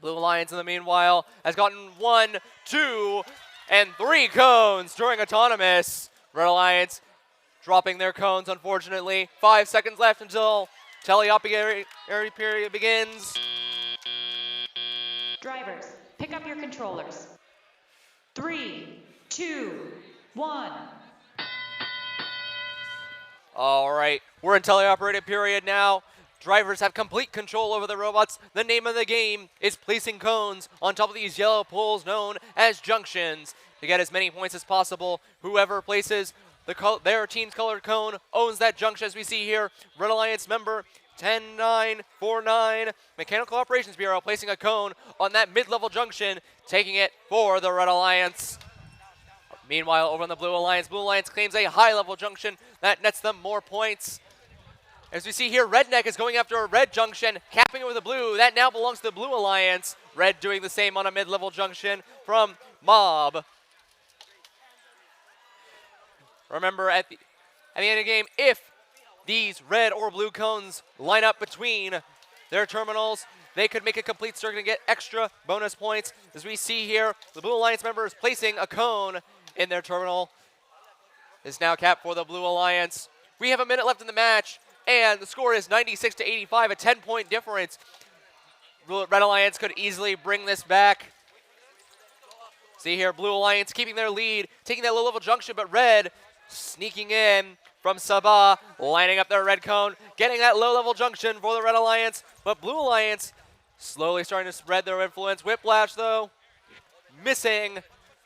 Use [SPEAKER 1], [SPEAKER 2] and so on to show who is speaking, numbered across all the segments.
[SPEAKER 1] Blue Alliance, in the meanwhile, has gotten 1, 2, and 3 cones during Autonomous. Red Alliance dropping their cones, unfortunately. 5 seconds left until teleoperatory period begins.
[SPEAKER 2] Drivers, pick up your controllers. 3, 2, 1.
[SPEAKER 1] All right, we're in teleoperated period now. Drivers have complete control over the robots. The name of the game is placing cones on top of these yellow poles known as junctions. To get as many points as possible, whoever places their team's colored cone owns that junction, as we see here. Red Alliance member 10949, Mechanical Operations Bureau, placing a cone on that mid-level junction, taking it for the Red Alliance. Meanwhile, over on the Blue Alliance claims a high-level junction that nets them more points. As we see here, Redneck is going after a red junction, capping it with a blue. That now belongs to the Blue Alliance. Red doing the same on a mid-level junction from Mob. Remember, at the end of the game, if these red or blue cones line up between their terminals, they could make a complete circuit and get extra bonus points. As we see here, the Blue Alliance member is placing a cone in their terminal. Is now capped for the Blue Alliance. We have a minute left in the match, and the score is 96-85, a 10-point difference. Red Alliance could easily bring this back. See here, Blue Alliance keeping their lead, taking that low-level junction, but Red sneaking in from Sabah, lining up their red cone, getting that low-level junction for the Red Alliance, but Blue Alliance slowly starting to spread their influence. Whiplash, though, missing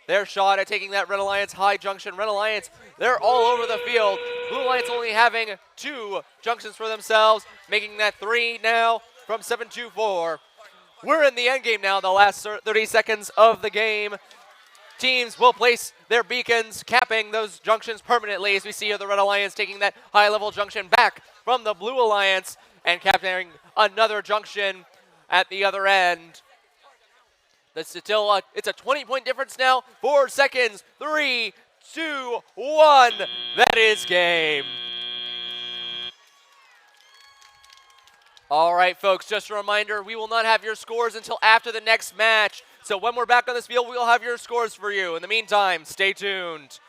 [SPEAKER 1] their shot at taking that Red Alliance high junction. Red Alliance, they're all over the field. Blue Alliance only having 2 junctions for themselves, making that 3 now from 7-2-4. We're in the end game now, the last 30 seconds of the game. Teams will place their beacons, capping those junctions permanently, as we see here the Red Alliance taking that high-level junction back from the Blue Alliance and capturing another junction at the other end. It's a 20-point difference now. 4 seconds. 3, 2, 1. That is game. All right, folks, just a reminder, we will not have your scores until after the next match. So when we're back on this field, we'll have your scores for you. In the meantime, stay tuned.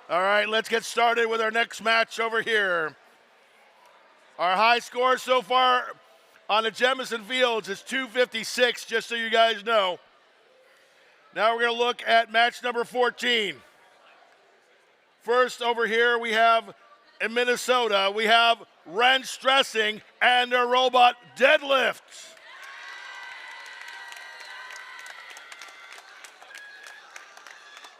[SPEAKER 3] All right, let's get started with our next match over here. Our high score so far on the Jemison fields is 256, just so you guys know. Now we're going to look at match number 14. First over here we have, in Minnesota, we have wrench dressing and their robot deadlift.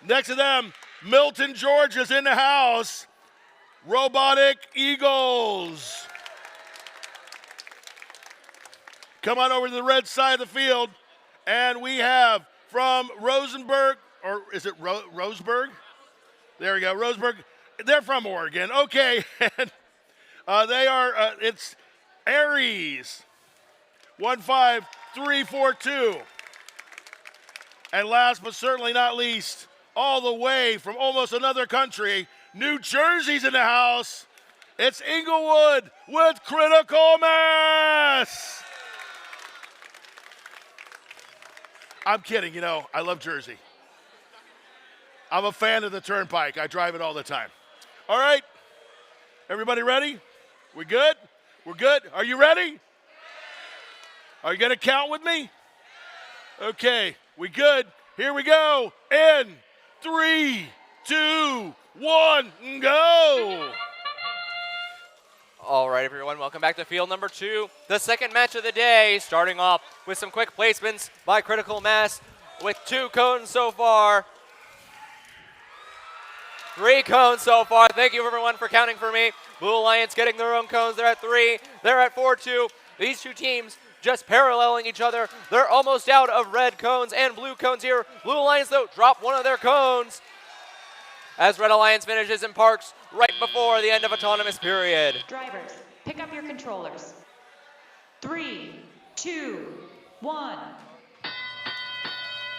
[SPEAKER 3] Next to them, Milton, Georgia's in the house. Robotic Eagles. Come on over to the red side of the field. And we have from Rosenberg, or is it Roseburg? There we go, Roseburg. They're from Oregon. Okay. They are, it's Aries. 15342. And last but certainly not least, all the way from almost another country, New Jersey's in the house. It's Inglewood with Critical Mass. I'm kidding, you know, I love Jersey. I'm a fan of the Turnpike. I drive it all the time. All right, everybody ready? We good? We're good. Are you ready? Are you gonna count with me? Okay, we good. Here we go. In 3, 2, 1, go!
[SPEAKER 1] All right, everyone, welcome back to field number 2. The second match of the day, starting off with some quick placements by Critical Mass with 2 cones so far. 3 cones so far. Thank you, everyone, for counting for me. Blue Alliance getting their own cones. They're at 3. They're at 4-2. These 2 teams just paralleling each other. They're almost out of red cones and blue cones here. Blue Alliance, though, drop one of their cones as Red Alliance finishes in parks right before the end of autonomous period.
[SPEAKER 2] Drivers, pick up your controllers. 3, 2, 1.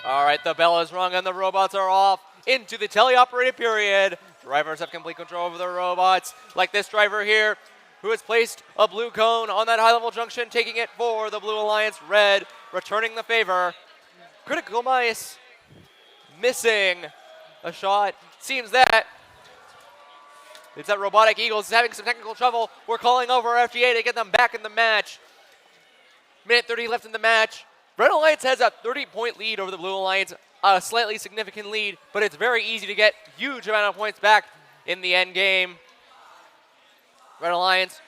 [SPEAKER 1] All right, the bell is rung and the robots are off into the teleoperated period. Drivers have complete control over their robots, like this driver here, who has placed a blue cone on that high-level junction, taking it for the Blue Alliance. Red returning the favor. Critical mice missing a shot. Seems that it's that Robotic Eagles is having some technical trouble. We're calling over FTA to get them back in the match. Minute 30 left in the match. Red Alliance has a 30-point lead over the Blue Alliance, a slightly significant lead, but it's very easy to get huge amount of points back in the end game. Red Alliance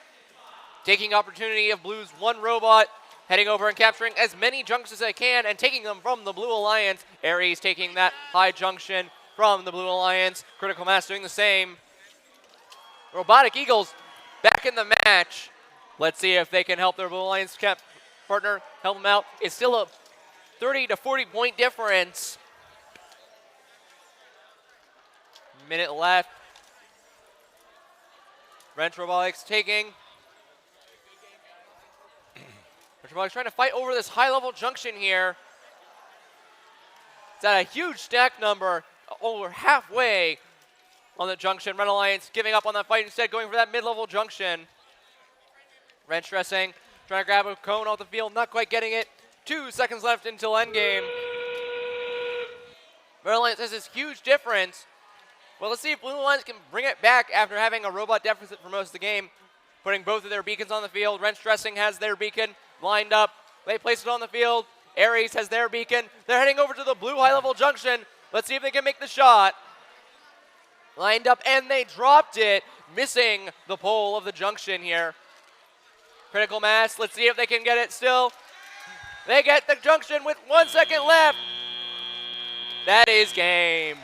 [SPEAKER 1] taking opportunity of Blue's one robot, heading over and capturing as many junctions as they can and taking them from the Blue Alliance. Ares taking that high junction from the Blue Alliance. Critical Mass doing the same. Robotic Eagles back in the match. Let's see if they can help their Blue Alliance partner, help them out. It's still a 30 to 40 point difference. Minute left. Wrench Robotics taking. Wrench Robotics trying to fight over this high-level junction here. It's at a huge stack number, over halfway on the junction. Red Alliance giving up on that fight, instead going for that mid-level junction. Wrench dressing, trying to grab a cone off the field, not quite getting it. 2 seconds left until endgame. Red Alliance has this huge difference. Well, let's see if Blue Alliance can bring it back after having a robot deficit for most of the game, putting both of their beacons on the field. Wrench Dressing has their beacon lined up. They place it on the field. Ares has their beacon. They're heading over to the blue high-level junction. Let's see if they can make the shot. Lined up, and they dropped it, missing the pole of the junction here. Critical Mass, let's see if they can get it still. They get the junction with 1 second left. That is game.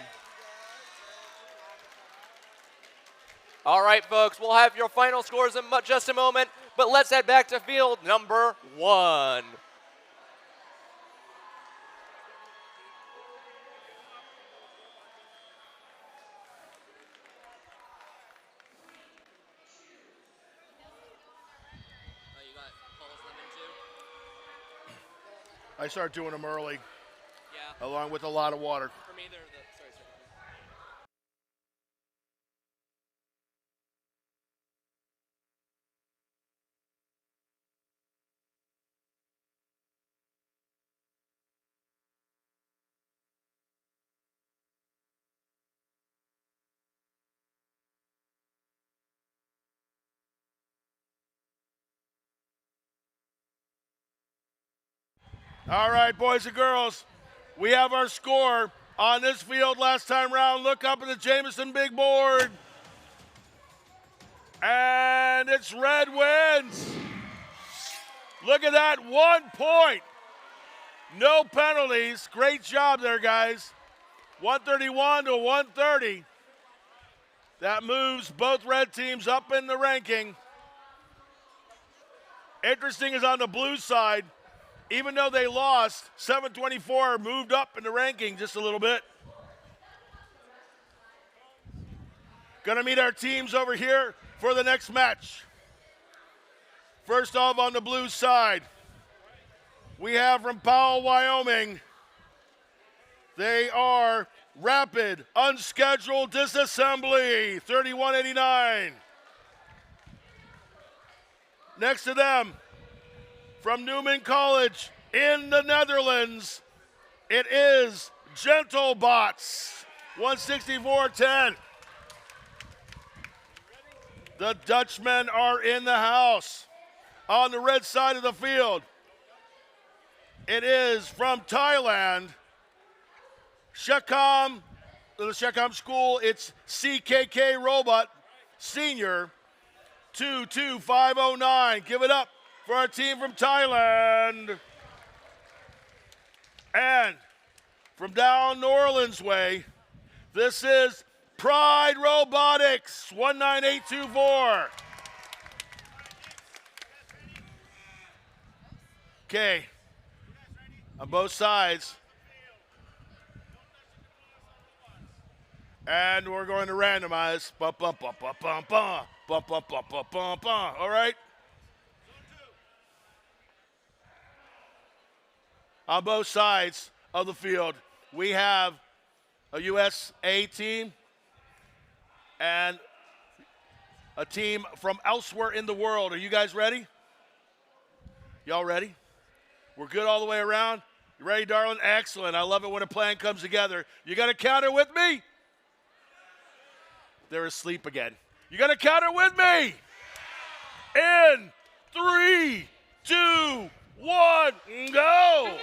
[SPEAKER 1] All right, folks, we'll have your final scores in just a moment, but let's head back to field number 1.
[SPEAKER 3] I start doing them early,
[SPEAKER 1] Yeah.
[SPEAKER 3] along with a lot of water.
[SPEAKER 1] For me, they're the
[SPEAKER 3] All right, boys and girls, we have our score on this field last time round. Look up at the Jemison big board. And it's red wins. Look at that, 1 point. No penalties. Great job there, guys. 131 to 130. That moves both red teams up in the ranking. Interesting is on the blue side, even though they lost, 724 moved up in the ranking just a little bit. Gonna meet our teams over here for the next match. First off, on the blue side, we have from Powell, Wyoming. They are Rapid Unscheduled Disassembly, 3189. Next to them, from Newman College in the Netherlands, it is GentleBots, 164.10. The Dutchmen are in the house. On the red side of the field, it is from Thailand, Shekam, the Shekam School, it's CKK Robot Senior, 22509. Give it up for our team from Thailand. And from down New Orleans way, this is Pride Robotics, 19824. Okay, on both sides. And we're going to randomize. Bum, bum, bum, bum, bum, bum. Bum, bum, bum, bum, bum, bum. All right? On both sides of the field, we have a USA team and a team from elsewhere in the world. Are you guys ready? Y'all ready? We're good all the way around? You ready, darling? Excellent. I love it when a plan comes together. You got to counter with me? They're asleep again. You got to counter with me? In 3, 2, 1, go!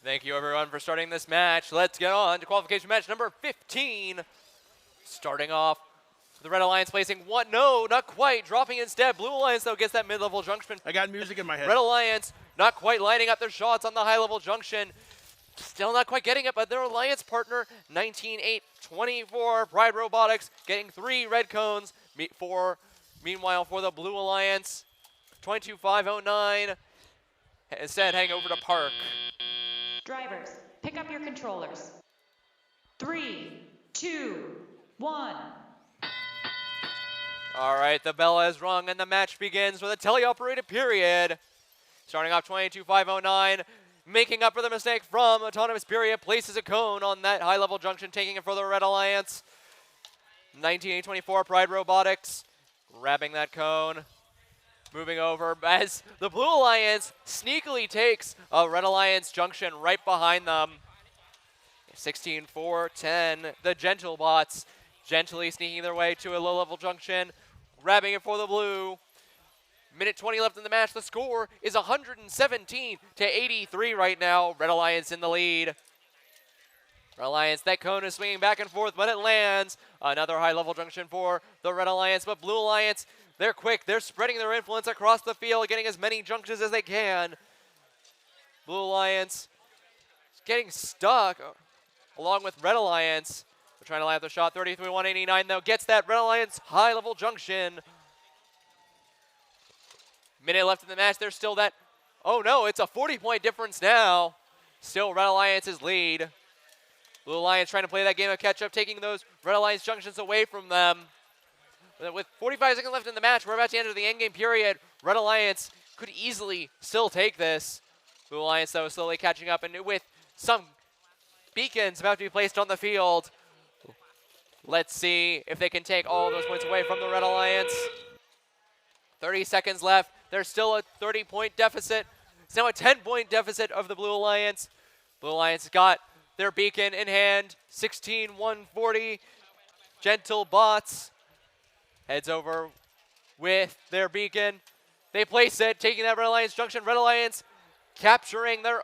[SPEAKER 1] Thank you, everyone, for starting this match. Let's get on to qualification match number 15. Starting off, the Red Alliance placing one. No, not quite. Dropping instead. Blue Alliance, though, gets that mid-level junction.
[SPEAKER 3] I got music in my head.
[SPEAKER 1] Red Alliance not quite lining up their shots on the high-level junction. Still not quite getting it, but their alliance partner, 19-8-24, Pride Robotics, getting 3 red cones. Meanwhile, for the Blue Alliance, 22-5-09, instead hang over to Park.
[SPEAKER 2] Drivers, pick up your controllers. 3, 2, 1.
[SPEAKER 1] All right, the bell has rung and the match begins with a teleoperated period. Starting off 22-5-09, making up for the mistake from Autonomous Period, places a cone on that high-level junction, taking it for the Red Alliance. 19-24 Pride Robotics, grabbing that cone. Moving over as the Blue Alliance sneakily takes a Red Alliance junction right behind them. 16-4-10, the Gentle Bots gently sneaking their way to a low-level junction, grabbing it for the Blue. Minute 20 left in the match. The score is 117-83 right now. Red Alliance in the lead. Red Alliance, that cone is swinging back and forth, but it lands. Another high-level junction for the Red Alliance, but Blue Alliance, they're quick. They're spreading their influence across the field, getting as many junctions as they can. Blue Alliance is getting stuck along with Red Alliance. They're trying to line up the shot. 33-189, though, gets that Red Alliance high-level junction. Minute left in the match. There's still that. Oh, no, it's a 40-point difference now. Still Red Alliance's lead. Blue Alliance trying to play that game of catch-up, taking those Red Alliance junctions away from them. With 45 seconds left in the match, we're about to enter the endgame period. Red Alliance could easily still take this. Blue Alliance, though, slowly catching up, and with some beacons about to be placed on the field. Let's see if they can take all of those points away from the Red Alliance. 30 seconds left. There's still a 30-point deficit. It's now a 10-point deficit of the Blue Alliance. Blue Alliance got their beacon in hand. 16-140. Gentle Bots heads over with their beacon. They place it, taking that Red Alliance junction. Red Alliance capturing their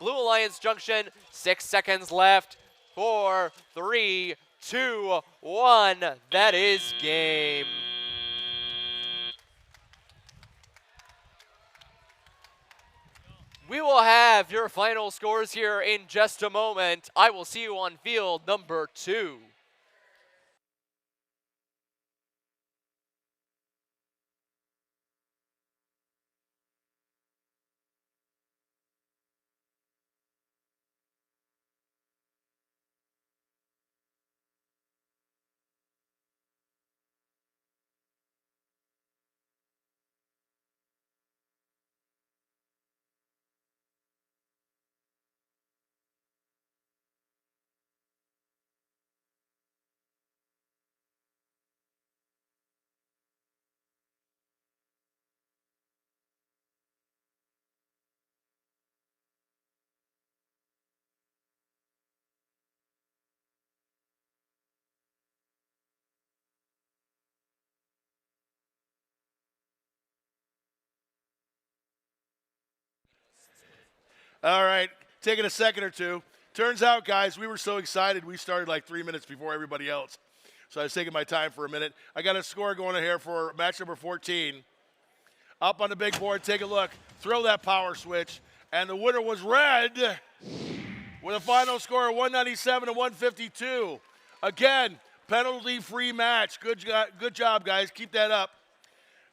[SPEAKER 1] Blue Alliance junction. 6 seconds left. 4, 3, 2, 1. That is game. We will have your final scores here in just a moment. I will see you on field number 2.
[SPEAKER 3] All right, taking a second or two. Turns out, guys, we were so excited, we started like 3 minutes before everybody else. So I was taking my time for a minute. I got a score going here for match number 14. Up on the big board, take a look. Throw that power switch. And the winner was red with a final score of 197-152. Again, penalty-free match. Good job, guys. Keep that up.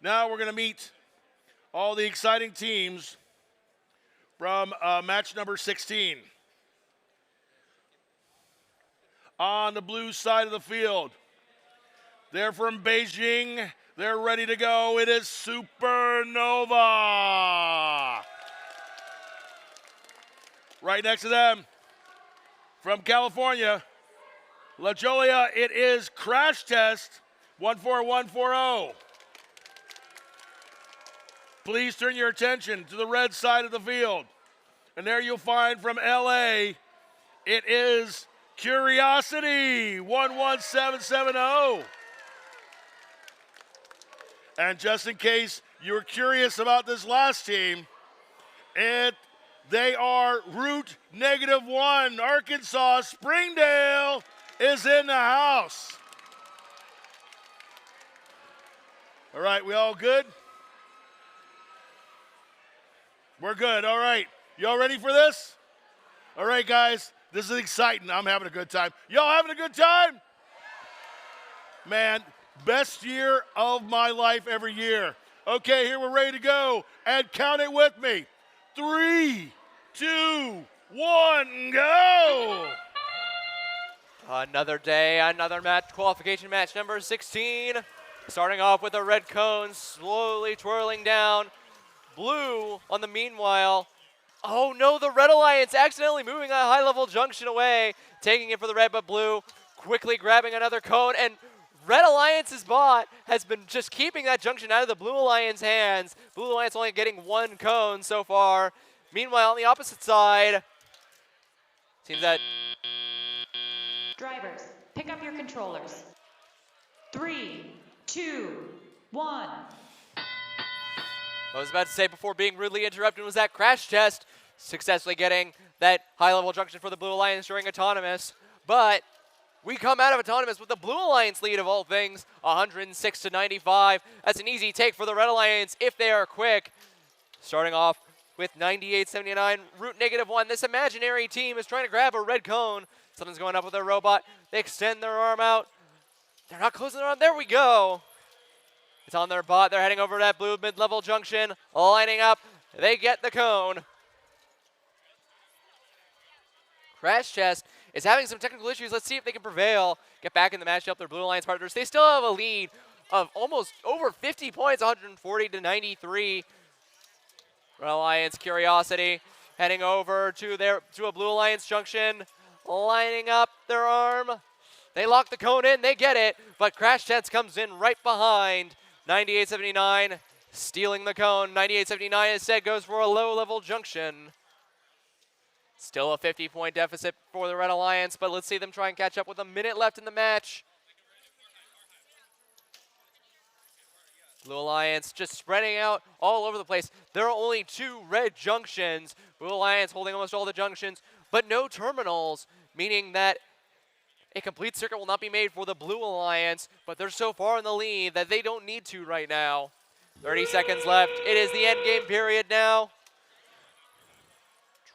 [SPEAKER 3] Now we're going to meet all the exciting teams from match number 16. On the blue side of the field, they're from Beijing. They're ready to go. It is Supernova. Right next to them, from California, La Jolla, it is Crash Test 14140. Please turn your attention to the red side of the field. And there you'll find from LA, it is Curiosity 11770. And just in case you were curious about this last team, they are Route -1, Arkansas. Springdale is in the house. All right, we all good? We're good, all right. Y'all ready for this? All right, guys, this is exciting. I'm having a good time. Y'all having a good time? Man, best year of my life every year. Okay, here we're ready to go. And count it with me. 3, 2, 1, go!
[SPEAKER 1] Another day, another match, qualification match number 16. Starting off with a red cone, slowly twirling down. Blue on the meanwhile. Oh no, the Red Alliance accidentally moving a high-level junction away, taking it for the red, but blue quickly grabbing another cone, and Red Alliance's bot has been just keeping that junction out of the Blue Alliance hands. Blue Alliance only getting 1 cone so far. Meanwhile, on the opposite side, seems that
[SPEAKER 2] Drivers, pick up your controllers. 3, 2, 1.
[SPEAKER 1] I was about to say before being rudely interrupted was that Crash Test successfully getting that high-level junction for the Blue Alliance during Autonomous. But we come out of Autonomous with the Blue Alliance lead of all things, 106-95. That's an easy take for the Red Alliance if they are quick. Starting off with 98-79, Route -1. This imaginary team is trying to grab a red cone. Something's going up with their robot. They extend their arm out. They're not closing their arm. There we go. It's on their bot. They're heading over to that blue mid-level junction, lining up. They get the cone. Crash Test is having some technical issues. Let's see if they can prevail. Get back in the match to help their Blue Alliance partners. They still have a lead of almost over 50 points, 140-93. Red Alliance Curiosity heading over to a Blue Alliance junction, lining up their arm. They lock the cone in. They get it, but Crash Test comes in right behind. 98-79 stealing the cone. 98-79 instead goes for a low-level junction. Still a 50-point deficit for the Red Alliance, but let's see them try and catch up with a minute left in the match. Blue Alliance just spreading out all over the place. There are only 2 red junctions. Blue Alliance holding almost all the junctions, but no terminals, meaning that a complete circuit will not be made for the Blue Alliance, but they're so far in the lead that they don't need to right now. 30 seconds left. It is the end game period now.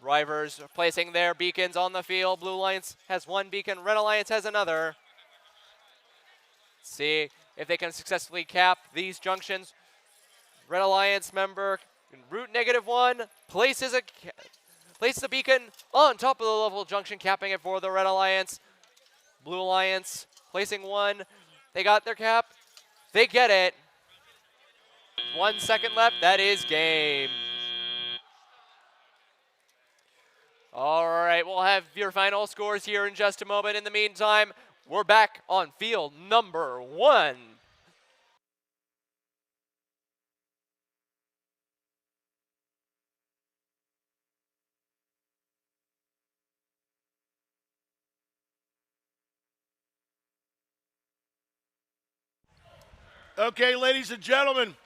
[SPEAKER 1] Drivers are placing their beacons on the field. Blue Alliance has 1 beacon. Red Alliance has another. Let's see if they can successfully cap these junctions. Red Alliance member in Route -1 places a beacon on top of the level junction, capping it for the Red Alliance. Blue Alliance placing 1. They got their cap. They get it. 1 second left. That is game. All right, we'll have your final scores here in just a moment. In the meantime, we're back on field number 1.
[SPEAKER 3] Okay, ladies and gentlemen,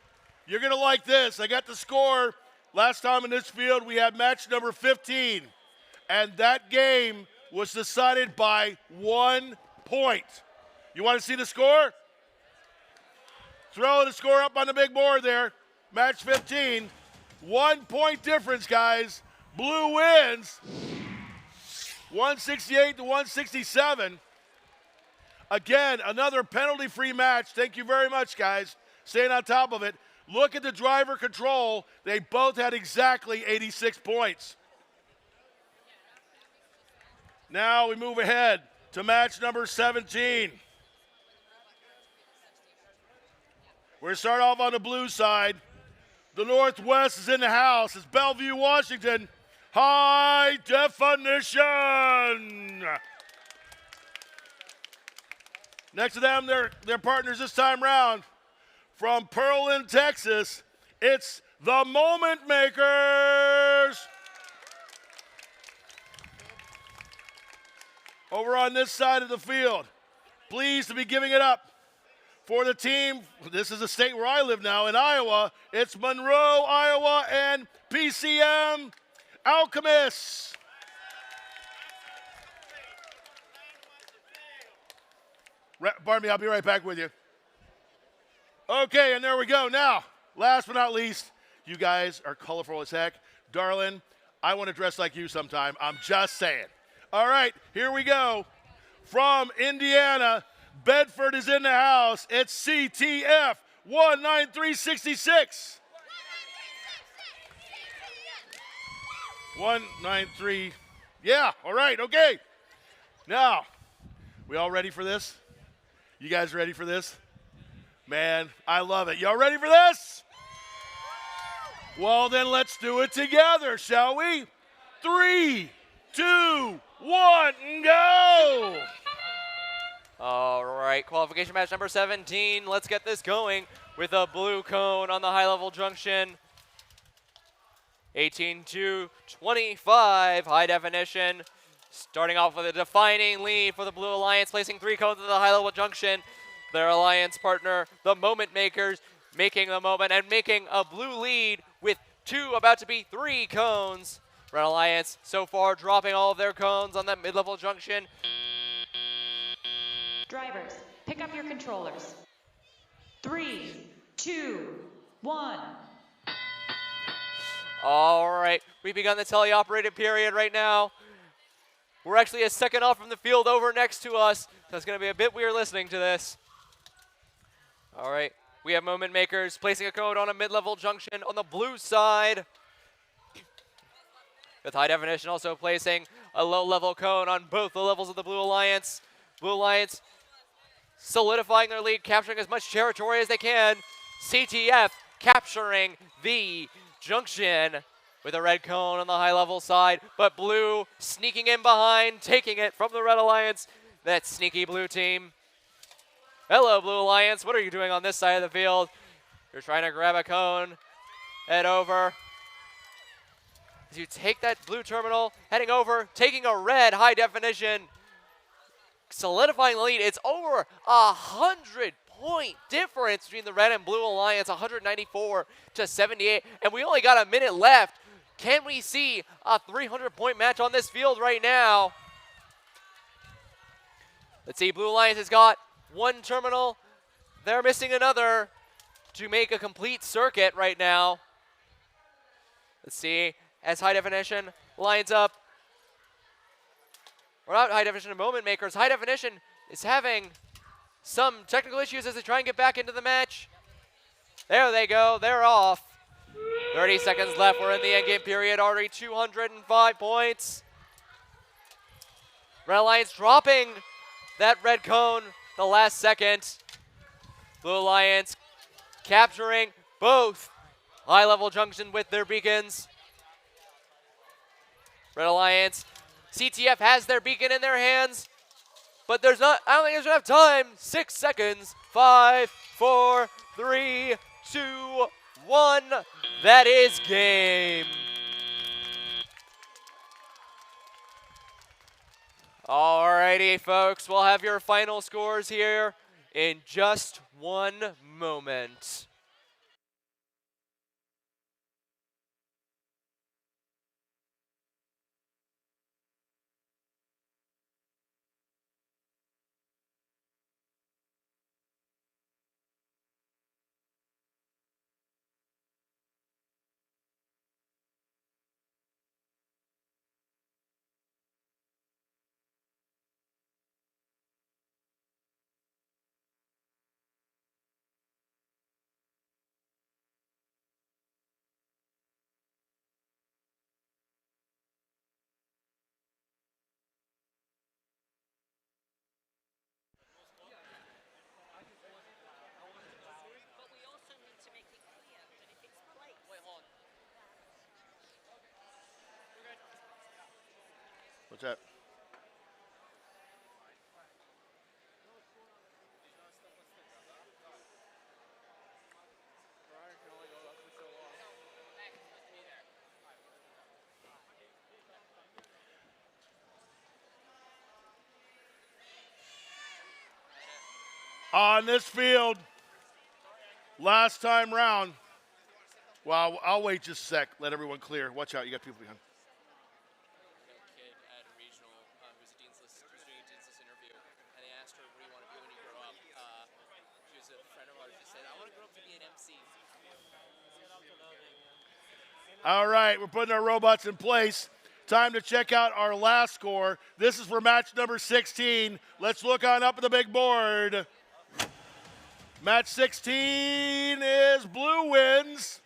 [SPEAKER 3] you're going to like this. I got the score. Last time in this field, we had match number 15, and that game was decided by 1 point. You want to see the score? Throw the score up on the big board there. Match 15, 1 point difference, guys. Blue wins, 168-167. Again, another penalty-free match. Thank you very much, guys. Staying on top of it. Look at the driver control. They both had exactly 86 points. Now we move ahead to match number 17. We're going to start off on the blue side. The Northwest is in the house. It's Bellevue, Washington. High Definition. Next to them, their partners this time round. From Pearland, Texas, it's the Moment Makers. Over on this side of the field, pleased to be giving it up for the team. This is the state where I live now, in Iowa. It's Monroe, Iowa, and PCM Alchemists. Pardon me, I'll be right back with you. Okay, and there we go. Now, last but not least, you guys are colorful as heck. Darling, I want to dress like you sometime. I'm just saying. All right, here we go. From Indiana, Bedford is in the house. It's CTF 19366. 193. Yeah, all right, okay. Now, we all ready for this? You guys ready for this? Man, I love it. Y'all ready for this? Well, then let's do it together, shall we? 3, 2, 1, go!
[SPEAKER 1] All right, qualification match number 17. Let's get this going with a blue cone on the high-level junction. 18 to 25, high definition. Starting off with a defining lead for the Blue Alliance, placing 3 cones at the high-level junction. Their alliance partner, the Moment Makers, making the moment and making a blue lead with 2, about to be 3 cones. Red Alliance so far dropping all of their cones on that mid-level junction.
[SPEAKER 2] Drivers, pick up your controllers. 3, 2, 1.
[SPEAKER 1] All right, we've begun the teleoperated period right now. We're actually a second off from the field over next to us, so it's going to be a bit weird listening to this. All right, we have Moment Makers placing a cone on a mid-level junction on the blue side. With high definition also placing a low-level cone on both the levels of the Blue Alliance. Blue Alliance solidifying their lead, capturing as much territory as they can. CTF capturing the junction with a red cone on the high-level side, but Blue sneaking in behind, taking it from the Red Alliance. That sneaky Blue team. Hello, Blue Alliance. What are you doing on this side of the field? You're trying to grab a cone. Head over. As you take that blue terminal, heading over, taking a red high definition, solidifying the lead. It's over 100-point difference between the red and blue alliance, 194 to 78, and we only got a minute left. Can we see a 300-point match on this field right now? Let's see, Blue Alliance has got 1 terminal. They're missing another to make a complete circuit right now. Let's see, as high definition lines up. Or not high definition, Moment Makers. High definition is having some technical issues as they try and get back into the match. There they go, they're off. 30 seconds left, we're in the endgame period, already 205 points. Red Alliance dropping that red cone the last second. Blue Alliance capturing both high-level junction with their beacons. Red Alliance, CTF has their beacon in their hands, but I don't think there's enough time. 6 seconds, 5, 4, 3, 2, 1. That is game. Alrighty, folks, we'll have your final scores here in just one moment.
[SPEAKER 3] What's that? On this field, last time round. Well, I'll wait just a sec. Let everyone clear. Watch out, you got people behind.
[SPEAKER 1] Kid at a regional who's doing a Dean's List interview, and they asked her, what do you want to be when you grow up? She was a friend of ours. She said, I want to grow up to be an MC.
[SPEAKER 3] All right, we're putting our robots in place. Time to check out our last score. This is for match number 16. Let's look on up at the big board. Match 16 is blue wins.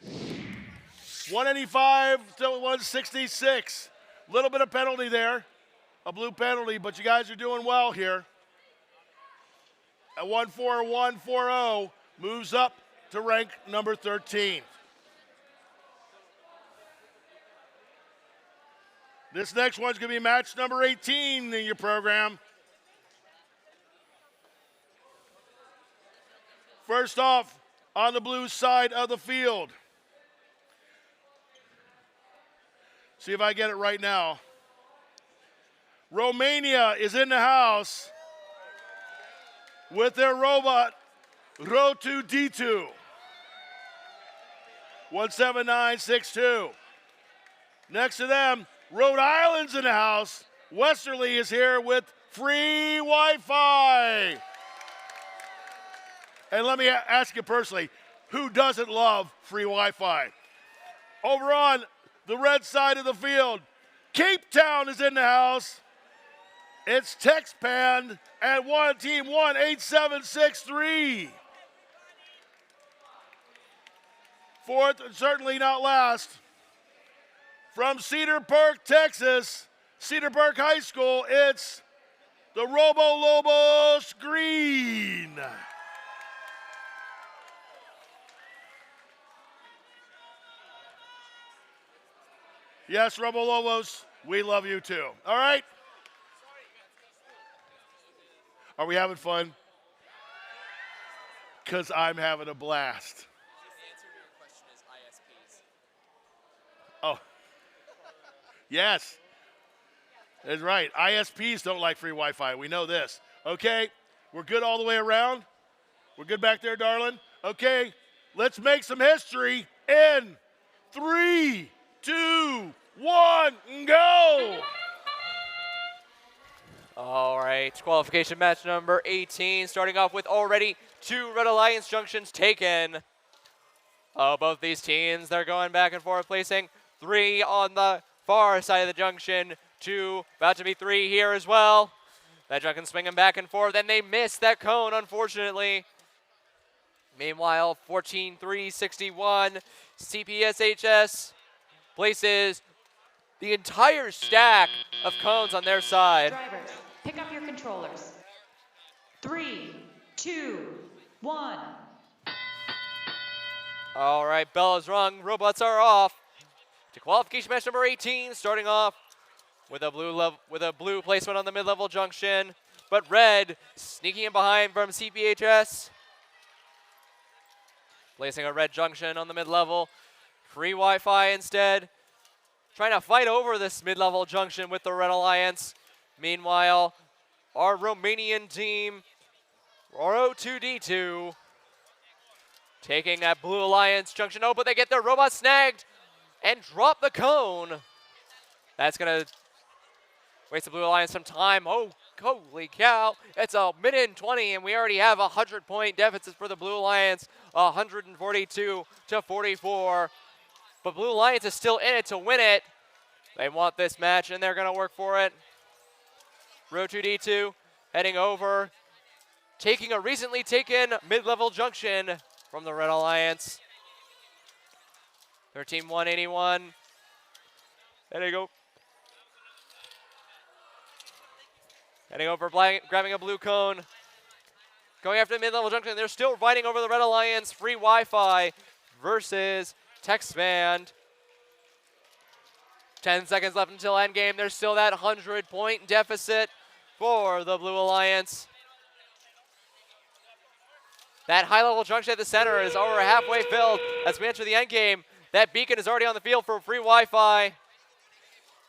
[SPEAKER 3] 185 to 166. Little bit of penalty there. A blue penalty, but you guys are doing well here. A 14140 moves up to rank number 13. This next one's going to be match number 18 in your program. First off, on the blue side of the field. See if I get it right now. Romania is in the house with their robot, R2D2. 17962. Next to them, Rhode Island's in the house. Westerly is here with free Wi-Fi. And let me ask you personally, who doesn't love free Wi-Fi? Over on the red side of the field, Cape Town is in the house. It's TextPan at team 18763. Fourth, and certainly not last, from Cedar Park, Texas, Cedar Park High School, it's the Robo Lobos Green. Yes, Robo Lobos, we love you too. All right? Are we having fun? Because I'm having a blast.
[SPEAKER 1] The answer to your question is ISPs.
[SPEAKER 3] Oh. Yes. That's right. ISPs don't like free Wi-Fi. We know this. Okay? We're good all the way around? We're good back there, darling? Okay. Let's make some history in 3, 2, 1, go!
[SPEAKER 1] All right, qualification match number 18, starting off with already 2 Red Alliance junctions taken. Both these teams, they're going back and forth, placing 3 on the far side of the junction, 2, about to be 3 here as well. That junction swinging back and forth, and they missed that cone, unfortunately. Meanwhile, 14-3-61, CPSHS places the entire stack of cones on their side.
[SPEAKER 2] Drivers, pick up your controllers. 3, 2, 1.
[SPEAKER 1] All right, bell is rung, robots are off. To qualification match number 18, starting off with a blue placement on the mid-level junction, but red sneaking in behind from CPHS. Placing a red junction on the mid-level. Free Wi-Fi instead. Trying to fight over this mid-level junction with the Red Alliance. Meanwhile, our Romanian team, R2D2, taking that Blue Alliance junction. Oh, but they get their robot snagged and drop the cone. That's going to waste the Blue Alliance some time. Oh, holy cow. It's a minute and 20, and we already have a 100-point deficit for the Blue Alliance, 142-44. But Blue Alliance is still in it to win it. They want this match, and they're going to work for it. R2D2 heading over, taking a recently taken mid-level junction from the Red Alliance. 13-181. There you go. Heading over, grabbing a blue cone. Going after the mid-level junction. They're still fighting over the Red Alliance. Free Wi-Fi versus TextBand. 10 seconds left until endgame. There's still that 100-point deficit for the Blue Alliance. That high-level junction at the center is over halfway filled as we enter the endgame. That beacon is already on the field for free Wi-Fi.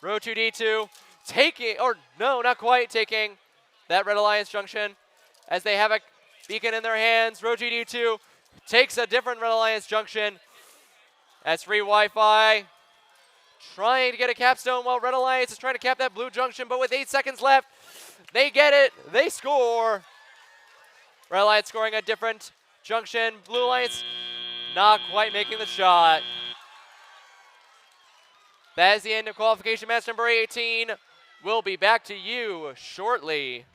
[SPEAKER 1] Row 2D2 taking, or no, not quite taking that Red Alliance junction as they have a beacon in their hands. Row 2D2 takes a different Red Alliance junction. That's free Wi-Fi. Trying to get a capstone while Red Alliance is trying to cap that blue junction, but with 8 seconds left, they get it, they score. Red Alliance scoring a different junction. Blue Alliance not quite making the shot. That is the end of qualification match number 18. We'll be back to you shortly.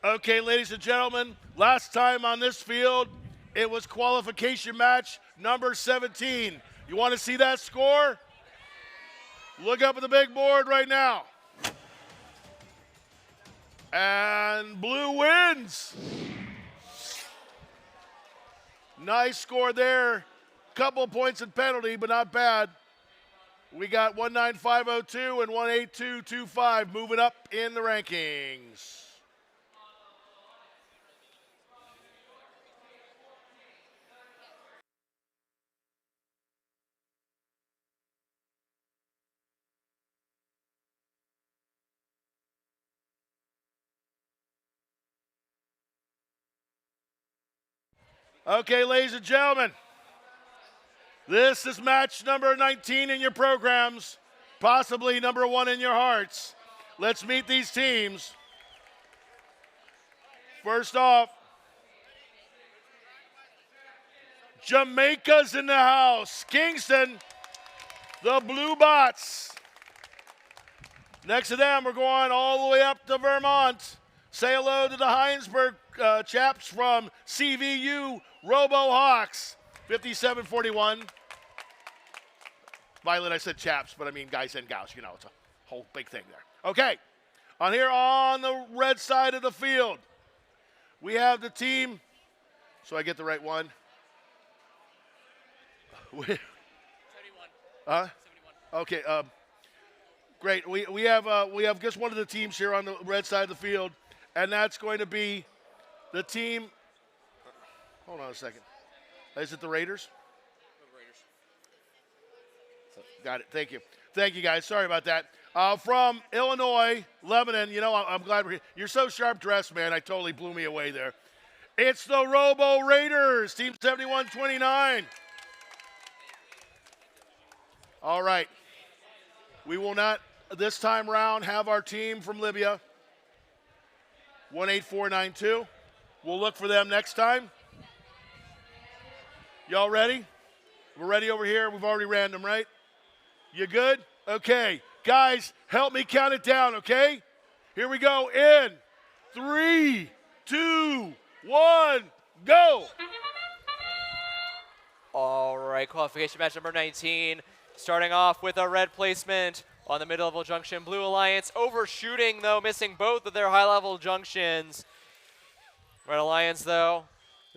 [SPEAKER 3] Okay, ladies and gentlemen, last time on this field, it was qualification match number 17. You want to see that score? Look up at the big board right now. And blue wins. Nice score there. Couple points in penalty, but not bad. We got 19502 and 18225 moving up in the rankings. Okay, ladies and gentlemen, this is match number 19 in your programs, possibly number 1 in your hearts. Let's meet these teams. First off, Jamaica's in the house. Kingston, the Blue Bots. Next to them, we're going all the way up to Vermont. Say hello to the Heinsberg chaps from CVU Robo Hawks, 5741. Violet, I said chaps, but I mean guys and gals. You know, it's a whole big thing there. Okay, on here on the red side of the field, we have the team, so I get the right one. 71. Huh? 71. Okay, great. We have just one of the teams here on the red side of the field, and that's going to be the team. Hold on a second. Is it the Raiders? The Raiders. Got it. Thank you. Thank you, guys. Sorry about that. From Illinois, Lebanon. You know, I'm glad we're here. You're so sharp dressed, man. I totally blew me away there. It's the Robo Raiders, Team 7129. All right. We will not, this time round, have our team from Libya. 18492. We'll look for them next time. Y'all ready? We're ready over here. We've already ran them, right? You good? Okay. Guys, help me count it down, okay? Here we go. In 3, 2, 1, go.
[SPEAKER 1] All right, qualification match number 19. Starting off with a red placement on the mid-level junction. Blue Alliance overshooting, though, missing both of their high-level junctions. Red Alliance, though,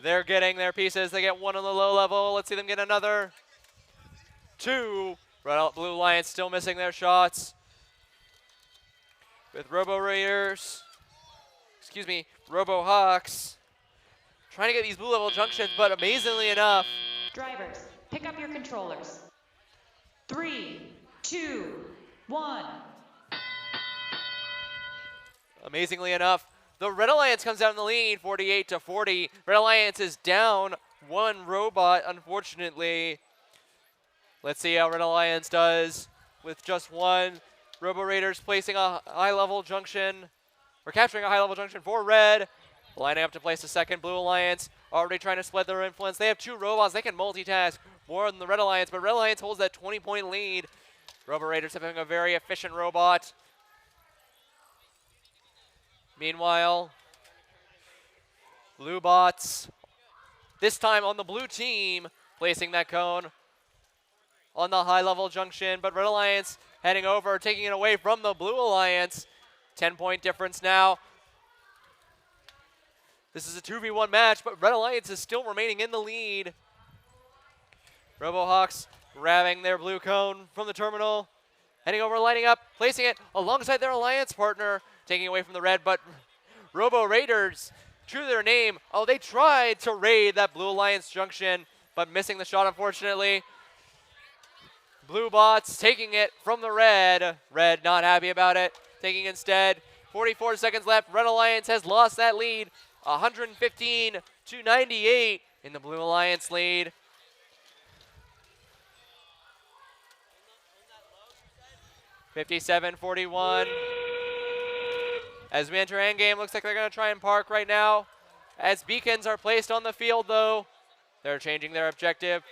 [SPEAKER 1] they're getting their pieces. They get one on the low level. Let's see them get another. 2. Blue Alliance still missing their shots. With Robo Raiders, Robo Hawks, trying to get these blue level junctions, but amazingly enough.
[SPEAKER 2] Drivers, pick up your controllers. 3, 2, 1.
[SPEAKER 1] Amazingly enough, the Red Alliance comes out in the lead, 48-40. Red Alliance is down 1 robot, unfortunately. Let's see how Red Alliance does with just 1. Robo Raiders placing a high-level junction, or capturing a high-level junction for red. Lining up to place a second. Blue Alliance already trying to spread their influence. They have 2 robots. They can multitask more than the Red Alliance, but Red Alliance holds that 20-point lead. Robo Raiders having a very efficient robot. Meanwhile, Blue Bots, this time on the blue team, placing that cone on the high-level junction, but Red Alliance heading over, taking it away from the Blue Alliance. 10-point difference now. This is a 2v1 match, but Red Alliance is still remaining in the lead. RoboHawks grabbing their blue cone from the terminal, heading over, lining up, placing it alongside their alliance partner, taking away from the red, but Robo Raiders, true to their name, they tried to raid that Blue Alliance junction, but missing the shot, unfortunately. Blue Bots taking it from the red. Red not happy about it, taking instead. 44 seconds left. Red Alliance has lost that lead. 115 to 98 in the Blue Alliance lead. (57-41). As we enter endgame, looks like they're going to try and park right now. As beacons are placed on the field, though, they're changing their objective.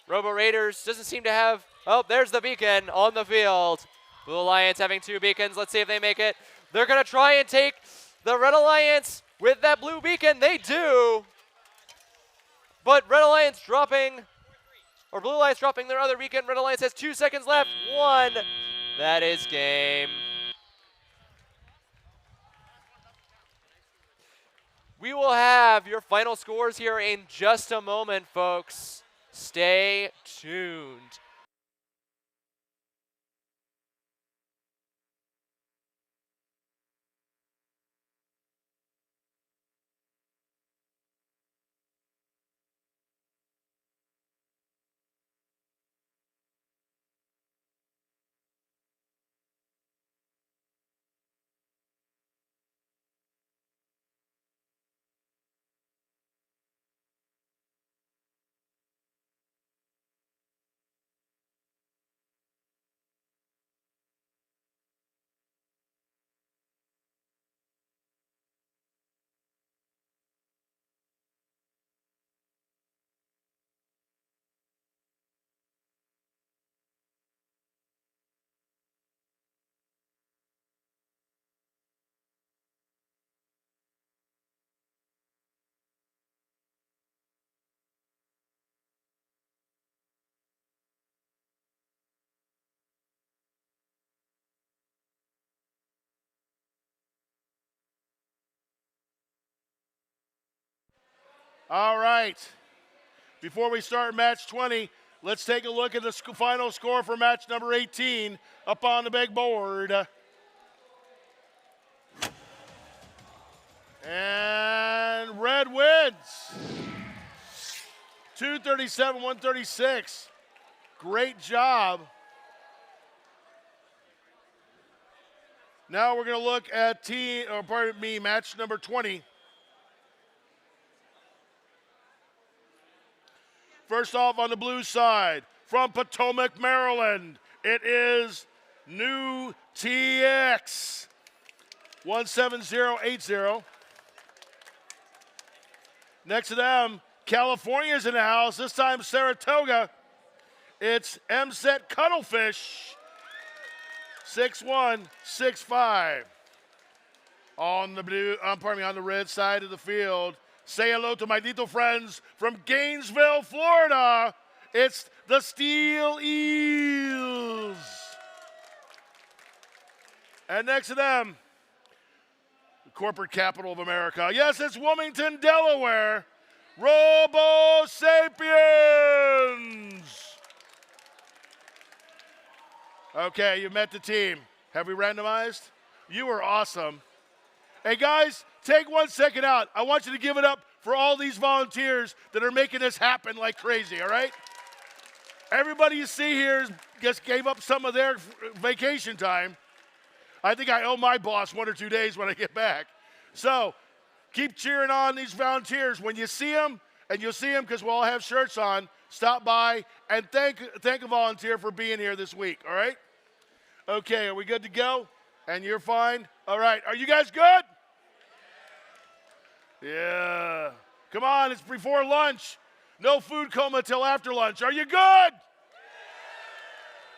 [SPEAKER 1] Robo Raiders doesn't seem to have, there's the beacon on the field. Blue Alliance having 2 beacons. Let's see if they make it. They're going to try and take the Red Alliance with that blue beacon. They do. But Red Alliance dropping, or Blue Alliance dropping their other beacon. Red Alliance has 2 seconds left. 1. That is game. We will have your final scores here in just a moment, folks. Stay tuned.
[SPEAKER 3] All right. Before we start match 20, let's take a look at the final score for match number 18 up on the big board. And red wins. 237-136. Great job. Now we're going to look at match number 20. First off, on the blue side, from Potomac, Maryland, it is New TX 17080. Next to them, California's in the house, this time Saratoga. It's MSET Cuttlefish 6165. On the red side of the field, say hello to my little friends from Gainesville, Florida. It's the Steel Eels. And next to them, the corporate capital of America. Yes, it's Wilmington, Delaware. Robo Sapiens. Okay, you met the team. Have we randomized? You were awesome. Hey, guys, take 1 second out. I want you to give it up for all these volunteers that are making this happen like crazy, all right? Everybody you see here just gave up some of their vacation time. I think I owe my boss 1 or 2 days when I get back. So keep cheering on these volunteers. When you see them and you'll see them because we'll all have shirts on. Stop by and thank a volunteer for being here this week, all right? Okay, are we good to go? And you're fine? All right, are you guys good? Yeah. Come on, it's before lunch. No food coma till after lunch. Are you good?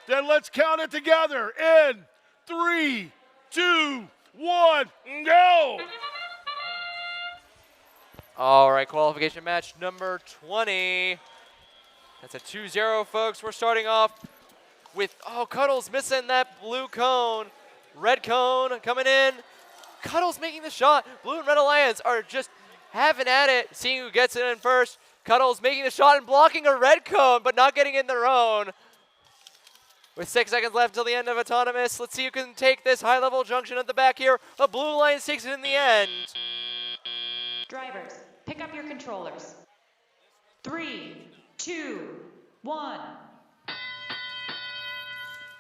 [SPEAKER 3] Then let's count it together in 3, 2, 1, go!
[SPEAKER 1] All right, qualification match number 20. That's a 2-0, folks. We're starting off with, Cuddles missing that blue cone. Red cone coming in. Cuddles making the shot. Blue and Red Alliance are just having at it, seeing who gets it in first. Cuddles making the shot and blocking a red cone, but not getting in their own. With 6 seconds left till the end of Autonomous, let's see who can take this high-level junction at the back here. A Blue Alliance takes it in the end.
[SPEAKER 2] Drivers, pick up your controllers. 3, 2, 1.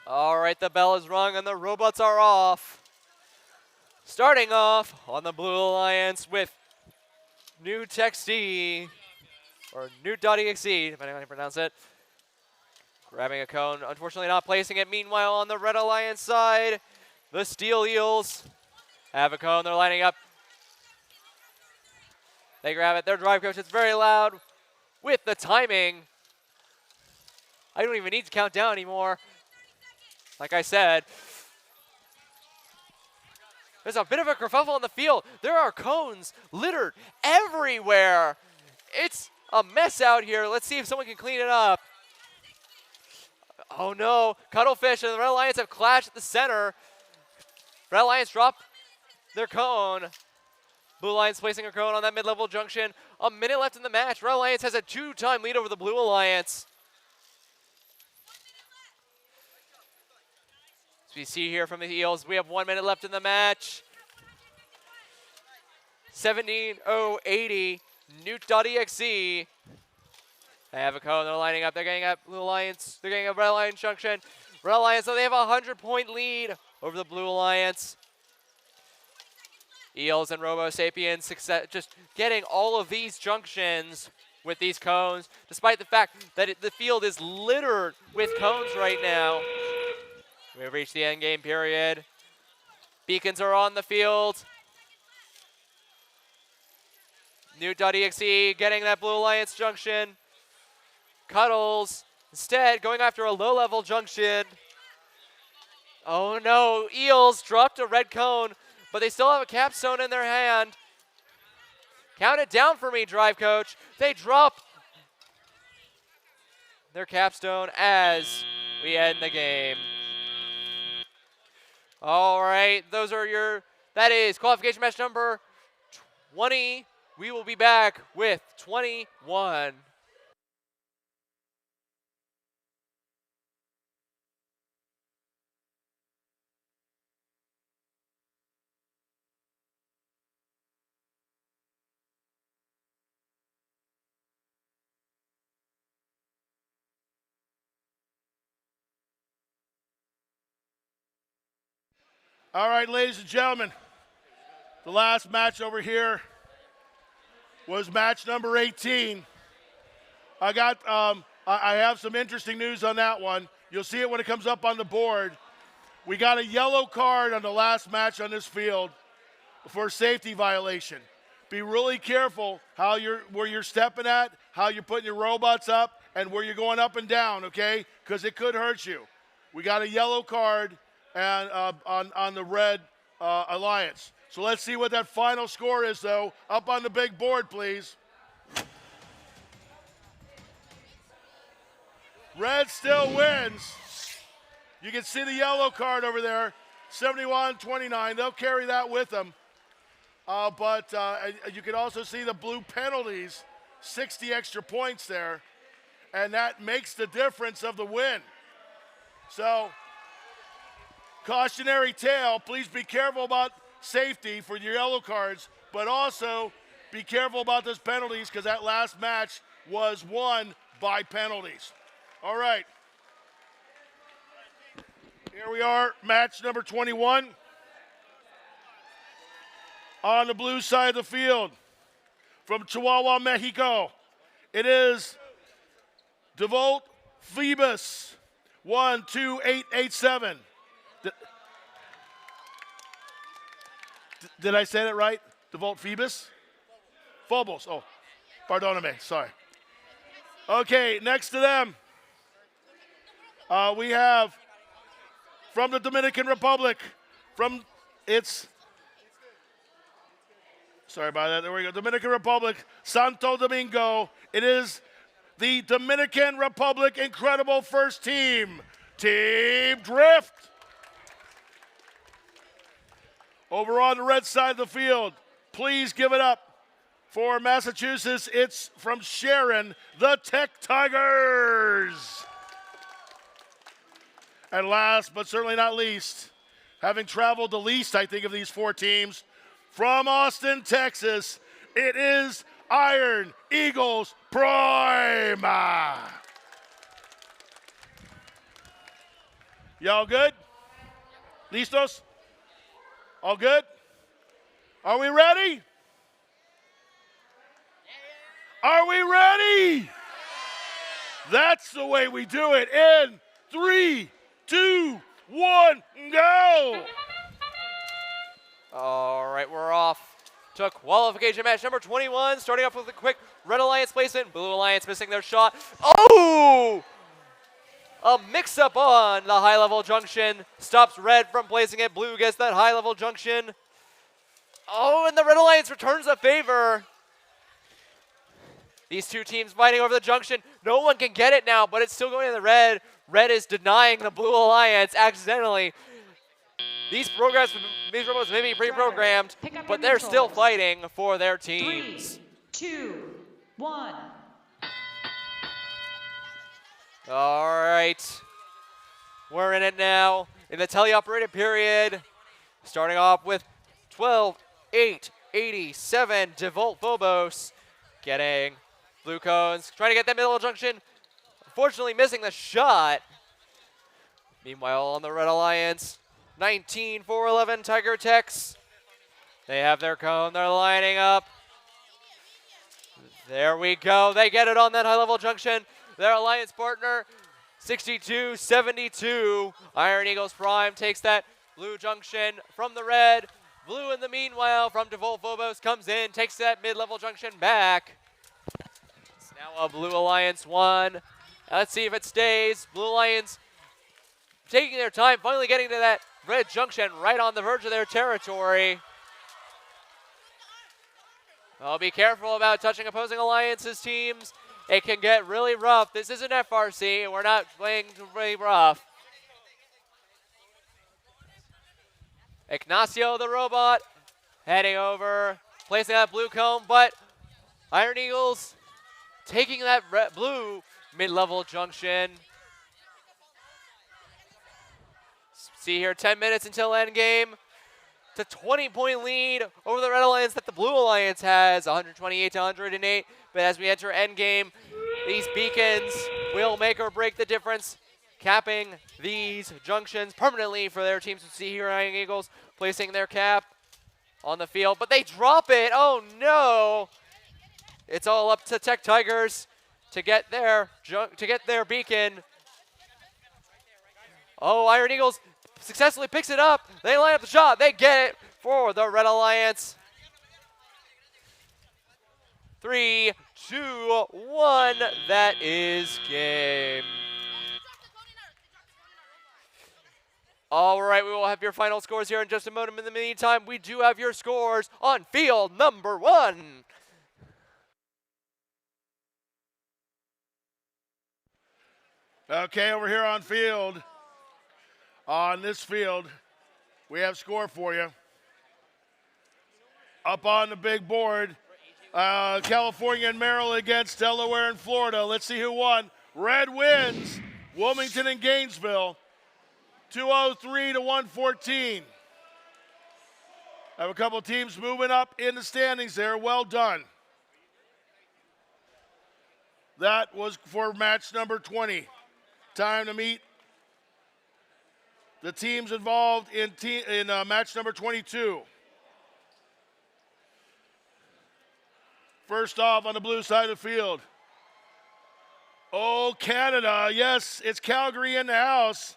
[SPEAKER 1] All right, the bell is rung and the robots are off. Starting off on the Blue Alliance with New Texty, or New.exe, depending on how you pronounce it. Grabbing a cone, unfortunately not placing it. Meanwhile, on the Red Alliance side, the Steel Eels have a cone. They're lining up. They grab it. Their drive coach is very loud with the timing. I don't even need to count down anymore. Like I said, there's a bit of a kerfuffle on the field. There are cones littered everywhere. It's a mess out here. Let's see if someone can clean it up. Oh no, Cuddlefish and the Red Alliance have clashed at the center. Red Alliance drop their cone. Blue Alliance placing a cone on that mid-level junction. A minute left in the match. Red Alliance has a 2-time lead over the Blue Alliance. As we see here from the Eels, we have 1 minute left in the match. 17:080, Newt.exe. They have a cone, they're lining up, they're getting up Blue Alliance, they're getting a Red Alliance junction. Red Alliance, so they have a 100-point lead over the Blue Alliance. Eels and Robo Sapiens just getting all of these junctions with these cones, despite the fact that the field is littered with cones right now. We've reached the end game period. Beacons are on the field. New.exe getting that Blue Alliance junction. Cuddles instead going after a low-level junction. Oh no, Eels dropped a red cone, but they still have a capstone in their hand. Count it down for me, drive coach. They drop their capstone as we end the game. All right, that is qualification match number 20. We will be back with 21.
[SPEAKER 3] All right, ladies and gentlemen, the last match over here was match number 18. I have some interesting news on that one. You'll see it when it comes up on the board. We got a yellow card on the last match on this field for safety violation. Be really careful where you're stepping at, how you're putting your robots up, and where you're going up and down, okay? Because it could hurt you. We got a yellow card and on the Red Alliance. So let's see what that final score is, though. Up on the big board, please. Red still wins. You can see the yellow card over there, 71-29. They'll carry that with them. But you can also see the blue penalties, 60 extra points there. And that makes the difference of the win. So, cautionary tale, please be careful about safety for your yellow cards, but also be careful about those penalties because that last match was won by penalties. All right. Here we are, match number 21. On the blue side of the field, from Chihuahua, Mexico, It is DeVolt Phoebus, 12887. Did I say that right? DeVolt Phoebus? Phobos. Oh, pardoname. Sorry. Okay, next to them, we have from the Dominican Republic, sorry about that, there we go, Dominican Republic, Santo Domingo. It is the Dominican Republic Incredible First Team, Team Drift. Over on the red side of the field, please give it up for Massachusetts. It's from Sharon, the Tech Tigers. And last, but certainly not least, having traveled the least, I think, of these four teams, from Austin, Texas, it is Iron Eagles Prime. Y'all good? Listos? All good? Are we ready? Are we ready? That's the way we do it. In 3, 2, 1, go!
[SPEAKER 1] All right, we're off to qualification match number 21. Starting off with a quick Red Alliance placement. Blue Alliance missing their shot. Oh! A mix-up on the high-level junction. Stops Red from placing it. Blue gets that high-level junction. Oh, and the Red Alliance returns the favor. These two teams fighting over the junction. No one can get it now, but it's still going to the Red. Red is denying the Blue Alliance accidentally. These robots may be pre-programmed, but they're still fighting for their teams.
[SPEAKER 2] 3, 2, 1.
[SPEAKER 1] All right. We're in it now in the teleoperated period. Starting off with 12-8-87 DeVolt Phobos getting blue cones. Trying to get that middle junction. Unfortunately missing the shot. Meanwhile on the Red Alliance, 19-4-11 Tiger Techs. They have their cone. They're lining up. There we go. They get it on that high-level junction. Their alliance partner, 62-72. Iron Eagles Prime takes that blue junction from the Red. Blue in the meanwhile from DeVolt Phobos comes in, takes that mid-level junction back. It's now a Blue Alliance 1. Let's see if it stays. Blue Alliance taking their time, finally getting to that Red junction right on the verge of their territory. Oh, be careful about touching opposing alliances teams. It can get really rough. This isn't FRC. We're not playing really rough. Ignacio the robot heading over, placing that blue cone, but Iron Eagles taking that blue mid-level junction. See here, 10 minutes until end game. It's a 20-point lead over the Red Alliance that the Blue Alliance has, 128-108. But as we enter end game, these beacons will make or break the difference, capping these junctions permanently for their teams. We see here Iron Eagles placing their cap on the field, but they drop it. Oh no! It's all up to Tech Tigers to get their beacon. Oh, Iron Eagles successfully picks it up. They line up the shot. They get it for the Red Alliance. 3, 2, 1. That is game. All right, we will have your final scores here in just a moment. In the meantime, we do have your scores on field number 1.
[SPEAKER 3] Okay, over here on field. On this field, we have score for you. Up on the big board, California and Maryland against Delaware and Florida. Let's see who won. Red wins, Wilmington and Gainesville, 203-114. I have a couple teams moving up in the standings there. Well done. That was for match number 20. Time to meet the teams involved in match number 22. First off on the blue side of the field, Oh, Canada. Yes, it's Calgary in the house.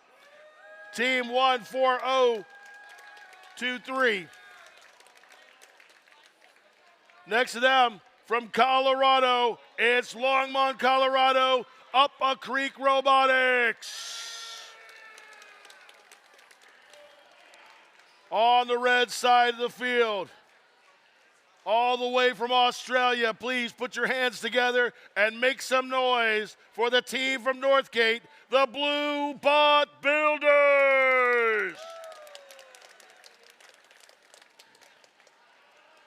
[SPEAKER 3] Team 14023. Next to them, from Colorado, it's Longmont, Colorado, Up a Creek Robotics. On the red side of the field, all the way from Australia, please put your hands together and make some noise for the team from Northgate, the Blue Bot Builders.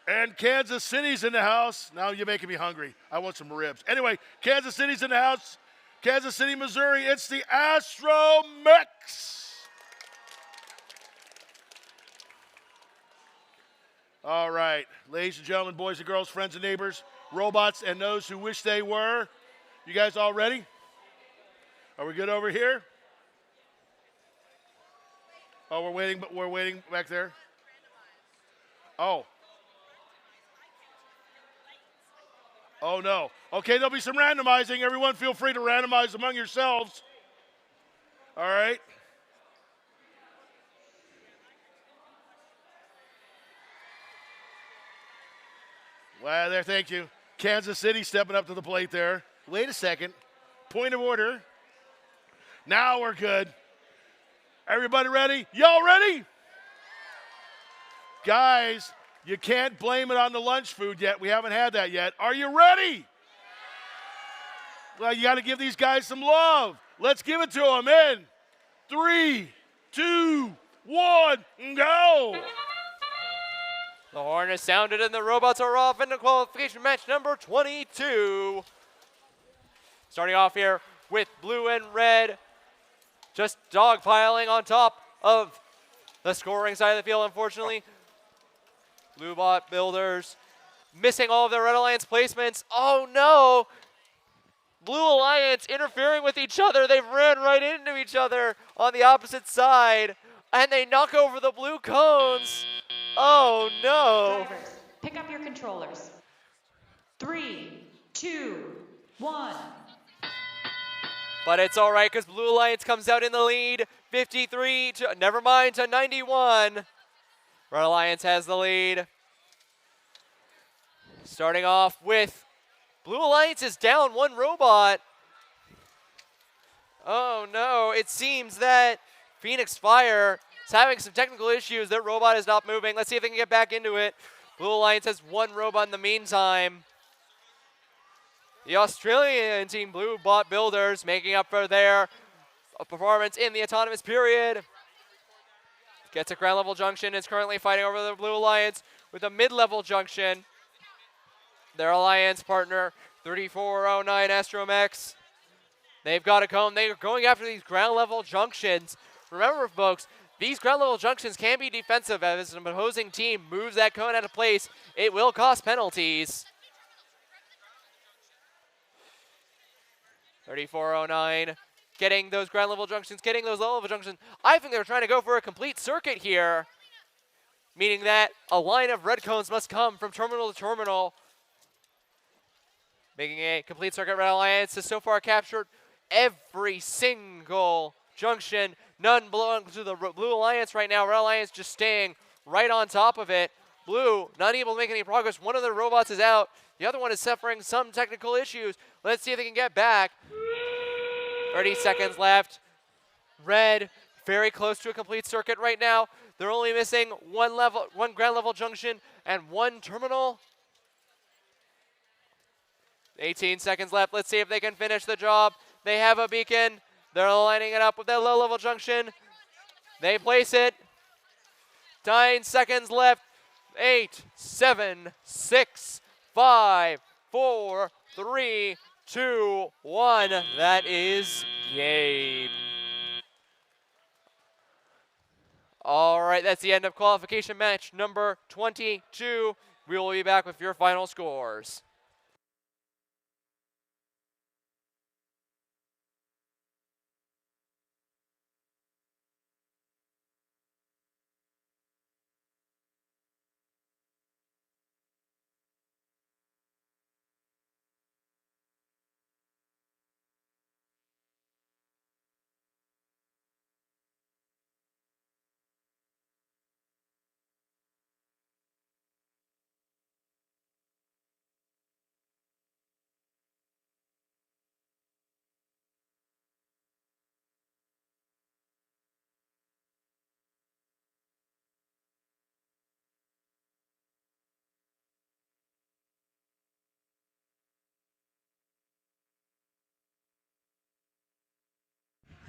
[SPEAKER 3] And Kansas City's in the house. Now you're making me hungry. I want some ribs. Anyway, Kansas City's in the house. Kansas City, Missouri, it's the Astromex. All right, ladies and gentlemen, boys and girls, friends and neighbors, robots and those who wish they were. You guys all ready? Are we good over here? Oh, we're waiting back there. Oh. Oh, no. Okay, there'll be some randomizing. Everyone feel free to randomize among yourselves. All right. Well, there, thank you. Kansas City stepping up to the plate there. Wait a second. Point of order. Now we're good. Everybody ready? Y'all ready? Guys, you can't blame it on the lunch food yet. We haven't had that yet. Are you ready? Well, you got to give these guys some love. Let's give it to them in 3, 2, 1, go.
[SPEAKER 1] The horn is sounded and the robots are off into qualification match number 22. Starting off here with blue and red, just dogpiling on top of the scoring side of the field, unfortunately. Blue Bot Builders missing all of their Red Alliance placements. Oh no! Blue Alliance interfering with each other. They've ran right into each other on the opposite side, and they knock over the blue cones. Oh no!
[SPEAKER 2] Drivers, pick up your controllers. 3, 2, 1.
[SPEAKER 1] But it's all right because Blue Alliance comes out in the lead, 53 to, never mind, to 91. Red Alliance has the lead. Starting off with Blue Alliance is down one robot. Oh no, it seems that Phoenix Fire is having some technical issues. Their robot is not moving. Let's see if they can get back into it. Blue Alliance has one robot in the meantime. The Australian team, Blue Bot Builders, making up for their performance in the autonomous period. Gets a ground level junction, is currently fighting over the Blue Alliance with a mid-level junction. Their alliance partner, 3409 Astromex. They've got a cone. They are going after these ground level junctions. Remember, folks, these ground level junctions can be defensive. As an opposing team moves that cone out of place, it will cost penalties. 3409, getting those ground level junctions, getting those low level junctions. I think they're trying to go for a complete circuit here, meaning that a line of red cones must come from terminal to terminal. Making a complete circuit. Red Alliance has so far captured every single junction. None belong to the Blue Alliance right now. Red Alliance just staying right on top of it. Blue not able to make any progress. One of the robots is out. The other one is suffering some technical issues. Let's see if they can get back. 30 seconds left. Red very close to a complete circuit right now. They're only missing one ground level junction and one terminal. 18 seconds left. Let's see if they can finish the job. They have a beacon. They're lining it up with that low level junction. They place it. 9 seconds left. 8, 7, 6, 5, 4, 3, 2, 1. That is game. All right, that's the end of qualification match number 22. We will be back with your final scores.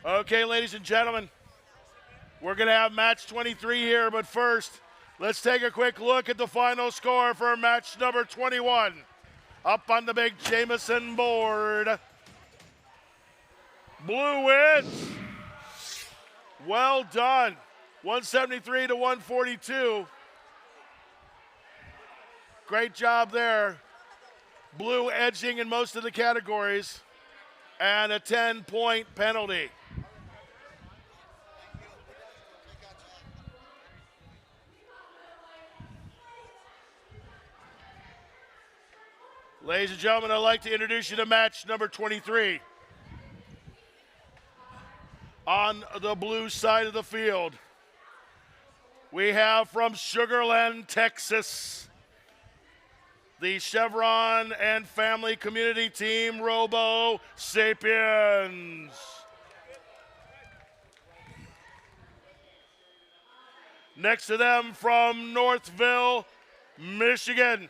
[SPEAKER 3] Okay, ladies and gentlemen, we're going to have match 23 here, but first, let's take a quick look at the final score for match number 21. Up on the big Jemison board. Blue wins. Well done. 173 to 142. Great job there. Blue edging in most of the categories. And a 10-point penalty. Ladies and gentlemen, I'd like to introduce you to match number 23. On the blue side of the field, we have from Sugar Land, Texas, the Chevron and Family Community Team Robo Sapiens. Next to them from Northville, Michigan,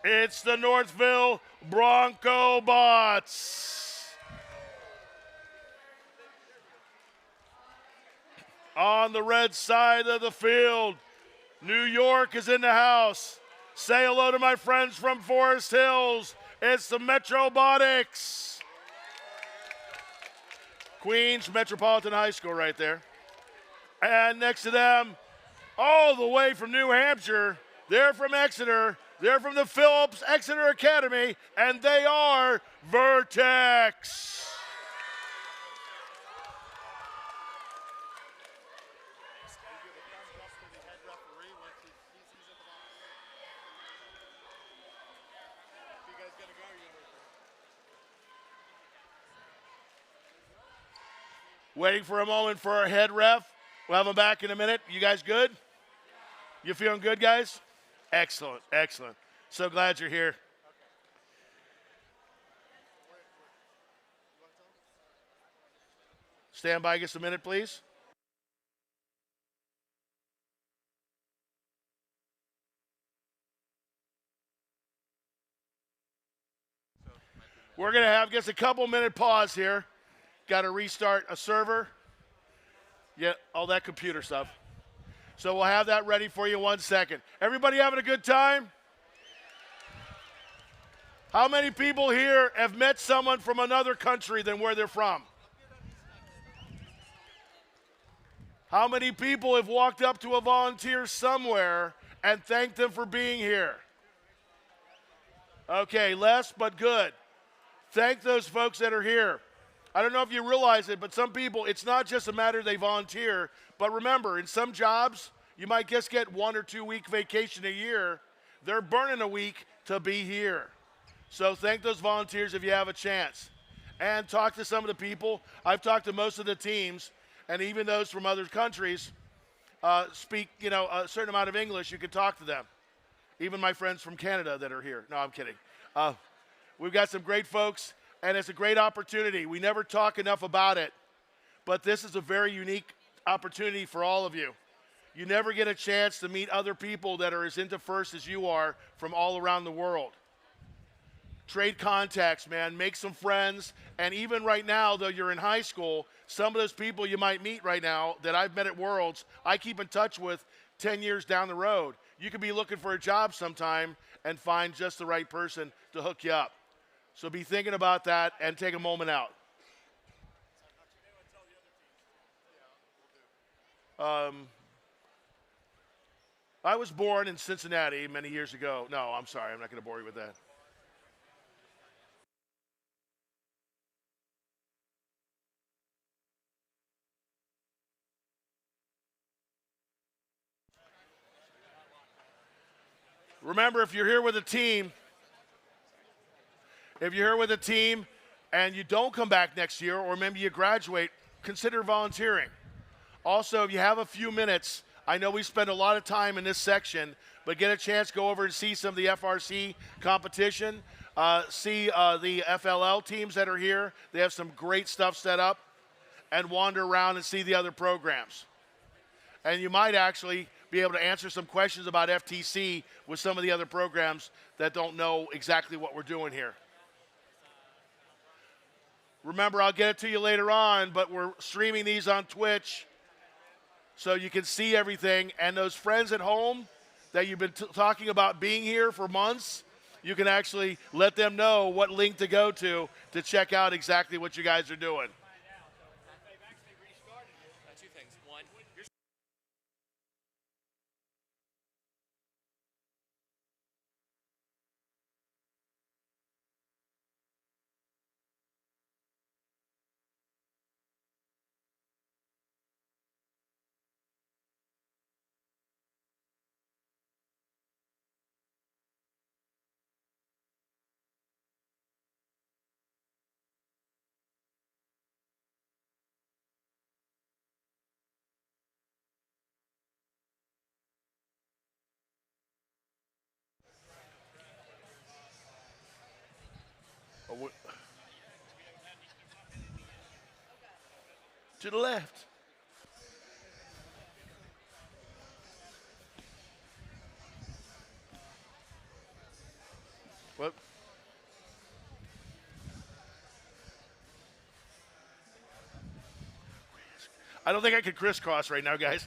[SPEAKER 3] it's the Northville Bronco Bots. On the red side of the field, New York is in the house. Say hello to my friends from Forest Hills. It's the Metrobotics. Queens Metropolitan High School right there. And next to them, all the way from New Hampshire, they're from Exeter. They're from the Phillips Exeter Academy, and they are Vertex. Waiting for a moment for our head ref. We'll have him back in a minute. You guys good? You feeling good, guys? Excellent, excellent. So glad you're here. Stand by just a minute, please. We're going to have just a couple-minute pause here. Got to restart a server. Yeah, all that computer stuff. So we'll have that ready for you in 1 second. Everybody having a good time? How many people here have met someone from another country than where they're from? How many people have walked up to a volunteer somewhere and thanked them for being here? Okay, less but good. Thank those folks that are here. I don't know if you realize it, but some people, it's not just a matter they volunteer, but remember, in some jobs, you might just get 1 or 2 week vacation a year. They're burning a week to be here. So thank those volunteers if you have a chance. And talk to some of the people. I've talked to most of the teams, and even those from other countries speak, a certain amount of English. You can talk to them. Even my friends from Canada that are here. No, I'm kidding. We've got some great folks. And it's a great opportunity. We never talk enough about it, but this is a very unique opportunity for all of you. You never get a chance to meet other people that are as into FIRST as you are from all around the world. Trade contacts, man. Make some friends. And even right now, though you're in high school, some of those people you might meet right now that I've met at Worlds, I keep in touch with 10 years down the road. You could be looking for a job sometime and find just the right person to hook you up. So be thinking about that and take a moment out. I was born in Cincinnati many years ago. No, I'm sorry. I'm not going to bore you with that. Remember, if you're here with a team, and you don't come back next year, or maybe you graduate, consider volunteering. Also, if you have a few minutes, I know we spend a lot of time in this section, but get a chance to go over and see some of the FRC competition, see the FLL teams that are here. They have some great stuff set up, and wander around and see the other programs. And you might actually be able to answer some questions about FTC with some of the other programs that don't know exactly what we're doing here. Remember, I'll get it to you later on, but we're streaming these on Twitch so you can see everything. And those friends at home that you've been talking about being here for months, you can actually let them know what link to go to check out exactly what you guys are doing.
[SPEAKER 1] Two things. One,
[SPEAKER 3] To the left. What? I don't think I could crisscross right now, guys.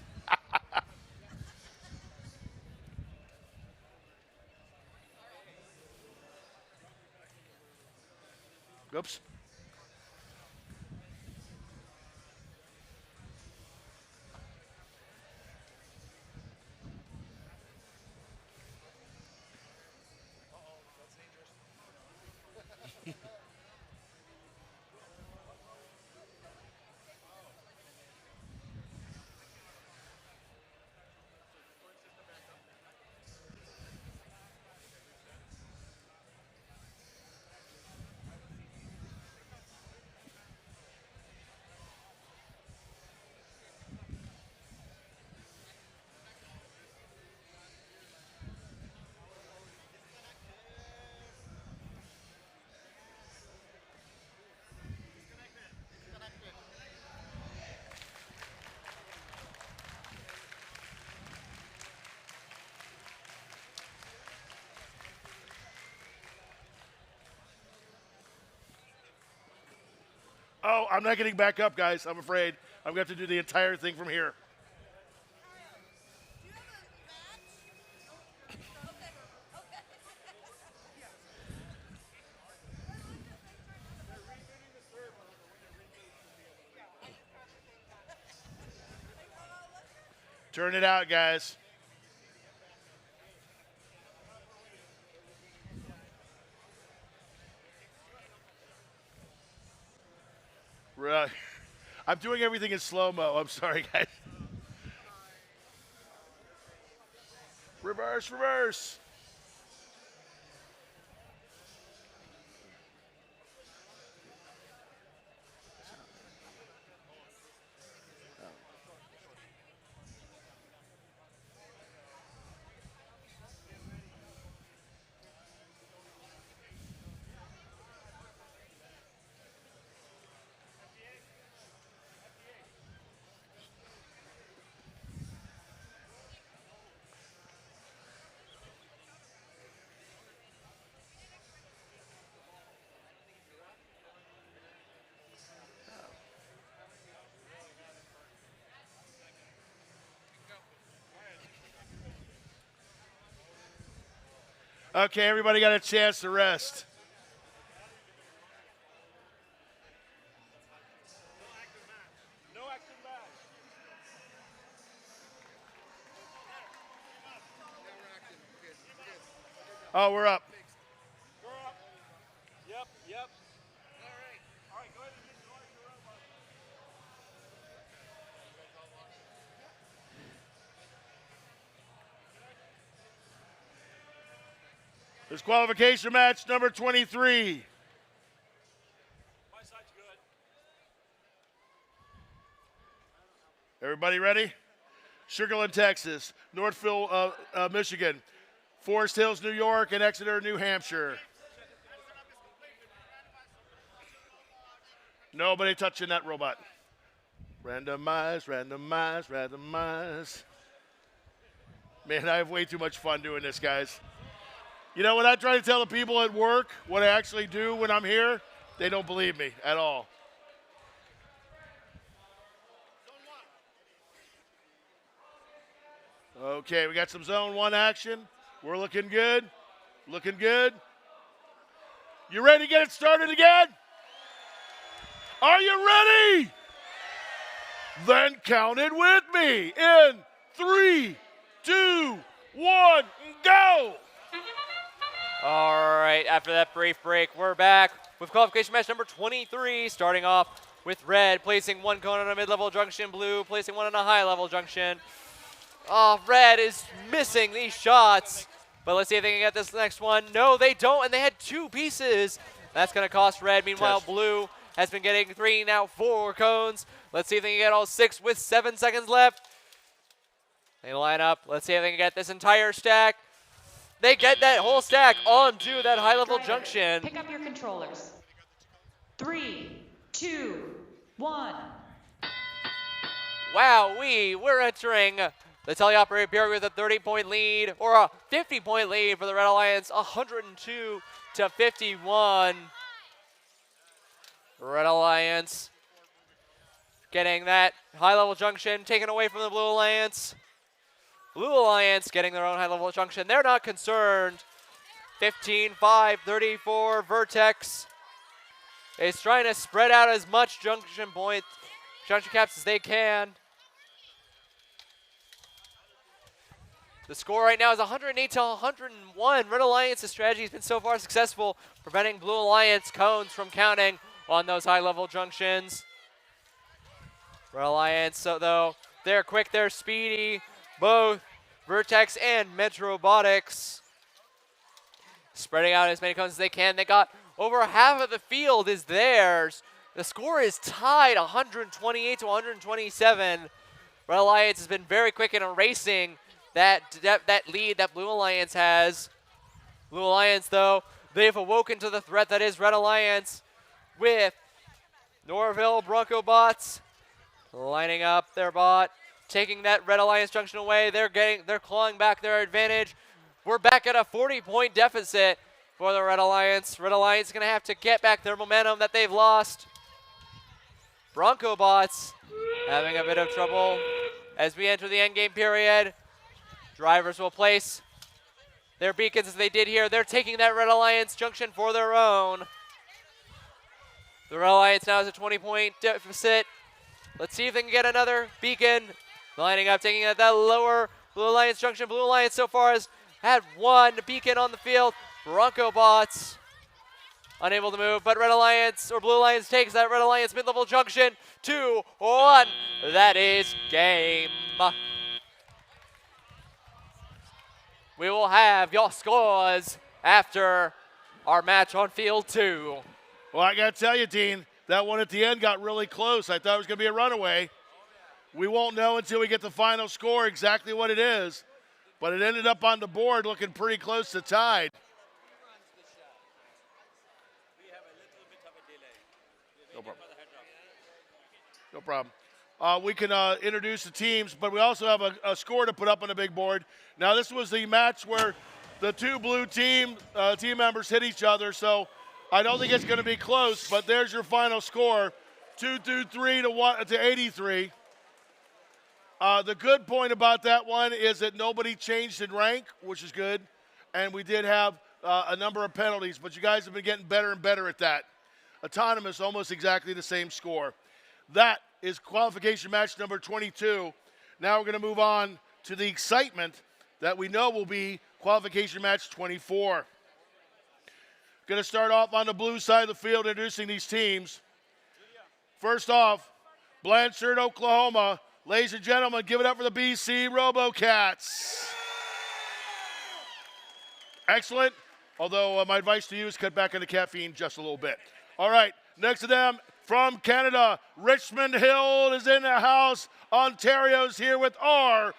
[SPEAKER 3] Oops. Oh, I'm not getting back up, guys. I'm afraid. I'm going to have to do the entire thing from here. Turn it out, guys. Right. I'm doing everything in slow-mo. I'm sorry, guys. Reverse, reverse. Okay, everybody got a chance to rest. Oh, we're up.
[SPEAKER 4] Yep. All right, go ahead and get your robot.
[SPEAKER 3] This qualification match number 23.
[SPEAKER 4] My side's good.
[SPEAKER 3] Everybody ready? Sugarland, Texas, Northville, Michigan, Forest Hills, New York, and Exeter, New Hampshire. Nobody touching that robot. Randomize, randomize, randomize. Man, I have way too much fun doing this, guys. You know what I try to tell the people at work, what I actually do when I'm here? They don't believe me at all. Okay, we got some zone 1 action. We're looking good. Looking good. You ready to get it started again? Are you ready? Then count it with me in 3, 2, 1, go!
[SPEAKER 1] All right, after that brief break, we're back with qualification match number 23, starting off with red placing 1 cone on a mid-level junction, blue placing 1 on a high-level junction. Oh, red is missing these shots, but let's see if they can get this next one. No, they don't, and they had 2 pieces. That's going to cost red. Meanwhile, blue has been getting 3, now 4 cones. Let's see if they can get all 6 with 7 seconds left. They line up. Let's see if they can get this entire stack. They get that whole stack onto that high-level junction.
[SPEAKER 2] Pick up your controllers. 3, 2, 1.
[SPEAKER 1] Wow, we're entering the teleoperated period with a 30-point lead, or a 50-point lead for the Red Alliance, 102 to 51. Red Alliance getting that high-level junction taken away from the Blue Alliance. Blue Alliance getting their own high-level junction. They're not concerned. 15-5, 34. Vertex is trying to spread out as much junction caps as they can. The score right now is 108 to 101. Red Alliance's strategy has been so far successful, preventing Blue Alliance cones from counting on those high-level junctions. Red Alliance, though, they're quick, they're speedy. Both Vertex and Metrobotics spreading out as many cones as they can. They got over half of the field is theirs. The score is tied 128 to 127. Red Alliance has been very quick in erasing that lead that Blue Alliance has. Blue Alliance, though, they've awoken to the threat that is Red Alliance with Norville Bronco bots lining up their bot, taking that Red Alliance junction away. They're clawing back their advantage. We're back at a 40-point deficit for the Red Alliance. Red Alliance is going to have to get back their momentum that they've lost. Bronco bots having a bit of trouble as we enter the endgame period. Drivers will place their beacons as they did here. They're taking that Red Alliance junction for their own. The Red Alliance now has a 20-point deficit. Let's see if they can get another beacon. Lining up, taking at that lower Blue Alliance junction. Blue Alliance so far has had 1 beacon on the field. Bronco bots unable to move, but Red Alliance, or Blue Alliance takes that Red Alliance mid-level junction. 2, 1. That is game. We will have your scores after our match on field 2.
[SPEAKER 3] Well, I got to tell you, Dean, that one at the end got really close. I thought it was going to be a runaway. We won't know until we get the final score exactly what it is, but it ended up on the board looking pretty close to tied. No problem. We can introduce the teams, but we also have a score to put up on the big board. Now, this was the match where the 2 blue team members hit each other, so I don't think it's going to be close, but there's your final score, 223 to 83. The good point about that one is that nobody changed in rank, which is good, and we did have a number of penalties, but you guys have been getting better and better at that. Autonomous, almost exactly the same score. That is qualification match number 22. Now we're going to move on to the excitement that we know will be qualification match 24. Going to start off on the blue side of the field introducing these teams. First off, Blanchard, Oklahoma. Ladies and gentlemen, give it up for the BC RoboCats. Excellent. Although my advice to you is cut back on the caffeine just a little bit. All right, next to them from Canada, Richmond Hill is in the house. Ontario's here with ROC.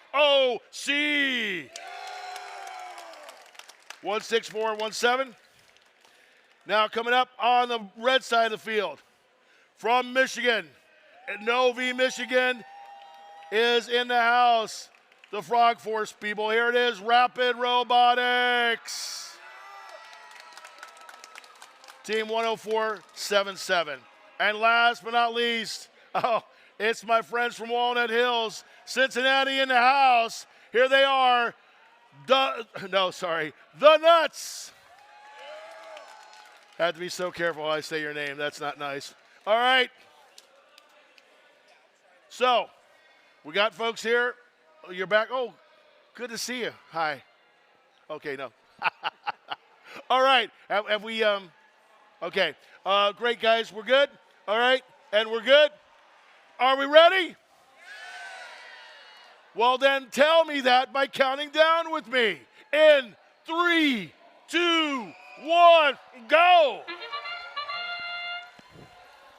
[SPEAKER 3] 16417. Now coming up on the red side of the field, from Michigan, Novi, Michigan is in the house. The Frog Force people, here it is, Rapid Robotics. Team 104-77. And last but not least, it's my friends from Walnut Hills, Cincinnati in the house. Here they are, the Nuts. I have to be so careful how I say your name. That's not nice. All right. So, we got folks here. Oh, you're back. Oh, good to see you. Hi. Okay, no. All right. Have we, okay. Great, guys. We're good? All right. And we're good? Are we ready? Well, then tell me that by counting down with me. In 3, 2, 1, go.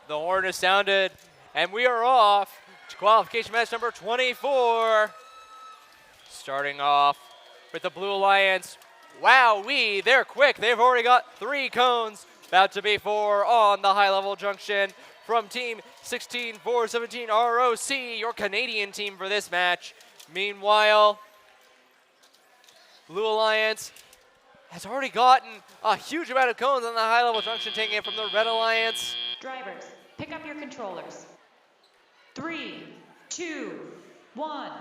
[SPEAKER 1] The horn is sounded, and we are off to qualification match number 24. Starting off with the Blue Alliance. Wowee, they're quick. They've already got 3 cones, about to be 4 on the high-level junction from Team 16417 ROC, your Canadian team for this match. Meanwhile, Blue Alliance has already gotten a huge amount of cones on the high-level junction, taking it from the Red Alliance.
[SPEAKER 2] Drivers, pick up your controllers. 3, 2, 1.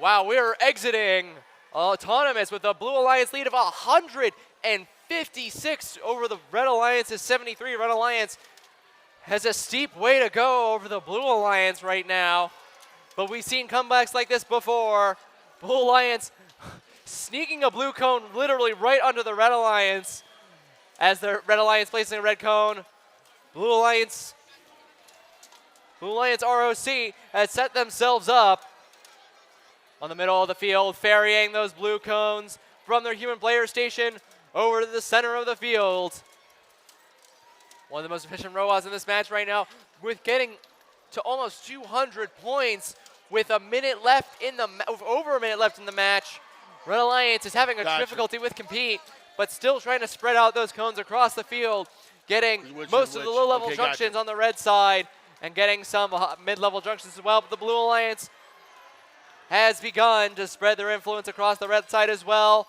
[SPEAKER 1] Wow, we are exiting autonomous with a Blue Alliance lead of 156 over the Red Alliance's 73. Red Alliance has a steep way to go over the Blue Alliance right now, but we've seen comebacks like this before. Blue Alliance sneaking a blue cone literally right under the Red Alliance as the Red Alliance placing a red cone. Blue Alliance ROC has set themselves up on the middle of the field, ferrying those blue cones from their human player station over to the center of the field. One of the most efficient robots in this match right now, with getting to almost 200 points with a minute left in the over a minute left in the match. Red Alliance is having a difficulty with compete, but still trying to spread out those cones across the field, getting most of the low-level junctions on the red side and getting some mid-level junctions as well. But the Blue Alliance has begun to spread their influence across the red side as well.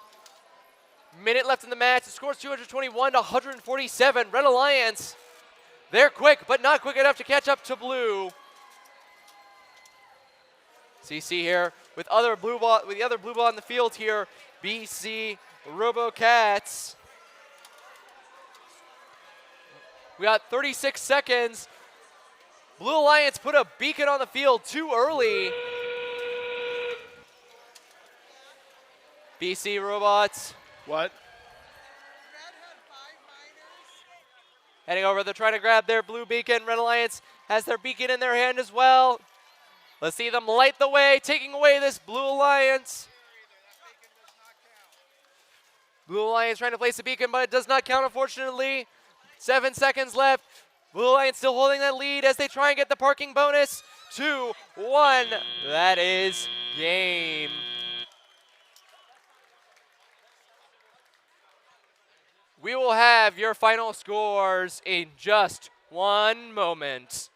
[SPEAKER 1] Minute left in the match. The score's 221 to 147. Red Alliance, they're quick, but not quick enough to catch up to Blue. CC here with the other blue ball in the field here. BC RoboCats. We got 36 seconds. Blue Alliance put a beacon on the field too early. BC Robots.
[SPEAKER 3] What?
[SPEAKER 1] Heading over, they're trying to grab their blue beacon. Red Alliance has their beacon in their hand as well. Let's see them light the way, taking away this Blue Alliance. Blue Alliance trying to place a beacon, but it does not count, unfortunately. 7 seconds left. Blue Alliance still holding that lead as they try and get the parking bonus. 2, 1. That is game. We will have your final scores in just one moment.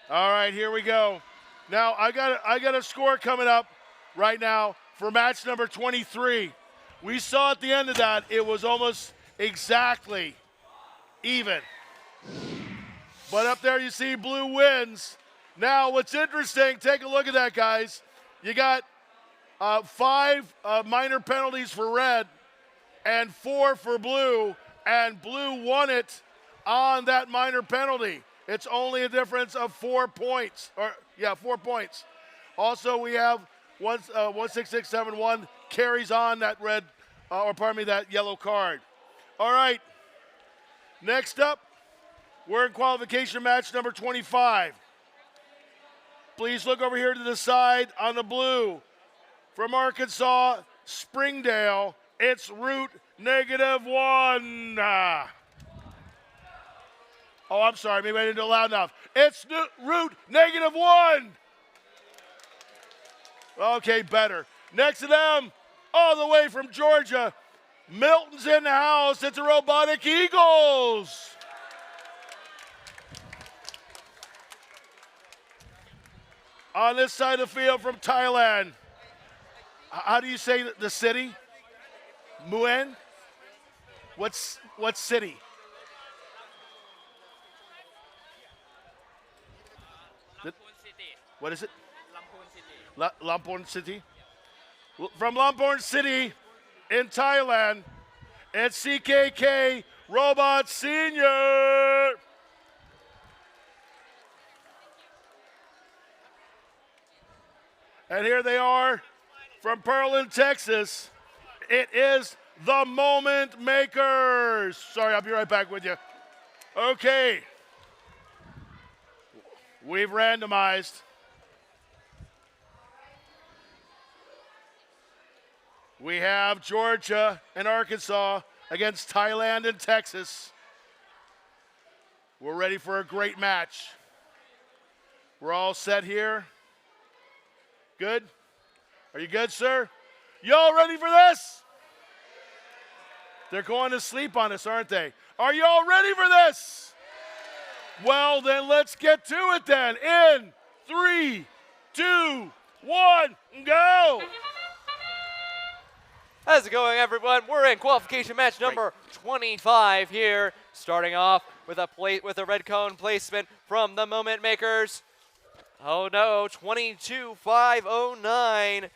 [SPEAKER 3] All right, here we go. Now, I got a score coming up right now for match number 23. We saw at the end of that, it was almost exactly even. But up there you see blue wins. Now, what's interesting, take a look at that, guys. You got 5 minor penalties for red and 4 for blue, and blue won it on that minor penalty. It's only a difference of 4 points. 4 points. Also, we have 16671 carries on that that yellow card. All right. Next up, we're in qualification match number 25. Please look over here to the side on the blue. From Arkansas, Springdale, it's root -1. Oh, I'm sorry. Maybe I didn't do it loud enough. It's root -1. Okay, better. Next to them, all the way from Georgia, Milton's in the house. It's the Robotic Eagles. On this side of the field from Thailand. How do you say the city? Muen? What city? What is it? Lampung City. From Lampung City in Thailand, it's CKK Robot Senior. And here they are from Pearland, Texas. It is the Moment Makers. Sorry, I'll be right back with you. Okay. We've randomized. We have Georgia and Arkansas against Thailand and Texas. We're ready for a great match. We're all set here. Good? Are you good, sir? Y'all ready for this? They're going to sleep on us, aren't they? Are y'all ready for this? Well, then let's get to it then. In 3, 2, 1, go!
[SPEAKER 1] How's it going, everyone? We're in qualification match number 25 here, starting off with a red cone placement from the Moment Makers. Oh no, 22-509.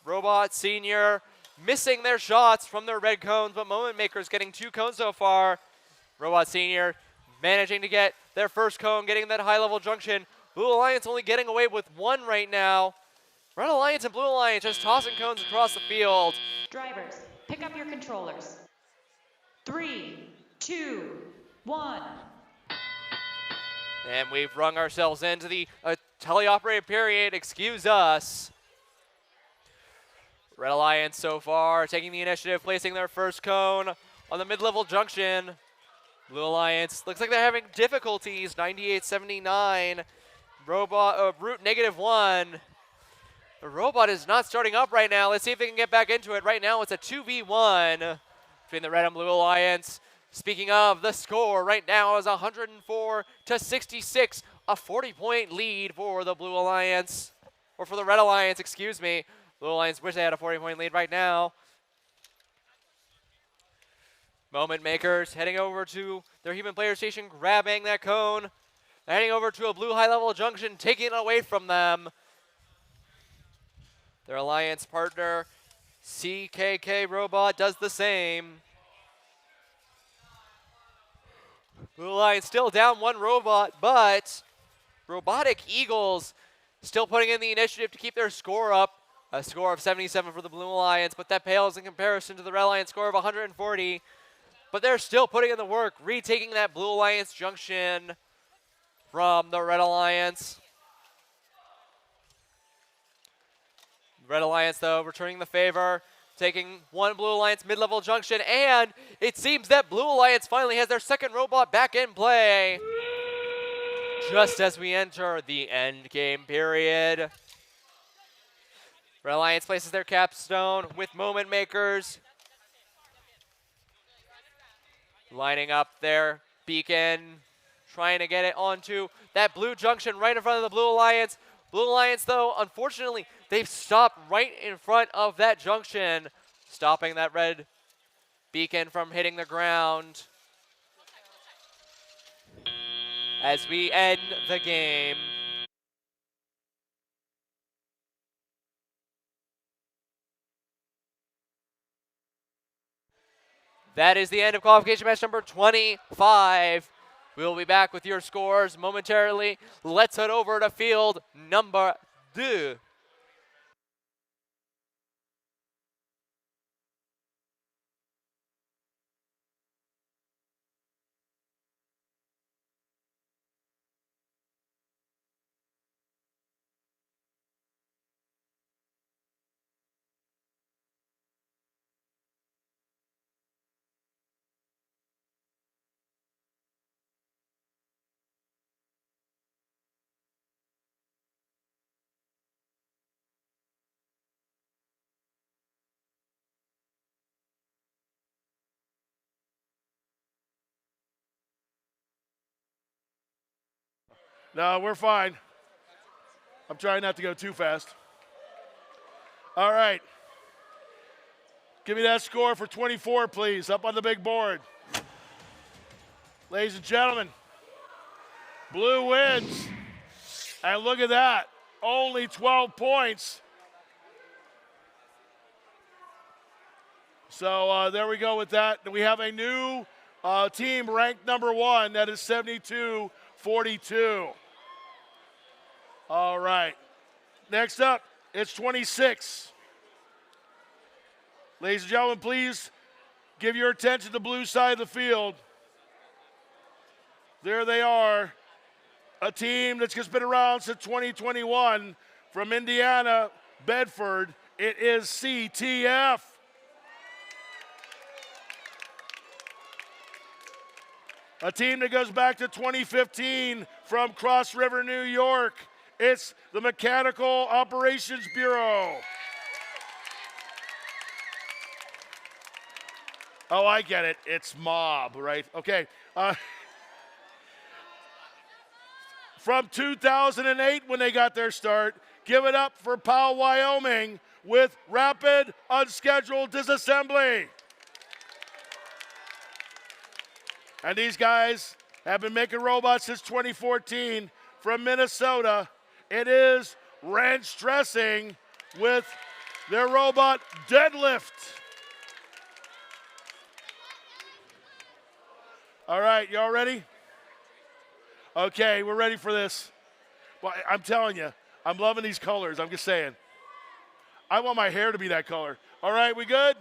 [SPEAKER 1] Robot Senior missing their shots from their red cones, but Moment Makers getting 2 cones so far. Robot Senior managing to get their first cone, getting that high-level junction. Blue Alliance only getting away with 1 right now. Red Alliance and Blue Alliance just tossing cones across the field.
[SPEAKER 2] Drivers, pick up your controllers. 3, 2, 1.
[SPEAKER 1] And we've rung ourselves into the teleoperated period. Excuse us. Red Alliance so far taking the initiative, placing their first cone on the mid-level junction. Blue Alliance looks like they're having difficulties. 98-79. Root -1. The robot is not starting up right now. Let's see if they can get back into it. Right now it's a 2v1 between the Red and Blue Alliance. Speaking of, the score right now is 104-66, a 40-point lead for the Blue Alliance, or for the Red Alliance, excuse me. Blue Alliance wish they had a 40-point lead right now. Moment Makers heading over to their human player station, grabbing that cone. They're heading over to a blue high-level junction, taking it away from them. Their alliance partner, CKK Robot, does the same. Blue Alliance still down 1 robot, but Robotic Eagles still putting in the initiative to keep their score up. A score of 77 for the Blue Alliance, but that pales in comparison to the Red Alliance score of 140. But they're still putting in the work, retaking that Blue Alliance junction from the Red Alliance. Red Alliance, though, returning the favor, taking 1 Blue Alliance mid-level junction, and it seems that Blue Alliance finally has their second robot back in play. Just as we enter the end game period. Red Alliance places their capstone with Moment Makers. Lining up their beacon, trying to get it onto that blue junction right in front of the Blue Alliance. Blue Alliance, though, unfortunately, they've stopped right in front of that junction, stopping that red beacon from hitting the ground as we end the game. That is the end of qualification match number 25. We'll be back with your scores momentarily. Let's head over to field number 2.
[SPEAKER 3] No, we're fine. I'm trying not to go too fast. All right. Give me that score for 24, please, up on the big board. Ladies and gentlemen, blue wins. And look at that, only 12 points. So there we go with that. We have a new team ranked number 1, that is 72-42. All right. Next up, it's 26. Ladies and gentlemen, please give your attention to the blue side of the field. There they are, a team that's just been around since 2021 from Indiana, Bedford. It is CTF. A team that goes back to 2015 from Cross River, New York. It's the Mechanical Operations Bureau. Oh, I get it. It's MOB, right? Okay. From 2008 when they got their start, give it up for Powell, Wyoming with Rapid Unscheduled Disassembly. And these guys have been making robots since 2014 from Minnesota. It is ranch dressing with their robot Deadlift. All right, y'all ready? Okay, we're ready for this. Well, I'm telling you, I'm loving these colors. I'm just saying. I want my hair to be that color. All right, we good?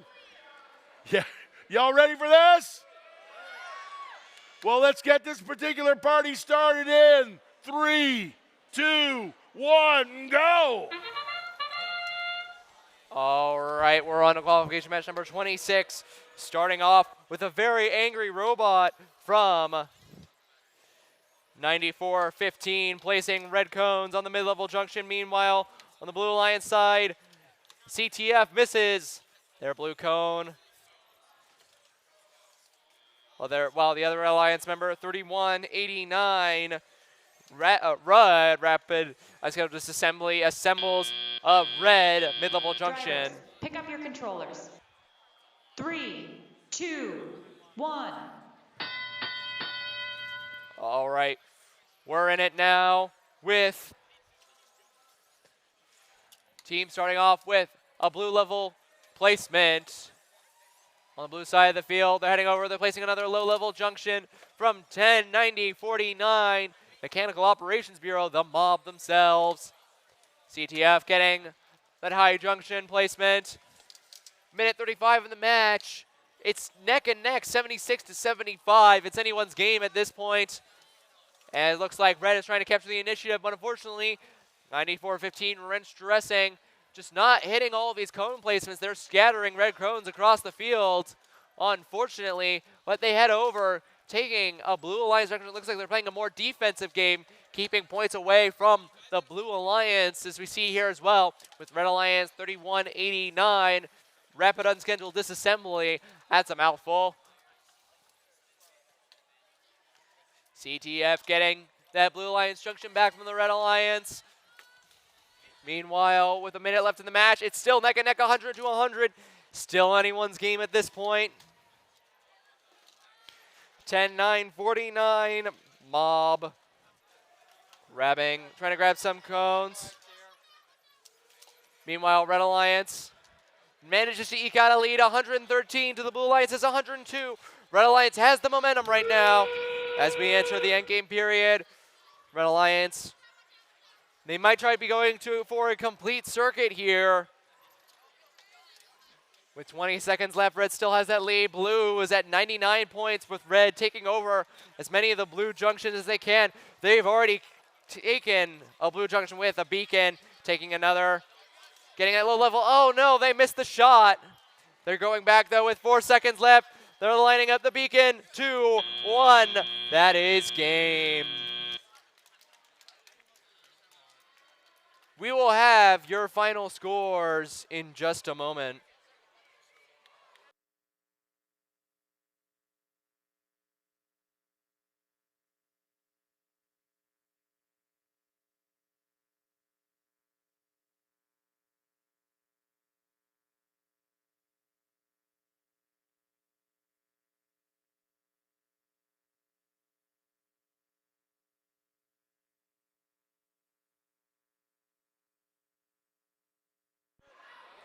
[SPEAKER 3] Yeah. Y'all ready for this? Well, let's get this particular party started in 3, 2, 1, go!
[SPEAKER 1] All right, we're on to qualification match number 26, starting off with a very angry robot from 94-15, placing red cones on the mid-level junction. Meanwhile, on the Blue Alliance side, CTF misses their blue cone. While the other Alliance member, 3189, Rudd Rapid Unscheduled Disassembly, assembles a red mid-level junction.
[SPEAKER 2] Drivers, pick up your controllers. 3, 2, 1.
[SPEAKER 1] All right, we're in it now with team starting off with a blue level placement. On the blue side of the field, they're heading over, they're placing another low-level junction from 1090-49. Mechanical Operations Bureau, the MOB themselves. CTF getting that high junction placement. Minute 35 in the match. It's neck and neck, 76-75. It's anyone's game at this point. And it looks like Red is trying to capture the initiative, but unfortunately, 94-15, wrench dressing, just not hitting all of these cone placements. They're scattering red cones across the field, unfortunately, but they head over, taking a Blue Alliance direction. It looks like they're playing a more defensive game, keeping points away from the Blue Alliance, as we see here as well, with Red Alliance 31-89. Rapid Unscheduled Disassembly. That's a mouthful. CTF getting that Blue Alliance junction back from the Red Alliance. Meanwhile, with a minute left in the match, it's still neck and neck, 100 to 100. Still anyone's game at this point. 10-9, 49. Mob trying to grab some cones. Meanwhile, Red Alliance manages to eke out a lead, 113 to the Blue Alliance's 102. Red Alliance has the momentum right now as we enter the endgame period. Red Alliance, they might try to be going for a complete circuit here. With 20 seconds left, Red still has that lead. Blue is at 99 points with Red taking over as many of the blue junctions as they can. They've already taken a blue junction with a beacon, taking another, getting at low level. Oh no, they missed the shot. They're going back though with 4 seconds left. They're lining up the beacon. 2, 1, that is game. We will have your final scores in just a moment.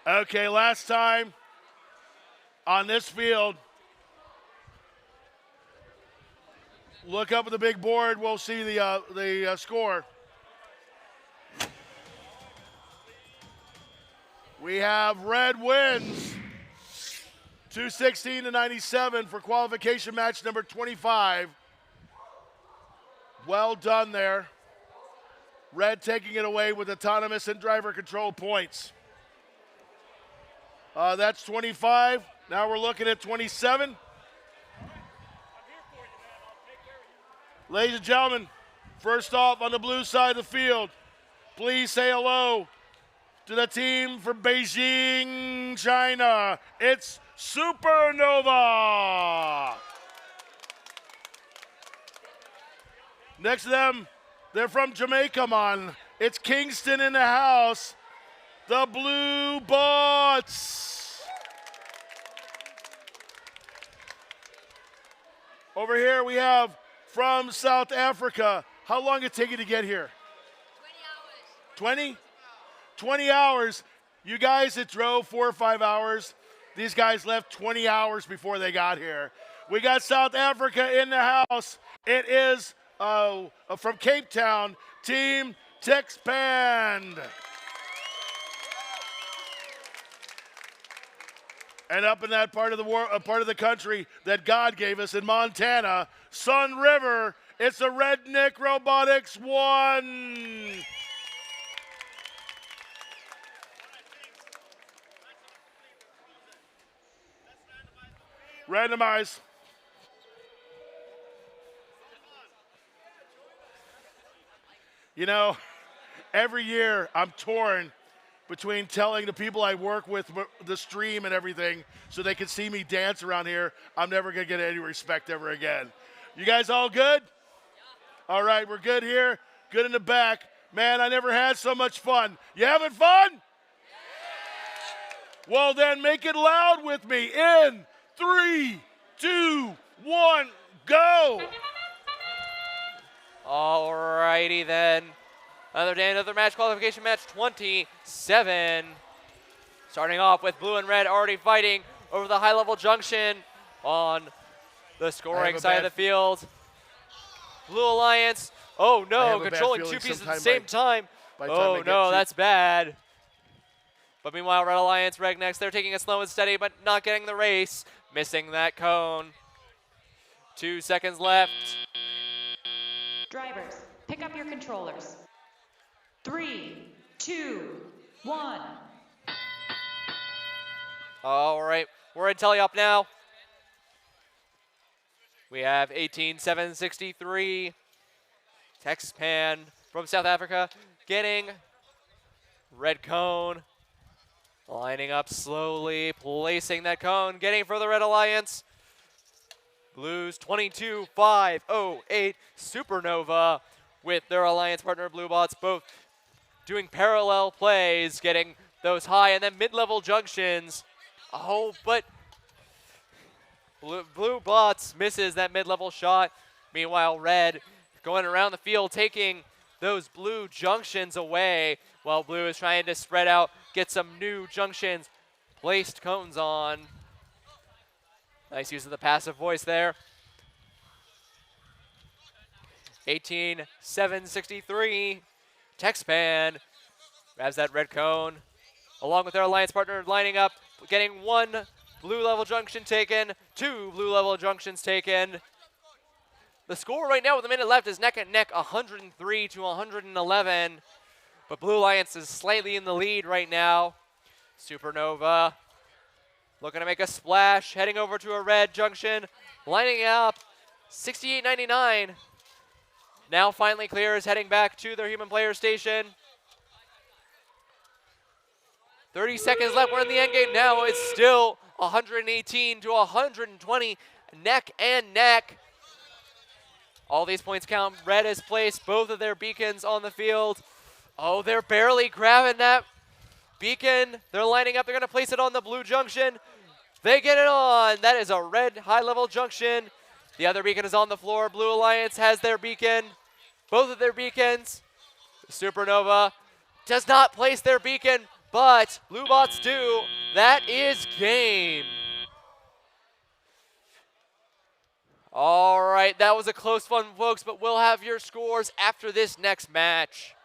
[SPEAKER 3] Okay, last time on this field. Look up at the big board. We'll see the score. We have Red wins 216 to 97 for qualification match number 25. Well done there. Red taking it away with autonomous and driver control points. That's 25. Now we're looking at 27. Ladies and gentlemen, first off on the blue side of the field, please say hello to the team from Beijing, China. It's Supernova. Next to them, they're from Jamaica, man. It's Kingston in the house. The Blue Bots. Over here we have from South Africa. How long did it take you to get here? 20 hours. 20? 20 hours. You guys that drove 4 or 5 hours, these guys left 20 hours before they got here. We got South Africa in the house. It is from Cape Town, Team Texpand. And up in that part of the part of the country that God gave us in Montana, Sun River, it's a Redneck Robotics 1. Randomize. You know, every year I'm torn between telling the people I work with the stream and everything so they can see me dance around here. I'm never going to get any respect ever again. You guys all good? All right, we're good here. Good in the back. Man, I never had so much fun. You having fun? Well, then make it loud with me. In 3, 2, 1, go.
[SPEAKER 1] All righty then. Another day, another match, qualification match 27. Starting off with blue and red already fighting over the high-level junction on the scoring side of the field. Blue Alliance, oh no, controlling 2 pieces at the same time. Oh no, that's bad. But meanwhile, Red Alliance, Regnex, they're taking it slow and steady, but not getting the race. Missing that cone. 2 seconds left.
[SPEAKER 2] Drivers, pick up your controllers. 3, 2, 1.
[SPEAKER 1] All right, we're in tele-op now. We have 18,763. Texpan from South Africa getting red cone. Lining up slowly, placing that cone, getting for the Red Alliance. Blues 22-5-0-8 Supernova with their alliance partner Blue Bots, both doing parallel plays, getting those high and then mid-level junctions. Oh, but Blue Bots misses that mid-level shot. Meanwhile, Red going around the field, taking those blue junctions away, while Blue is trying to spread out, get some new junctions, placed cones on. Nice use of the passive voice there. 18-7-63. Texpan grabs that red cone, along with their alliance partner lining up, getting one blue level junction taken, two blue level junctions taken. The score right now with a minute left is neck and neck, 103-111. But Blue Alliance is slightly in the lead right now. Supernova looking to make a splash, heading over to a red junction, lining up, 68-99. Now finally clears, heading back to their human player station. 30 seconds left, we're in the end game now. It's still 118-120, neck and neck. All these points count. Red has placed both of their beacons on the field. Oh, they're barely grabbing that beacon. They're lining up, they're gonna place it on the blue junction. They get it on. That is a red high-level junction. The other beacon is on the floor. Blue Alliance has their beacon, both of their beacons. Supernova does not place their beacon, but Blue Bots do. That is game. All right, that was a close one, folks, but we'll have your scores after this next match.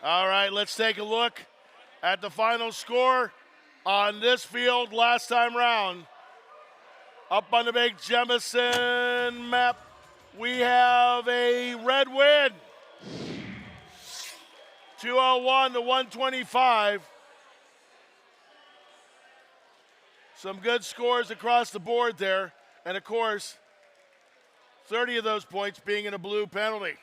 [SPEAKER 3] All right, let's take a look at the final score on this field last time round. Up on the big Jemison map, we have a red win. 201-125. Some good scores across the board there. And of course, 30 of those points being in a blue penalty.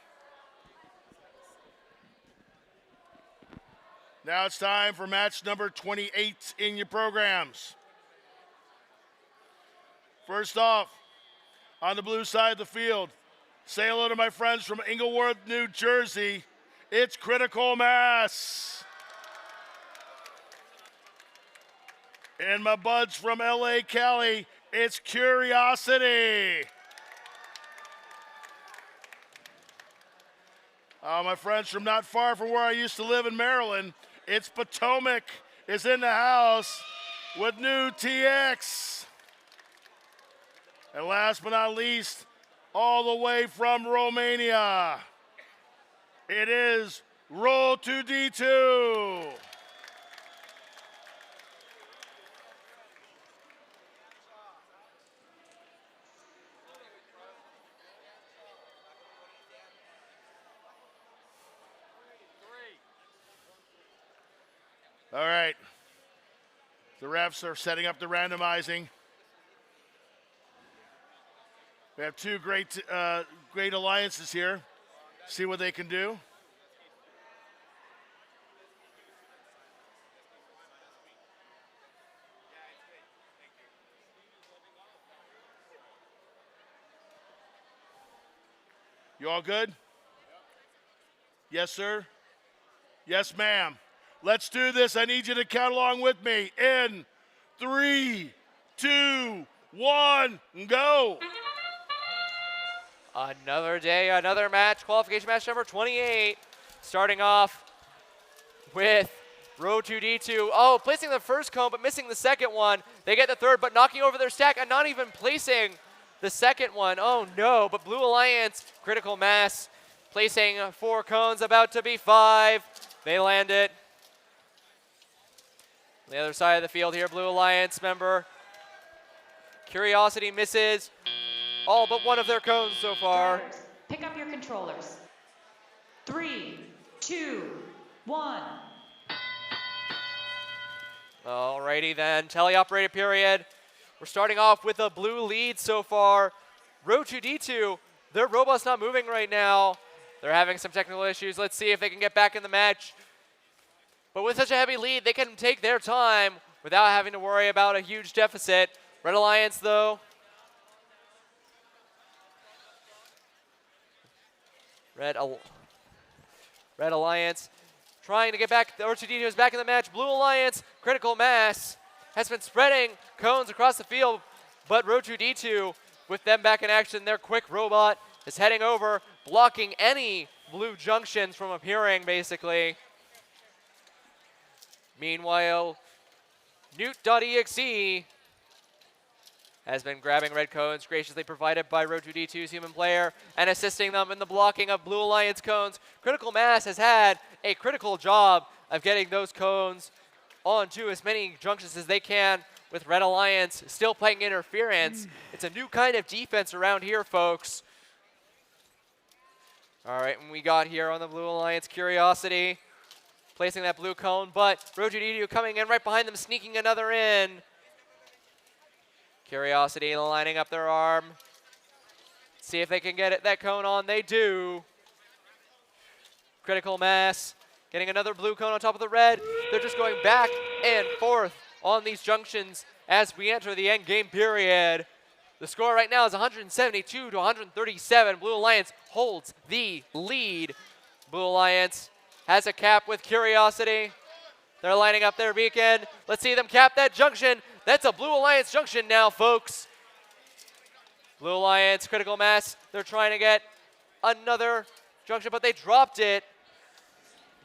[SPEAKER 3] Now it's time for match number 28 in your programs. First off, on the blue side of the field, say hello to my friends from Englewood, New Jersey. It's Critical Mass. And my buds from LA, Cali, it's Curiosity. My friends from not far from where I used to live in Maryland, it's Potomac is in the house with new TX. And last but not least, all the way from Romania, it is Roll to D2. All right, the refs are setting up the randomizing. We have two great alliances here. See what they can do. You all good? Yes, sir? Yes, ma'am. Let's do this. I need you to count along with me. In 3, 2, 1, go.
[SPEAKER 1] Another day, another match. Qualification match number 28. Starting off with row 2D2. Oh, placing the first cone, but missing the second one. They get the third, but knocking over their stack and not even placing the second one. Oh no, but Blue Alliance, critical mass, placing 4 cones, about to be 5. They land it. On the other side of the field here, Blue Alliance member. Curiosity misses all but one of their cones so far.
[SPEAKER 2] Drivers, pick up your controllers. 3, 2, 1.
[SPEAKER 1] Alrighty then, teleoperated period. We're starting off with a blue lead so far. Road to D2, their robot's not moving right now. They're having some technical issues. Let's see if they can get back in the match. But with such a heavy lead, they can take their time without having to worry about a huge deficit. Red Alliance, though. Red Alliance trying to get back. The R2D2 is back in the match. Blue Alliance, critical mass, has been spreading cones across the field, but Road 2D2, with them back in action, their quick robot is heading over, blocking any blue junctions from appearing, basically. Meanwhile, Newt.exe has been grabbing red cones graciously provided by Road 2D2's human player and assisting them in the blocking of Blue Alliance cones. Critical Mass has had a critical job of getting those cones onto as many junctions as they can, with Red Alliance still playing interference. It's a new kind of defense around here, folks. All right, and we got here on the Blue Alliance Curiosity, placing that blue cone, but Road 2D2 coming in right behind them, sneaking another in. Curiosity lining up their arm. See if they can get that cone on. They do. Critical Mass getting another blue cone on top of the red. They're just going back and forth on these junctions as we enter the end game period. The score right now is 172 to 137. Blue Alliance holds the lead. Blue Alliance has a cap with Curiosity. They're lining up their beacon. Let's see them cap that junction. That's a Blue Alliance junction now, folks. Blue Alliance, critical mass. They're trying to get another junction, but they dropped it.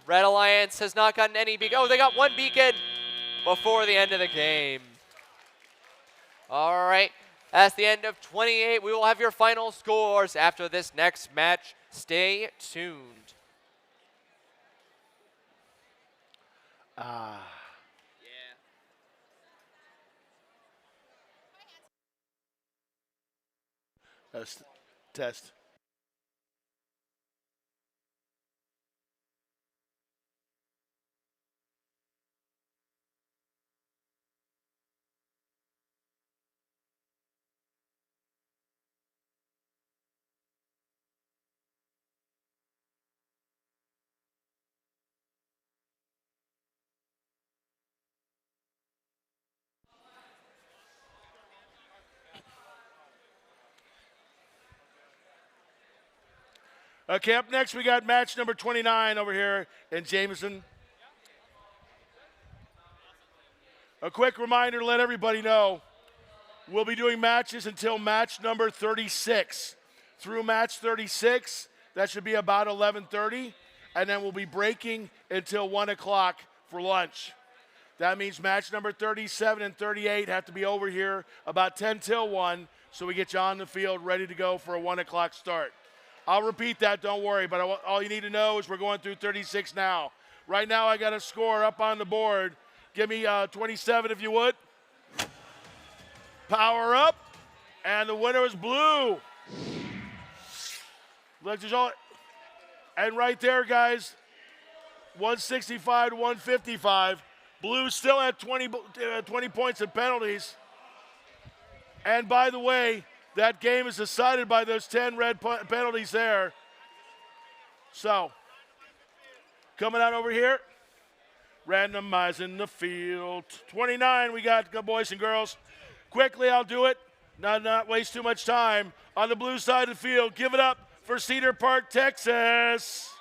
[SPEAKER 1] Red Alliance has not gotten any beacon. Oh, they got one beacon before the end of the game. All right, that's the end of 28. We will have your final scores after this next match. Stay tuned.
[SPEAKER 3] Test. Okay, up next we got match number 29 over here in Jemison. A quick reminder to let everybody know, we'll be doing matches until match number 36. Through match 36, that should be about 11:30, and then we'll be breaking until 1 o'clock for lunch. That means match number 37 and 38 have to be over here about 10 till 1, so we get you on the field ready to go for a 1 o'clock start. I'll repeat that, don't worry, but all you need to know is we're going through 36 now. Right now I got a score up on the board. Give me 27 if you would. Power up, and the winner is blue. And right there, guys, 165 to 155. Blue still at 20 points in penalties. And by the way, that game is decided by those 10 red penalties there. So, coming out over here, randomizing the field. 29 we got, good boys and girls. Quickly, I'll do it, not waste too much time. On the blue side of the field, give it up for Cedar Park, Texas.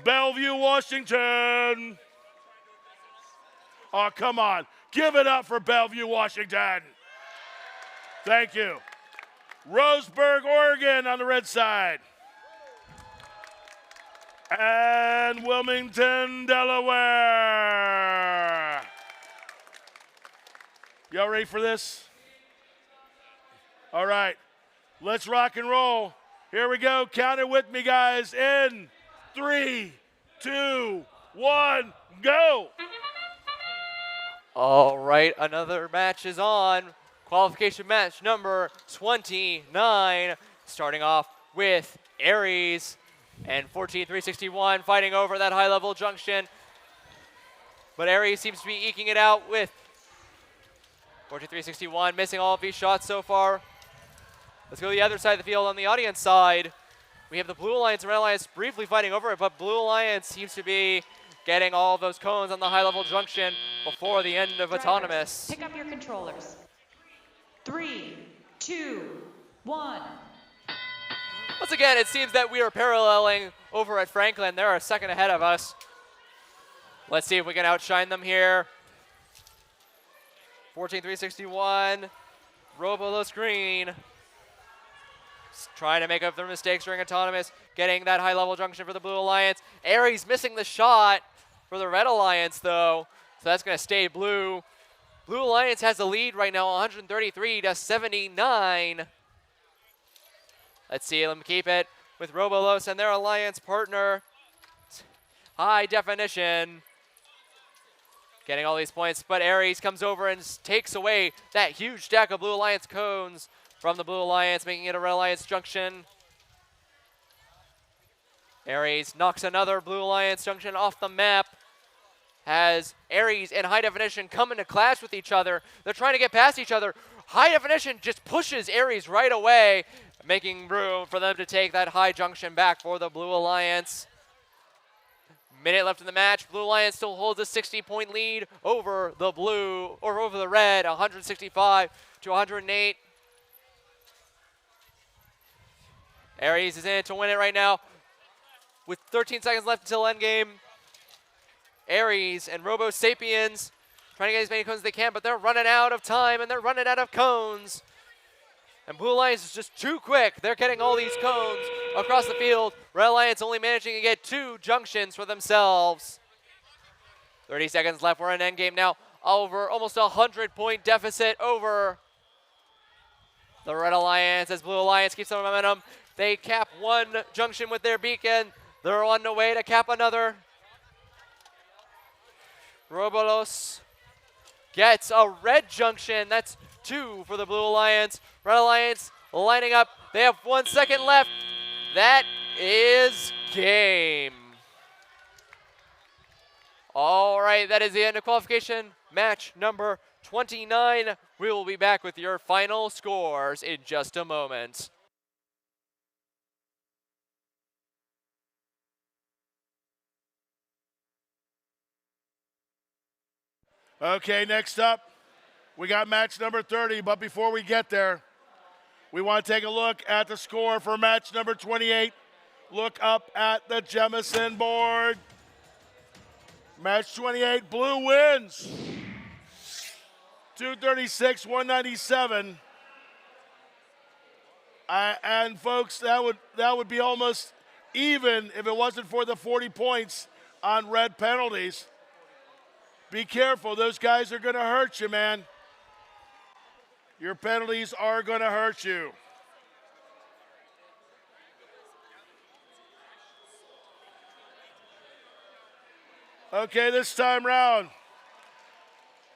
[SPEAKER 3] Bellevue, Washington. Oh, come on. Give it up for Bellevue, Washington. Thank you. Roseburg, Oregon on the red side. And Wilmington, Delaware. Y'all ready for this? All right, let's rock and roll. Here we go. Count it with me, guys. In 3, 2, 1, go.
[SPEAKER 1] All right, another match is on. Qualification match number 29, starting off with Aries and 14361 fighting over that high-level junction. But Aries seems to be eking it out with 14361 missing all of these shots so far. Let's go to the other side of the field on the audience side. We have the Blue Alliance and Red Alliance briefly fighting over it, but Blue Alliance seems to be getting all of those cones on the high-level junction before the end of
[SPEAKER 2] Drivers,
[SPEAKER 1] Autonomous.
[SPEAKER 2] Pick up your controllers. 3, 2, 1.
[SPEAKER 1] Once again, it seems that we are paralleling over at Franklin. They're a second ahead of us. Let's see if we can outshine them here. 14361, Robolos Green. Trying to make up their mistakes during Autonomous, getting that high-level junction for the Blue Alliance. Aries missing the shot for the Red Alliance, though, so that's going to stay blue. Blue Alliance has the lead right now, 133-79. Let's see them keep it with Robolos and their alliance partner. High Definition. Getting all these points, but Aries comes over and takes away that huge stack of Blue Alliance cones from the Blue Alliance, making it a Red Alliance junction. Aries knocks another Blue Alliance junction off the map. Has Aries and High Definition come into clash with each other. They're trying to get past each other. High Definition just pushes Aries right away, making room for them to take that high junction back for the Blue Alliance. Minute left in the match. Blue Alliance still holds a 60-point lead over the blue, or over the red, 165 to 108. Aries is in it to win it right now. With 13 seconds left until endgame, Aries and Robo Sapiens trying to get as many cones as they can, but they're running out of time and they're running out of cones. And Blue Alliance is just too quick. They're getting all these cones across the field. Red Alliance only managing to get 2 junctions for themselves. 30 seconds left. We're in endgame now. Over almost a 100-point deficit over the Red Alliance as Blue Alliance keeps some momentum. They cap 1 junction with their beacon. They're on the way to cap another. Robolos gets a red junction. That's 2 for the Blue Alliance. Red Alliance lining up. They have 1 second left. That is game. All right, that is the end of qualification match number 29. We will be back with your final scores in just a moment.
[SPEAKER 3] Okay, next up, we got match number 30, but before we get there, we want to take a look at the score for match number 28. Look up at the Jemison board. Match 28, blue wins. 236-197. And folks, that would be almost even if it wasn't for the 40 points on red penalties. Be careful, those guys are going to hurt you, man. Your penalties are going to hurt you. Okay, this time round,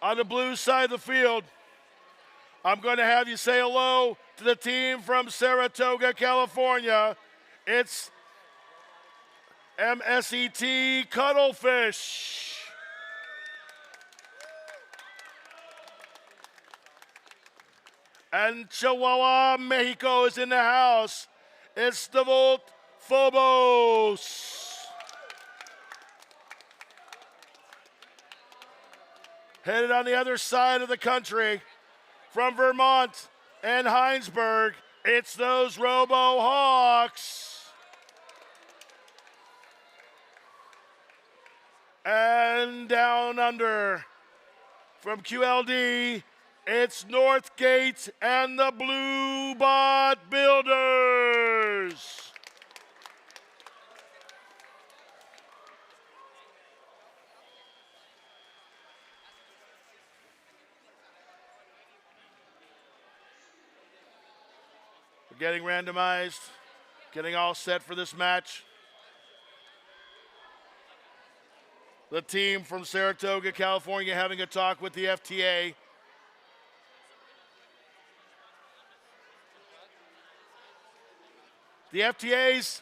[SPEAKER 3] on the blue side of the field, I'm going to have you say hello to the team from Saratoga, California. It's MSET Cuttlefish. And Chihuahua, Mexico is in the house. It's the Volt Phobos. Headed on the other side of the country from Vermont and Heinsberg, it's those Robo Hawks. And down under from QLD, it's Northgate and the Blue Bot Builders. We're getting randomized, getting all set for this match. The team from Saratoga, California, having a talk with the FTA. The FTAs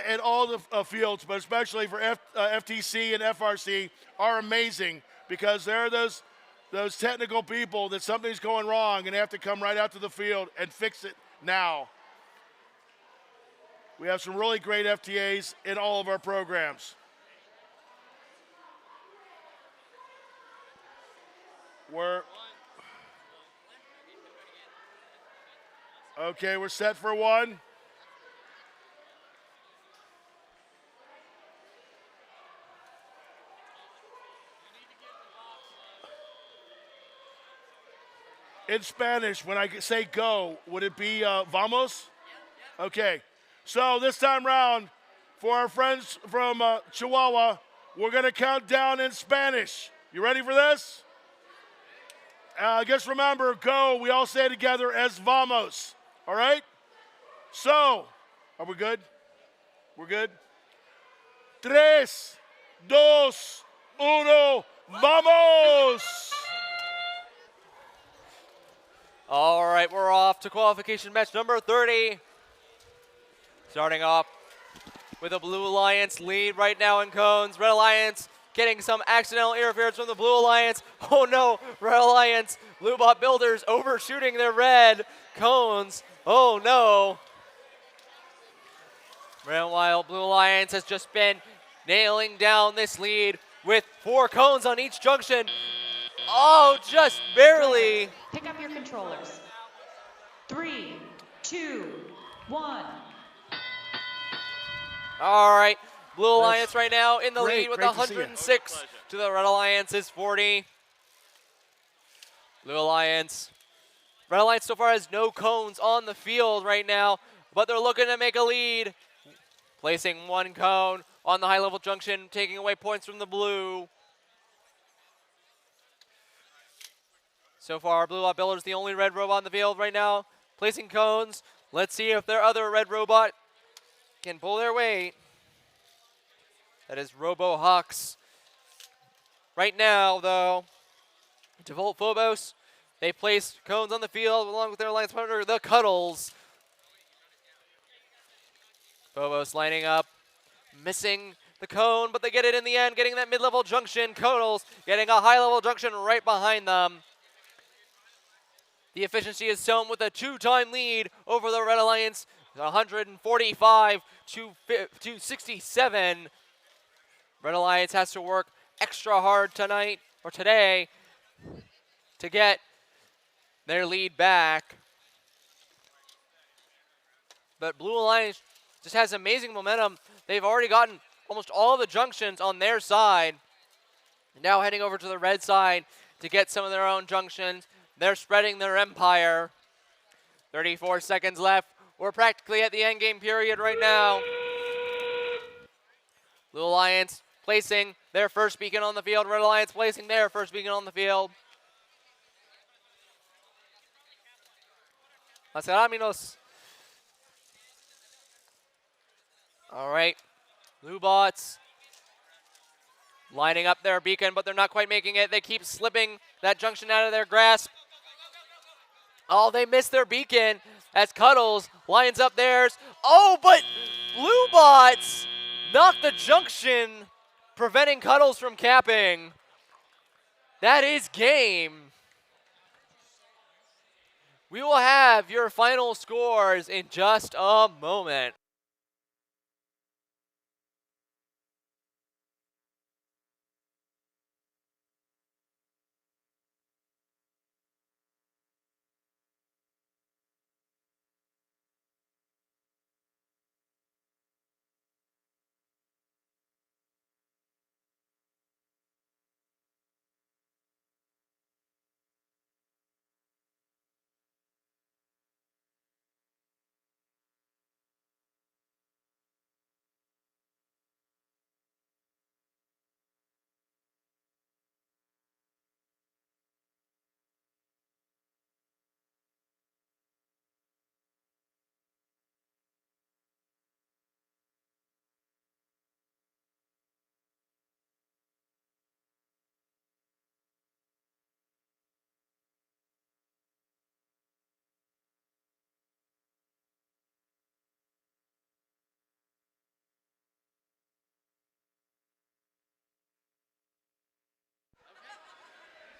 [SPEAKER 3] in all the fields, but especially for FTC and FRC, are amazing because they're those technical people that something's going wrong and they have to come right out to the field and fix it now. We have some really great FTAs in all of our programs. We're set for one. In Spanish, when I say go, would it be vamos? Okay. So this time round, for our friends from Chihuahua, we're going to count down in Spanish. You ready for this? Just remember, go, we all say together as vamos. All right? So, are we good? We're good? 3, 2, 1, vamos!
[SPEAKER 1] All right, we're off to qualification match number 30. Starting off with a Blue Alliance lead right now in cones. Red Alliance getting some accidental interference from the Blue Alliance. Oh no, Red Alliance, Blue Bot Builders overshooting their red cones. Oh no. Meanwhile, Blue Alliance has just been nailing down this lead with 4 cones on each junction. Oh, just barely.
[SPEAKER 2] Pick up your controllers. 3, 2, 1.
[SPEAKER 1] All right, Blue Alliance right now in the
[SPEAKER 3] great,
[SPEAKER 1] lead with
[SPEAKER 3] great to see you.
[SPEAKER 1] 106 to the Red Alliance's 40. Blue Alliance. Red Alliance so far has no cones on the field right now, but they're looking to make a lead. Placing 1 cone on the high-level junction, taking away points from the blue. So far, Blue Bot Builder is the only red robot on the field right now, placing cones. Let's see if their other red robot can pull their weight. That is Robo Hux. Right now, though, Default Phobos, they place cones on the field along with their alliance partner, the Cuddles. Phobos lining up, missing the cone, but they get it in the end, getting that mid-level junction. Cuddles getting a high-level junction right behind them. The efficiency is shown with a 2-time lead over the Red Alliance, 145 to 67. Red Alliance has to work extra hard tonight, or today, to get their lead back. But Blue Alliance just has amazing momentum. They've already gotten almost all the junctions on their side. Now heading over to the red side to get some of their own junctions. They're spreading their empire. 34 seconds left. We're practically at the end game period right now. Blue Alliance placing their first beacon on the field. Red Alliance placing their first beacon on the field. Aceraminos. All right. Blue Bots lining up their beacon, but they're not quite making it. They keep slipping that junction out of their grasp. Oh, they missed their beacon as Cuddles lines up theirs. Oh, but Blue Bots knocked the junction, preventing Cuddles from capping. That is game. We will have your final scores in just a moment.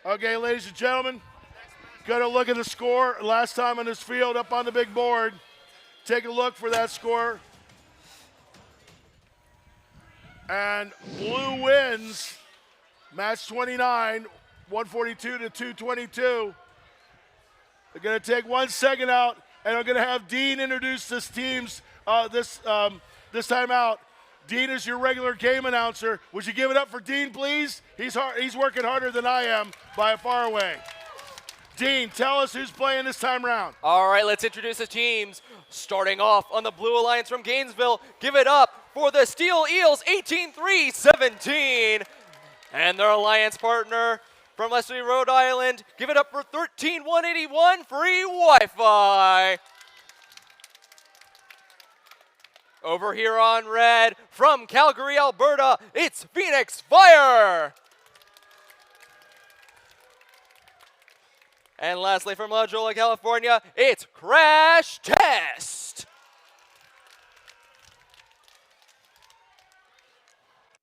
[SPEAKER 3] Okay, ladies and gentlemen, gonna look at the score. Last time on this field, up on the big board. Take a look for that score. And blue wins match 29, 142 to 222. They're going to take 1 second out, and I'm going to have Dean introduce this team's this time out. Dean is your regular game announcer. Would you give it up for Dean, please? He's working harder than I am by a far away. Dean, tell us who's playing this time round.
[SPEAKER 1] All right, let's introduce the teams. Starting off on the Blue Alliance from Gainesville, give it up for the Steel Eels, 18-3-17. And their alliance partner from Leslie, Rhode Island, give it up for 13-181 free Wi-Fi. Over here on red, from Calgary, Alberta, it's Phoenix Fire. And lastly, from La Jolla, California, it's Crash Test.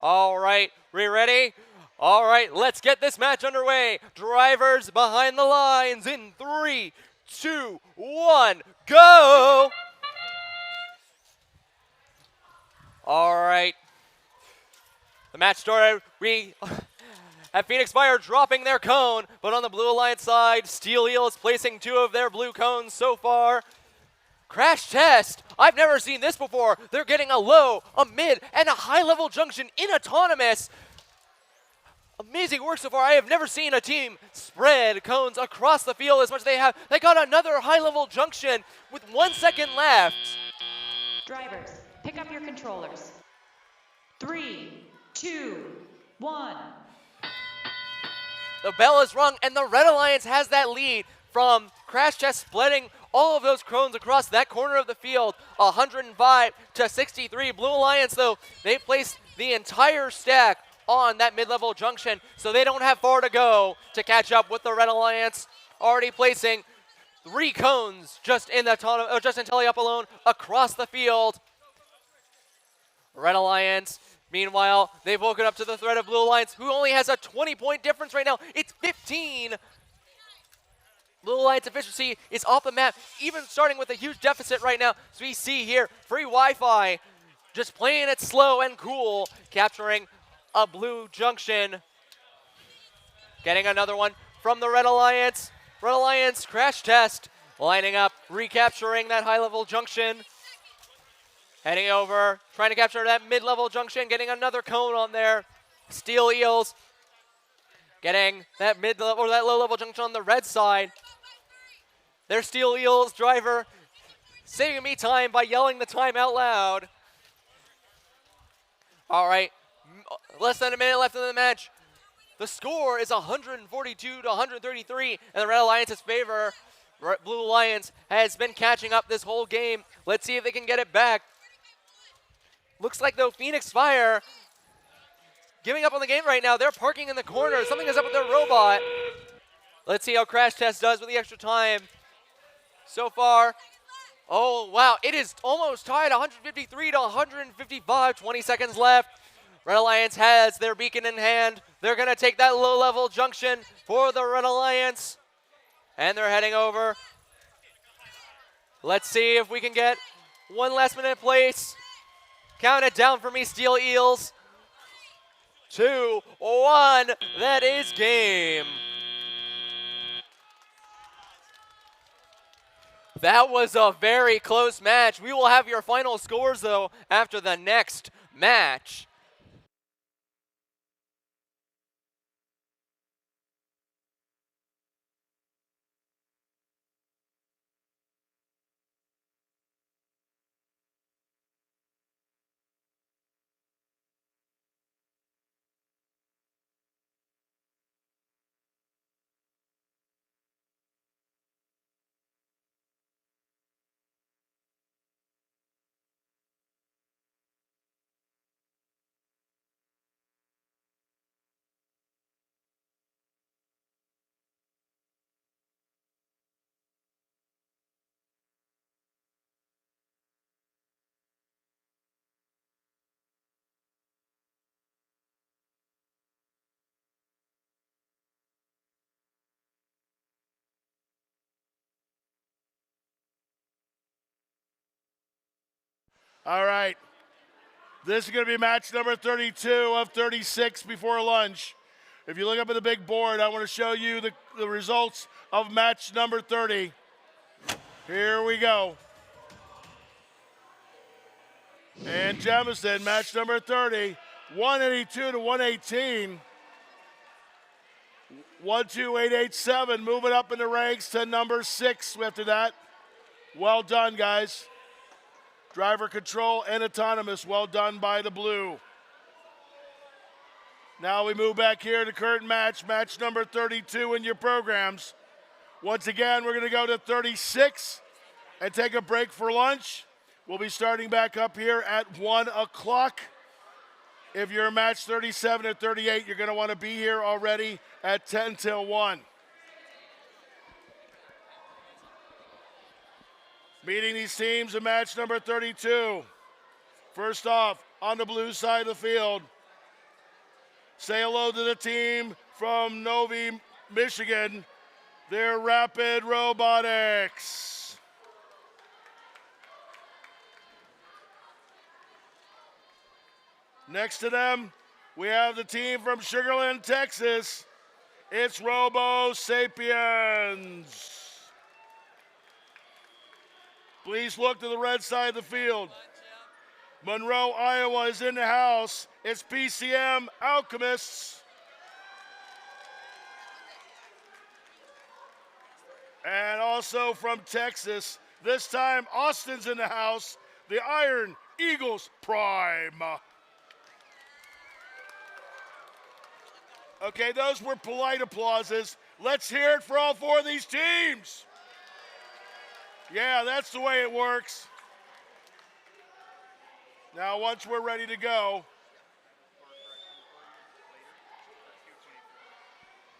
[SPEAKER 1] All right, we ready? All right, let's get this match underway. Drivers behind the lines in 3, 2, 1, go! All right. The match started. We have Phoenix Fire dropping their cone, but on the Blue Alliance side, Steel Eel is placing 2 of their blue cones so far. Crash Test. I've never seen this before. They're getting a low, a mid, and a high-level junction in autonomous. Amazing work so far. I have never seen a team spread cones across the field as much as they have. They got another high-level junction with 1 second left.
[SPEAKER 2] Drivers, pick up your controllers. 3, 2, 1.
[SPEAKER 1] The bell is rung, and the Red Alliance has that lead from Crash Test splitting all of those cones across that corner of the field, 105 to 63. Blue Alliance, though, they placed the entire stack on that mid-level junction, so they don't have far to go to catch up with the Red Alliance, already placing 3 cones just in Telly up alone across the field. Red Alliance, meanwhile, they've woken up to the threat of Blue Alliance, who only has a 20-point difference right now. It's 15. Blue Alliance efficiency is off the map, even starting with a huge deficit right now. So we see here, free Wi-Fi, just playing it slow and cool, capturing a blue junction. Getting another one from the Red Alliance. Red Alliance Crash Test, lining up, recapturing that high-level junction. Heading over, trying to capture that mid-level junction, getting another cone on there. Steel Eels getting that mid-level or that low-level junction on the red side. Their Steel Eels driver saving me time by yelling the time out loud. All right, less than a minute left in the match. The score is 142 to 133 in the Red Alliance's favor. Blue Alliance has been catching up this whole game. Let's see if they can get it back. Looks like, though, Phoenix Fire giving up on the game right now. They're parking in the corner. Something is up with their robot. Let's see how Crash Test does with the extra time. So far, oh, wow, it is almost tied, 153 to 155, 20 seconds left. Red Alliance has their beacon in hand. They're going to take that low-level junction for the Red Alliance, and they're heading over. Let's see if we can get one last-minute place. Count it down for me, Steel Eels. 2, 1, that is game. That was a very close match. We will have your final scores, though, after the next match.
[SPEAKER 3] All right. This is going to be match number 32 of 36 before lunch. If you look up at the big board, I want to show you the results of match number 30. Here we go. And Jemison, match number 30, 182 to 118. 12887, moving up in the ranks to number 6 after that. Well done, guys. Driver control and autonomous, well done by the blue. Now we move back here to current match, match number 32 in your programs. Once again, we're going to go to 36 and take a break for lunch. We'll be starting back up here at 1 o'clock. If you're match 37 or 38, you're going to want to be here already at 10 till 1. Meeting these teams in match number 32. First off, on the blue side of the field, say hello to the team from Novi, Michigan. They're Rapid Robotics. Next to them, we have the team from Sugar Land, Texas. It's Robo Sapiens. Please look to the red side of the field. Monroe, Iowa is in the house. It's PCM Alchemists. And also from Texas, this time Austin's in the house. The Iron Eagles Prime. Okay, those were polite applauses. Let's hear it for all 4 of these teams. Yeah, that's the way it works. Now, once we're ready to go.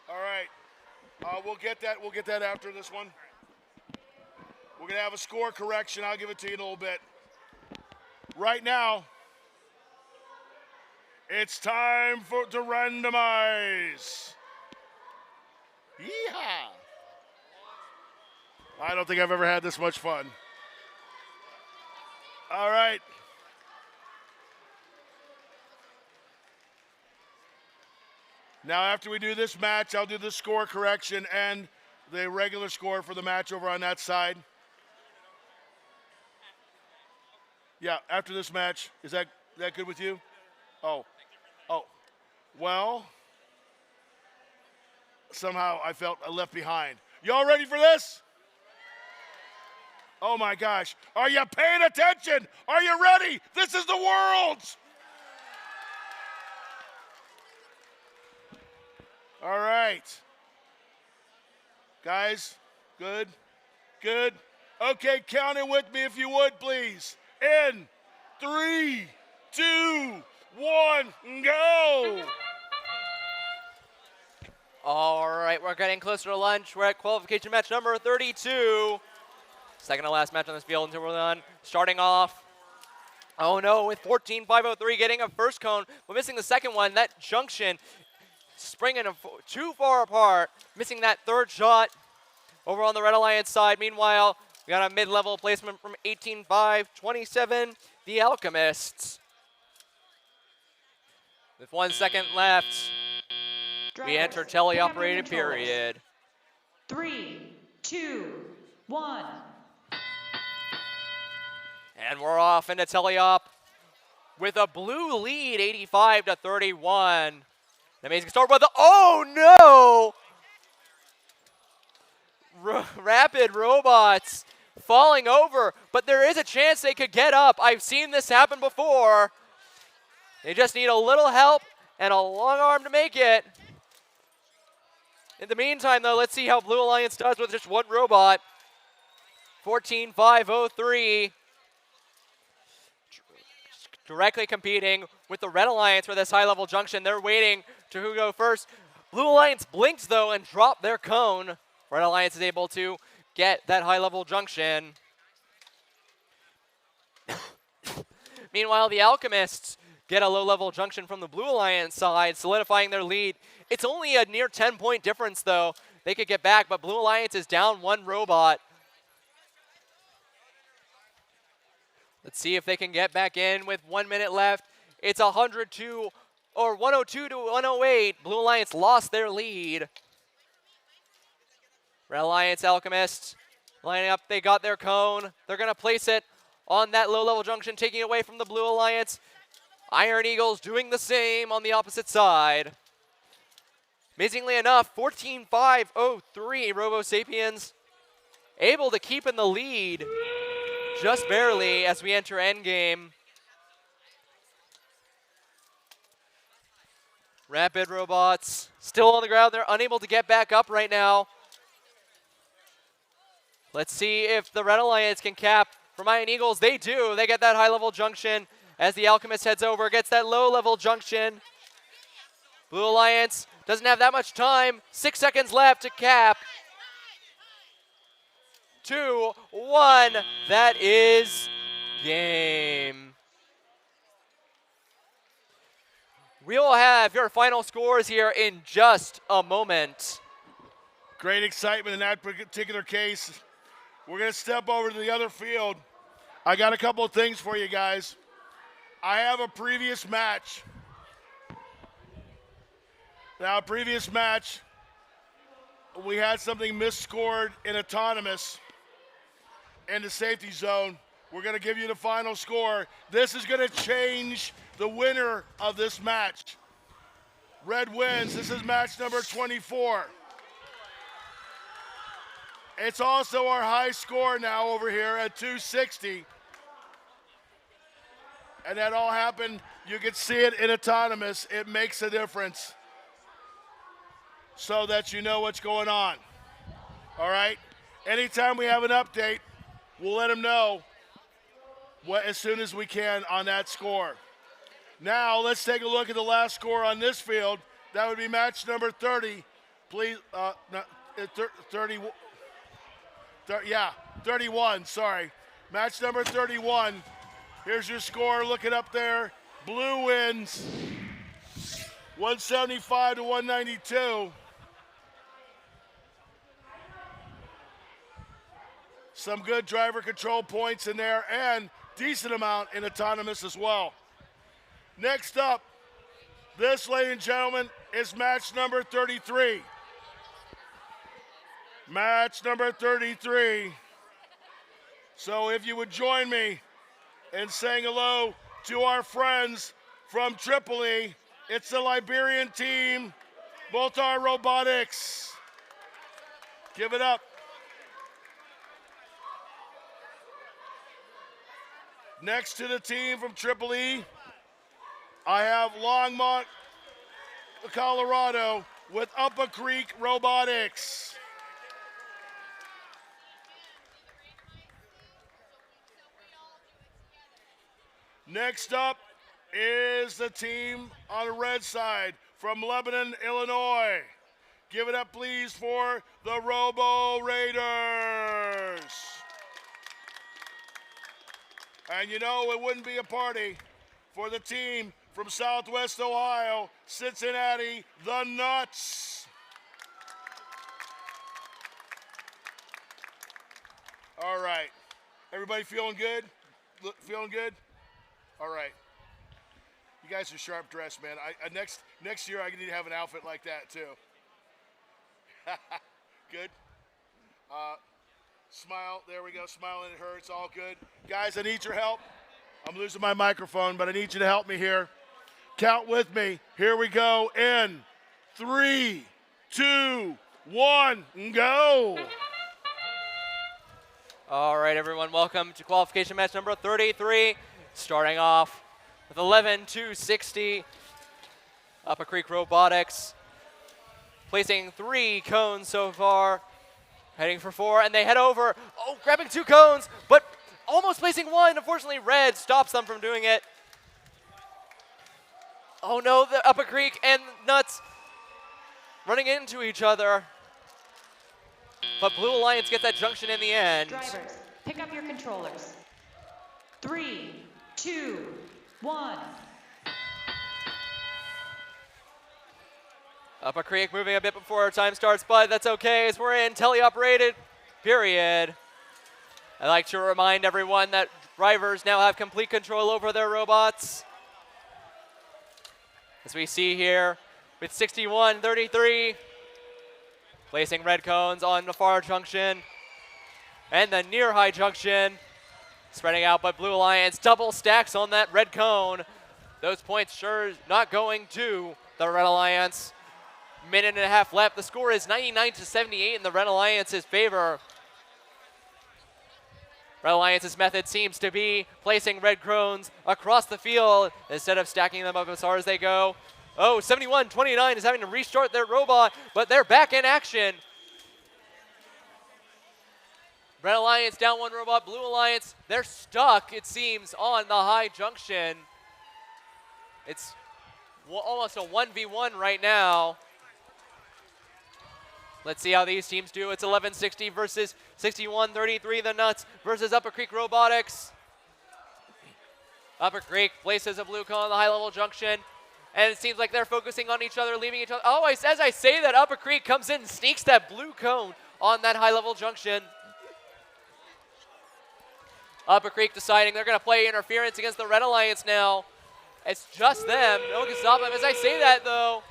[SPEAKER 3] All right, we'll get that after this one. We're gonna have a score correction. I'll give it to you in a little bit. Right now, it's time to randomize. Yeehaw! I don't think I've ever had this much fun. All right. Now, after we do this match, I'll do the score correction and the regular score for the match over on that side. Yeah, after this match, is that good with you? Oh. Well, somehow I felt left behind. Y'all ready for this? Oh my gosh. Are you paying attention? Are you ready? This is the Worlds. All right. Guys, good. Okay, count it with me if you would, please. In 3, 2, 1, go.
[SPEAKER 1] All right, we're getting closer to lunch. We're at qualification match number 32. Second to last match on this field until we're done. Starting off, oh no, with 14.503 getting a first cone, but missing the second one. That junction springing too far apart, missing that third shot over on the Red Alliance side. Meanwhile, we got a mid-level placement from 18.527, the Alchemists. With 1 second left, we enter teleoperated period.
[SPEAKER 2] 3, 2, 1.
[SPEAKER 1] And we're off into teleop with a blue lead, 85-31. An amazing start, but oh no! Rapid Robots falling over, but there is a chance they could get up. I've seen this happen before. They just need a little help and a long arm to make it. In the meantime, though, let's see how Blue Alliance does with just one robot. 14.503. Directly competing with the Red Alliance for this high-level junction. They're waiting to who go first. Blue Alliance blinks, though, and dropped their cone. Red Alliance is able to get that high-level junction. Meanwhile, the Alchemists get a low-level junction from the Blue Alliance side, solidifying their lead. It's only a near 10-point difference, though. They could get back, but Blue Alliance is down one robot. Let's see if they can get back in with 1 minute left. It's 102 or 102 to 108. Blue Alliance lost their lead. Red Alliance Alchemists lining up. They got their cone. They're going to place it on that low-level junction, taking it away from the Blue Alliance. Iron Eagles doing the same on the opposite side. Amazingly enough, 14-5-03 Robo Sapiens able to keep in the lead just barely as we enter endgame. Rapid Robots still on the ground. They're unable to get back up right now. Let's see if the Red Alliance can cap from Iron Eagles. They do. They get that high-level junction as the Alchemist heads over, gets that low-level junction. Blue Alliance doesn't have that much time. 6 seconds left to cap. 2, 1. That is game. We will have your final scores here in just a moment.
[SPEAKER 3] Great excitement in that particular case. We're going to step over to the other field. I got a couple of things for you guys. I have a previous match. Now, a previous match, we had something misscored in autonomous in the safety zone. We're going to give you the final score. This is going to change the winner of this match. Red wins. This is match number 24. It's also our high score now over here at 260. And that all happened, you can see it in autonomous. It makes a difference so that you know what's going on. All right? Anytime we have an update, we'll let them know as soon as we can on that score. Now, let's take a look at the last score on this field. That would be match number 30. Please, 31, sorry. Match number 31. Here's your score, look it up there. Blue wins 175 to 192. Some good driver control points in there and decent amount in autonomous as well. Next up, this, ladies and gentlemen, is match number 33. Match number 33. So if you would join me in saying hello to our friends from Tripoli, it's the Liberian team, Boltar Robotics. Give it up. Next to the team from Tripoli, I have Longmont, Colorado, with Upper Creek Robotics. Next up is the team on the red side from Lebanon, Illinois. Give it up, please, for the Robo Raiders. And you know, it wouldn't be a party for the team from Southwest Ohio, Cincinnati, the Nuts. All right. Everybody feeling good? Feeling good? All right. You guys are sharp dressed, man. Next year, I need to have an outfit like that, too. Good. Smile. There we go. Smiling, it hurts. All good. Guys, I need your help. I'm losing my microphone, but I need you to help me here. Count with me. Here we go. In 3, 2, 1, and go.
[SPEAKER 1] All right, everyone. Welcome to qualification match number 33. Starting off with 11-260. Upper Creek Robotics placing 3 cones so far. Heading for 4, and they head over. Oh, grabbing 2 cones, but almost placing 1. Unfortunately, Red stops them from doing it. Oh no, the Upper Creek and Nuts running into each other. But Blue Alliance gets that junction in the end.
[SPEAKER 2] Drivers, pick up your controllers. 3, 2, 1.
[SPEAKER 1] Upper Creek moving a bit before our time starts, but that's okay as we're in teleoperated period. I'd like to remind everyone that drivers now have complete control over their robots. As we see here with 61-33, placing red cones on the far junction and the near high junction, spreading out, but Blue Alliance double stacks on that red cone. Those points sure not going to the Red Alliance. Minute and a half left. The score is 99-78 in the Red Alliance's favor. Red Alliance's method seems to be placing red cones across the field instead of stacking them up as far as they go. Oh, 71-29 is having to restart their robot, but they're back in action. Red Alliance down one robot. Blue Alliance, they're stuck, it seems, on the high junction. It's almost a 1v1 right now. Let's see how these teams do. It's 1160 versus 61-33. The Nuts versus Upper Creek Robotics. Upper Creek places a blue cone on the high-level junction, and it seems like they're focusing on each other, leaving each other. Oh, as I say that, Upper Creek comes in and sneaks that blue cone on that high-level junction. Upper Creek deciding they're going to play interference against the Red Alliance now. It's just them. No one can stop them. As I say that, though,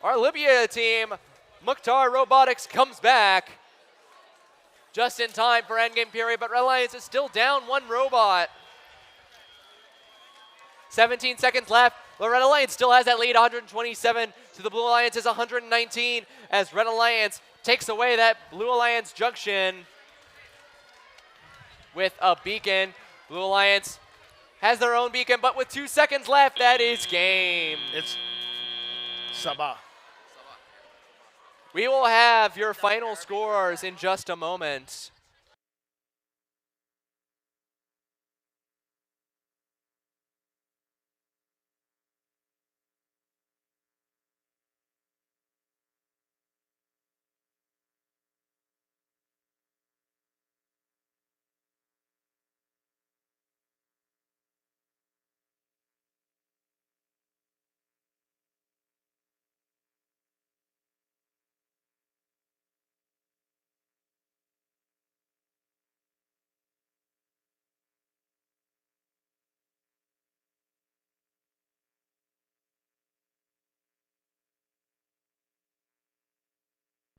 [SPEAKER 1] our Libya team, Mukhtar Robotics, comes back just in time for endgame period, but Red Alliance is still down one robot. 17 seconds left. The Red Alliance still has that lead, 127 to the Blue Alliance's 119, as Red Alliance takes away that Blue Alliance junction with a beacon. Blue Alliance has their own beacon, but with 2 seconds left, that is game.
[SPEAKER 3] It's Sabah.
[SPEAKER 1] We will have your final scores in just a moment.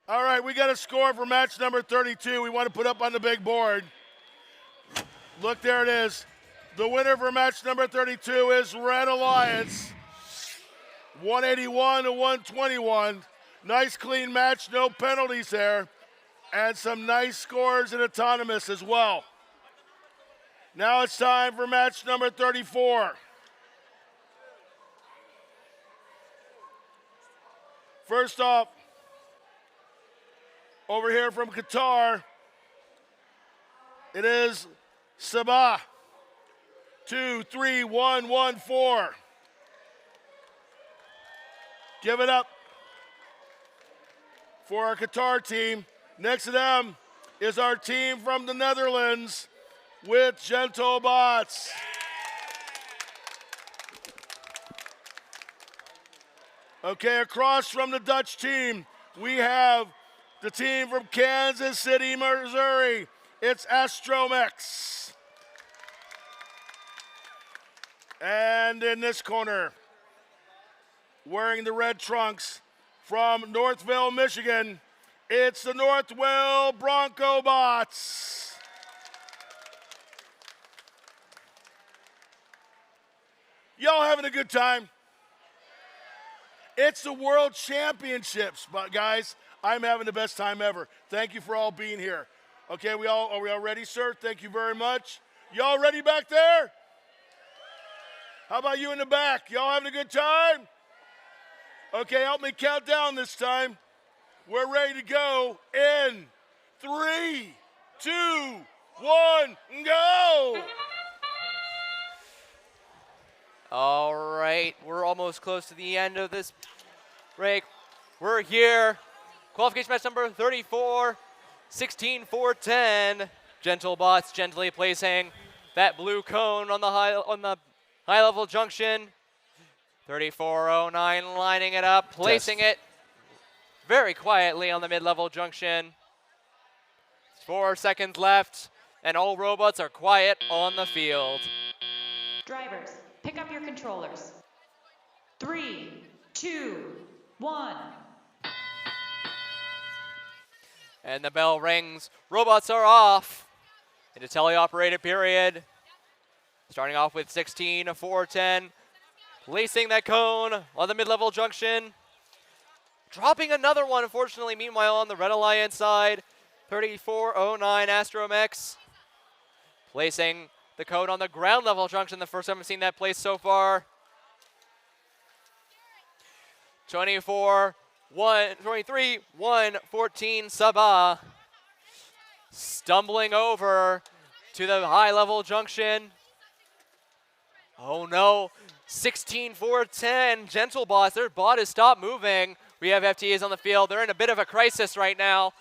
[SPEAKER 3] All right, we got a score for match number 32. We want to put up on the big board. Look, there it is. The winner for match number 32 is Red Alliance, 181 to 121. Nice clean match, no penalties there, and some nice scores in autonomous as well. Now it's time for match number 34. First off, over here from Qatar, it is Sabah, 2-3-1-1-4. Give it up for our Qatar team. Next to them is our team from the Netherlands with Gentle Bots. Okay, across from the Dutch team, we have the team from Kansas City, Missouri. It's Astromex. And in this corner, wearing the red trunks from Northville, Michigan, it's the Northville Bronco Bots. Y'all having a good time? It's the World Championships, but guys, I'm having the best time ever. Thank you for all being here. Okay, are we all ready, sir? Thank you very much. Y'all ready back there? How about you in the back? Y'all having a good time? Okay, help me count down this time. We're ready to go in 3, 2, 1, go!
[SPEAKER 1] All right, we're almost close to the end of this break. We're here. Qualification match number 34, 16-4-10. Gentle Bots gently placing that blue cone on the high level junction. 3409 lining it up, placing it very quietly on the mid-level junction. 4 seconds left and all robots are quiet on the field.
[SPEAKER 2] Drivers, pick up your controllers. 3, 2, 1.
[SPEAKER 1] And the bell rings. Robots are off into teleoperated period. Starting off with 16, 410. Placing that cone on the mid-level junction. Dropping another one, unfortunately, meanwhile, on the Red Alliance side. 3409 Astromex. Placing the code on the ground level junction. The first time I've seen that place so far. 23, 114 Sabah. Stumbling over to the high level junction. Oh no, 16, 410 Gentle Bots. Their bot has stopped moving. We have FTAs on the field. They're in a bit of a crisis right now.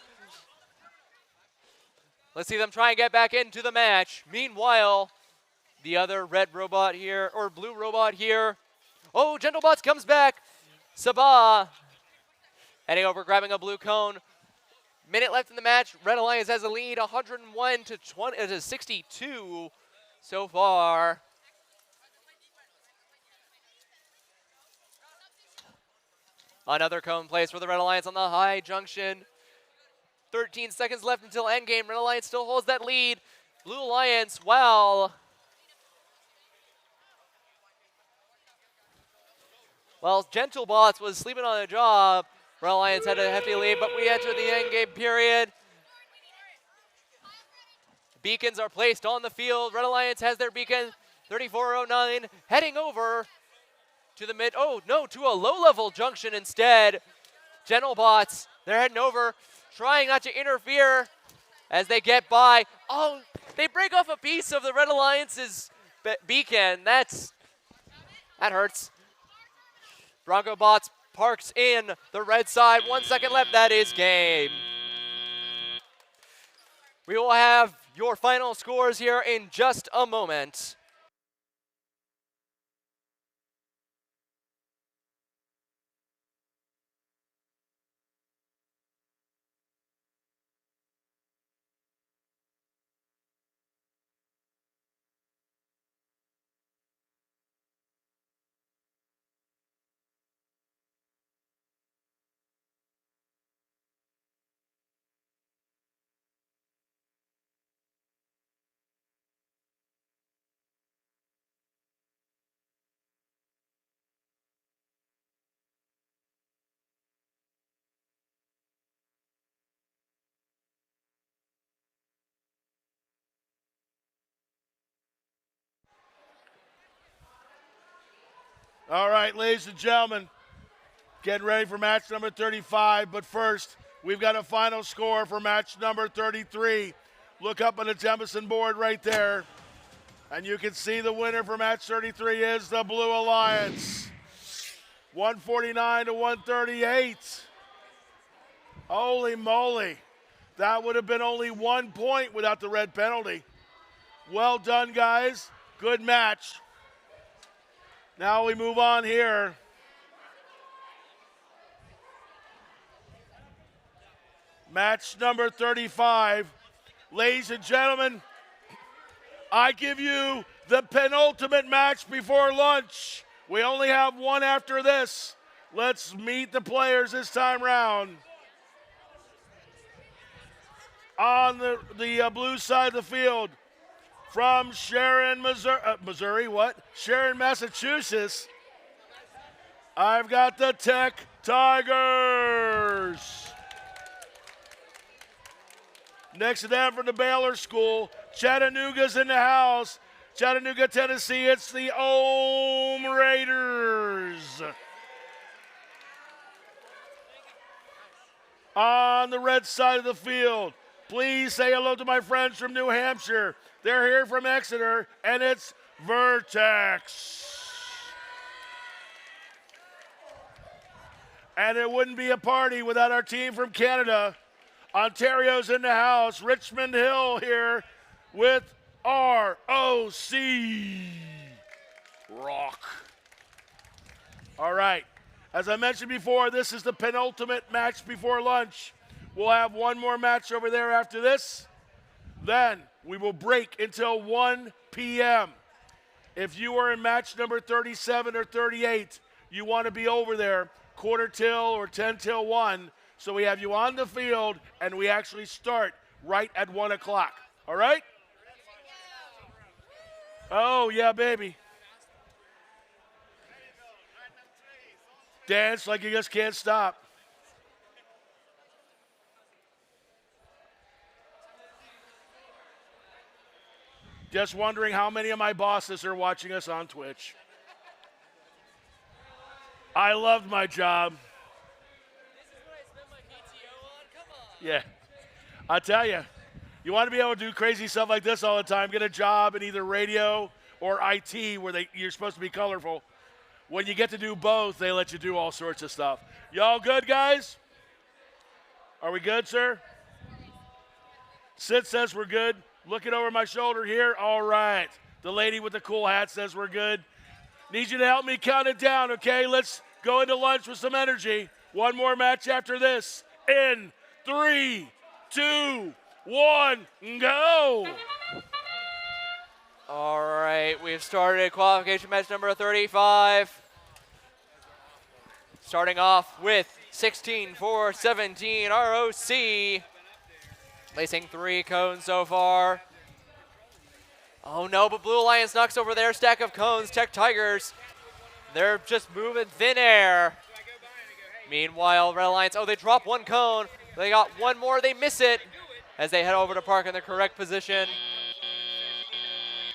[SPEAKER 1] Let's see them try and get back into the match. Meanwhile, the other red robot here, or blue robot here. Oh, Gentlebots comes back. Sabah heading over, grabbing a blue cone. Minute left in the match. Red Alliance has a lead, 101 to 62 so far. Another cone place for the Red Alliance on the high junction. 13 seconds left until endgame. Red Alliance still holds that lead. Blue Alliance, while Gentlebots was sleeping on the job, Red Alliance had a hefty lead, but we enter the endgame period. Beacons are placed on the field. Red Alliance has their beacon, 3409, heading over to the to a low-level junction instead. Gentlebots, they're heading over, trying not to interfere as they get by. Oh, they break off a piece of the Red Alliance's beacon. That hurts. Bronco Bots parks in the red side. 1 second left. That is game. We will have your final scores here in just a moment.
[SPEAKER 3] All right, ladies and gentlemen, getting ready for match number 35. But first, we've got a final score for match number 33. Look up on the Jemison board right there, and you can see the winner for match 33 is the Blue Alliance. 149 to 138. Holy moly. That would have been only 1 point without the red penalty. Well done, guys. Good match. Now we move on here. Match number 35. Ladies and gentlemen, I give you the penultimate match before lunch. We only have one after this. Let's meet the players this time round. On the blue side of the field, from Sharon, Sharon, Massachusetts, I've got the Tech Tigers. Next to them from the Baylor School, Chattanooga's in the house. Chattanooga, Tennessee, it's the Ohm Raiders. On the red side of the field, please say hello to my friends from New Hampshire. They're here from Exeter, and it's Vertex. And it wouldn't be a party without our team from Canada. Ontario's in the house. Richmond Hill here with ROC. Rock. All right. As I mentioned before, this is the penultimate match before lunch. We'll have one more match over there after this. Then We will break until 1 p.m. If you are in match number 37 or 38, you want to be over there quarter till or 10 till 1, so we have you on the field and we actually start right at 1 o'clock. All right? Oh, yeah, baby. Dance like you just can't stop. Just wondering how many of my bosses are watching us on Twitch. I loved my job.
[SPEAKER 1] This is what I spent my PTO on? Come on.
[SPEAKER 3] Yeah. I tell you, you want to be able to do crazy stuff like this all the time, get a job in either radio or IT where you're supposed to be colorful. When you get to do both, they let you do all sorts of stuff. Y'all good, guys? Are we good, sir? Sid says we're good. Looking over my shoulder here. All right. The lady with the cool hat says we're good. Need you to help me count it down, okay? Let's go into lunch with some energy. One more match after this. In 3, 2, 1, go!
[SPEAKER 1] All right, we've started qualification match number 35. Starting off with 16-4-17 ROC. Placing 3 cones so far. Oh no, but Blue Alliance knocks over their stack of cones. Tech Tigers, they're just moving thin air. Meanwhile, Red Alliance, oh, they drop 1 cone. They got 1 more, they miss it as they head over to park in the correct position.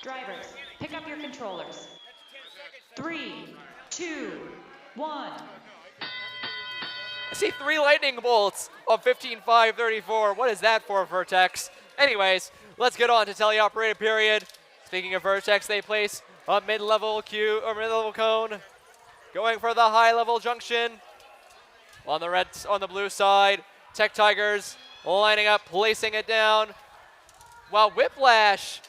[SPEAKER 2] Drivers, pick up your controllers. 3, 2, 1.
[SPEAKER 1] I see 3 lightning bolts of 15-5-34. What is that for, Vertex? Anyways, let's get on to teleoperated period. Speaking of Vertex, they place a mid-level mid-level cone, going for the high-level junction. On the blue side, Tech Tigers lining up, placing it down, while Whiplash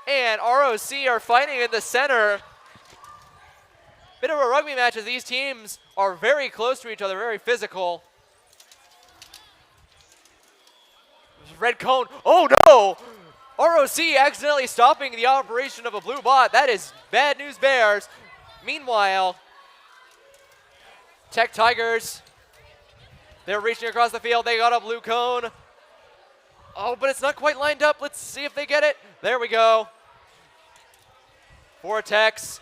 [SPEAKER 1] and ROC are fighting in the center. Bit of a rugby match as these teams are very close to each other, very physical. Red cone, oh no! ROC accidentally stopping the operation of a blue bot. That is bad news bears. Meanwhile, Tech Tigers, they're reaching across the field. They got a blue cone. Oh, but it's not quite lined up. Let's see if they get it. There we go. Vortex.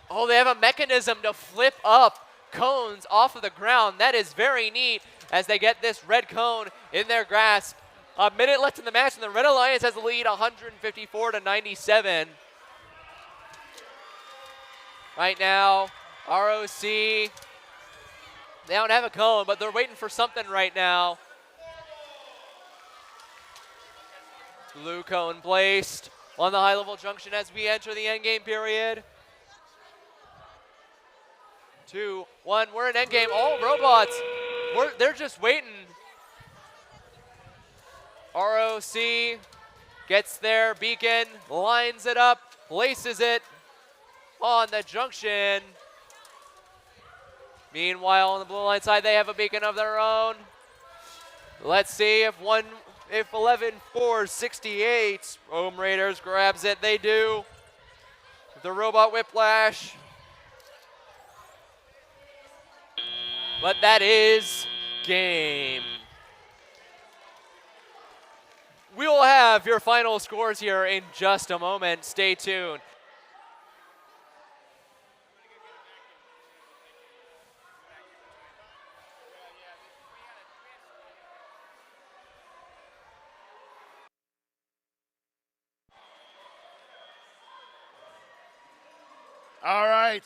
[SPEAKER 1] Oh, they have a mechanism to flip up cones off of the ground. That is very neat as they get this red cone in their grasp. A minute left in the match, and the Red Alliance has the lead 154-97. Right now, ROC, they don't have a cone, but they're waiting for something right now. Blue cone placed on the high-level junction as we enter the endgame period. 2, 1, we're in endgame. All robots, they're just waiting. ROC gets their beacon, lines it up, places it on the junction. Meanwhile, on the blue line side, they have a beacon of their own. Let's see if 11-4-68 Rome Raiders grabs it. They do. The robot Whiplash. But that is game. We will have your final scores here in just a moment. Stay tuned.
[SPEAKER 3] All right.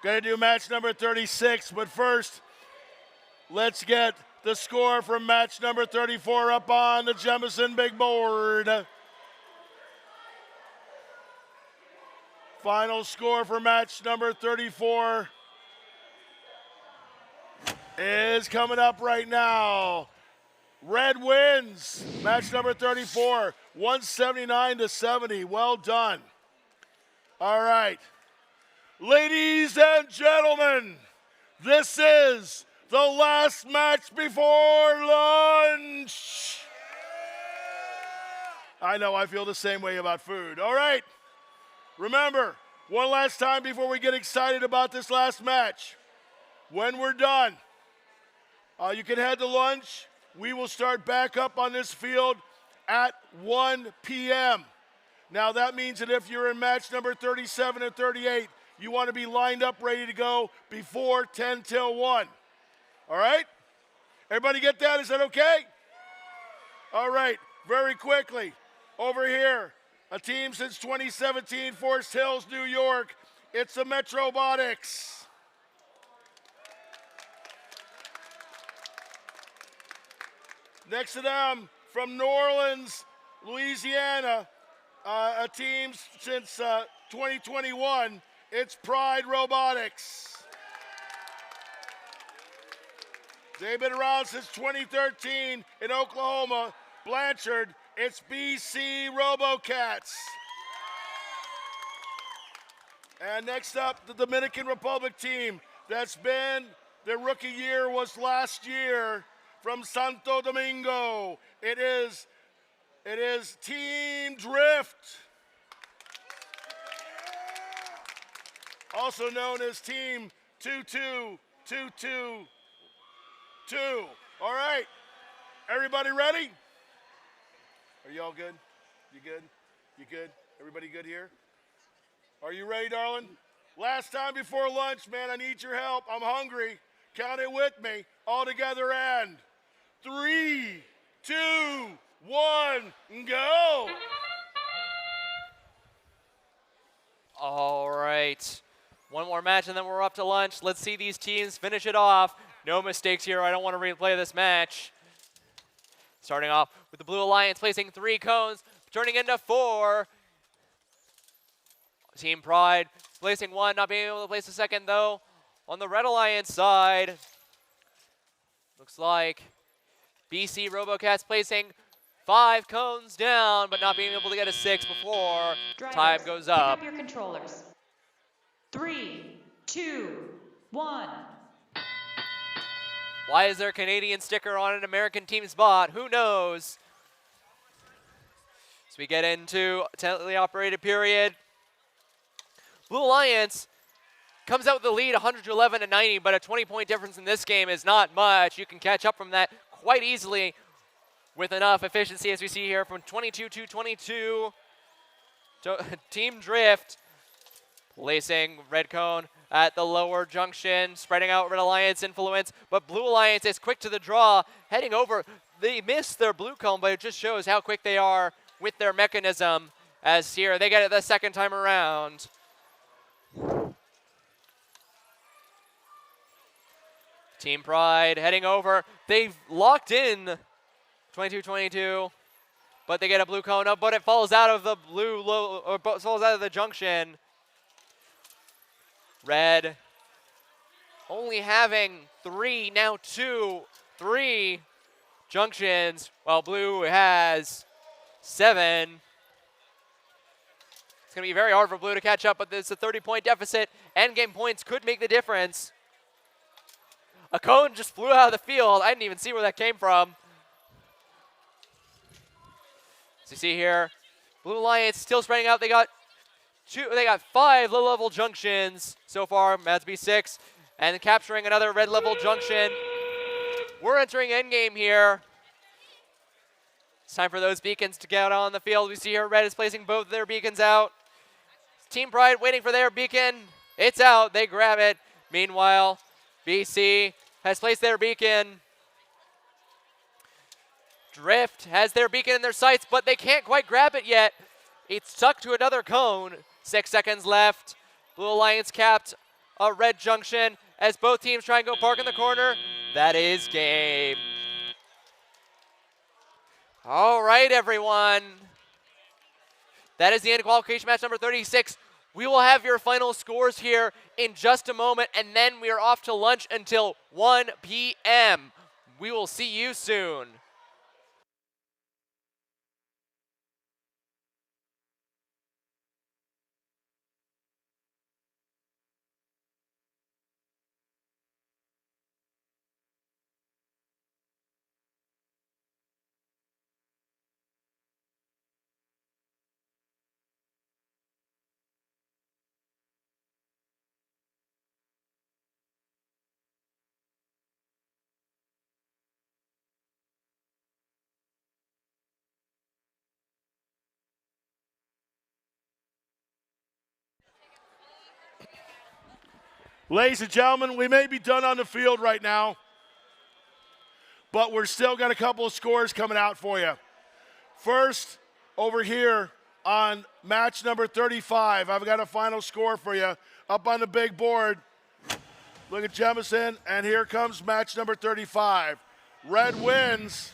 [SPEAKER 3] Gonna do match number 36, but first, let's get the score from match number 34 up on the Jemison big board. Final score for match number 34 is coming up right now. Red wins match number 34, 179-70. Well done. All right. Ladies and gentlemen, this is the last match before lunch. I know, I feel the same way about food. All right. Remember, one last time before we get excited about this last match. When we're done, you can head to lunch. We will start back up on this field at 1 p.m. Now that means that if you're in match number 37 and 38, you want to be lined up ready to go before 10 till 1. All right? Everybody get that? Is that okay? All right, very quickly. Over here, a team since 2017, Forest Hills, New York. It's the Metrobotics. Next to them, from New Orleans, Louisiana, a team since 2021, it's Pride Robotics. They've been around since 2013 in Oklahoma. Blanchard, it's BC RoboCats. And next up, the Dominican Republic team that's been, their rookie year was last year from Santo Domingo. It is Team Drift. Also known as Team 2222. All right. Everybody ready? Are you all good? You good? You good? Everybody good here? Are you ready, darling? Last time before lunch, man, I need your help. I'm hungry. Count it with me. All together and 3, 2, 1, go.
[SPEAKER 1] All right. One more match and then we're up to lunch. Let's see these teams finish it off. No mistakes here. I don't want to replay this match. Starting off with the Blue Alliance placing 3 cones, turning into 4. Team Pride placing 1, not being able to place a second though. On the Red Alliance side, looks like BC RoboCats placing 5 cones down, but not being able to get a 6 before time goes up.
[SPEAKER 2] Pick up your controllers. 3, 2, 1.
[SPEAKER 1] Why is there a Canadian sticker on an American team spot? Who knows? So we get into a tentatively operated period. Blue Alliance comes out with the lead 111 to 90, but a 20-point difference in this game is not much. You can catch up from that quite easily with enough efficiency, as we see here from 22 to 22. Team Drift placing red cone at the lower junction, spreading out Red Alliance influence, but Blue Alliance is quick to the draw, heading over. They missed their blue cone, but it just shows how quick they are with their mechanism, as here they get it the second time around. Team Pride heading over. They've locked in 22-22, but they get a blue cone up, but it falls out of the blue or falls out of the junction. Red only having 3, now 3 junctions, while blue has 7. It's going to be very hard for blue to catch up, but there's a 30-point deficit. Endgame points could make the difference. A cone just flew out of the field. I didn't even see where that came from. As you see here, Blue Alliance still spreading out. They got 5 low-level junctions so far. Madsby 6, and capturing another red-level junction. We're entering endgame here. It's time for those beacons to get on the field. We see here Red is placing both their beacons out. Team Pride waiting for their beacon. It's out. They grab it. Meanwhile, BC has placed their beacon. Drift has their beacon in their sights, but they can't quite grab it yet. It's stuck to another cone. 6 seconds left. Blue Alliance capped a red junction as both teams try and go park in the corner. That is game. All right, everyone. That is the end of qualification match number 36. We will have your final scores here in just a moment, and then we are off to lunch until 1 p.m. We will see you soon.
[SPEAKER 3] Ladies and gentlemen, we may be done on the field right now, but we're still got a couple of scores coming out for you. First, over here on match number 35, I've got a final score for you up on the big board. Look at Jemison, and here comes match number 35. Red wins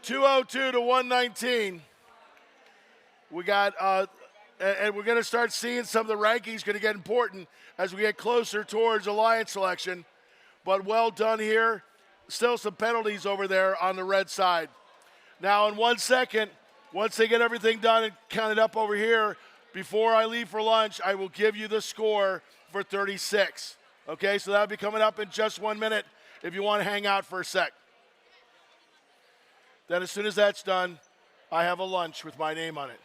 [SPEAKER 3] 202 to 119. We got, and we're going to start seeing some of the rankings going to get important as we get closer towards Alliance selection. But well done here. Still some penalties over there on the red side. Now, in 1 second, once they get everything done and counted up over here, before I leave for lunch, I will give you the score for 36. Okay, so that'll be coming up in just 1 minute if you want to hang out for a sec. Then as soon as that's done, I have a lunch with my name on it.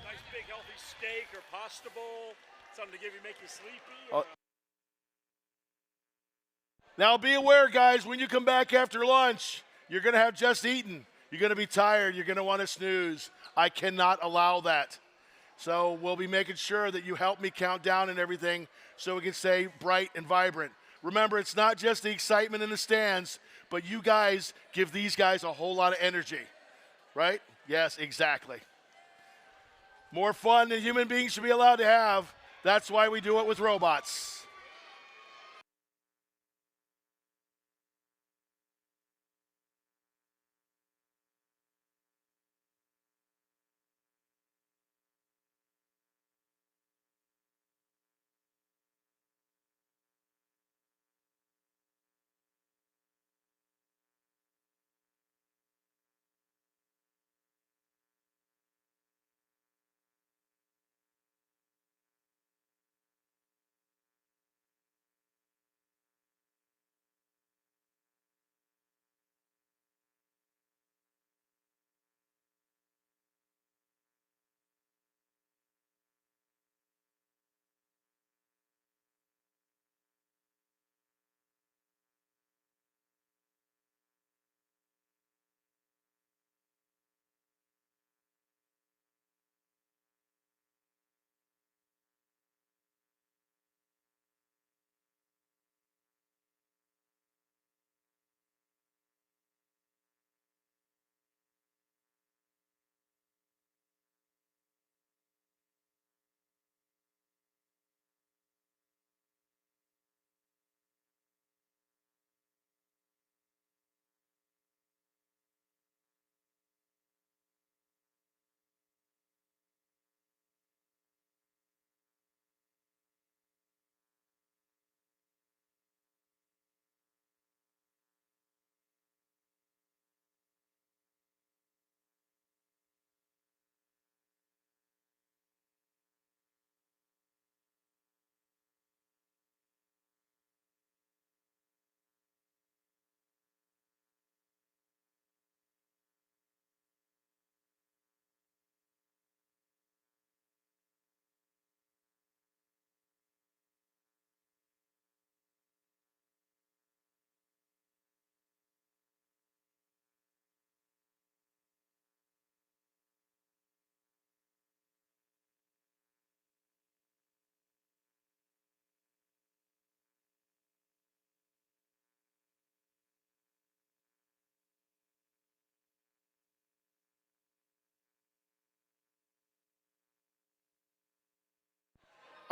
[SPEAKER 4] Nice big healthy steak or pasta bowl, something to make you sleepy.
[SPEAKER 3] Now be aware, guys, when you come back after lunch, you're going to have just eaten. You're going to be tired. You're going to want to snooze. I cannot allow that. So we'll be making sure that you help me count down and everything so we can stay bright and vibrant. Remember, it's not just the excitement in the stands, but you guys give these guys a whole lot of energy, right? Yes, exactly. More fun than human beings should be allowed to have. That's why we do it with robots.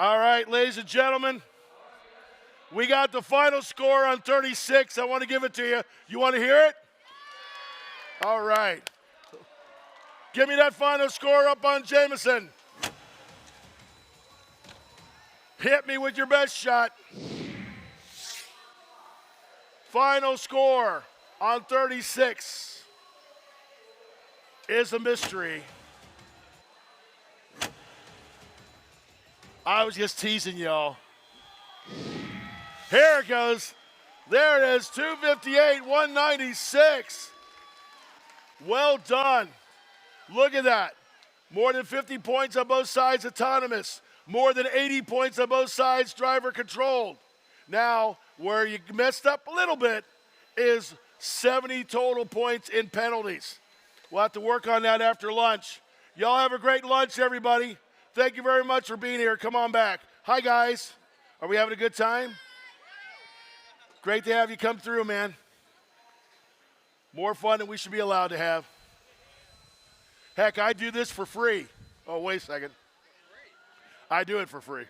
[SPEAKER 3] All right, ladies and gentlemen, we got the final score on 36. I want to give it to you. You want to hear it? All right. Give me that final score up on Jemison. Hit me with your best shot. Final score on 36 is a mystery. I was just teasing y'all. Here it goes. There it is, 258, 196. Well done. Look at that. More than 50 points on both sides autonomous. More than 80 points on both sides driver controlled. Now, where you messed up a little bit is 70 total points in penalties. We'll have to work on that after lunch. Y'all have a great lunch, everybody. Thank you very much for being here. Come on back. Hi, guys. Are we having a good time? Great to have you come through, man. More fun than we should be allowed to have. Heck, I do this for free. Oh, wait a second. I do it for free.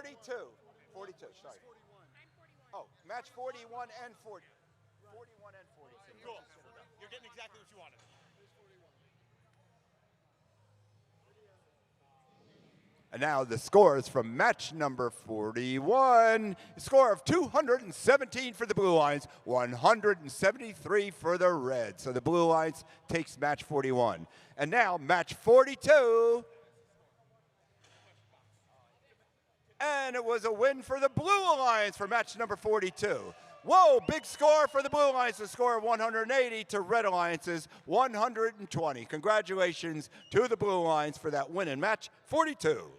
[SPEAKER 5] 42. 42, sorry. Oh, match 41 and 40. 41 and 42.
[SPEAKER 6] Cool. You're getting exactly what you wanted.
[SPEAKER 5] And now the scores from match number 41. A score of 217 for the Blue Lions, 173 for the Reds. So the Blue Lions takes match 41. And now match 42. And it was a win for the Blue Lions for match number 42. Whoa, big score for the Blue Lions, a score of 180 to Red Alliance's 120. Congratulations to the Blue Lions for that win in match 42.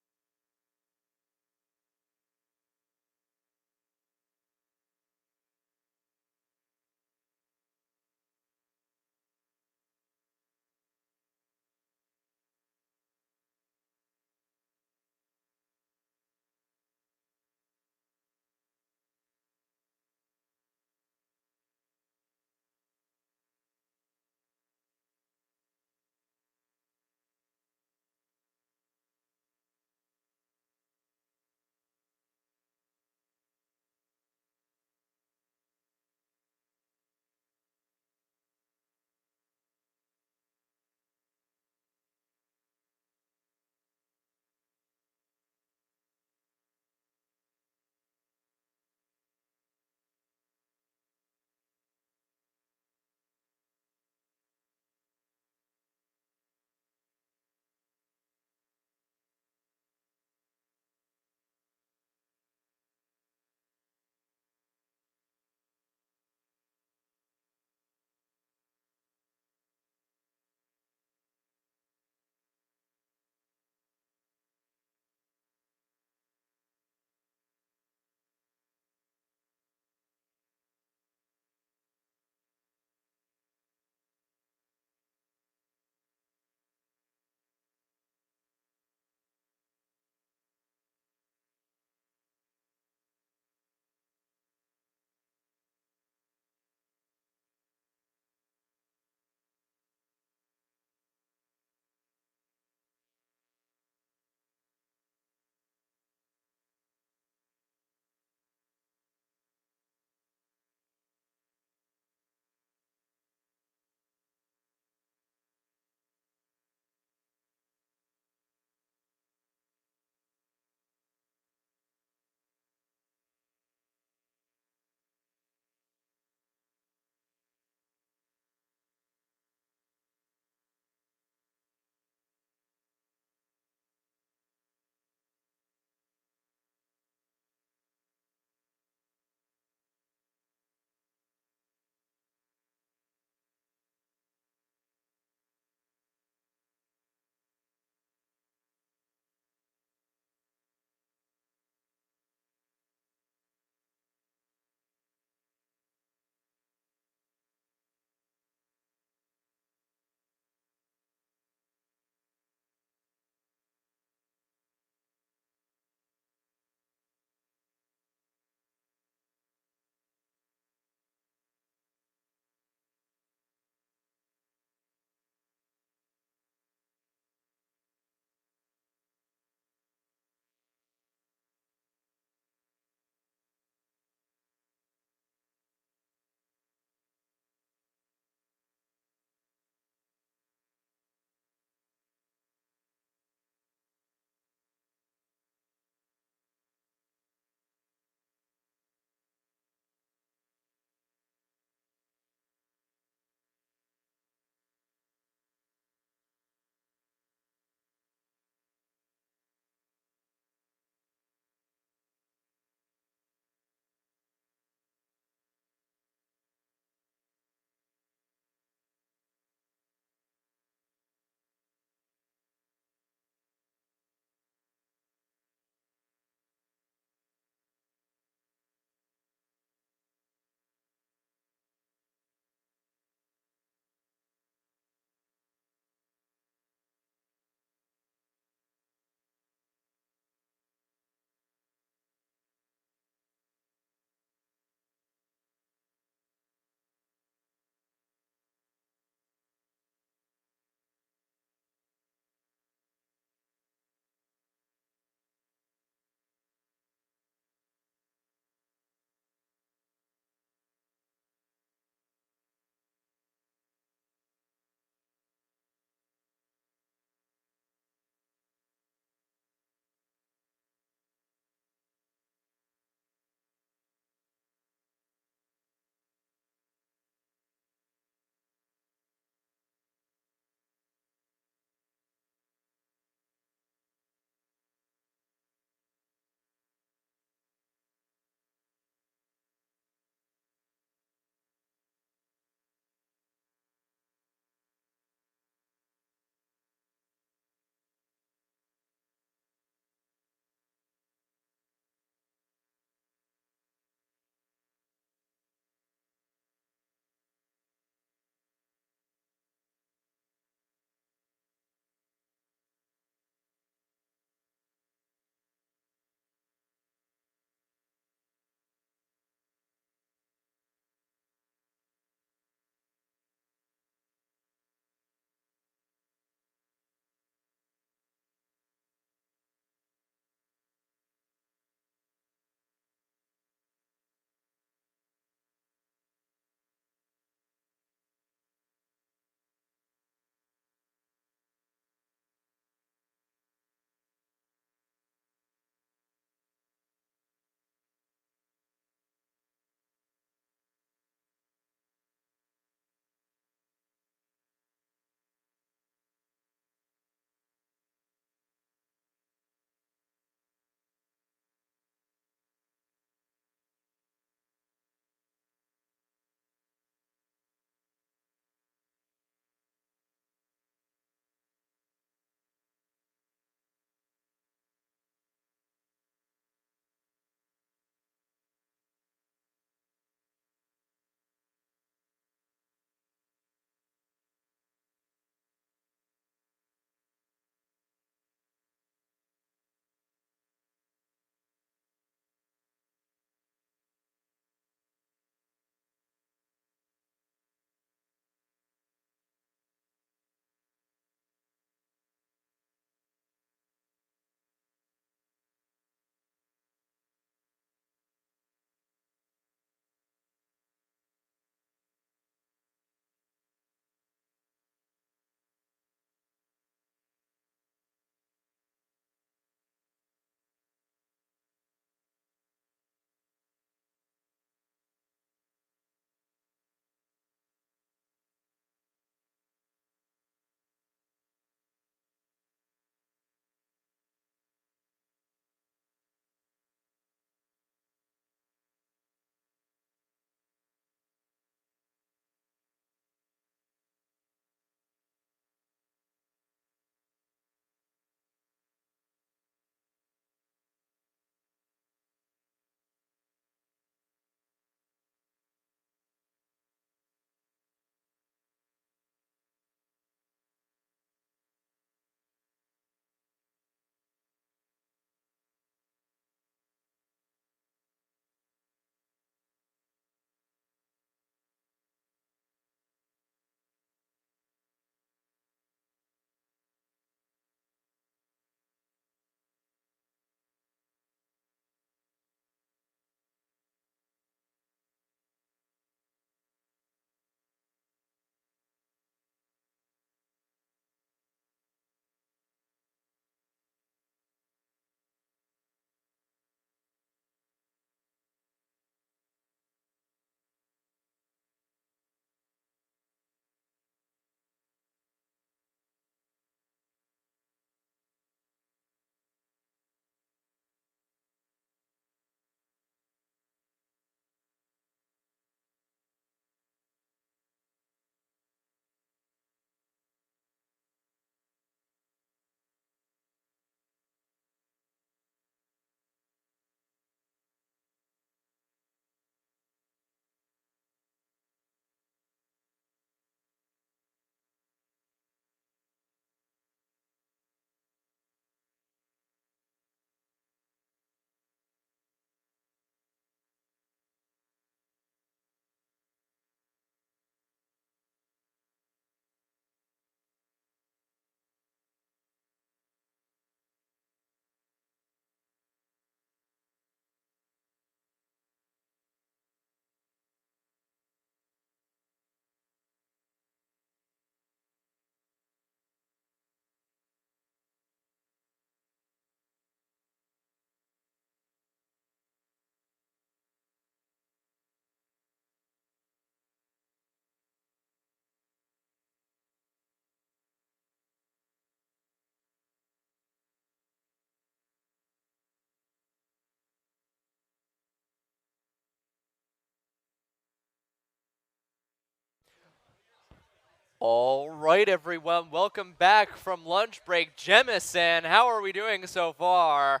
[SPEAKER 1] All right, everyone, welcome back from lunch break. Jemison, how are we doing so far?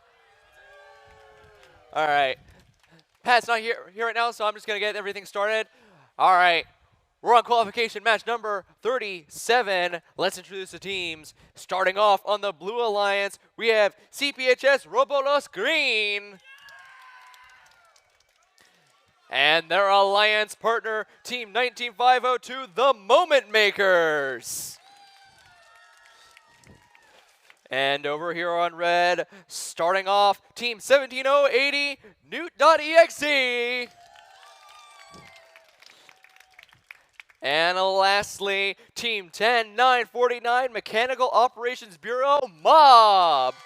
[SPEAKER 1] All right, Pat's not here right now, so I'm just going to get everything started. All right, we're on qualification match number 37. Let's introduce the teams. Starting off on the Blue Alliance, we have CPHS Robolos Green. And their alliance partner, Team 19502, the Moment Makers. And over here on red, starting off, Team 17080, Newt.exe. And lastly, Team 10949, Mechanical Operations Bureau, Mob.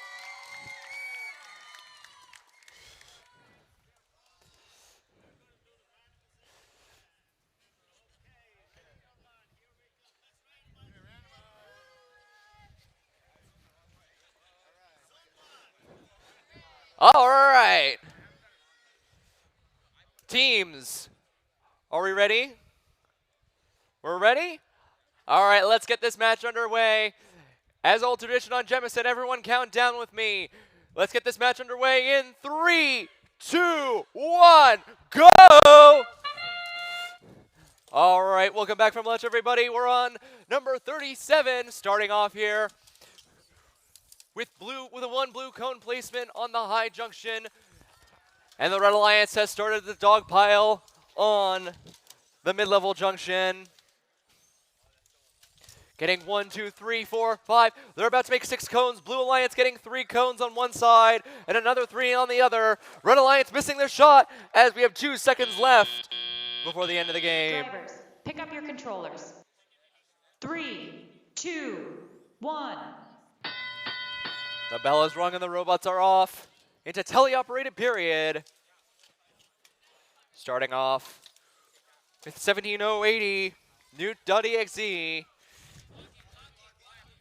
[SPEAKER 1] All right. Teams, are we ready? We're ready? All right, let's get this match underway. As old tradition on Jemison, everyone count down with me. Let's get this match underway in 3, 2, 1, go! All right, welcome back from lunch, everybody. We're on number 37, starting off here with a one blue cone placement on the high junction. And the Red Alliance has started the dog pile on the mid-level junction. Getting 1, 2, 3, 4, 5. They're about to make 6 cones. Blue Alliance getting 3 cones on one side and another 3 on the other. Red Alliance missing their shot as we have 2 seconds left before the end of the game.
[SPEAKER 2] Drivers, pick up your controllers. 3, 2, 1.
[SPEAKER 1] The bell is rung and the robots are off into teleoperated period. Starting off with 17080, Newt.exe.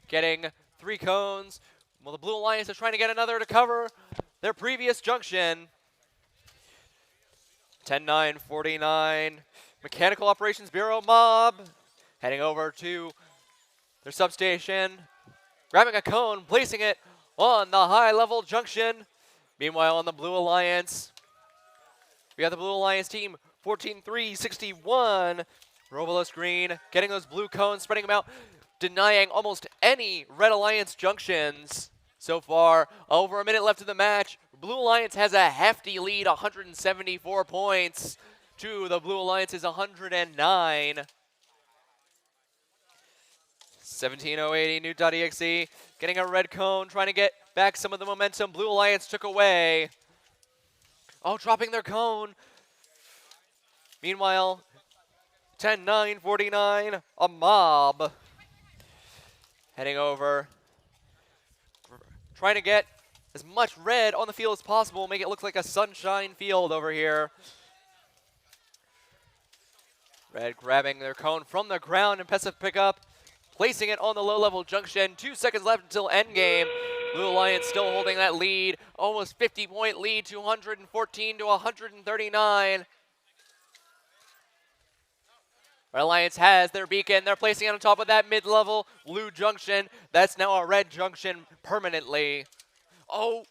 [SPEAKER 1] Getting 3 cones. Well, the Blue Alliance is trying to get another to cover their previous junction. 10949, Mechanical Operations Bureau Mob. Heading over to their substation. Grabbing a cone, placing it on the high-level junction. Meanwhile, on the Blue Alliance, we got the Blue Alliance team, 14361. Robolos Green getting those blue cones, spreading them out, denying almost any Red Alliance junctions so far. Over a minute left in the match. Blue Alliance has a hefty lead, 174 points to the Blue Alliance's 109. 17080, Newt.exe getting a red cone, trying to get back some of the momentum Blue Alliance took away. Oh, dropping their cone. Meanwhile, 10949, a mob. Heading over, trying to get as much red on the field as possible, make it look like a sunshine field over here. Red grabbing their cone from the ground, impressive pickup, placing it on the low-level junction. 2 seconds left until endgame. Blue Alliance still holding that lead, almost 50-point lead, 214 to 139. Red Alliance has their beacon. They're placing it on top of that mid-level blue junction. That's now a red junction permanently. Oh,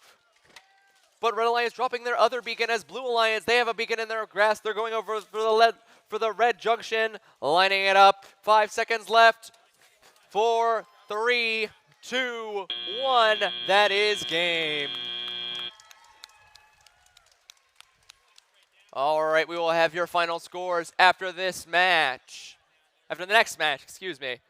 [SPEAKER 1] but Red Alliance dropping their other beacon as Blue Alliance. They have a beacon in their grasp. They're going over for the red junction, lining it up. 5 seconds left. 4, 3, 2, 1. That is game. All right, we will have your final scores after this match. After the next match, excuse me.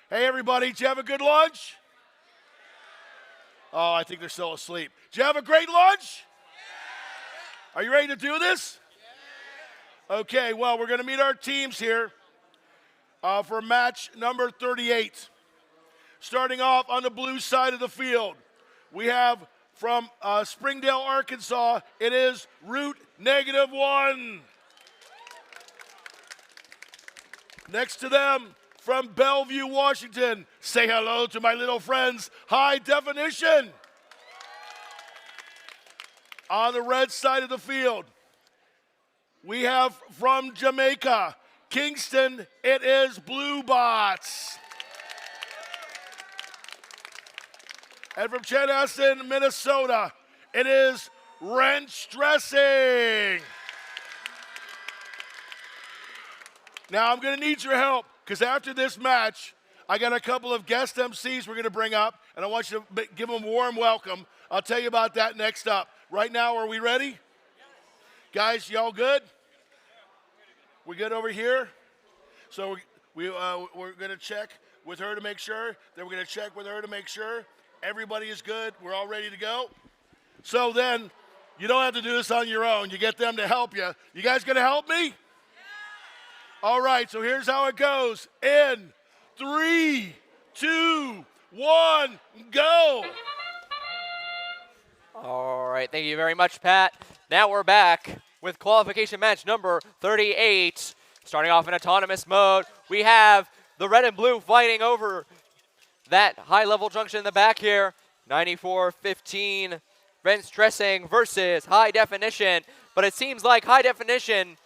[SPEAKER 3] Hey, everybody, did you have a good lunch? Oh, I think they're still asleep. Did you have a great lunch? Are you ready to do this? Okay, well, we're going to meet our teams here for match number 38. Starting off on the blue side of the field, we have from Springdale, Arkansas, it is Route -1. Next to them, from Bellevue, Washington, say hello to my little friends, High Definition. On the red side of the field, we have from Jamaica, Kingston, it is Blue Bots. And from Chanhassen, Minnesota, it is Wrench Dressing. Now, I'm going to need your help because after this match, I got a couple of guest MCs we're going to bring up, and I want you to give them a warm welcome. I'll tell you about that next up. Right now, are we ready? Yes. Guys, y'all good? We good over here? So we're going to check with her to make sure. Then we're going to check with her to make sure. Everybody is good. We're all ready to go. So then, you don't have to do this on your own. You get them to help you. You guys going to help me? All right, so here's how it goes. In 3, 2, 1, go.
[SPEAKER 1] All right, thank you very much, Pat. Now we're back with qualification match number 38. Starting off in autonomous mode, we have the red and blue fighting over that high-level junction in the back here. 94-15, Wrench Dressing versus High Definition. But it seems like High Definition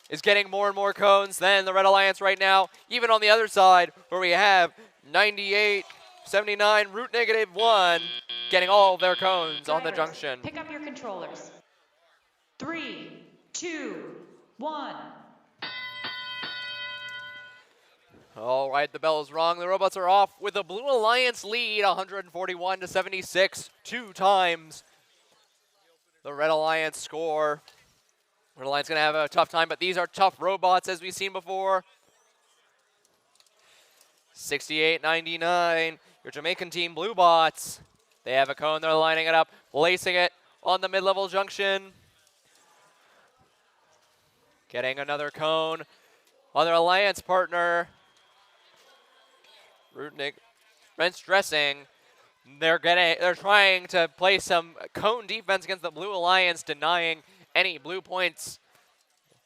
[SPEAKER 1] is getting more and more cones than the Red Alliance right now. Even on the other side, where we have 98-79, Route -1, getting all their cones on the junction.
[SPEAKER 2] Pick up your controllers. 3, 2, 1.
[SPEAKER 1] All right, the bell is rung. The robots are off with the Blue Alliance lead, 141-76, 2 times the Red Alliance score. Red Alliance going to have a tough time, but these are tough robots as we've seen before. 68-99, your Jamaican team, Blue Bots. They have a cone, they're lining it up, placing it on the mid-level junction. Getting another cone on their Alliance partner. Wrench Dressing. They're trying to play some cone defense against the Blue Alliance, denying any blue points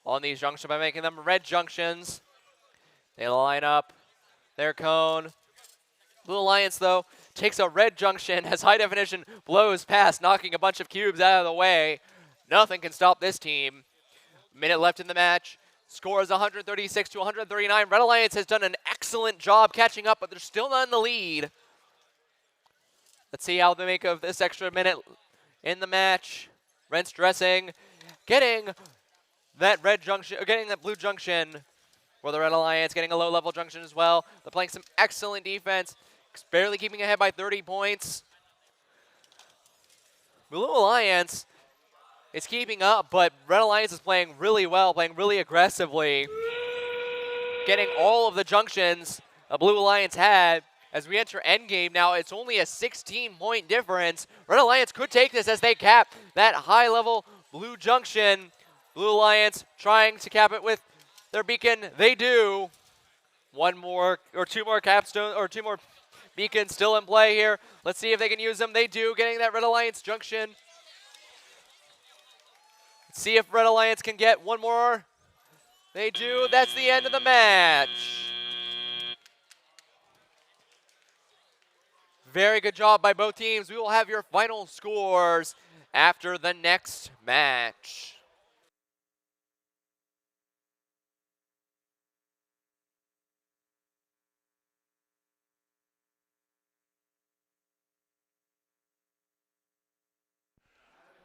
[SPEAKER 1] on these junctions by making them red junctions. They line up their cone. Blue Alliance, though, takes a red junction as High Definition blows past, knocking a bunch of cubes out of the way. Nothing can stop this team. Minute left in the match. Score is 136-139. Red Alliance has done an excellent job catching up, but they're still not in the lead. Let's see how they make of this extra minute in the match. Wrench Dressing getting that red junction, getting that blue junction for the Red Alliance, getting a low-level junction as well. They're playing some excellent defense, barely keeping ahead by 30 points. Blue Alliance is keeping up, but Red Alliance is playing really well, playing really aggressively, getting all of the junctions a Blue Alliance had. As we enter endgame now, it's only a 16-point difference. Red Alliance could take this as they cap that high-level blue junction. Blue Alliance trying to cap it with their beacon. They do. One more or two more capstone or two more beacons still in play here. Let's see if they can use them. They do, getting that Red Alliance junction. Let's see if Red Alliance can get one more. They do. That's the end of the match. Very good job by both teams. We will have your final scores after the next match.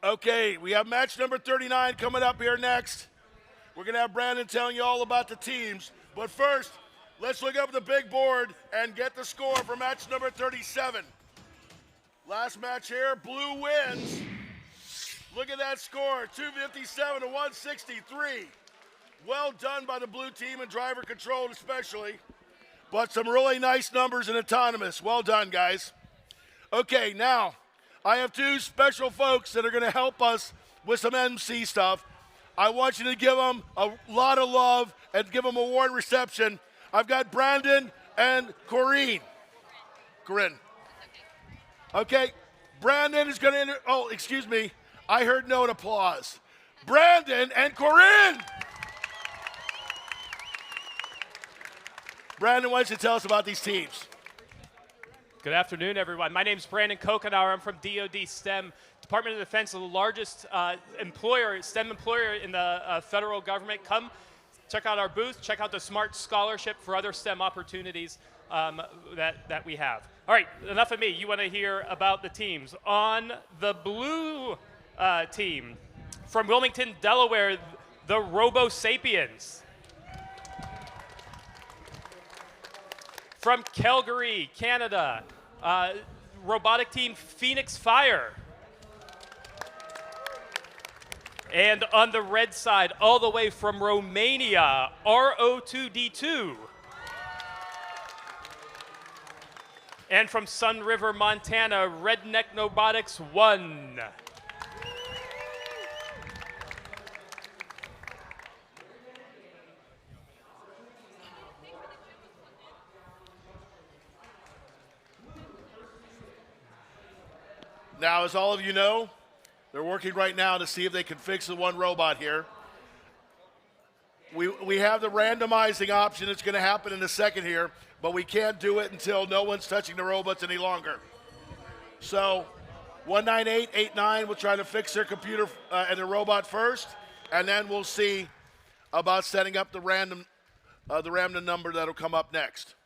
[SPEAKER 3] Okay, we have match number 39 coming up here next. We're going to have Brandon telling you all about the teams. But first, let's look up the big board and get the score for match number 37. Last match here, blue wins. Look at that score, 257 to 163. Well done by the blue team and driver controlled especially. but some really nice numbers in autonomous. Well done, guys. Okay, now I have two special folks that are going to help us with some MC stuff. I want you to give them a lot of love and give them a warm reception. I've got Brandon and Corinne. Okay, Brandon is going to, oh, excuse me. I heard no applause. Brandon and Corinne. Brandon, why don't you tell us about these teams?
[SPEAKER 7] Good afternoon, everyone. My name is Brandon Kokenauer. I'm from DoD STEM, Department of Defense, the largest STEM employer in the federal government. Come check out our booth, check out the Smart Scholarship for other STEM opportunities that we have. All right, enough of me. You want to hear about the teams. On the blue team, from Wilmington, Delaware, the Robo Sapiens. From Calgary, Canada, robotic team Phoenix Fire. And on the red side, all the way from Romania, RO2D2. And from Sun River, Montana, Redneck Robotics 1.
[SPEAKER 3] Now, as all of you know, they're working right now to see if they can fix the one robot here. We have the randomizing option. It's going to happen in a second here, but we can't do it until no one's touching the robots any longer. So 19889 will try to fix their computer and the robot first, and then we'll see about setting up the random number that'll come up next.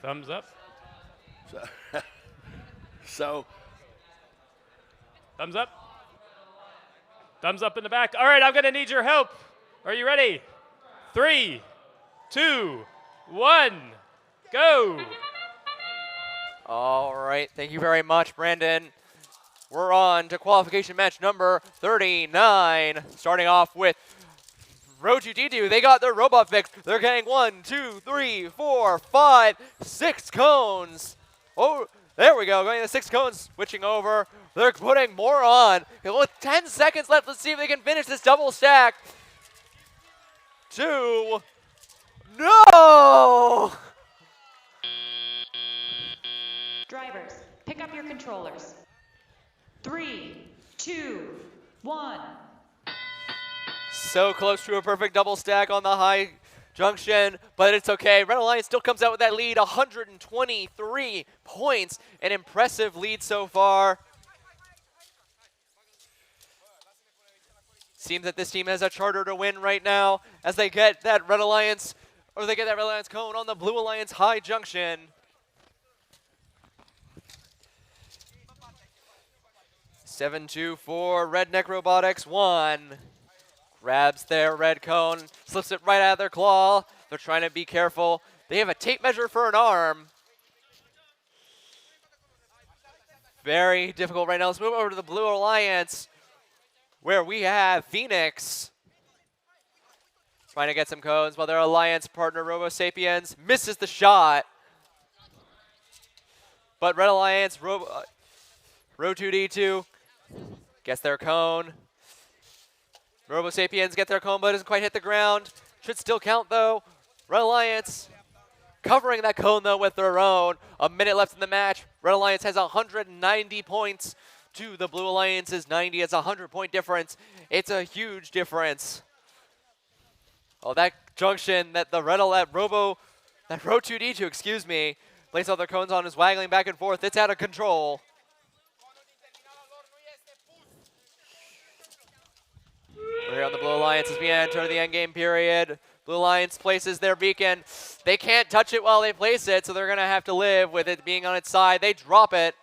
[SPEAKER 7] Thumbs up.
[SPEAKER 3] So
[SPEAKER 7] Thumbs up. Thumbs up in the back. All right, I'm going to need your help. Are you ready? 3, 2, 1, go.
[SPEAKER 1] All right, thank you very much, Brandon. We're on to qualification match number 39. Starting off with Roju-Didu. They got their robot fixed. They're getting 1, 2, 3, 4, 5, 6 cones. Oh, there we go. Going to 6 cones, switching over. They're putting more on. With 10 seconds left, let's see if they can finish this double stack. 2. No!
[SPEAKER 2] Drivers, pick up your controllers. 3, 2, 1.
[SPEAKER 1] So close to a perfect double stack on the high junction, but it's okay. Red Alliance still comes out with that lead, 123 points. An impressive lead so far. Seems that this team has a charter to win right now as they get that Red Alliance, or they get that Red Alliance cone on the Blue Alliance high junction. Seven-2 for Redneck Robotics 1. Grabs their red cone, slips it right out of their claw. They're trying to be careful. They have a tape measure for an arm. Very difficult right now. Let's move over to the Blue Alliance, where we have Phoenix trying to get some cones while their alliance partner Robo Sapiens misses the shot. But Red Alliance, Row2D2 gets their cone. Robo Sapiens get their cone, but doesn't quite hit the ground. Should still count, though. Red Alliance covering that cone, though, with their own. A minute left in the match. Red Alliance has 190 points to the Blue Alliance's 90. It's a 100-point difference. It's a huge difference. Oh, that junction that the Red Alliance, that Row 2D2, excuse me, place all their cones on is waggling back and forth. It's out of control. We're here on the Blue Alliance as we enter the endgame period. Blue Alliance places their beacon. They can't touch it while they place it, so they're going to have to live with it being on its side. They drop it.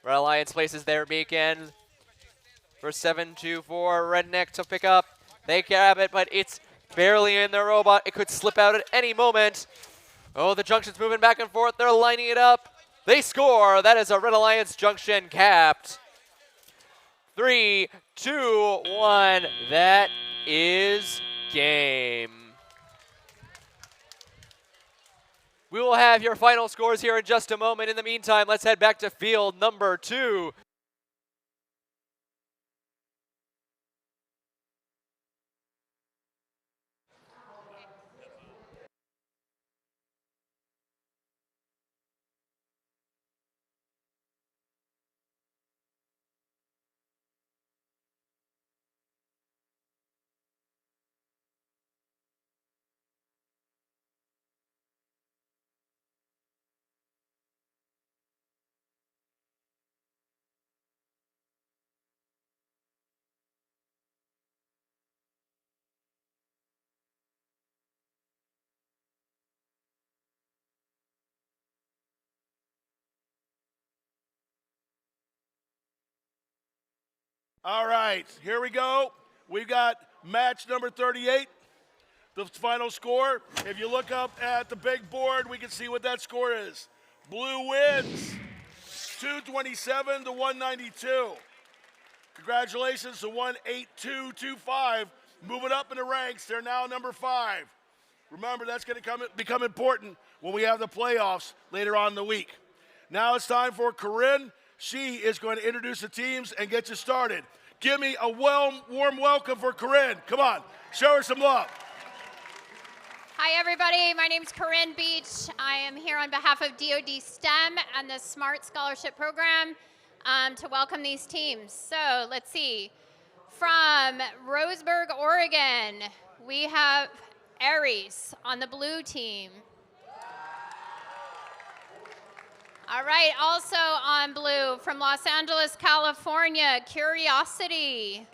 [SPEAKER 1] Red Alliance places their beacon for 7-2 for Redneck to pick up. They grab it, but it's barely in their robot. It could slip out at any moment. Oh, the junction's moving back and forth. They're lining it up. They score. That is a Red Alliance junction capped. 3, 2, 1. That is game. We will have your final scores here in just a moment. In the meantime, let's head back to field number 2.
[SPEAKER 3] All right, here we go. We've got match number 38, the final score. If you look up at the big board, we can see what that score is. Blue wins 227 to 192. Congratulations to 18225. Moving up in the ranks, they're now number 5. Remember, that's going to become important when we have the playoffs later on in the week. Now it's time for Corinne. She is going to introduce the teams and get you started. Give me a warm welcome for Corinne. Come on, show her some love.
[SPEAKER 8] Hi, everybody. My name's Corinne Beach. I am here on behalf of DoD STEM and the SMART Scholarship Program to welcome these teams. So let's see. From Roseburg, Oregon, we have Aries on the blue team. All right, also on blue from Los Angeles, California, Curiosity.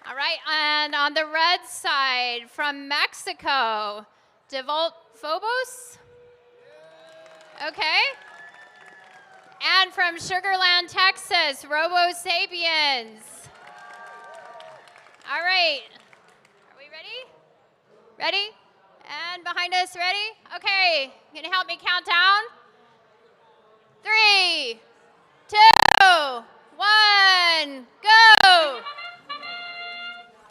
[SPEAKER 8] All right, and on the red side from Mexico, Devolt Phobos. Okay. And from Sugarland, Texas, Robo Sapiens. All right, are we ready? Ready? And behind us, ready? Okay, can you help me count down? 3, 2, 1, go!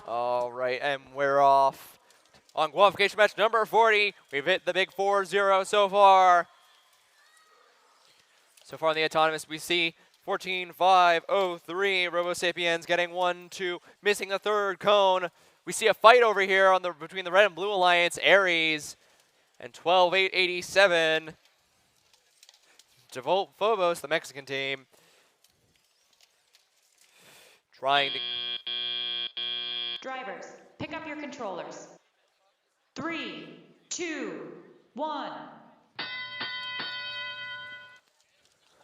[SPEAKER 1] All right, and we're off. On qualification match number 40, we've hit the big 4-0 so far. So far in the autonomous, we see 14-5-0-3. Robo Sapiens getting 1-2, missing the third cone. We see a fight over here between the Red and Blue Alliance, Aries, and 12-8-87. Devolt Phobos, the Mexican team, trying to...
[SPEAKER 2] Drivers, pick up your controllers. 3, 2, 1.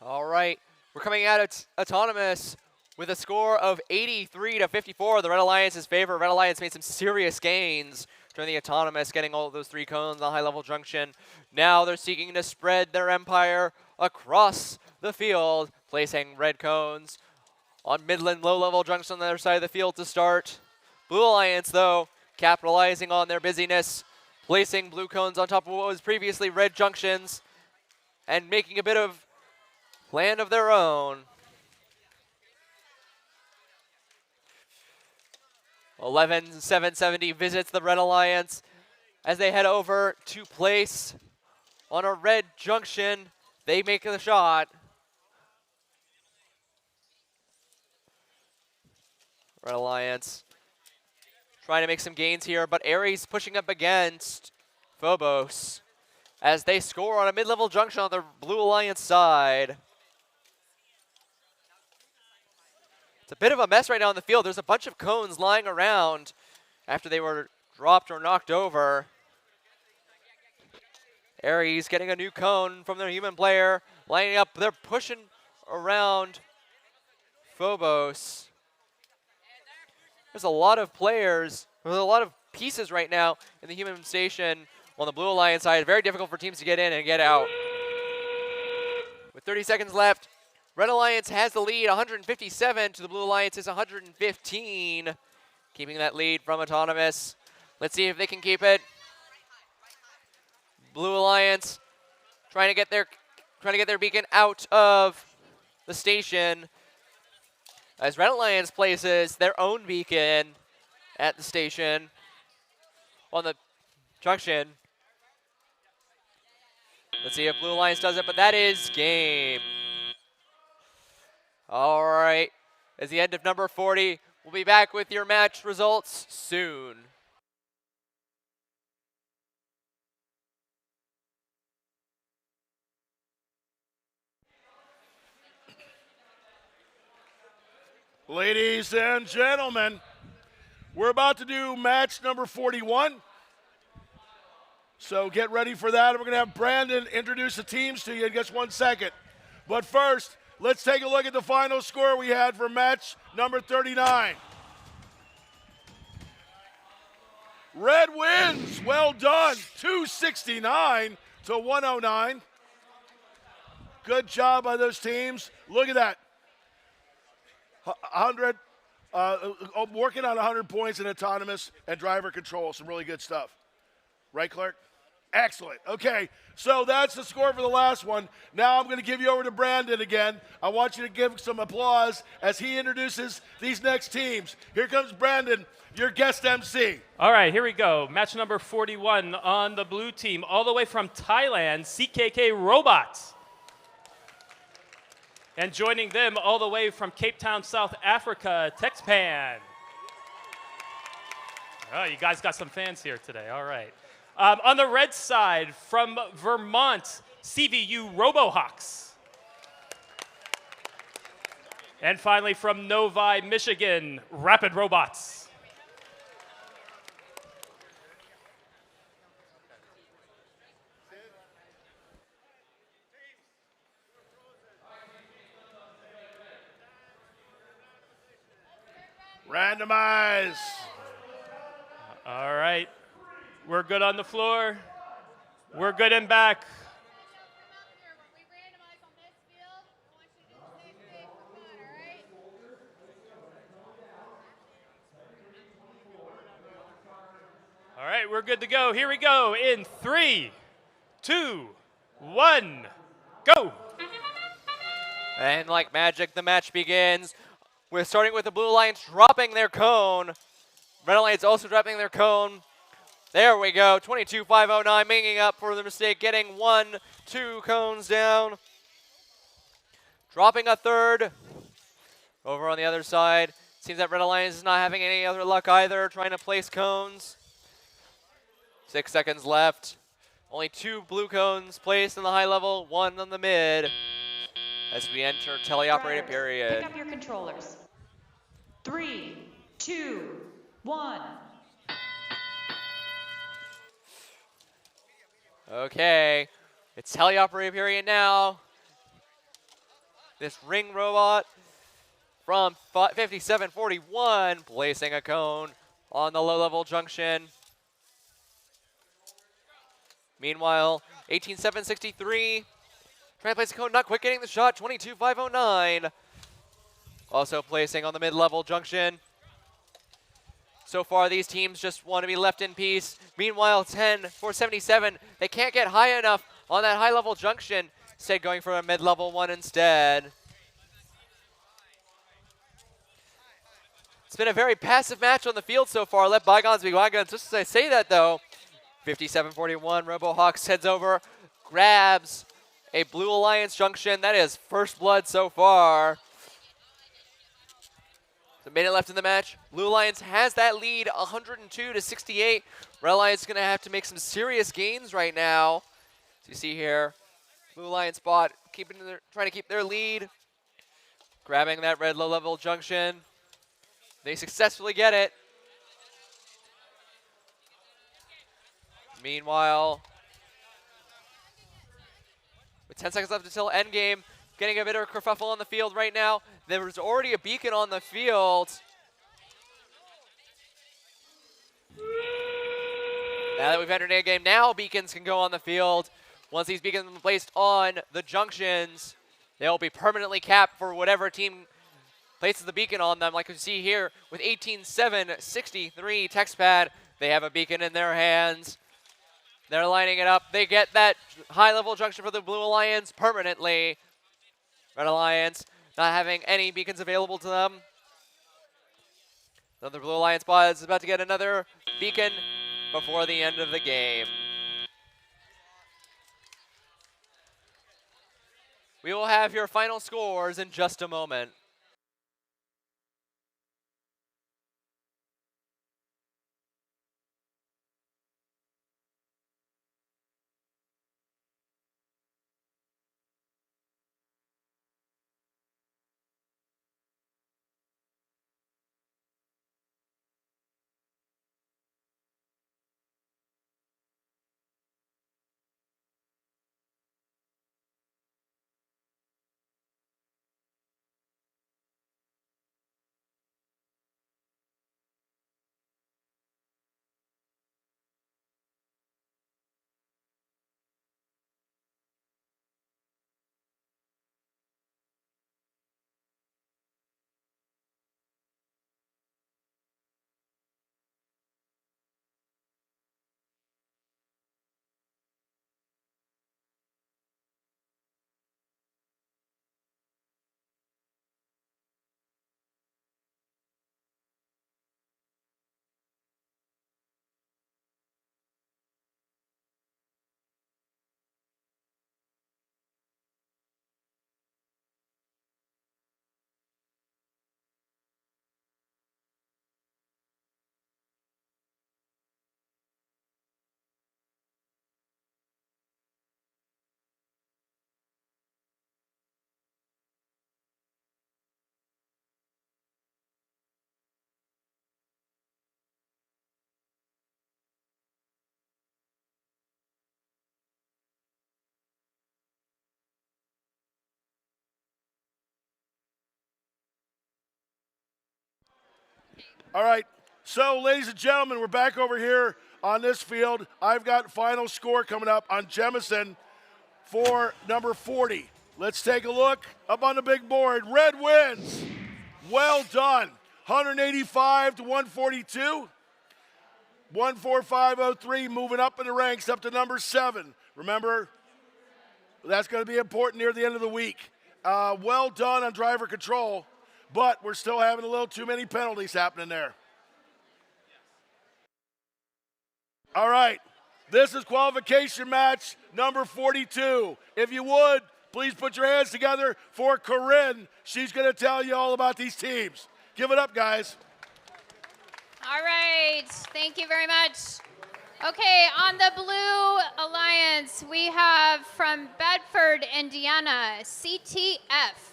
[SPEAKER 1] All right, we're coming out at autonomous with a score of 83-54. The Red Alliance's favor. Red Alliance made some serious gains during the autonomous, getting all of those 3 cones on the high-level junction. Now they're seeking to spread their empire across the field, placing red cones on Midland low-level junction on the other side of the field to start. Blue Alliance, though, capitalizing on their busyness, placing blue cones on top of what was previously red junctions and making a bit of land of their own. 11-770 visits the Red Alliance as they head over to place on a red junction. They make the shot. Red Alliance trying to make some gains here, but Ares pushing up against Phobos as they score on a mid-level junction on the Blue Alliance side. It's a bit of a mess right now in the field. There's a bunch of cones lying around after they were dropped or knocked over. Ares getting a new cone from their human player, lining up. They're pushing around Phobos. There's a lot of players, there's a lot of pieces right now in the human station on the Blue Alliance side. Very difficult for teams to get in and get out. With 30 seconds left, Red Alliance has the lead, 157 to the Blue Alliance's 115. Keeping that lead from Autonomous. Let's see if they can keep it. Blue Alliance trying to get their beacon out of the station as Red Alliance places their own beacon at the station on the junction. Let's see if Blue Alliance does it, but that is game. All right, it's the end of number 40. We'll be back with your match results soon.
[SPEAKER 3] Ladies and gentlemen, we're about to do match number 41. So get ready for that. We're going to have Brandon introduce the teams to you in just 1 second. But first, let's take a look at the final score we had for match number 39. Red wins. Well done. 269 to 109. Good job by those teams. Look at that. 100, working on 100 points in autonomous and driver control. Some really good stuff. Right, Clark? Excellent. Okay, so that's the score for the last one. Now I'm going to give you over to Brandon again. I want you to give some applause as he introduces these next teams. Here comes Brandon, your guest MC.
[SPEAKER 7] All right, here we go. Match number 41 on the blue team, all the way from Thailand, CKK Robots. And joining them all the way from Cape Town, South Africa, Texpan. Oh, you guys got some fans here today. All right. On the red side, from Vermont, CVU Robohawks. And finally, from Novi, Michigan, Rapid Robots.
[SPEAKER 3] Randomize.
[SPEAKER 7] All right. We're good on the floor. We're good in back. All right, we're good to go. Here we go in 3, 2, 1, go.
[SPEAKER 1] And like magic, the match begins. We're starting with the Blue Alliance dropping their cone. Red Alliance also dropping their cone. There we go, 22,509, making up for the mistake, getting 2 cones down. Dropping a third. Over on the other side, seems that Red Alliance is not having any other luck either, trying to place cones. 6 seconds left. Only 2 blue cones placed in the high level, 1 on the mid. As we enter teleoperated period.
[SPEAKER 2] Pick up your controllers. 3, 2, 1.
[SPEAKER 1] Okay, it's teleoperated period now. This ring robot from 5741 placing a cone on the low-level junction. Meanwhile, 18763 trying to place a cone, not quite getting the shot, 22,509. Also placing on the mid-level junction. So far, these teams just want to be left in peace. Meanwhile, 10,477, they can't get high enough on that high-level junction. Instead, going for a mid-level one instead. It's been a very passive match on the field so far. Let bygones be bygones. Just as I say that, though, 5741, Robohawks heads over, grabs a Blue Alliance junction. That is first blood so far. A minute left in the match. Blue Alliance has that lead, 102-68. Red Alliance is going to have to make some serious gains right now. As you see here, Blue Alliance bot trying to keep their lead. Grabbing that red low-level junction. They successfully get it. Meanwhile, with 10 seconds left until endgame, getting a bit of a kerfuffle on the field right now. There was already a beacon on the field. Now that we've entered endgame, now beacons can go on the field. Once these beacons are placed on the junctions, they'll be permanently capped for whatever team places the beacon on them. Like you see here with 18-7-63 text pad, they have a beacon in their hands. They're lining it up. They get that high-level junction for the Blue Alliance permanently. Red Alliance not having any beacons available to them. Another Blue Alliance bot is about to get another beacon before the end of the game. We will have your final scores in just a moment.
[SPEAKER 3] All right, so ladies and gentlemen, we're back over here on this field. I've got final score coming up on Jemison for number 40. Let's take a look up on the big board. Red wins. Well done. 185 to 142. 14503 moving up in the ranks up to number 7. Remember, that's going to be important near the end of the week. Well done on driver control. But we're still having a little too many penalties happening there. All right, this is qualification match number 42. If you would, please put your hands together for Corinne. She's going to tell you all about these teams. Give it up, guys.
[SPEAKER 8] All right, thank you very much. Okay, on the Blue Alliance, we have from Bedford, Indiana, CTF.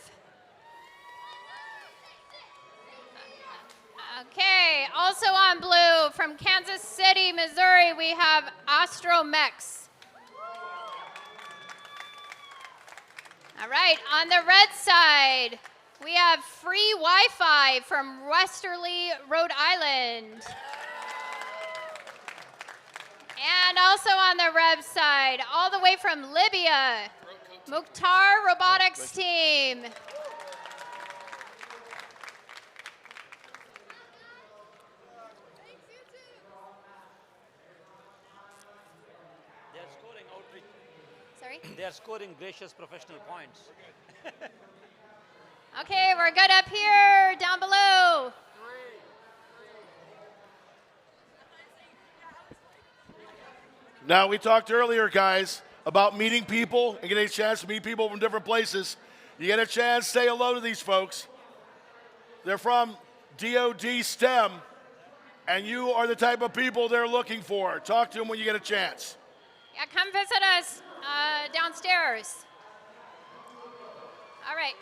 [SPEAKER 8] Okay, also on blue, from Kansas City, Missouri, we have Astromex. All right, on the red side, we have free Wi-Fi from Westerly, Rhode Island. And also on the red side, all the way from Libya, Mukhtar Robotics Team. Sorry?
[SPEAKER 9] They are scoring gracious professional points.
[SPEAKER 8] Okay, we're good up here, down below.
[SPEAKER 3] Now, we talked earlier, guys, about meeting people and getting a chance to meet people from different places. You get a chance, say hello to these folks. They're from DoD STEM, and you are the type of people they're looking for. Talk to them when you get a chance.
[SPEAKER 8] Yeah, come visit us downstairs. All right,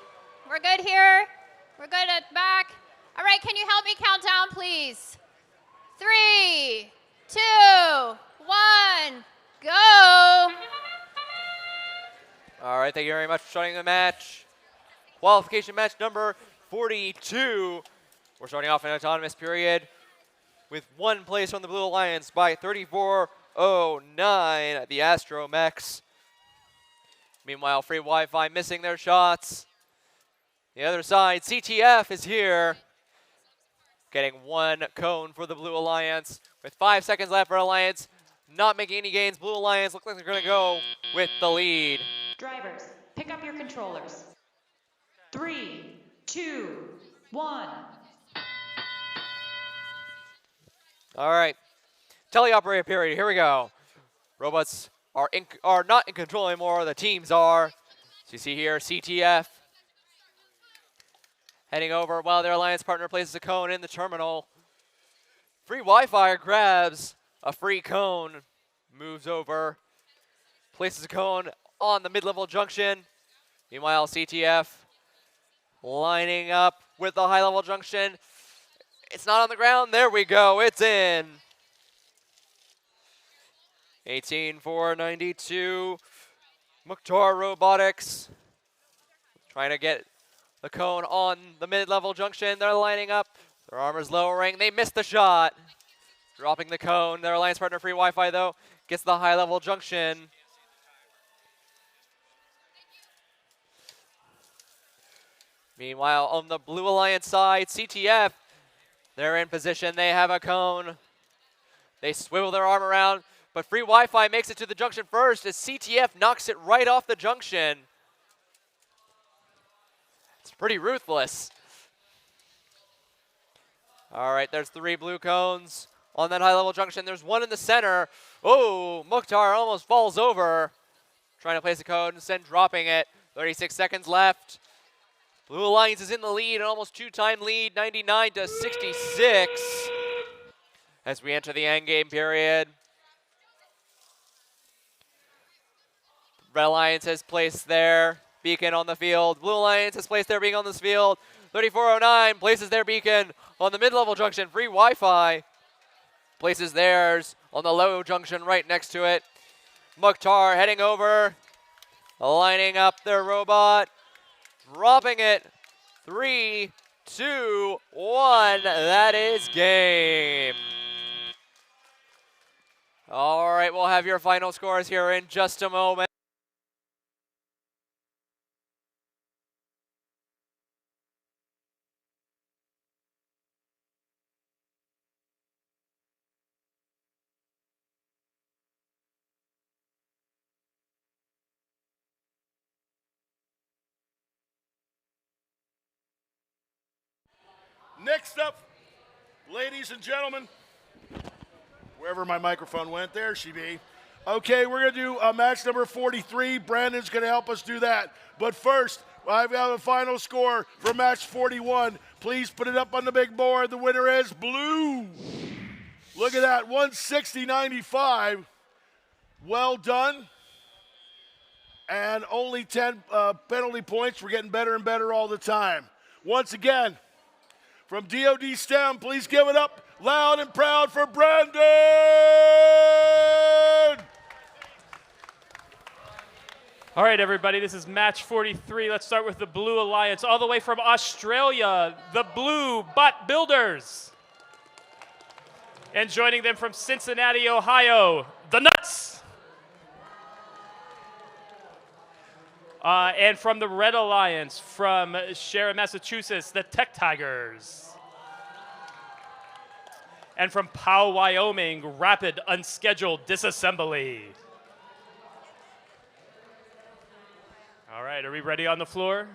[SPEAKER 8] we're good here. We're good at the back. All right, can you help me count down, please? 3, 2, 1, go.
[SPEAKER 1] All right, thank you very much for starting the match. Qualification match number 42. We're starting off an autonomous period with 1 place on the Blue Alliance by 34.09 the Astromechs. Meanwhile, Free Wi-Fi missing their shots. The other side, CTF is here, getting 1 cone for the Blue Alliance. With 5 seconds left for Alliance, not making any gains. Blue Alliance look like they're going to go with the lead.
[SPEAKER 2] Drivers, pick up your controllers. 3, 2, 1.
[SPEAKER 1] All right, teleoperator period, here we go. Robots are not in control anymore, the teams are. So you see here, CTF heading over while their alliance partner places a cone in the terminal. Free Wi-Fi grabs a free cone, moves over, places a cone on the mid-level junction. Meanwhile, CTF lining up with the high-level junction. It's not on the ground. There we go. It's in. 18-4-92. Mukhtar Robotics trying to get the cone on the mid-level junction. They're lining up. Their armor's lowering. They missed the shot. Dropping the cone. Their alliance partner, Free Wi-Fi, though, gets the high-level junction. Meanwhile, on the Blue Alliance side, CTF, they're in position. They have a cone. They swivel their arm around, but Free Wi-Fi makes it to the junction first as CTF knocks it right off the junction. It's pretty ruthless. All right, there's 3 blue cones on that high-level junction. There's 1 in the center. Oh, Mukhtar almost falls over. Trying to place a cone, instead dropping it. 36 seconds left. Blue Alliance is in the lead, an almost 2-time lead, 99-66. As we enter the endgame period. Red Alliance has placed their beacon on the field. Blue Alliance has placed their beacon on this field. 3409 places their beacon on the mid-level junction. Free Wi-Fi places theirs on the low junction right next to it. Mukhtar heading over, lining up their robot, dropping it. 3, 2, 1. That is game. All right, we'll have your final scores here in just a moment.
[SPEAKER 3] Next up, ladies and gentlemen, wherever my microphone went, there she be. Okay, we're going to do match number 43. Brandon's going to help us do that. But first, I've got a final score for match 41. Please put it up on the big board. The winner is blue. Look at that, 160.95. Well done. And only 10 penalty points. We're getting better and better all the time. Once again, from DoD STEM, please give it up loud and proud for Brandon!
[SPEAKER 7] All right, everybody, this is match 43. Let's start with the Blue Alliance, all the way from Australia, the Blue Butt Builders. And joining them from Cincinnati, Ohio, the Nuts. And from the Red Alliance, from Sharon, Massachusetts, the Tech Tigers. And from Powell, Wyoming, Rapid Unscheduled Disassembly. All right, are we ready on the floor?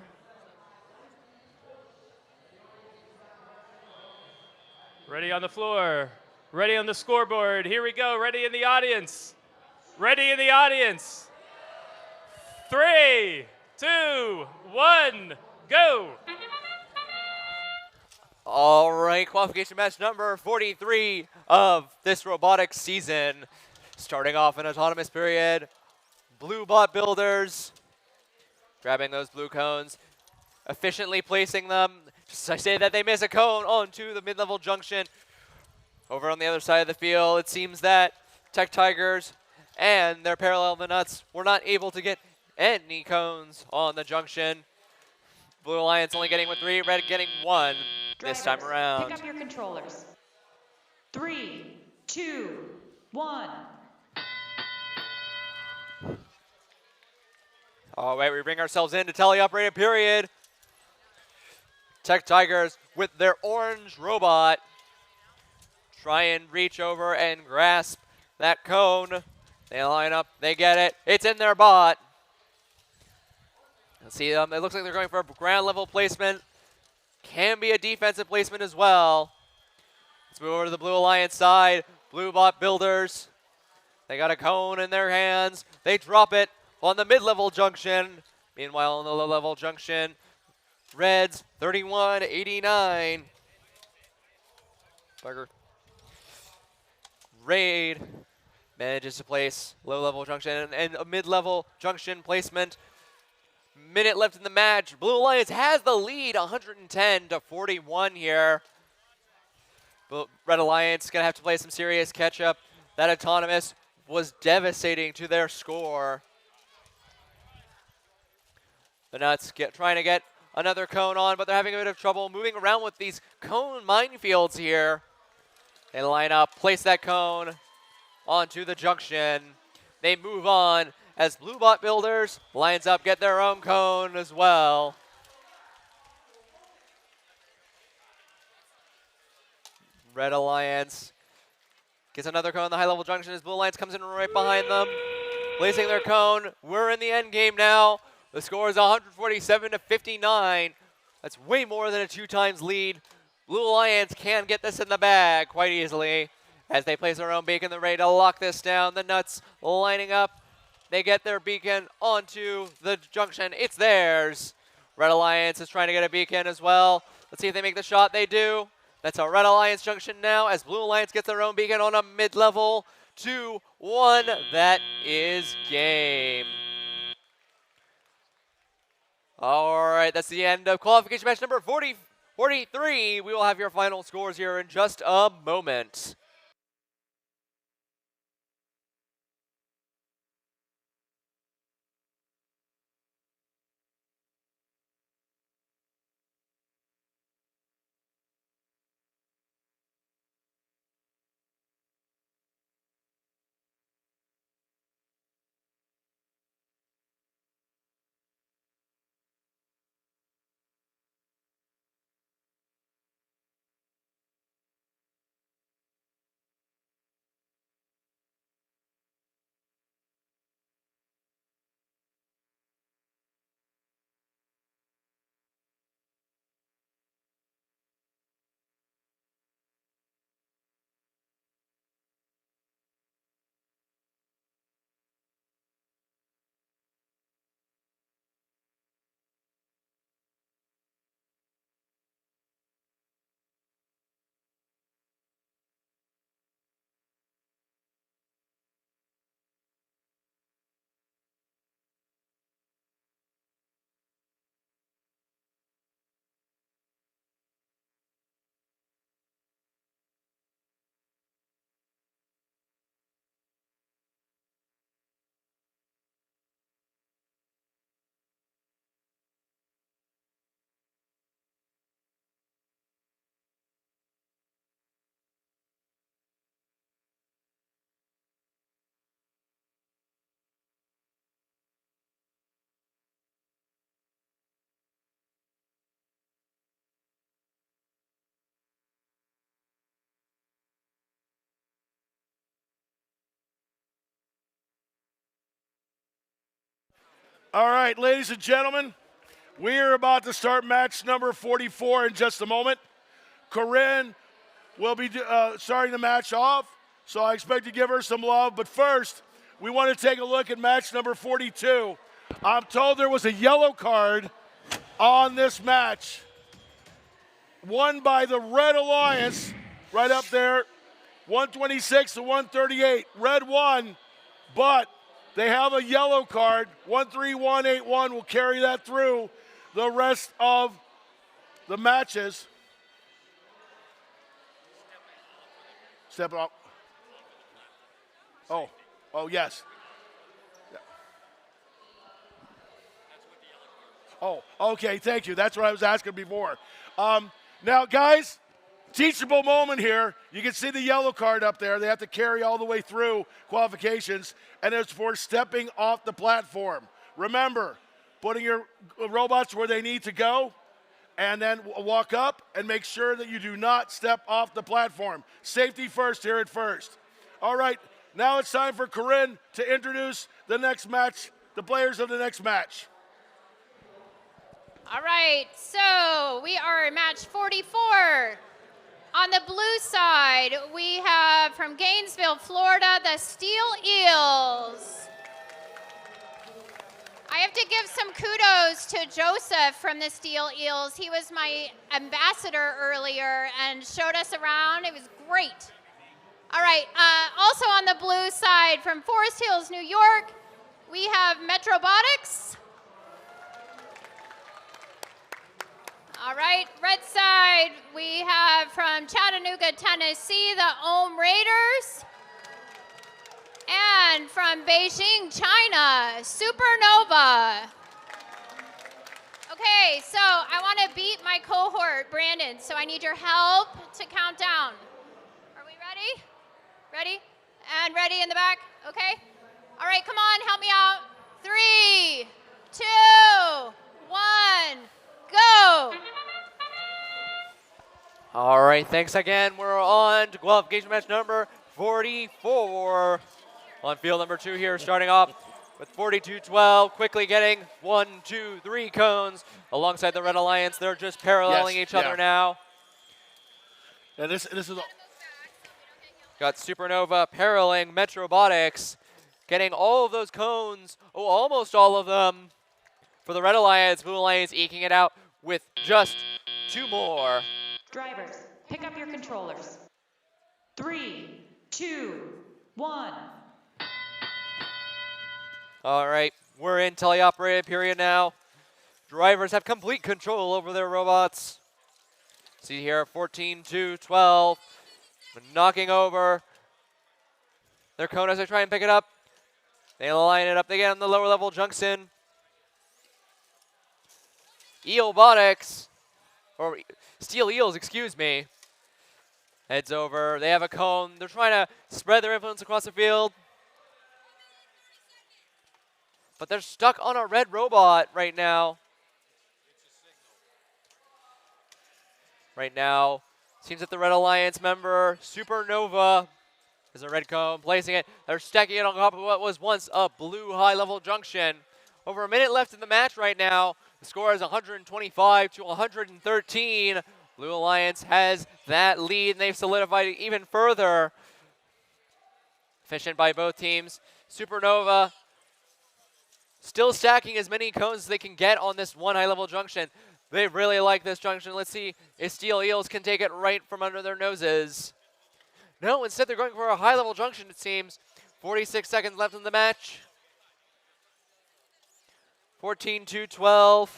[SPEAKER 7] Ready on the floor. Ready on the scoreboard. Here we go. Ready in the audience. Ready in the audience. 3, 2, 1, go.
[SPEAKER 1] All right, qualification match number 43 of this robotics season. Starting off in autonomous period, blue bot builders, grabbing those blue cones, efficiently placing them. Just I say that they miss a cone onto the mid-level junction. Over on the other side of the field, it seems that Tech Tigers and their parallel the nuts were not able to get any cones on the junction. Blue Alliance only getting with 3, red getting 1 this time
[SPEAKER 2] Drivers,
[SPEAKER 1] around.
[SPEAKER 2] pick up your controllers. 3, 2, 1.
[SPEAKER 1] All right, we bring ourselves into teleoperated period. Tech Tigers with their orange robot try and reach over and grasp that cone. They line up, they get it. It's in their bot. Let's see, it looks like they're going for a ground level placement. Can be a defensive placement as well. Let's move over to the Blue Alliance side. Blue bot builders. They got a cone in their hands. They drop it on the mid-level junction. Meanwhile, on the low-level junction, Reds 31-89. Bugger. Raid manages to place low-level junction and a mid-level junction placement. Minute left in the match. Blue Alliance has the lead, 110-41 here. Red Alliance going to have to play some serious catch-up. That autonomous was devastating to their score. The Nuts trying to get another cone on, but they're having a bit of trouble moving around with these cone minefields here. They line up, place that cone onto the junction. They move on as Blue Bot Builders lines up, get their own cone as well. Red Alliance gets another cone on the high-level junction as Blue Alliance comes in right behind them, placing their cone. We're in the end game now. The score is 147-59. That's way more than a 2x lead. Blue Alliance can get this in the bag quite easily as they place their own beacon. They're ready to lock this down. The Nuts lining up. They get their beacon onto the junction. It's theirs. Red Alliance is trying to get a beacon as well. Let's see if they make the shot. They do. That's a Red Alliance junction now as Blue Alliance gets their own beacon on a mid-level. 2-1. That is game. All right, that's the end of qualification match number 43. We will have your final scores here in just a moment.
[SPEAKER 3] All right, ladies and gentlemen, we are about to start match number 44 in just a moment. Corinne will be starting the match off, so I expect to give her some love. But first, we want to take a look at match number 42. I'm told there was a yellow card on this match. won by the Red Alliance, right up there, 126 to 138. Red won, but they have a yellow card. 13181 will carry that through the rest of the matches. Step up. Oh, yes. Oh, okay, thank you. That's what I was asking before. Now, guys, teachable moment here. You can see the yellow card up there. They have to carry all the way through qualifications, and it's for stepping off the platform. Remember, putting your robots where they need to go, and then walk up and make sure that you do not step off the platform. Safety first here at first. All right, now it's time for Corinne to introduce the next match, the players of the next match.
[SPEAKER 8] All right, so we are at match 44. On the blue side, we have from Gainesville, Florida, the Steel Eels. I have to give some kudos to Joseph from the Steel Eels. He was my ambassador earlier and showed us around. It was great. All right, also on the blue side from Forest Hills, New York, we have Metrobotics. All right, red side, we have from Chattanooga, Tennessee, the Ohm Raiders. And from Beijing, China, Supernova. Okay, so I want to beat my cohort, Brandon, so I need your help to count down. Are we ready? Ready? And ready in the back? Okay. All right, come on, help me out. 3, 2, 1, go.
[SPEAKER 1] All right, thanks again. We're on to qualification match number 44. On field number 2 here, starting off with 42-12, quickly getting 1, 2, 3 cones alongside the Red Alliance. They're just paralleling each other now.
[SPEAKER 3] And this is
[SPEAKER 1] Got Supernova paralleling Metrobotics, getting all of those cones, almost all of them for the Red Alliance. Blue Alliance eking it out with just 2 more.
[SPEAKER 2] Drivers, pick up your controllers. 3, 2, 1.
[SPEAKER 1] All right, we're in teleoperated period now. Drivers have complete control over their robots. See here, 14-12, knocking over their cone as they try and pick it up. They line it up. They get on the lower level junction. Eelbotics, or Steel Eels, excuse me, heads over. They have a cone. They're trying to spread their influence across the field. But they're stuck on a red robot right now. Right now, seems that the Red Alliance member, Supernova, is a red cone, placing it. They're stacking it on top of what was once a blue high-level junction. Over a minute left in the match right now. The score is 125 to 113. Blue Alliance has that lead, and they've solidified it even further. Efficient by both teams. Supernova still stacking as many cones as they can get on this one high-level junction. They really like this junction. Let's see if Steel Eels can take it right from under their noses. No, instead they're going for a high-level junction, it seems. 46 seconds left in the match. 14-12.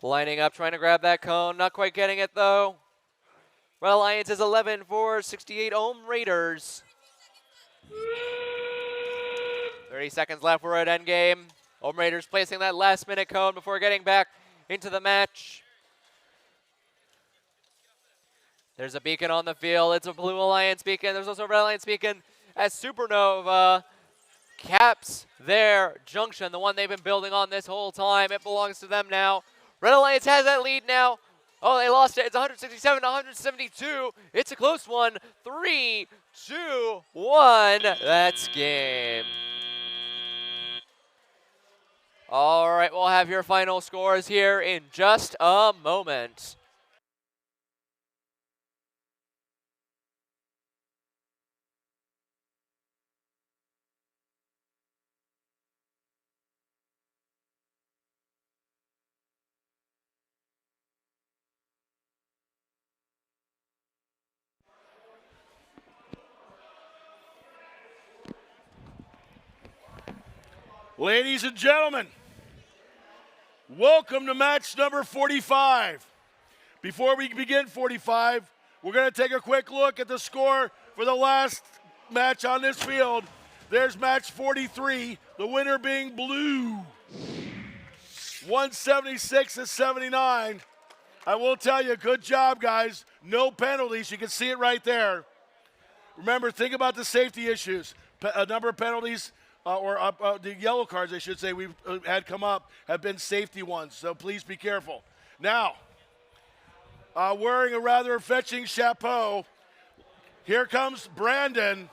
[SPEAKER 1] Lining up, trying to grab that cone. Not quite getting it, though. Red Alliance is 11 for 68 Ohm Raiders. 30 seconds left. We're at endgame. Ohm Raiders placing that last-minute cone before getting back into the match. There's a beacon on the field. It's a Blue Alliance beacon. There's also a Red Alliance beacon as Supernova caps their junction, the one they've been building on this whole time. It belongs to them now. Red Alliance has that lead now. Oh, they lost it. It's 167 to 172. It's a close one. 3, 2, 1. That's game. All right, we'll have your final scores here in just a moment.
[SPEAKER 3] Ladies and gentlemen, welcome to match number 45. Before we begin 45, we're going to take a quick look at the score for the last match on this field. There's match 43, the winner being blue. 176-79. I will tell you, good job, guys. No penalties. You can see it right there. Remember, think about the safety issues. A number of penalties, the yellow cards, I should say, we've had come up have been safety ones, so please be careful. Now, wearing a rather fetching chapeau, here comes Brandon.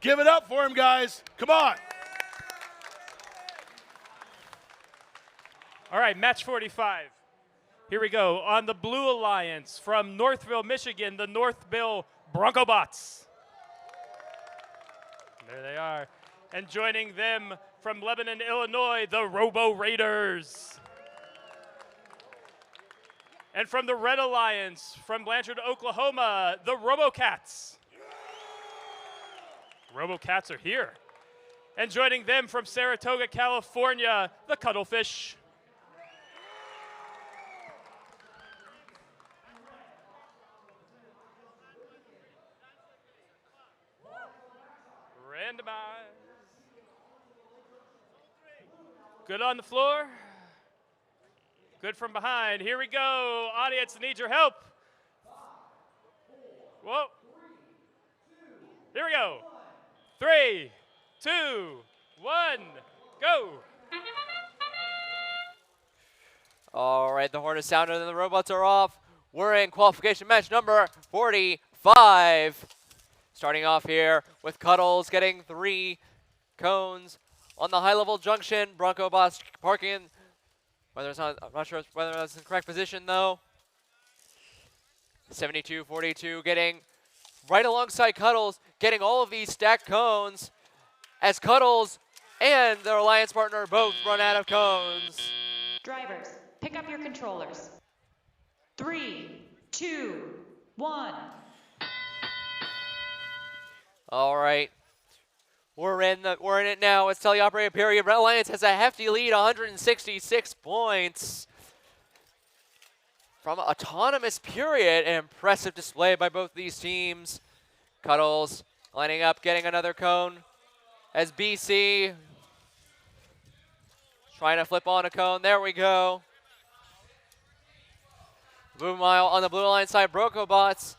[SPEAKER 3] Give it up for him, guys. Come on.
[SPEAKER 7] All right, match 45. Here we go. On the Blue Alliance from Northville, Michigan, the Northville Broncobots. There they are. And joining them from Lebanon, Illinois, the Robo Raiders. And from the Red Alliance from Blanchard, Oklahoma, the RoboCats. RoboCats are here. And joining them from Saratoga, California, the Cuttlefish. Randomize. Good on the floor. Good from behind. Here we go. Audience needs your help. Whoa. Here we go. 3, 2, 1, go.
[SPEAKER 1] All right, the horn is sounded and the robots are off. We're in qualification match number 45. Starting off here with Cuddles getting 3 cones on the high-level junction. Bronco Boss parking. I'm not sure whether that's in the correct position though. 72-42 getting right alongside Cuddles, getting all of these stacked cones as Cuddles and their alliance partner both run out of cones.
[SPEAKER 2] Drivers, pick up your controllers. 3, 2, 1.
[SPEAKER 1] All right. We're in it now. It's teleoperated period. Red Alliance has a hefty lead, 166 points. From autonomous period, an impressive display by both these teams. Cuddles lining up, getting another cone. As BC trying to flip on a cone. There we go. Blue Mile on the Blue Alliance side. Brocobots.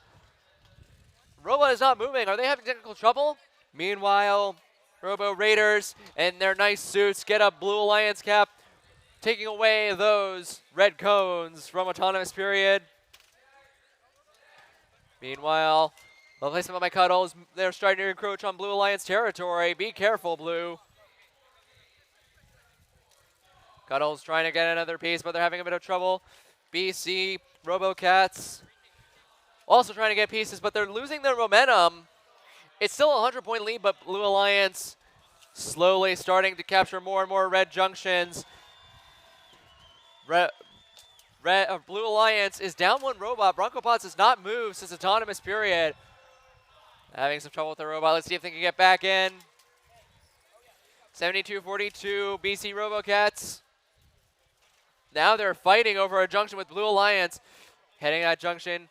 [SPEAKER 1] Robot is not moving. Are they having technical trouble? Meanwhile, Robo Raiders in their nice suits get a Blue Alliance cap, taking away those red cones from autonomous period. Meanwhile, the placement by Cuddles, they're starting to encroach on Blue Alliance territory. Be careful, Blue. Cuddles trying to get another piece, but they're having a bit of trouble. BC, RoboCats, also trying to get pieces, but they're losing their momentum. It's still a 100-point lead, but Blue Alliance slowly starting to capture more and more red junctions. Blue Alliance is down 1 robot. Broncobots has not moved since autonomous period. Having some trouble with the robot. Let's see if they can get back in. 72-42, BC RoboCats. Now they're fighting over a junction with Blue Alliance. Heading that junction,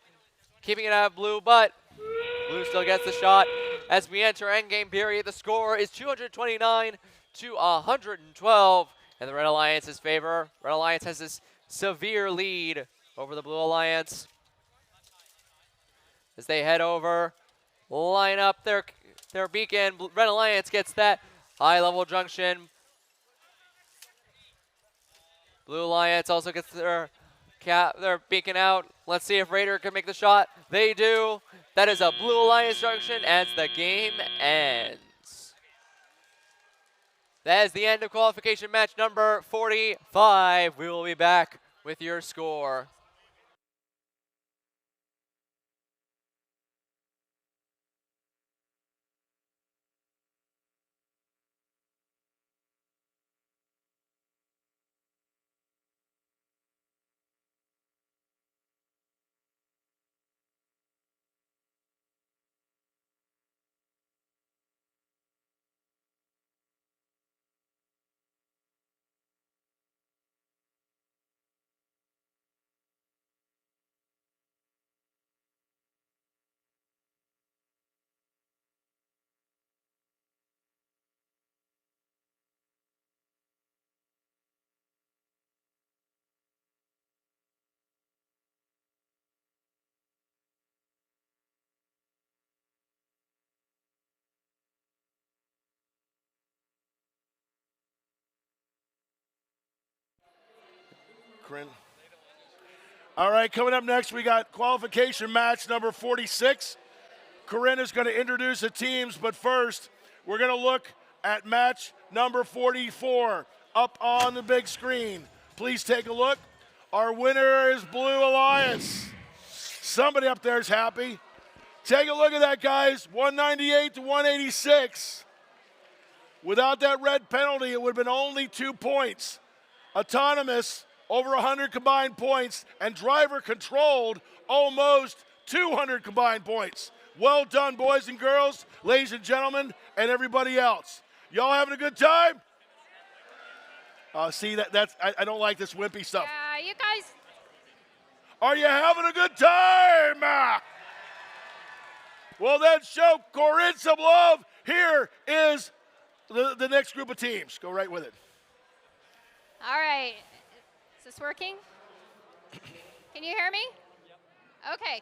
[SPEAKER 1] keeping it out of Blue, but Blue still gets the shot. As we enter endgame period, the score is 229-112 in the Red Alliance's favor. Red Alliance has this severe lead over the Blue Alliance. As they head over, line up their beacon. Red Alliance gets that high-level junction. Blue Alliance also gets their beacon out. Let's see if Raider can make the shot. They do. That is a Blue Alliance junction as the game ends. That is the end of qualification match number 45. We will be back with your score.
[SPEAKER 3] Corinne. All right, coming up next, we got qualification match number 46. Corinne is going to introduce the teams, but first, we're going to look at match number 44 up on the big screen. Please take a look. Our winner is Blue Alliance. Somebody up there is happy. Take a look at that, guys. 198 to 186. Without that red penalty, it would have been only 2 points. Autonomous, over 100 combined points, and driver controlled, almost 200 combined points. Well done, boys and girls, ladies and gentlemen, and everybody else. Y'all having a good time? See, I don't like this wimpy stuff.
[SPEAKER 8] Yeah, you guys.
[SPEAKER 3] Are you having a good time? Well, then show Corinne some love. Here is the next group of teams. Go right with it.
[SPEAKER 8] All right. Is this working? Can you hear me? Yep. Okay.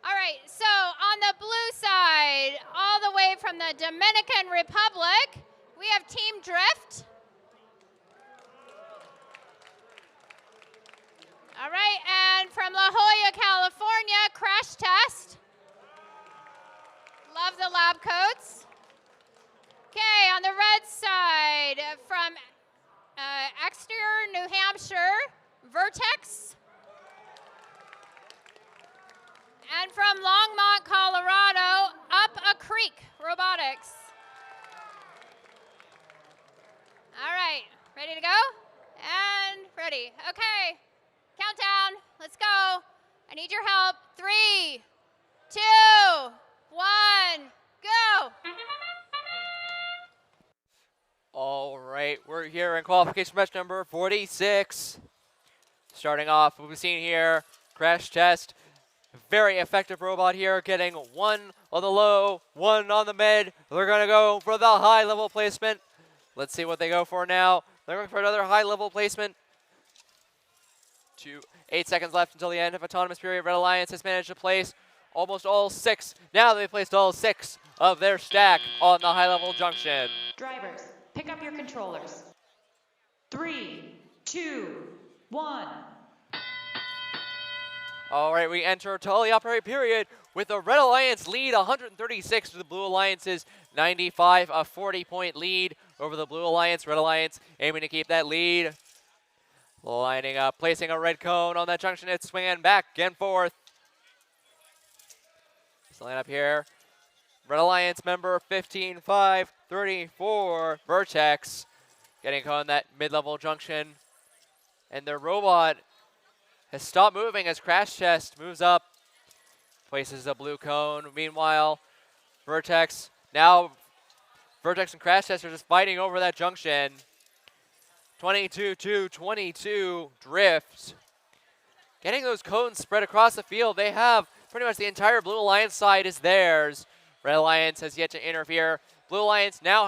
[SPEAKER 8] All right. So on the blue side, all the way from the Dominican Republic, we have Team Drift. All right. And from La Jolla, California, Crash Test. Love the lab coats. Okay, on the red side, from Exeter, New Hampshire, Vertex. And from Longmont, Colorado, Up a Creek Robotics. All right, ready to go? And ready. Okay, countdown. Let's go. I need your help. 3, 2, 1, go.
[SPEAKER 1] All right, we're here in qualification match number 46. Starting off, what we've seen here, Crash Test. Very effective robot here, getting 1 on the low, 1 on the mid. They're going to go for the high level placement. Let's see what they go for now. They're going for another high level placement. 8 seconds left until the end of autonomous period. Red Alliance has managed to place almost all 6. Now they've placed all 6 of their stack on the high level junction.
[SPEAKER 2] Drivers, pick up your controllers. 3, 2, 1.
[SPEAKER 1] All right, we enter totally operated period with the Red Alliance lead 136 to the Blue Alliance's 95, a 40-point lead over the Blue Alliance. Red Alliance aiming to keep that lead. Lining up, placing a red cone on that junction. It's swinging back and forth. Let's line up here. Red Alliance member 15-5-34, Vertex, getting caught in that mid-level junction. And their robot has stopped moving as Crash Test moves up, places a blue cone. Meanwhile, Vertex and Crash Test are just fighting over that junction. 22-22 Drift. Getting those cones spread across the field. They have pretty much the entire Blue Alliance side is theirs. Red Alliance has yet to interfere. Blue Alliance now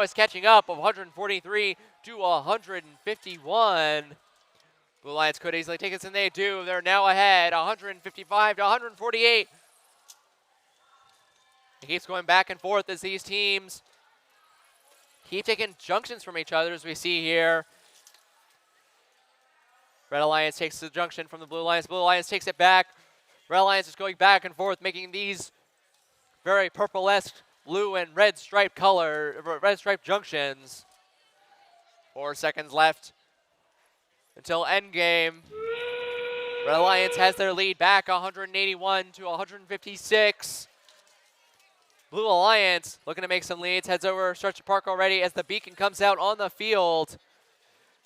[SPEAKER 1] is catching up of 143 to 151. Blue Alliance could easily take this, and they do. They're now ahead, 155 to 148. It keeps going back and forth as these teams keep taking junctions from each other, as we see here. Red Alliance takes the junction from the Blue Alliance. Blue Alliance takes it back. Red Alliance is going back and forth, making these very purple-esque blue and red stripe junctions. 4 seconds left until endgame. Red Alliance has their lead back 181 to 156. Blue Alliance looking to make some leads, heads over, starts to park already as the beacon comes out on the field.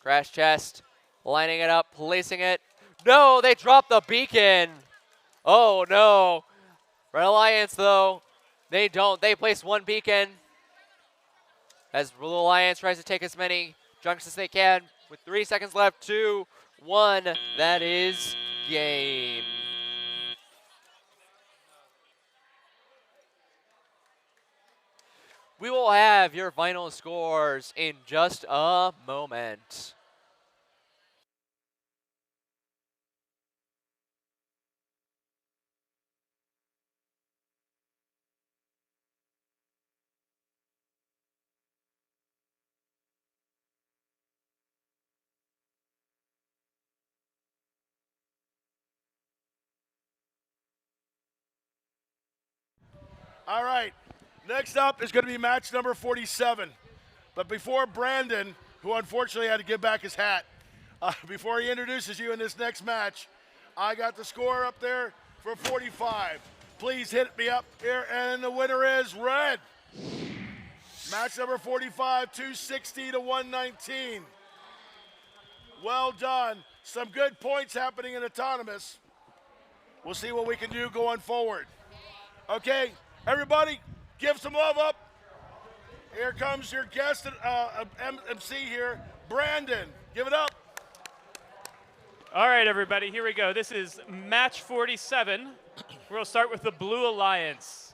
[SPEAKER 1] Crash Test lining it up, placing it. No, they dropped the beacon. Oh no. Red Alliance though, they don't. They place 1 beacon as Blue Alliance tries to take as many junctions as they can. With 3 seconds left, 2, 1, that is game. We will have your final scores in just a moment.
[SPEAKER 3] All right. Next up is going to be match number 47. But before Brandon, who unfortunately had to give back his hat, before he introduces you in this next match, I got the score up there for 45. Please hit me up here, and the winner is red. Match number 45, 260 to 119. Well done. Some good points happening in autonomous. We'll see what we can do going forward. Okay, everybody, give some love up. Here comes your guest, MC here, Brandon. Give it up.
[SPEAKER 7] All right, everybody, here we go. This is match 47. We're going to start with the Blue Alliance.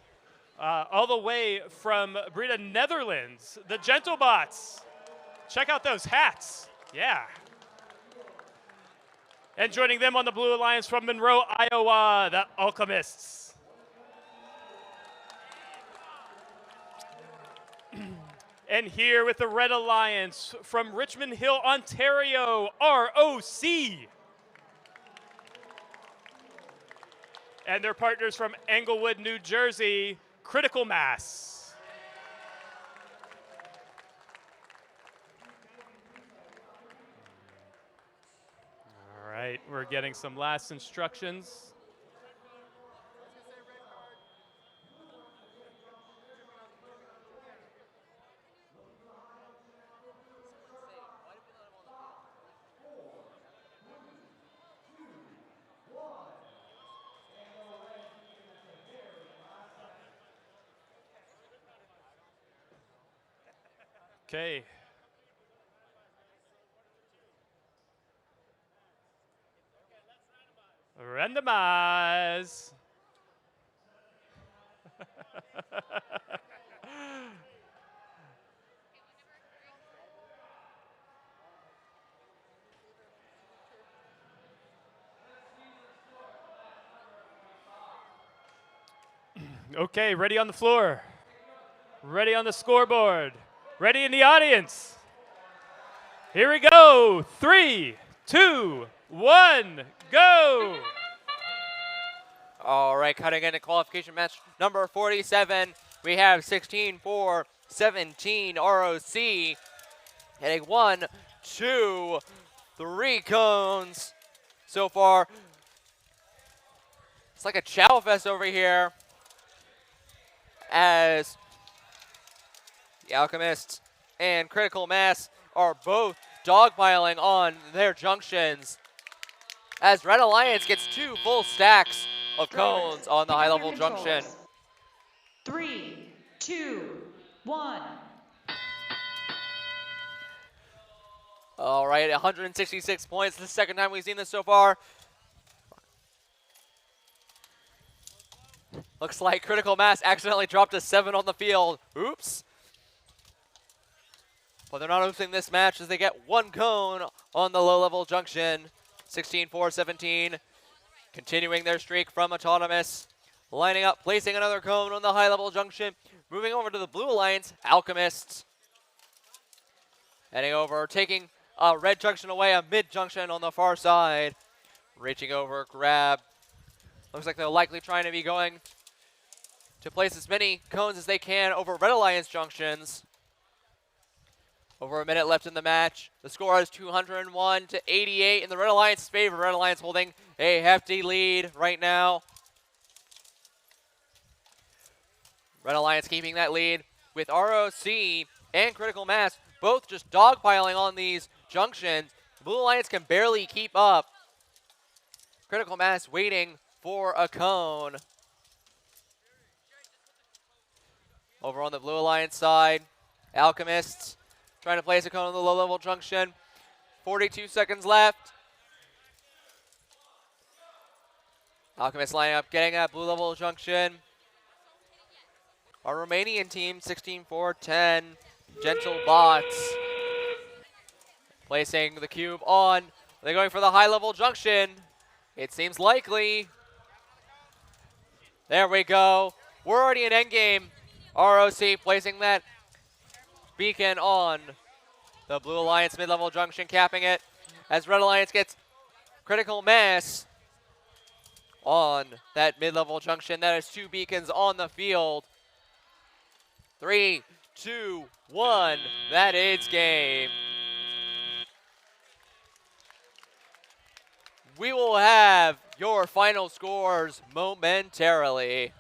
[SPEAKER 7] All the way from Breda, Netherlands, the Gentlebots. Check out those hats. Yeah. And joining them on the Blue Alliance from Monroe, Iowa, the Alchemists. And here with the Red Alliance from Richmond Hill, Ontario, ROC. And their partners from Englewood, New Jersey, Critical Mass. All right, we're getting some last instructions. Okay. Randomize. Okay, ready on the floor. Ready on the scoreboard. Ready in the audience. Here we go. 3, 2, 1, go.
[SPEAKER 1] All right, cutting into qualification match number 47. We have 16-4-17 ROC hitting 1, 2, 3 cones so far. It's like a chow fest over here as the Alchemists and Critical Mass are both dogpiling on their junctions as Red Alliance gets 2 full stacks of cones on the high-level junction.
[SPEAKER 2] 3, 2, 1.
[SPEAKER 1] All right, 166 points. The second time we've seen this so far. Looks like Critical Mass accidentally dropped a 7 on the field. Oops. But they're not losing this match as they get 1 cone on the low-level junction. 16-4-17. Continuing their streak from Autonomous. Lining up, placing another cone on the high-level junction. Moving over to the Blue Alliance, Alchemists. Heading over, taking a red junction away, a mid-junction on the far side. Reaching over, grab. Looks like they're likely trying to be going to place as many cones as they can over Red Alliance junctions. Over a minute left in the match. The score is 201-88 in the Red Alliance's favor. Red Alliance holding a hefty lead right now. Red Alliance keeping that lead with ROC and Critical Mass both just dogpiling on these junctions. Blue Alliance can barely keep up. Critical Mass waiting for a cone. Over on the Blue Alliance side, Alchemists trying to place a cone on the low-level junction. 42 seconds left. Alchemists lining up, getting at blue level junction. Our Romanian team, 16-4-10, Gentlebots. Placing the cube on. They're going for the high-level junction. It seems likely. There we go. We're already in endgame. ROC placing that beacon on the Blue Alliance mid-level junction, capping it as Red Alliance gets Critical Mass on that mid-level junction. That is 2 beacons on the field. 3, 2, 1. That is game. We will have your final scores momentarily.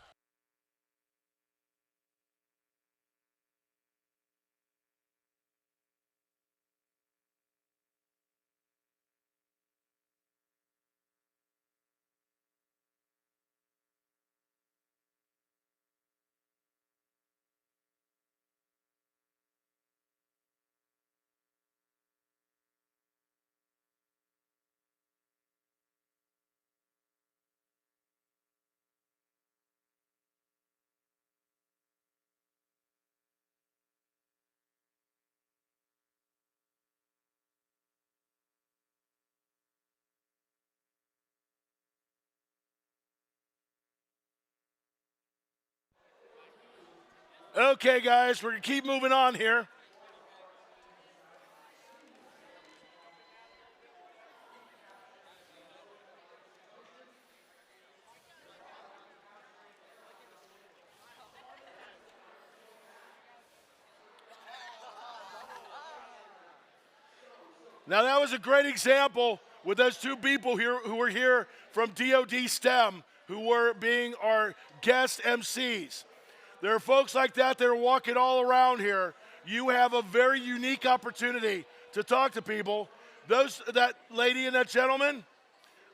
[SPEAKER 3] Okay, guys, we're going to keep moving on here. Now, that was a great example with those two people here who were here from DoD STEM who were being our guest MCs. There are folks like that that are walking all around here. You have a very unique opportunity to talk to people. That lady and that gentleman,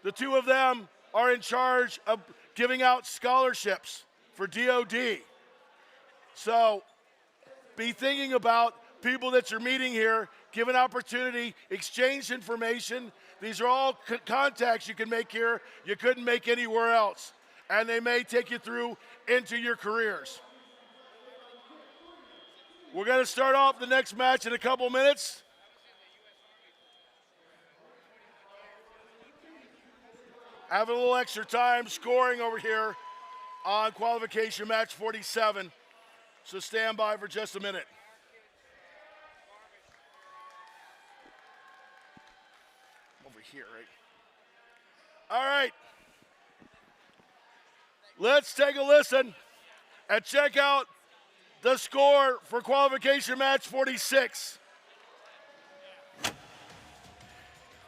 [SPEAKER 3] the two of them are in charge of giving out scholarships for DoD. So be thinking about people that you're meeting here, give an opportunity, exchange information. These are all contacts you can make here you couldn't make anywhere else. And they may take you through into your careers. We're going to start off the next match in a couple minutes. Have a little extra time scoring over here on qualification match 47. So stand by for just a minute. Over here, right? All right. Let's take a listen and check out the score for qualification match 46.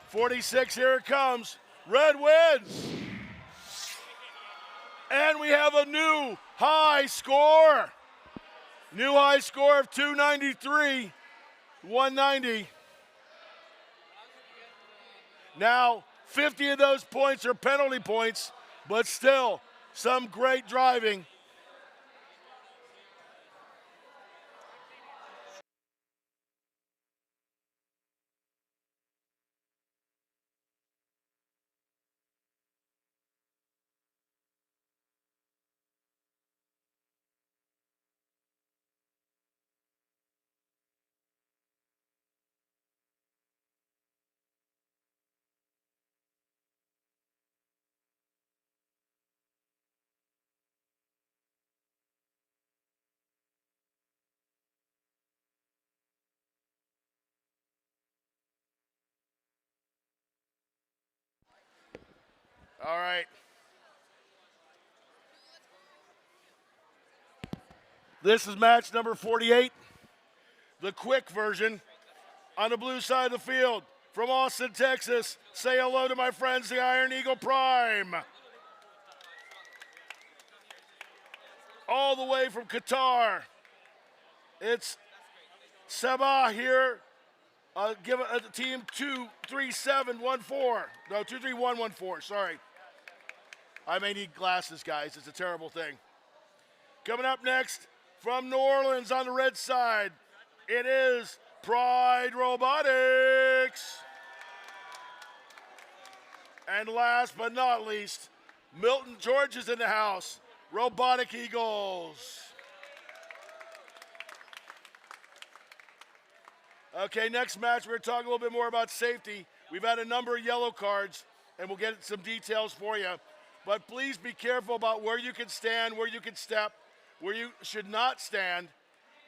[SPEAKER 3] 46, here it comes. Red wins. And we have a new high score. New high score of 293, 190. Now, 50 of those points are penalty points, but still, some great driving. All right. This is match number 48, the quick version. On the blue side of the field, from Austin, Texas, say hello to my friends, the Iron Eagle Prime. All the way from Qatar, it's Sabah here. Give a team 23714. No, 23114, sorry. I may need glasses, guys. It's a terrible thing. Coming up next, from New Orleans on the red side, it is Pride Robotics. And last but not least, Milton George is in the house, Robotic Eagles. Okay, next match, we're going to talk a little bit more about safety. We've had a number of yellow cards, and we'll get some details for you. But please be careful about where you can stand, where you can step, where you should not stand,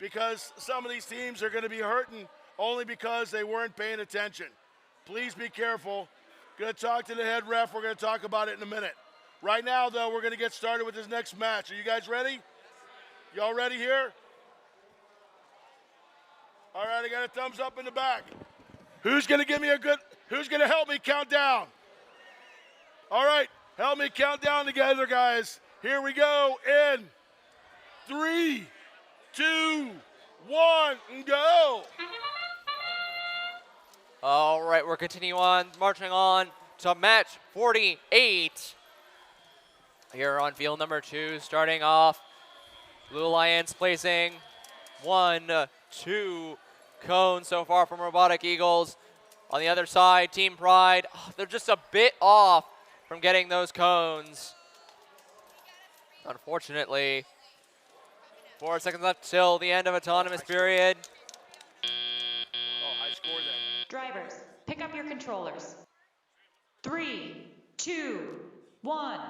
[SPEAKER 3] because some of these teams are going to be hurting only because they weren't paying attention. Please be careful. Going to talk to the head ref. We're going to talk about it in a minute. Right now, though, we're going to get started with this next match. Are you guys ready? Y'all ready here? All right, I got a thumbs up in the back. Who's going to give me who's going to help me count down? All right, help me count down together, guys. Here we go in 3, 2, 1, and go.
[SPEAKER 1] All right, we're continuing on, marching on to match 48. Here on field number 2, starting off, Blue Alliance placing 1, 2 cones so far from Robotic Eagles. On the other side, Team Pride, they're just a bit off from getting those cones. Unfortunately, 4 seconds left till the end of autonomous period.
[SPEAKER 3] Oh, high score then.
[SPEAKER 2] Drivers, pick up your controllers. 3, 2, 1.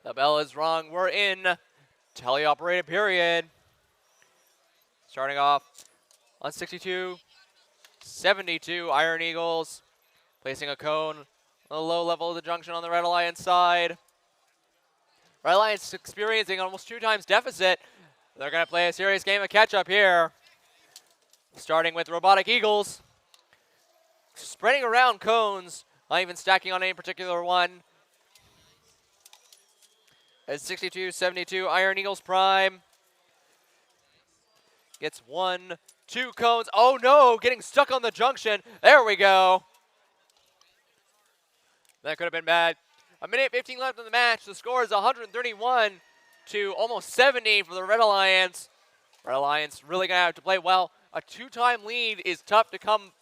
[SPEAKER 1] The bell is rung. We're in teleoperated period. Starting off on 62, 72 Iron Eagles, placing a cone on the low level of the junction on the Red Alliance side. Red Alliance experiencing almost 2 times deficit. They're going to play a serious game of catch-up here. Starting with Robotic Eagles, spreading around cones, not even stacking on any particular one. As 62, 72 Iron Eagles Prime gets 1, 2 cones. Oh no, getting stuck on the junction. There we go. That could have been bad. 1:15 left in the match. The score is 131 to almost 70 for the Red Alliance. Red Alliance really gonna have to play well. A 2-time lead is tough to come.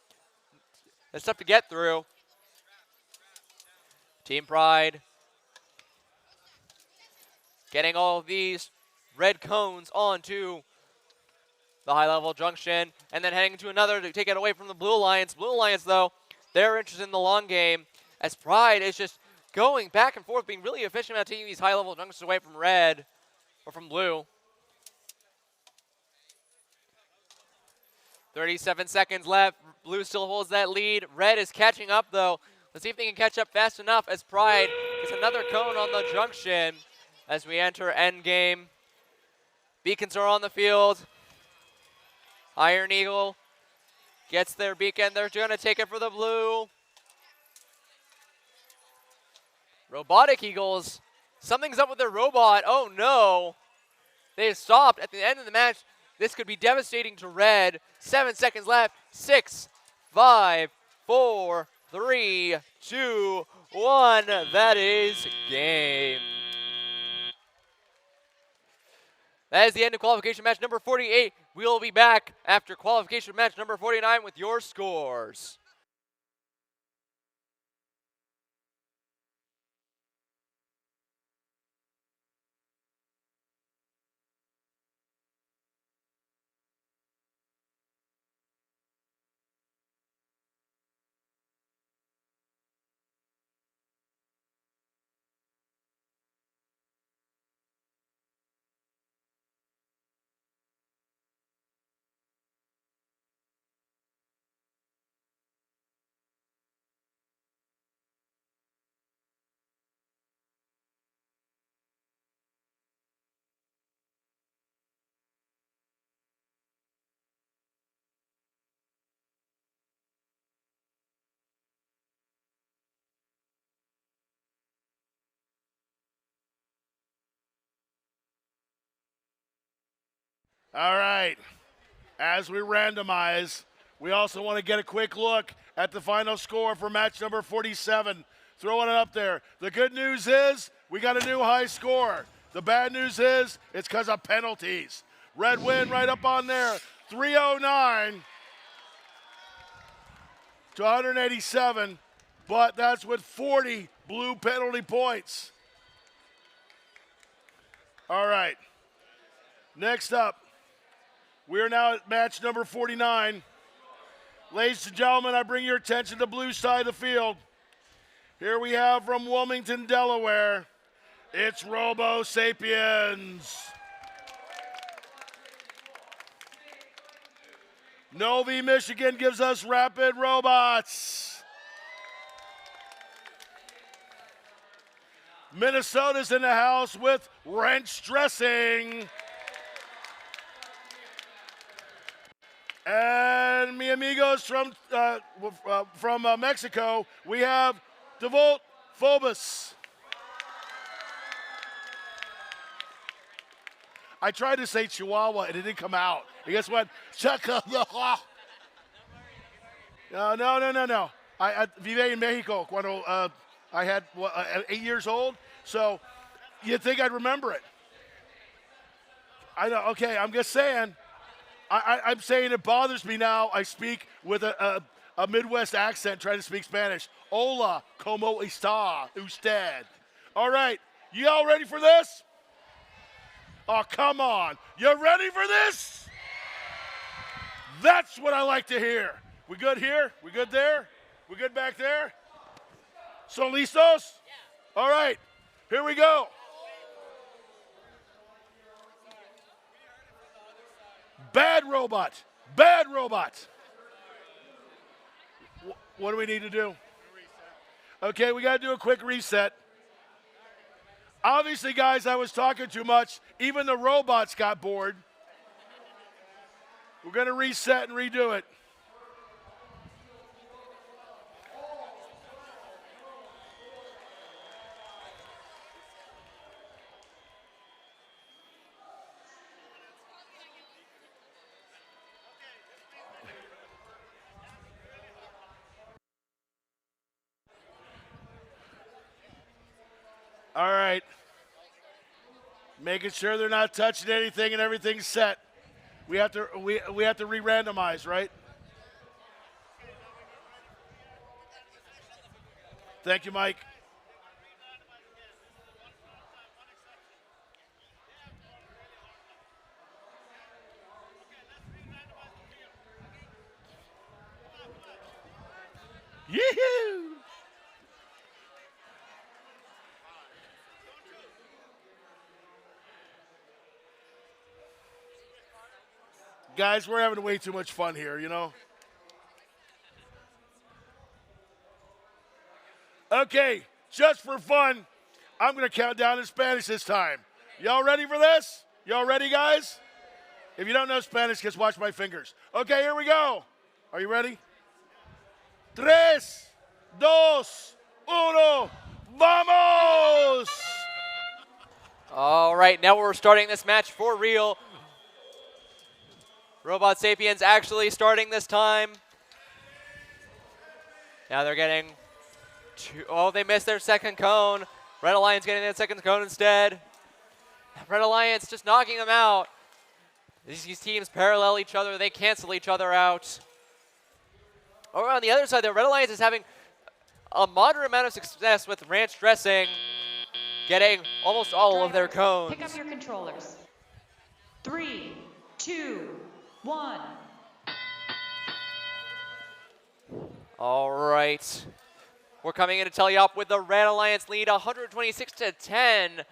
[SPEAKER 1] It's tough to get through. Team Pride getting all of these red cones onto the high-level junction, and then heading to another to take it away from the Blue Alliance. Blue Alliance, though, they're interested in the long game, as Pride is just going back and forth, being really efficient about taking these high-level junctions away from red, or from blue. 37 seconds left. Blue still holds that lead. Red is catching up, though. Let's see if they can catch up fast enough as Pride gets another cone on the junction as we enter endgame. Beacons are on the field. Iron Eagle gets their beacon. They're going to take it for the blue. Robotic Eagles, something's up with their robot. Oh no. They stopped at the end of the match. This could be devastating to red. 7 seconds left. 6, 5, 4, 3, 2, 1. That is game. That is the end of qualification match number 48. We'll be back after qualification match number 49 with your scores.
[SPEAKER 3] All right. As we randomize, we also want to get a quick look at the final score for match number 47. Throwing it up there. The good news is we got a new high score. The bad news is it's because of penalties. Red win right up on there. 309 to 187, but that's with 40 blue penalty points. All right. Next up, we are now at match number 49. Ladies and gentlemen, I bring your attention to the blue side of the field. Here we have from Wilmington, Delaware, it's Robo Sapiens. Novi, Michigan gives us Rapid Robots. Minnesota's in the house with Wrench Dressing. And mi amigos from Mexico, we have Devolt Phobos. I tried to say Chihuahua and it didn't come out. I guess what? No. I vive en Mexico cuando I had 8 years old. So you'd think I'd remember it. I know. Okay, I'm just saying. I'm saying it bothers me now. I speak with a Midwest accent trying to speak Spanish. Hola, como está usted? All right, you all ready for this? Oh, come on. You ready for this? That's what I like to hear. We good here? We good there? We good back there? So listos? Yeah. All right, here we go. Bad robot. Bad robot. What do we need to do? Okay, we got to do a quick reset. Obviously, guys, I was talking too much. Even the robots got bored. We're going to reset and redo it. All right. Making sure they're not touching anything and everything's set. We have to re-randomize, right? Thank you, Mike. Yee-hoo! Guys, we're having way too much fun here, you know? Okay, just for fun, I'm going to count down in Spanish this time. Y'all ready for this? Y'all ready, guys? If you don't know Spanish, just watch my fingers. Okay, here we go. Are you ready? 3, 2, 1, vamos!
[SPEAKER 1] All right, now we're starting this match for real. Robot Sapiens actually starting this time. Now they're getting two. Oh, they missed their second cone. Red Alliance getting that second cone instead. Red Alliance just knocking them out. These teams parallel each other. They cancel each other out. Over on the other side, the Red Alliance is having a moderate amount of success with ranch dressing, getting almost all of their cones.
[SPEAKER 2] Pick up your controllers. 3, 2, 1.
[SPEAKER 1] All right. We're coming in to tell you up with the Red Alliance lead, 126-10,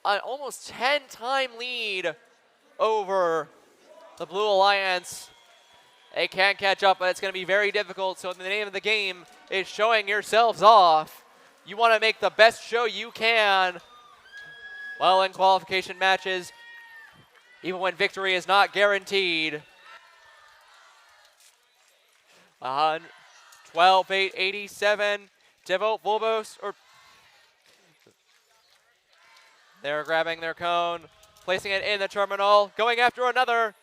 [SPEAKER 1] an almost 10-time lead over the Blue Alliance. They can't catch up, but it's going to be very difficult. So the name of the game is showing yourselves off. You want to make the best show you can while in qualification matches, even when victory is not guaranteed. 12-8-87. Devote Volbos, or they're grabbing their cone, placing it in the terminal, going after another.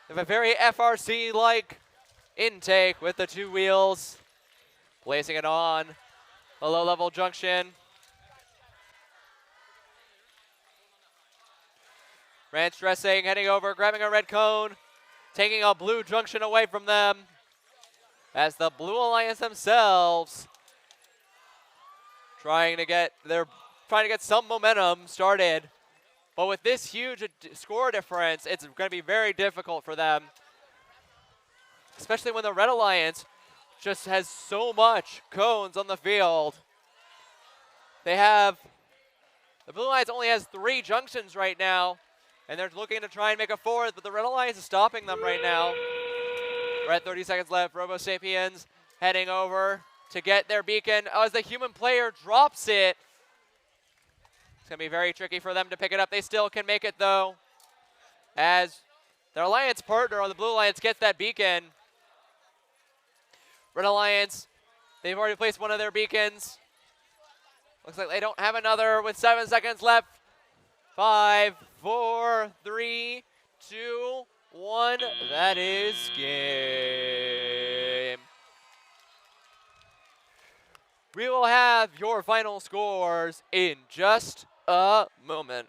[SPEAKER 1] They have a very FRC-like intake with the two wheels, placing it on a low-level junction. Ranch dressing, heading over, grabbing a red cone, taking a blue junction away from them, as the Blue Alliance themselves trying to get some momentum started. But with this huge score difference, it's going to be very difficult for them, especially when the Red Alliance just has so much cones on the field. The Blue Alliance only has 3 junctions right now, and they're looking to try and make a 4th, but the Red Alliance is stopping them right now. We're at 30 seconds left. Robo Sapiens heading over to get their beacon. As the human player drops it, it's going to be very tricky for them to pick it up. They still can make it, though, as Their alliance partner on the Blue Alliance gets that beacon. Red Alliance, they've already placed one of their beacons. Looks like they don't have another with 7 seconds left. 5, 4, 3, 2, 1. That is game. We will have your final scores in just a moment.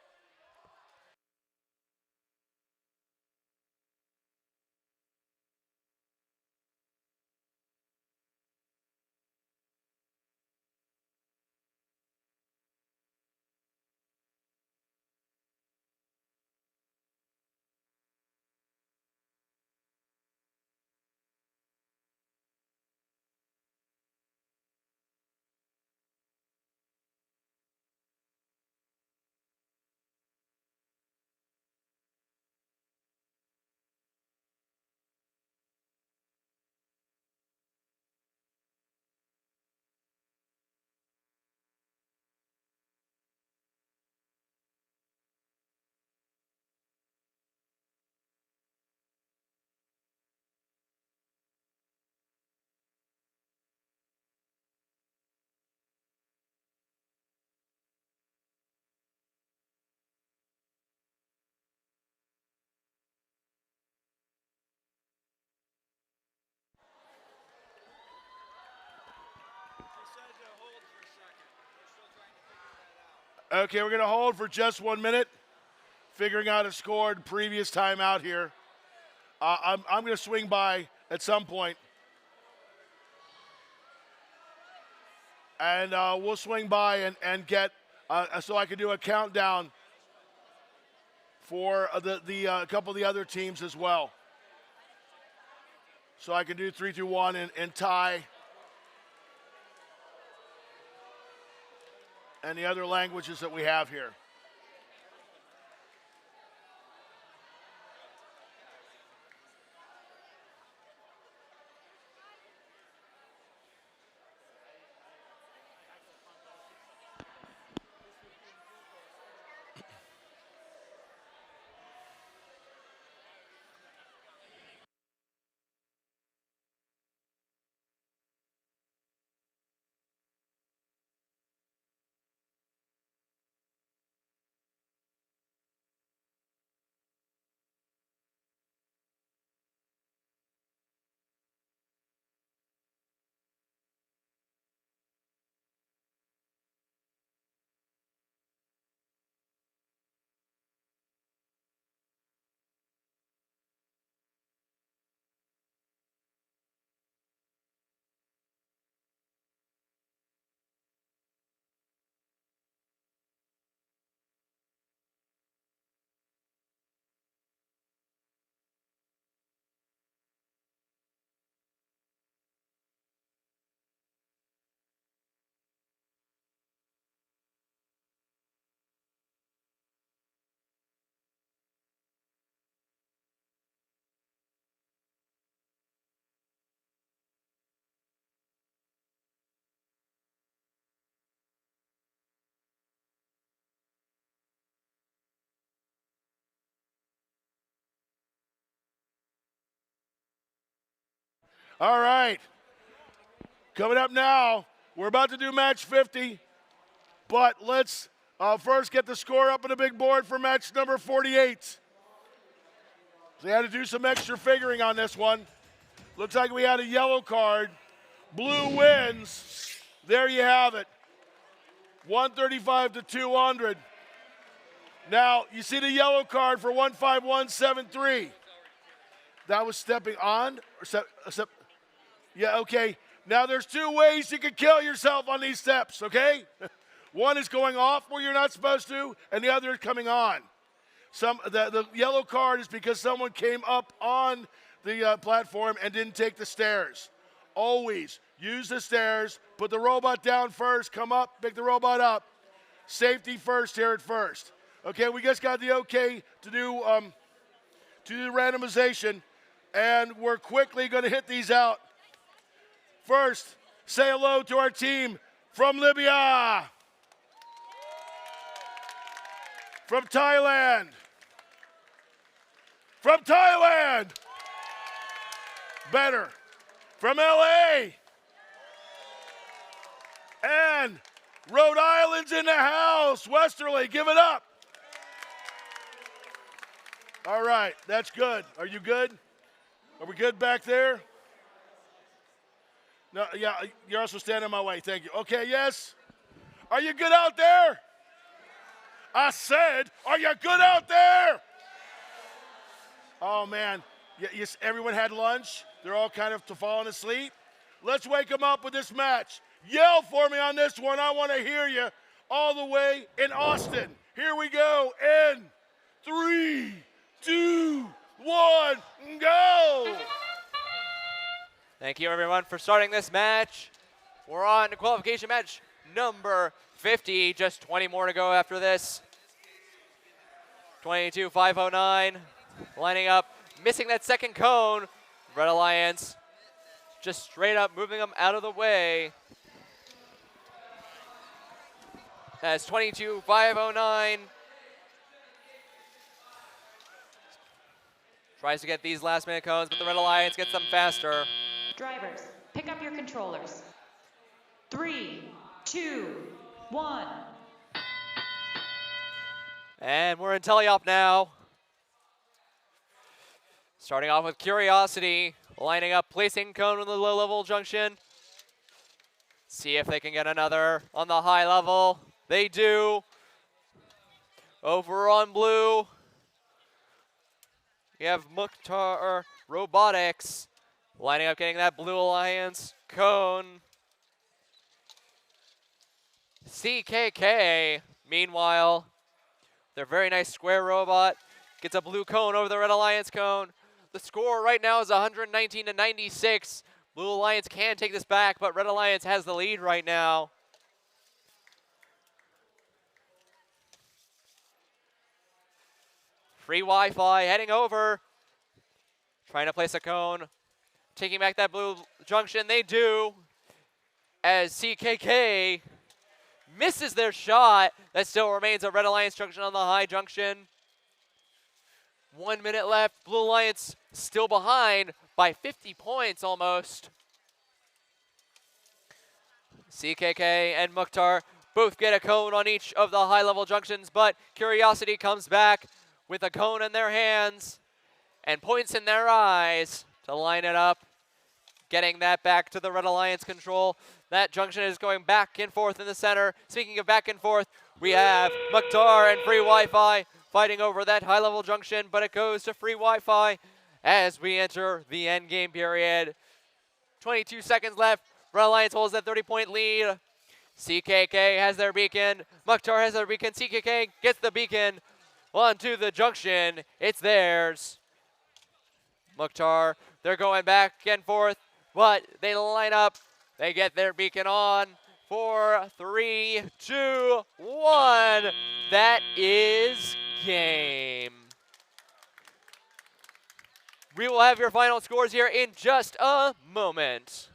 [SPEAKER 3] Okay, we're going to hold for just 1 minute, figuring out a score in previous timeout here. I'm going to swing by at some point, and we'll swing by and get so I can do a countdown for the couple of the other teams as well. So I can do 3, 2, 1 and tie. And the other languages that we have here. All right. Coming up now, we're about to do match 50, but let's first get the score up on the big board for match number 48. So we had to do some extra figuring on this one. Looks like we had a yellow card. Blue wins. There you have it. 135 to 200. Now, you see the yellow card for 15173. That was stepping on. Yeah, okay. Now, there's 2 ways you can kill yourself on these steps, okay? One is going off where you're not supposed to, and the other is coming on. The yellow card is because someone came up on the platform and didn't take the stairs. Always use the stairs, put the robot down first, come up, pick the robot up. Safety first here at first. Okay, we just got the okay to do the randomization, and we're quickly going to hit these out. First, say hello to our team from Libya, from Thailand, From Thailand. Better. From LA. And Rhode Island's in the house. Westerly, give it up. All right, that's good. Are you good? Are we good back there? No, yeah, you're also standing in my way. Thank you. Okay, yes. Are you good out there? I said, are you good out there? Oh, man. Yes, everyone had lunch. They're all kind of falling asleep. Let's wake them up with this match. Yell for me on this one. I want to hear you all the way in Austin. Here we go in 3, 2, 1, go!
[SPEAKER 1] Thank you, everyone, for starting this match. We're on to qualification match number 50. Just 20 more to go after this. 22-509. Lining up, missing that second cone. Red Alliance just straight up moving them out of the way. That's 22-509. Tries to get these last minute cones, but the Red Alliance gets them faster.
[SPEAKER 2] Drivers, pick up your controllers. 3, 2, 1.
[SPEAKER 1] And we're in teleop now. Starting off with Curiosity, lining up, placing cone in the low level junction. See if they can get another on the high level. They do. Over on blue, we have Mukhtar Robotics lining up, getting that Blue Alliance cone. CKK, meanwhile, their very nice square robot gets a blue cone over the Red Alliance cone. The score right now is 119-96. Blue Alliance can take this back, but Red Alliance has the lead right now. Free Wi-Fi heading over. Trying to place a cone. Taking back that blue junction. They do. As CKK misses their shot. That still remains a Red Alliance junction on the high junction. 1 minute left. Blue Alliance still behind by 50 points almost. CKK and Mukhtar both get a cone on each of the high-level junctions, but Curiosity comes back with a cone in their hands and points in their eyes to line it up, getting that back to the Red Alliance control. That junction is going back and forth in the center. Speaking of back and forth, we have Mukhtar and Free Wi-Fi fighting over that high-level junction, but it goes to Free Wi-Fi as we enter the end game period. 22 seconds left. Red Alliance holds that 30-point lead. CKK has their beacon. Mukhtar has their beacon. CKK gets the beacon onto the junction. It's theirs. Mukhtar, they're going back and forth, but they line up. They get their beacon on. 4, 3, 2, 1. That is game. We will have your final scores here in just a moment.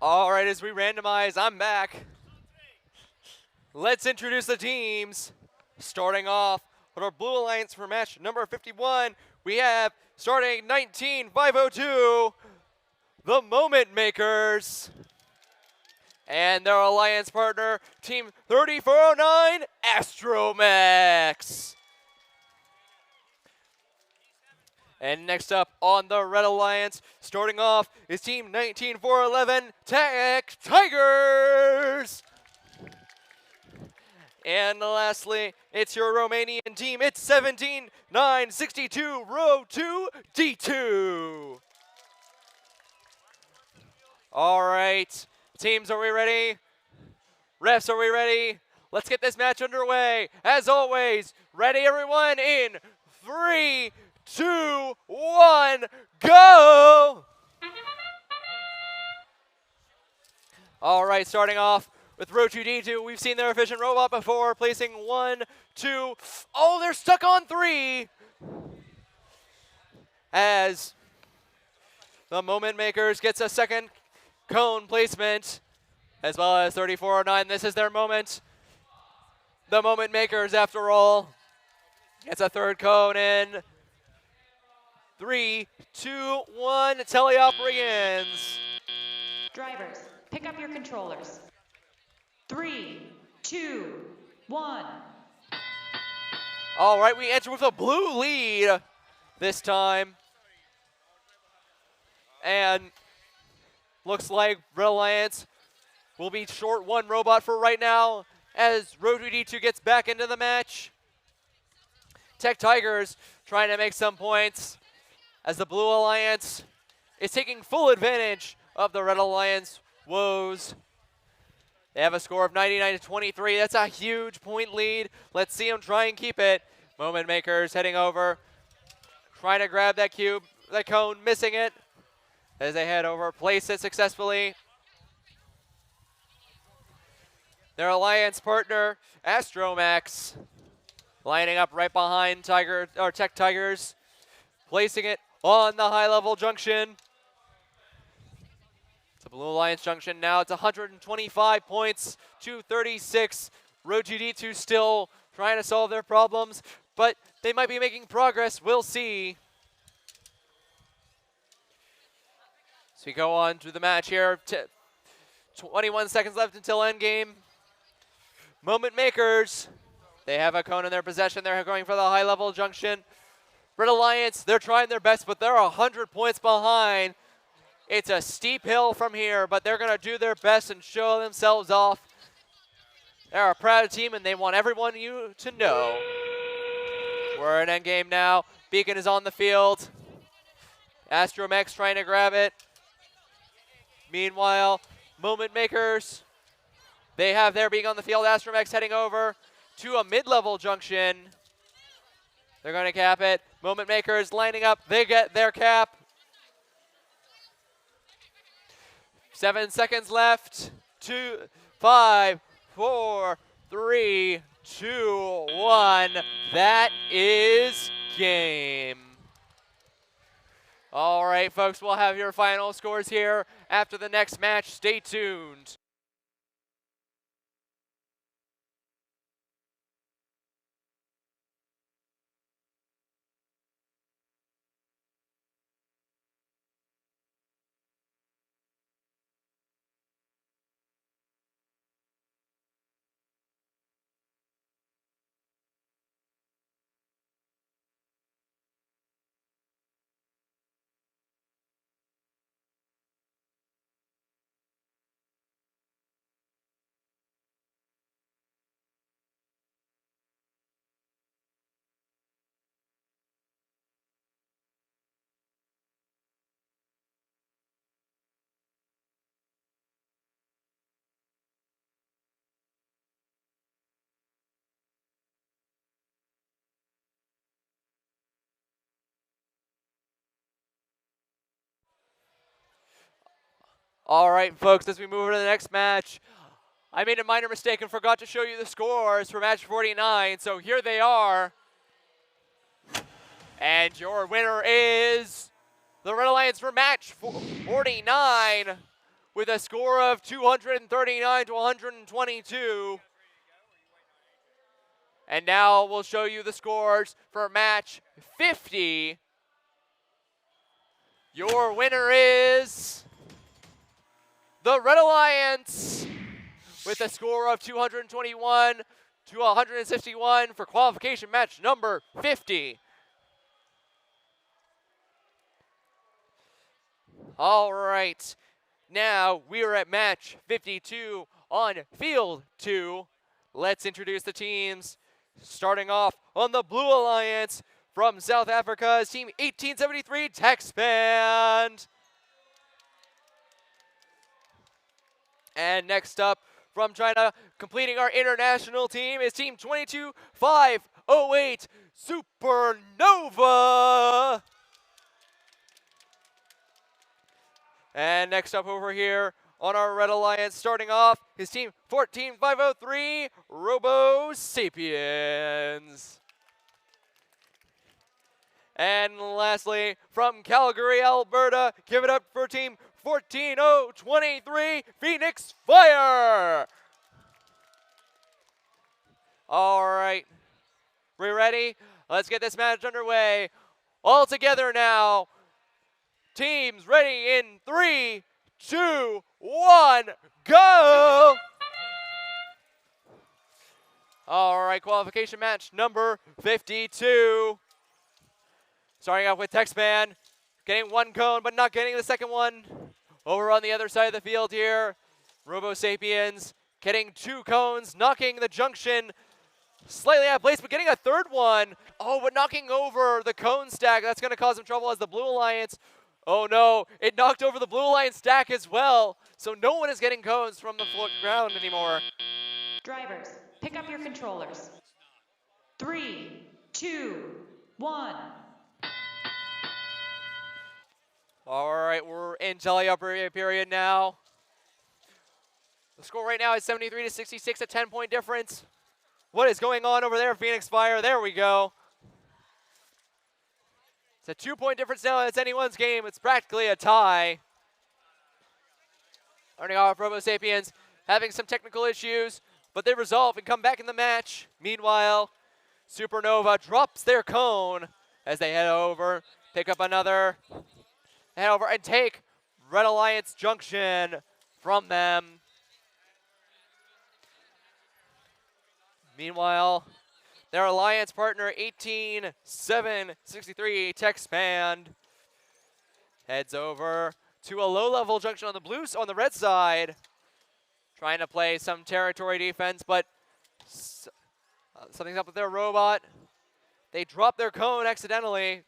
[SPEAKER 1] All right, as we randomize, I'm back. Let's introduce the teams. Starting off with our Blue Alliance for match number 51, we have starting 19-502, the Moment Makers. And their alliance partner, team 3409, Astromex. And next up on the Red Alliance, starting off is team 19411, Tech Tigers. And lastly, it's your Romanian team. It's 17962, row 2, D2. All right, teams, are we ready? Refs, are we ready? Let's get this match underway. As always, ready everyone in 3, 2, 1, go! All right, starting off with row 2D2, we've seen their efficient robot before, placing 1, 2, oh, they're stuck on 3! As the Moment Makers gets a second cone placement, as well as 3409, this is their moment. The Moment Makers, after all, gets a third cone in. 3, 2, 1, teleop begins.
[SPEAKER 2] Drivers, pick up your controllers. 3, 2, 1.
[SPEAKER 1] All right, we enter with a blue lead this time. And looks like Red Alliance will be short 1 robot for right now as Road D2 gets back into the match. Tech Tigers trying to make some points as the Blue Alliance is taking full advantage of the Red Alliance woes. They have a score of 99-23. That's a huge point lead. Let's see them try and keep it. Moment Makers heading over, trying to grab that cube, that cone, missing it as they head over, place it successfully. Their alliance partner, Astromex, lining up right behind Tech Tigers, placing it on the high-level junction. It's a Blue Alliance junction now. It's 125 points to 36. Road GD2 still trying to solve their problems, but they might be making progress. We'll see. So we go on to the match here. 21 seconds left until endgame. Moment Makers, they have a cone in their possession. They're going for the high-level junction. Red Alliance, they're trying their best, but they're 100 points behind. It's a steep hill from here, but they're going to do their best and show themselves off. They're a proud team, and they want everyone to know. We're in endgame now. Beacon is on the field. Astromex trying to grab it. Meanwhile, Moment Makers, they have their being on the field. Astromex heading over to a mid-level junction. They're going to cap it. Moment Makers lining up. They get their cap. 7 seconds left. 2, 5, 4, 3, 2, 1. That is game. All right, folks, we'll have your final scores here after the next match. Stay tuned. All right, folks, as we move to the next match, I made a minor mistake and forgot to show you the scores for match 49, so here they are. And your winner is the Red Alliance for match 49 with a score of 239 to 122. And now we'll show you the scores for match 50. Your winner is the Red Alliance with a score of 221 to 161 for qualification match number 50. All right, now we are at match 52 on field 2. Let's introduce the teams. Starting off on the Blue Alliance from South Africa is Team 1873 Tex Band. And next up from China, completing our international team is Team 22508 Supernova. And next up over here on our Red Alliance, starting off, is Team 14503 Robo Sapiens. And lastly, from Calgary, Alberta, give it up for Team 14023 Phoenix Fire. All right, we ready? Let's get this match underway. All together now. Teams ready in 3, 2, 1, go! All right, qualification match number 52. Starting off with Tex Band, getting one cone, but not getting the second one. Over on the other side of the field here, Robo Sapiens getting 2 cones, knocking the junction slightly out of place, but getting a third one. Oh, but knocking over the cone stack. That's going to cause some trouble as the Blue Alliance. Oh no, it knocked over the Blue Alliance stack as well. So no one is getting cones from the ground anymore.
[SPEAKER 2] Drivers, pick up your controllers. 3, 2, 1.
[SPEAKER 1] All right, we're in teleop period now. The score right now is 73 to 66, a 10-point difference. What is going on over there, Phoenix Fire? There we go. It's a 2-point difference now. It's anyone's game. It's practically a tie. Starting off, Robo Sapiens having some technical issues, but they resolve and come back in the match. Meanwhile, Supernova drops their cone as they head over, pick up another, head over and take Red Alliance Junction from them. Meanwhile, their alliance partner 18763 Tex Band heads over to a low-level junction on the red side, trying to play some territory defense, but something's up with their robot. They drop their cone accidentally.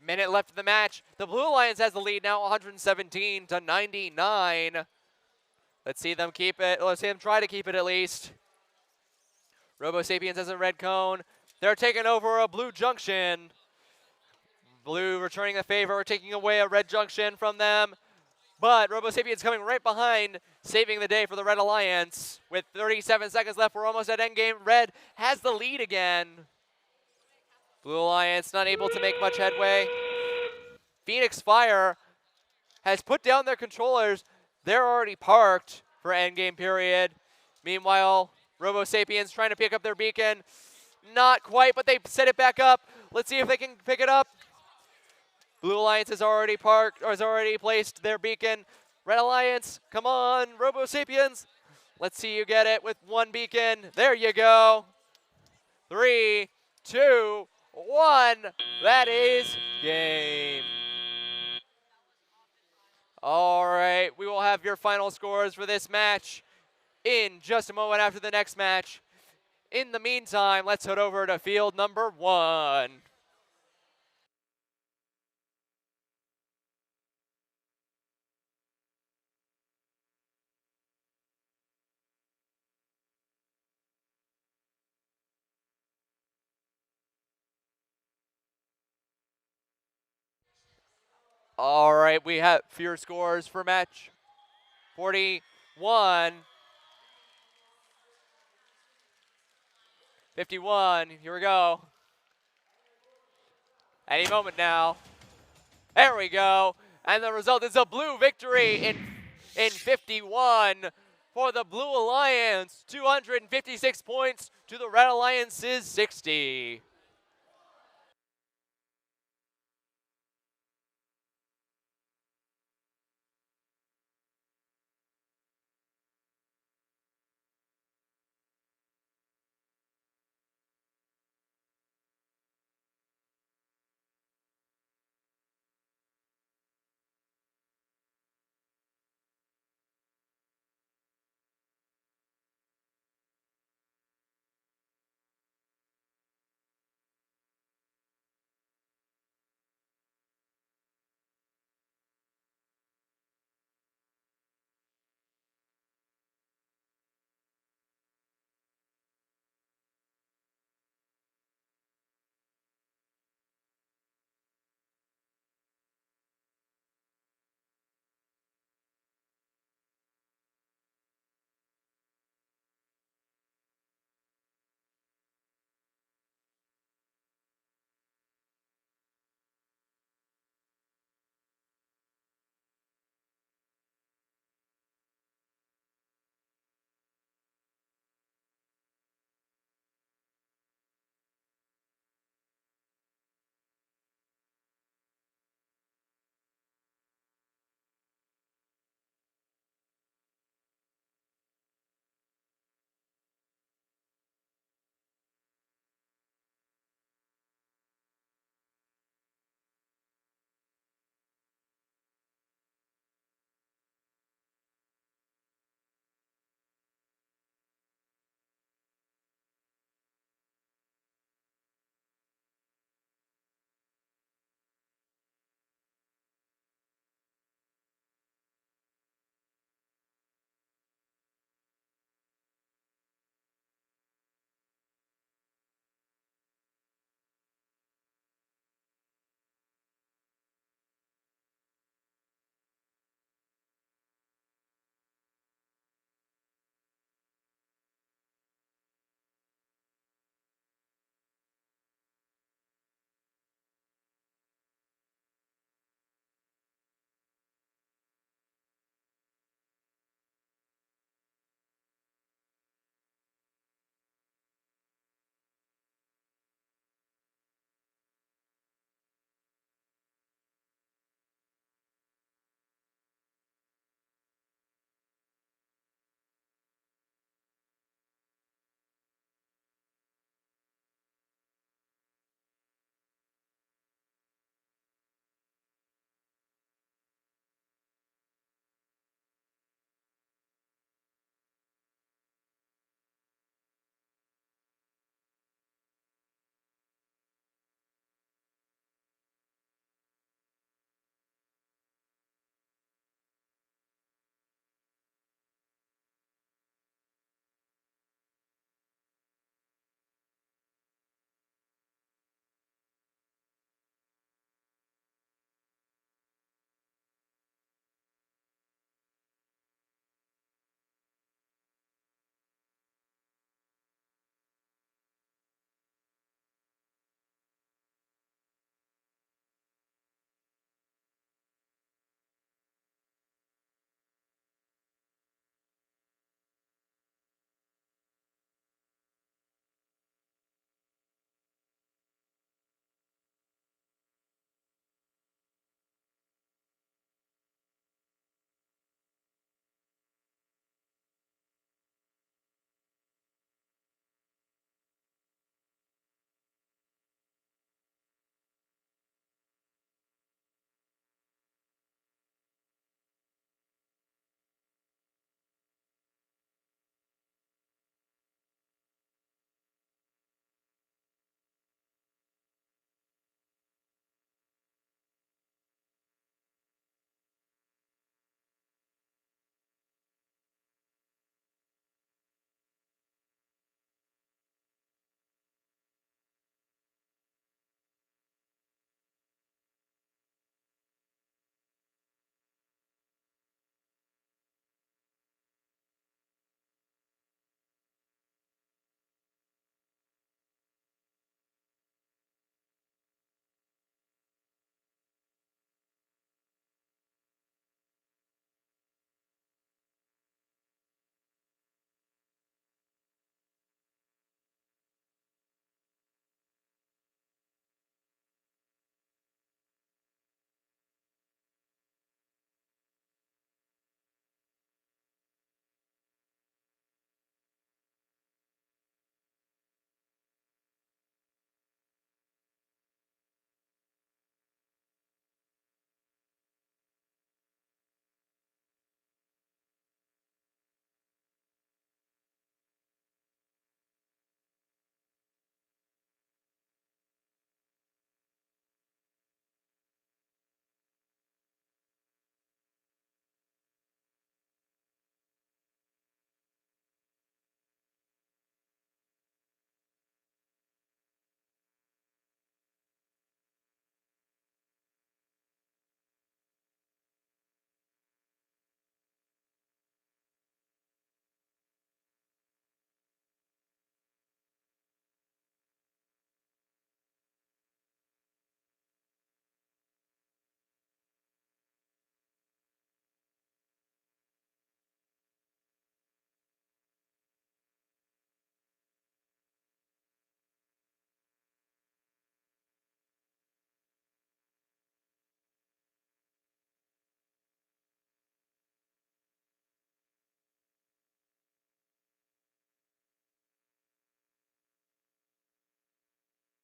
[SPEAKER 1] Minute left in the match. The Blue Alliance has the lead now, 117 to 99. Let's see them keep it. Let's see them try to keep it at least. Robo Sapiens has a red cone. They're taking over a blue junction. Blue returning the favor, taking away a red junction from them. But Robo Sapiens coming right behind, saving the day for the Red Alliance. With 37 seconds left, we're almost at endgame. Red has the lead again. Blue Alliance not able to make much headway. Phoenix Fire has put down their controllers. They're already parked for endgame period. Meanwhile, Robo Sapiens trying to pick up their beacon. Not quite, but they set it back up. Let's see if they can pick it up. Blue Alliance has already parked, or has already placed their beacon. Red Alliance, come on, Robo Sapiens. Let's see you get it with one beacon. There you go. 3, 2, 1. That is game. All right, we will have your final scores for this match in just a moment after the next match. In the meantime, let's head over to field number 1. All right, we have your scores for match 41. 51, here we go. Any moment now. There we go. And the result is a blue victory in 51 for the Blue Alliance. 256 points to the Red Alliance's 60.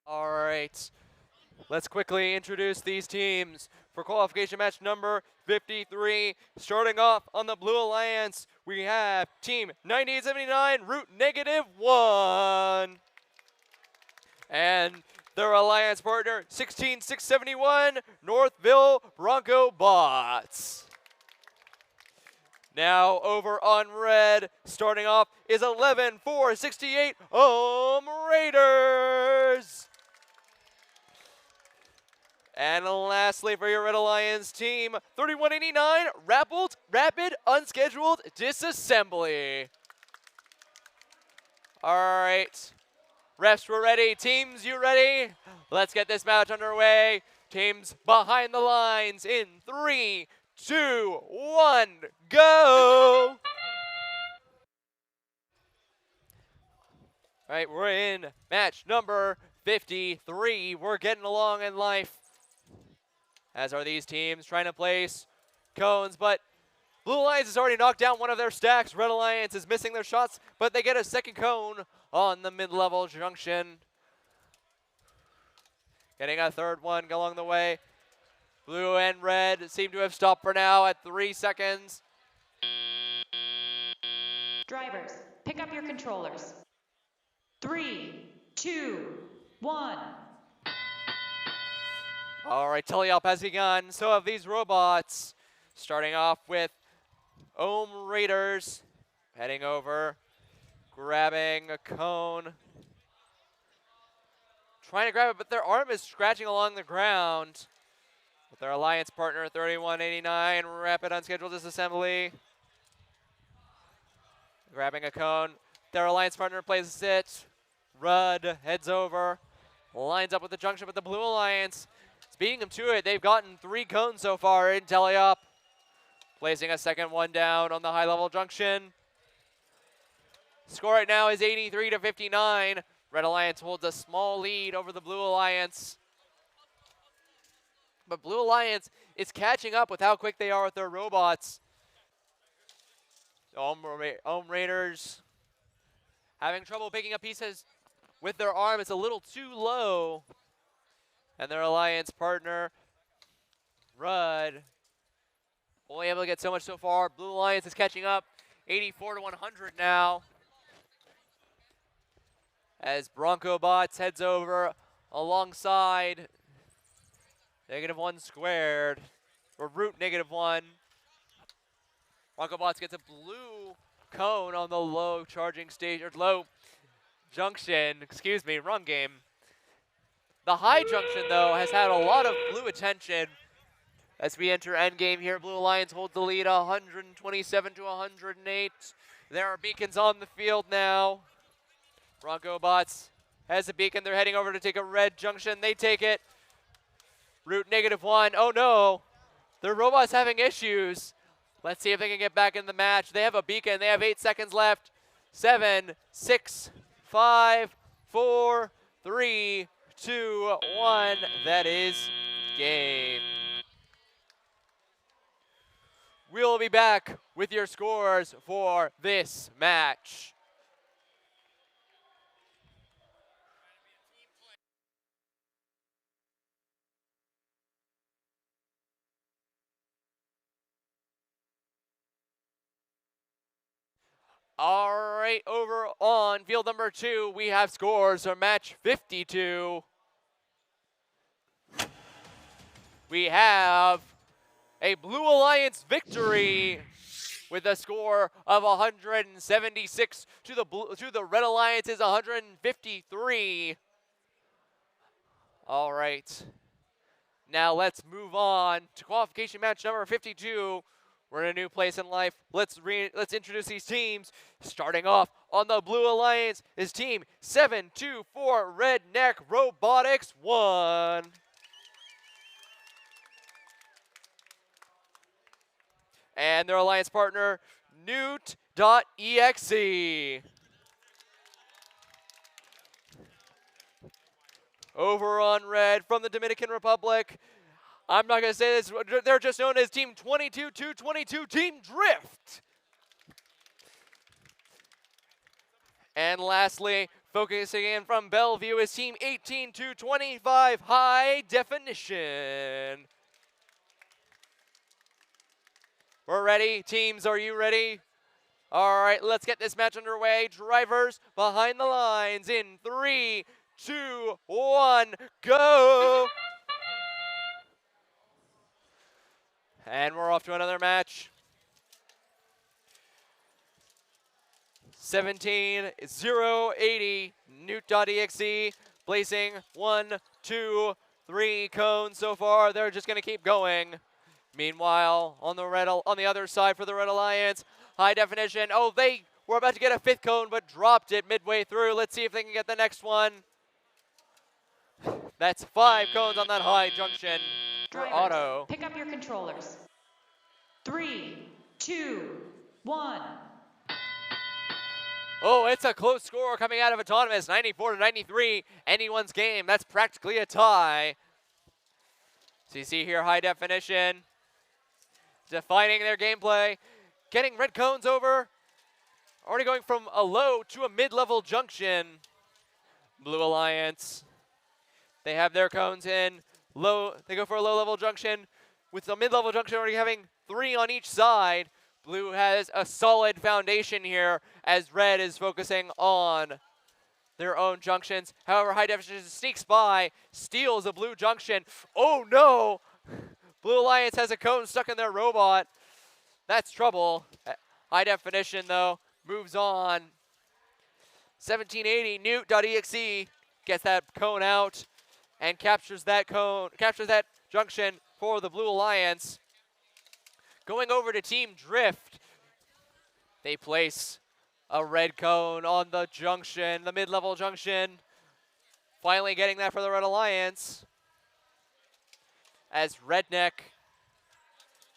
[SPEAKER 1] All right. Let's quickly introduce these teams for qualification match number 53. Starting off on the Blue Alliance, we have Team 9879 Root -1. And their alliance partner, 16671 Northville Bronco Bots. Now over on red, starting off is 11468 Raiders. And lastly for your Red Alliance team, 3189 Rapid Unscheduled Disassembly. All right, refs, we're ready. Teams, you ready? Let's get this match underway. Teams behind the lines in 3, 2, 1, go! All right, we're in match number 53. We're getting along in life, as are these teams trying to place cones, but Blue Alliance has already knocked down one of their stacks. Red Alliance is missing their shots, but they get a second cone on the mid-level junction. Getting a third one along the way. Blue and red seem to have stopped for now at 3 seconds.
[SPEAKER 2] Drivers, pick up your controllers. 3, 2, 1.
[SPEAKER 1] All right, teleop has begun. So have these robots. Starting off with Raiders heading over, grabbing a cone. Trying to grab it, but their arm is scratching along the ground. With their alliance partner, 3189 Rapid Unscheduled Disassembly. Grabbing a cone. Their alliance partner places it. Rudd heads over, lines up with the junction, but the Blue Alliance is beating them to it. They've gotten 3 cones so far in teleop. Placing a second one down on the high-level junction. Score right now is 83-59. Red Alliance holds a small lead over the Blue Alliance. But Blue Alliance is catching up with how quick they are with their robots. Raiders having trouble picking up pieces with their arm. It's a little too low. And their alliance partner, Rudd, only able to get so much so far. Blue Alliance is catching up, 84-100 now. As Bronco Bots heads over alongside -1 squared, or Root -1. Bronco Bots gets a blue cone on the low charging stage, or low junction, excuse me, wrong game. The high junction, though, has had a lot of blue attention. As we enter endgame here, Blue Alliance holds the lead 127-108. There are beacons on the field now. Bronco Bots has a beacon. They're heading over to take a red junction. They take it. Root -1. Oh no, their robot's having issues. Let's see if they can get back in the match. They have a beacon. They have 8 seconds left. 7, 6, 5, 4, 3, 2, 1. That is game. We'll be back with your scores for this match. All right, over on field number 2, we have scores for match 52. We have a Blue Alliance victory with a score of 176 to the Red Alliance's 153. All right. Now let's move on to qualification match number 52. We're in a new place in life. Let's introduce these teams. Starting off on the Blue Alliance is team 724 Redneck Robotics 1. And their alliance partner, Newt.exe. Over on red from the Dominican Republic, I'm not going to say this, they're just known as Team 22-222 Team Drift. And lastly, Focusing in from Bellevue is team 18-25 High Definition. We're ready. Teams, are you ready? All right, let's get this match underway. Drivers behind the lines in 3, 2, 1, go! And we're off to another match. 17-0-80, Newt.exe placing 1, 2, 3 cones so far. They're just going to keep going. Meanwhile, on the other side for the Red Alliance, High Definition. Oh, they were about to get a 5th cone, but dropped it midway through. Let's see if they can get the next one. That's 5 cones on that high junction for
[SPEAKER 2] Drivers,
[SPEAKER 1] Auto.
[SPEAKER 2] pick up your controllers. 3, 2, 1.
[SPEAKER 1] Oh, it's a close score coming out of Autonomous, 94-93. Anyone's game. That's practically a tie. So you see here, High Definition defining their gameplay, getting red cones over, already going from a low to a mid-level junction. Blue Alliance, they have their cones in low. They go for a low-level junction with the mid-level junction already having 3 on each side. Blue has a solid foundation here as Red is focusing on their own junctions. However, High Definition sneaks by, steals a blue junction. Oh no! Blue Alliance has a cone stuck in their robot. That's trouble. High Definition, though, moves on. 1780, Newt.exe gets that cone out and captures that junction for the Blue Alliance. Going over to Team Drift, they place a red cone on the junction, the mid-level junction. Finally getting that for the Red Alliance. As Redneck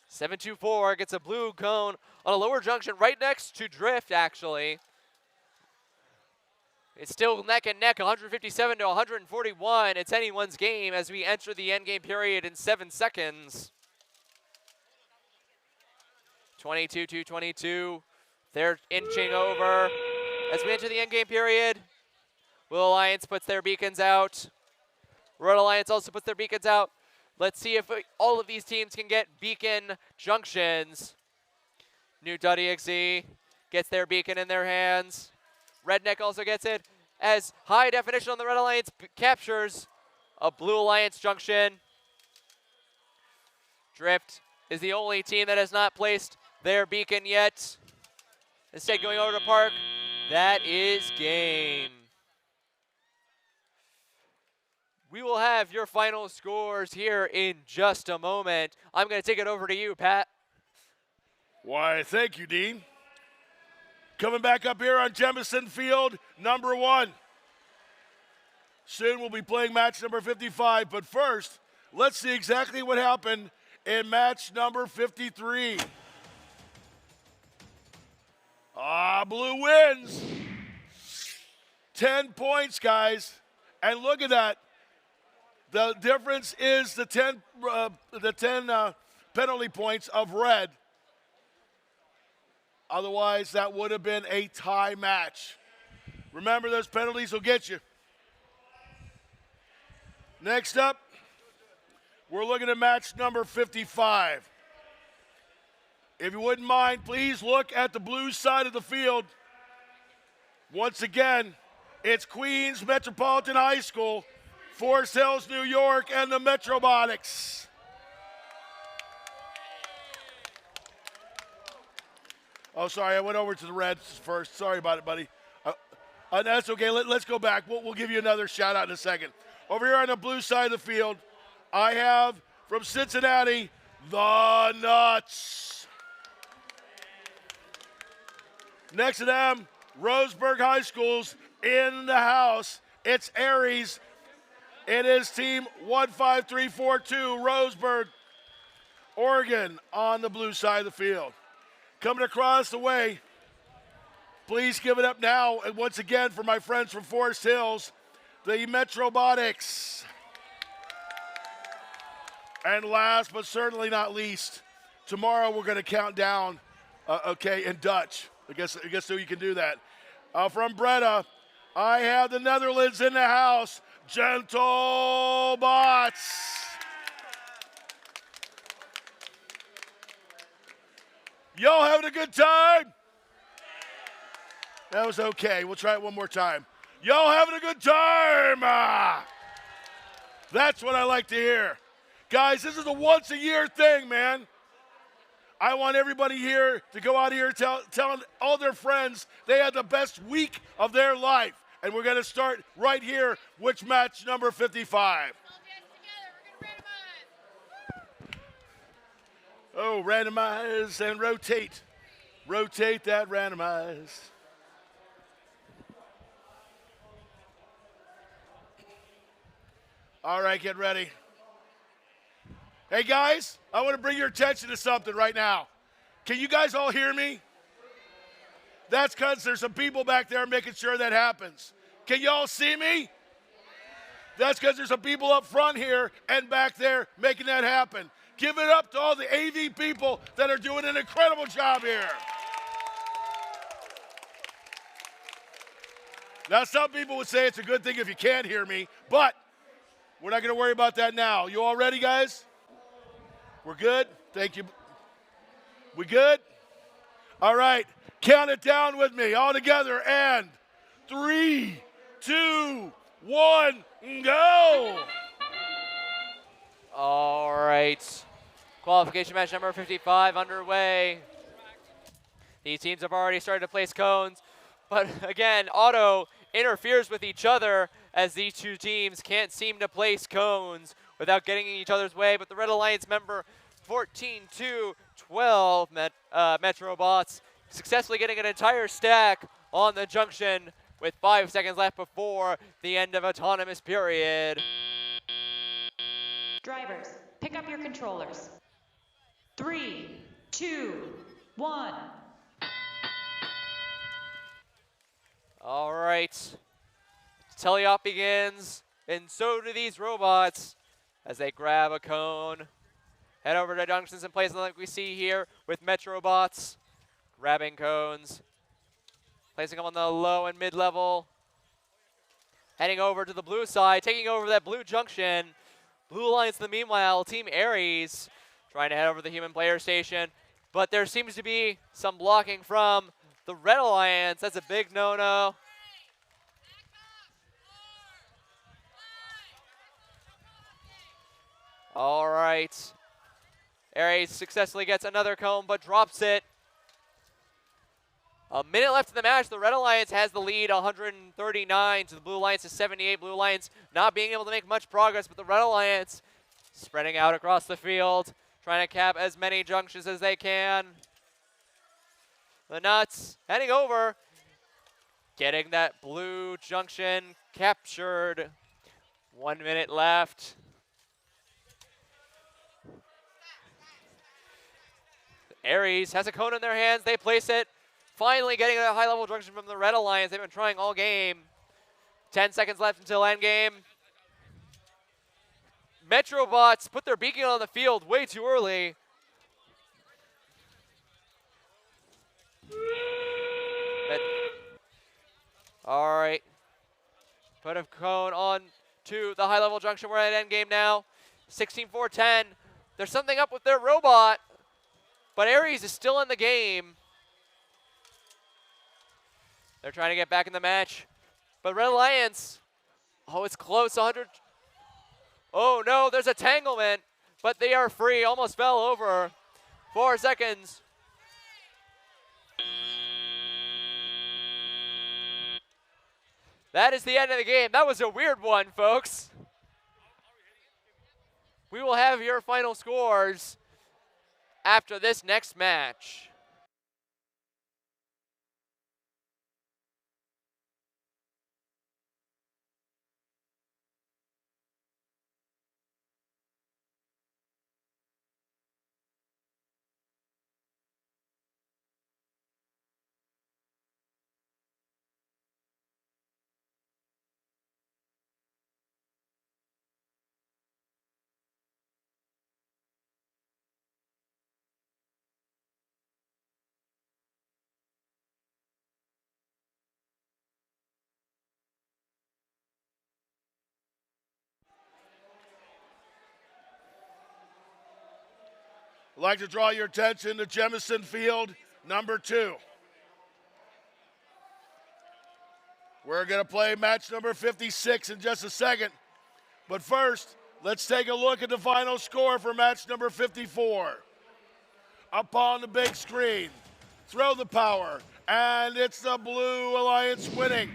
[SPEAKER 1] 724 gets a blue cone on a lower junction right next to Drift, actually. It's still neck and neck, 157 to 141. It's anyone's game as we enter the endgame period in 7 seconds. 22-22. They're inching over as we enter the endgame period. Blue Alliance puts their beacons out. Red Alliance also puts their beacons out. Let's see if all of these teams can get beacon junctions. Newt.exe gets their beacon in their hands. Redneck also gets it as High Definition on the Red Alliance captures a Blue Alliance junction. Drift is the only team that has not placed their beacon yet. Instead going over to Park, that is game. We will have your final scores here in just a moment. I'm going to take it over to you, Pat.
[SPEAKER 3] Why, thank you, Dean. Coming back up here on Jemison Field, number 1. Soon we'll be playing match number 55, but first, let's see exactly what happened in match number 53. Blue wins. 10 points, guys. And look at that. The difference is the 10 penalty points of Red. Otherwise, that would have been a tie match. Remember, those penalties will get you. Next up, we're looking at match number 55. If you wouldn't mind, please look at the blue side of the field. Once again, it's Queens Metropolitan High School, Forest Hills, New York, and the Metrobotics. Oh, sorry, I went over to the Reds first. Sorry about it, buddy. That's okay. Let's go back. We'll give you another shout out in a second. Over here on the blue side of the field, I have from Cincinnati, the Nuts. Next to them, Roseburg High School's in the house. It's Aries. It is team 15342, Roseburg, Oregon, on the blue side of the field. Coming across the way, please give it up now, and once again, for my friends from Forest Hills, the Metrobotics. And last but certainly not least, tomorrow we're going to count down, in Dutch. I guess so you can do that. From Breda, I have the Netherlands in the house. Gentle bots. Y'all having a good time? That was okay. We'll try it one more time. Y'all having a good time? That's what I like to hear. Guys, this is a once-a-year thing, man. I want everybody here to go out here telling all their friends they had the best week of their life. And we're going to start right here with match number 55. Oh, randomize and rotate. Rotate that randomize. All right, get ready. Hey, guys, I want to bring your attention to something right now. Can you guys all hear me? That's because there's some people back there making sure that happens. Can you all see me? That's because there's some people up front here and back there making that happen. Give it up to all the AV people that are doing an incredible job here. Now, some people would say it's a good thing if you can't hear me, but we're not going to worry about that now. You all ready, guys? We're good? Thank you. We good? All right. Count it down with me all together. And 3, 2, 1, go.
[SPEAKER 1] All right. Qualification match number 55 underway. These teams have already started to place cones. But again, Auto interferes with each other as these two teams can't seem to place cones without getting in each other's way. But the Red Alliance member 14-12 Metrobots successfully getting an entire stack on the junction with 5 seconds left before the end of autonomous period.
[SPEAKER 2] Drivers, pick up your controllers. 3, 2, 1.
[SPEAKER 1] All right. Teleop begins, and so do these robots as they grab a cone. Head over to junctions and place them like we see here with Metrobots grabbing cones, placing them on the low and mid-level. Heading over to the blue side, taking over that blue junction. Blue Alliance, in the meanwhile, Team Ares trying to head over to the human player station, but there seems to be some blocking from the Red Alliance. That's a big no-no. All right. Ares successfully gets another cone, but drops it. A minute left in the match. The Red Alliance has the lead, 139 to the Blue Alliance's 78. Blue Alliance not being able to make much progress, but the Red Alliance spreading out across the field, trying to cap as many junctions as they can. The Nuts heading over, getting that blue junction captured. 1 minute left. Ares has a cone in their hands. They place it. Finally getting a high-level junction from the Red Alliance. They've been trying all game. 10 seconds left until endgame. Metrobots put their beacon on the field way too early. All right. Put a cone on to the high-level junction. We're at endgame now. 16-4-10. There's something up with their robot, but Ares is still in the game. They're trying to get back in the match. But Red Alliance, oh, it's close, 100. Oh no, there's a tanglement, but they are free, almost fell over. 4 seconds. That is the end of the game. That was a weird one, folks. We will have your final scores after this next match.
[SPEAKER 3] like to draw your attention to Jemison Field, number 2. We're going to play match number 56 in just a second. But first, let's take a look at the final score for match number 54. Up on the big screen, throw the power, and it's the Blue Alliance winning.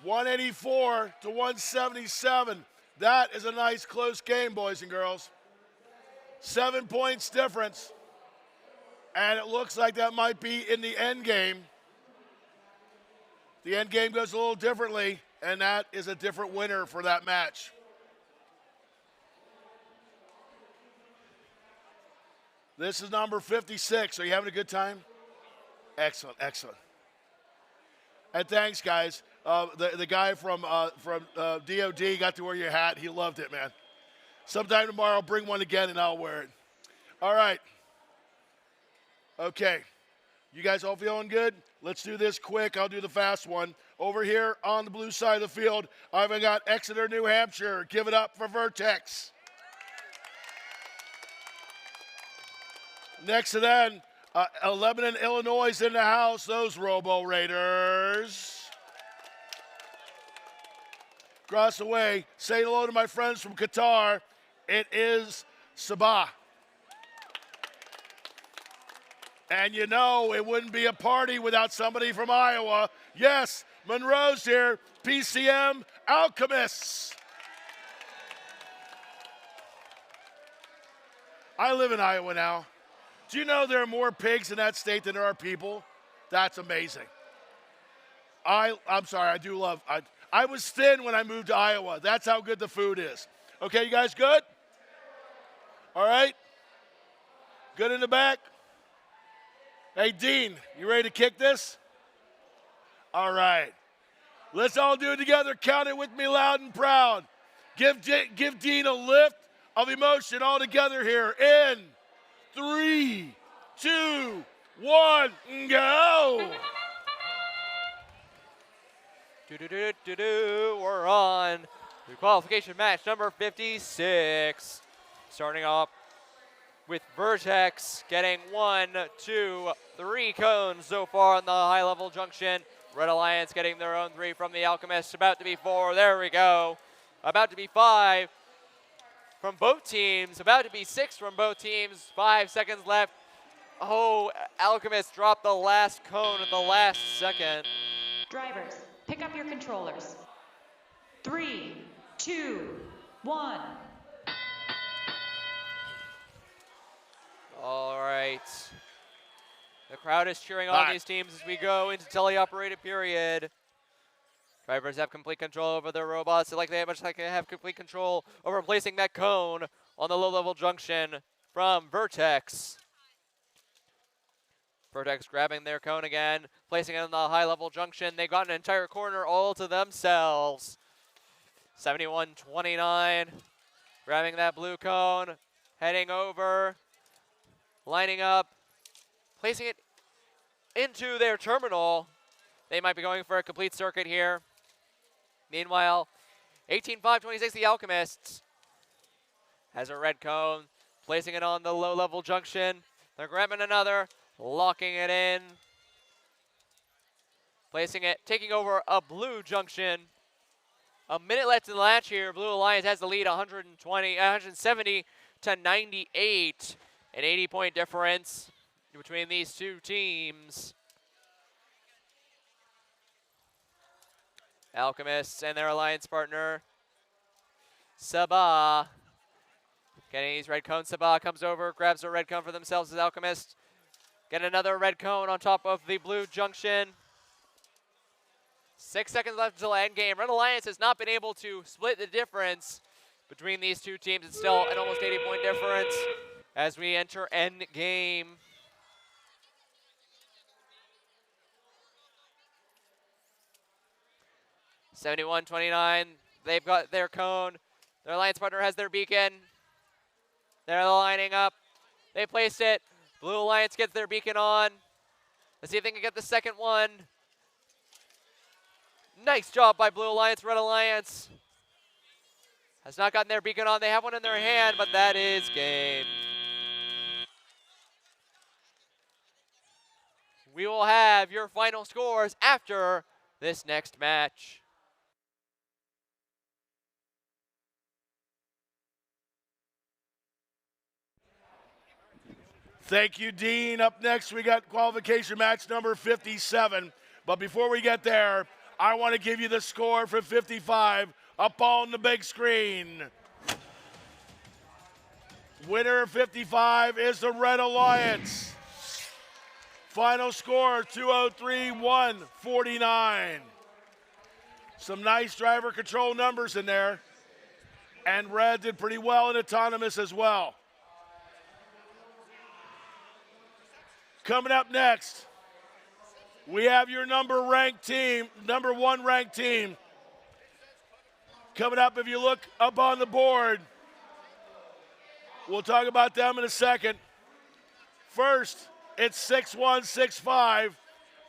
[SPEAKER 3] 184 to 177. That is a nice close game, boys and girls. 7 points difference. And it looks like that might be in the end game. The end game goes a little differently, and that is a different winner for that match. This is number 56. Are you having a good time? Excellent, excellent. And thanks, guys. The guy from DOD got to wear your hat. He loved it, man. Sometime tomorrow, I'll bring one again, and I'll wear it. All right. Okay. You guys all feeling good? Let's do this quick. I'll do the fast one. Over here on the blue side of the field, I've got Exeter, New Hampshire. Give it up for Vertex. Next to that, Lebanon, Illinois is in the house. Those Robo Raiders. Across the way, say hello to my friends from Qatar. It is Sabah. And you know it wouldn't be a party without somebody from Iowa. Yes, Monroe's here. PCM Alchemists. I live in Iowa now. Do you know there are more pigs in that state than there are people? That's amazing. I'm sorry, I do love, I was thin when I moved to Iowa. That's how good the food is. Okay, you guys good? All right? Good in the back? Hey, Dean, you ready to kick this? All right. Let's all do it together. Count it with me loud and proud. Give Dean a lift of emotion all together here. In 3, 2, 1, go!
[SPEAKER 1] We're on the qualification match number 56. Starting off with Vertex getting 1, 2, 3 cones so far on the high-level junction. Red Alliance getting their own 3 from the Alchemists. About to be 4. There we go. About to be 5 from both teams. About to be 6 from both teams. 5 seconds left. Oh, Alchemists dropped the last cone at the last second.
[SPEAKER 2] Drivers, pick up your controllers. 3, 2, 1.
[SPEAKER 1] All right. The crowd is cheering on these teams as we go into teleoperated period. Drivers have complete control over their robots. Much like they have complete control over placing that cone on the low-level junction from Vertex. Vertex grabbing their cone again, placing it on the high-level junction. They got an entire corner all to themselves. 71-29, grabbing that blue cone, heading over, lining up, placing it into their terminal. They might be going for a complete circuit here. Meanwhile, 18-5-26, the Alchemists has a red cone, placing it on the low-level junction. They're grabbing another, locking it in, placing it, taking over a blue junction. A minute left in the match here. Blue Alliance has the lead 170 to 98. An 80-point difference between these two teams. Alchemists and their alliance partner, Sabah. Getting these red cones. Sabah comes over, grabs a red cone for themselves as Alchemists. Get another red cone on top of the blue junction. 6 seconds left until end game. Red Alliance has not been able to split the difference between these two teams. It's still an almost 80-point difference as we enter end game. (71-29). They've got their cone. Their alliance partner has their beacon. They're lining up. They placed it. Blue Alliance gets their beacon on. Let's see if they can get the second one. Nice job by Blue Alliance. Red Alliance has not gotten their beacon on. They have one in their hand, but that is game. We will have your final scores after this next match.
[SPEAKER 3] Thank you, Dean. Up next, we got qualification match number 57. But before we get there, I want to give you the score for 55 up on the big screen. Winner of 55 is the Red Alliance. Final score, 203-149. Some nice driver control numbers in there. And Red did pretty well in autonomous as well. Coming up next, we have your number one ranked team. Coming up, if you look up on the board, we'll talk about them in a second. First, it's 6165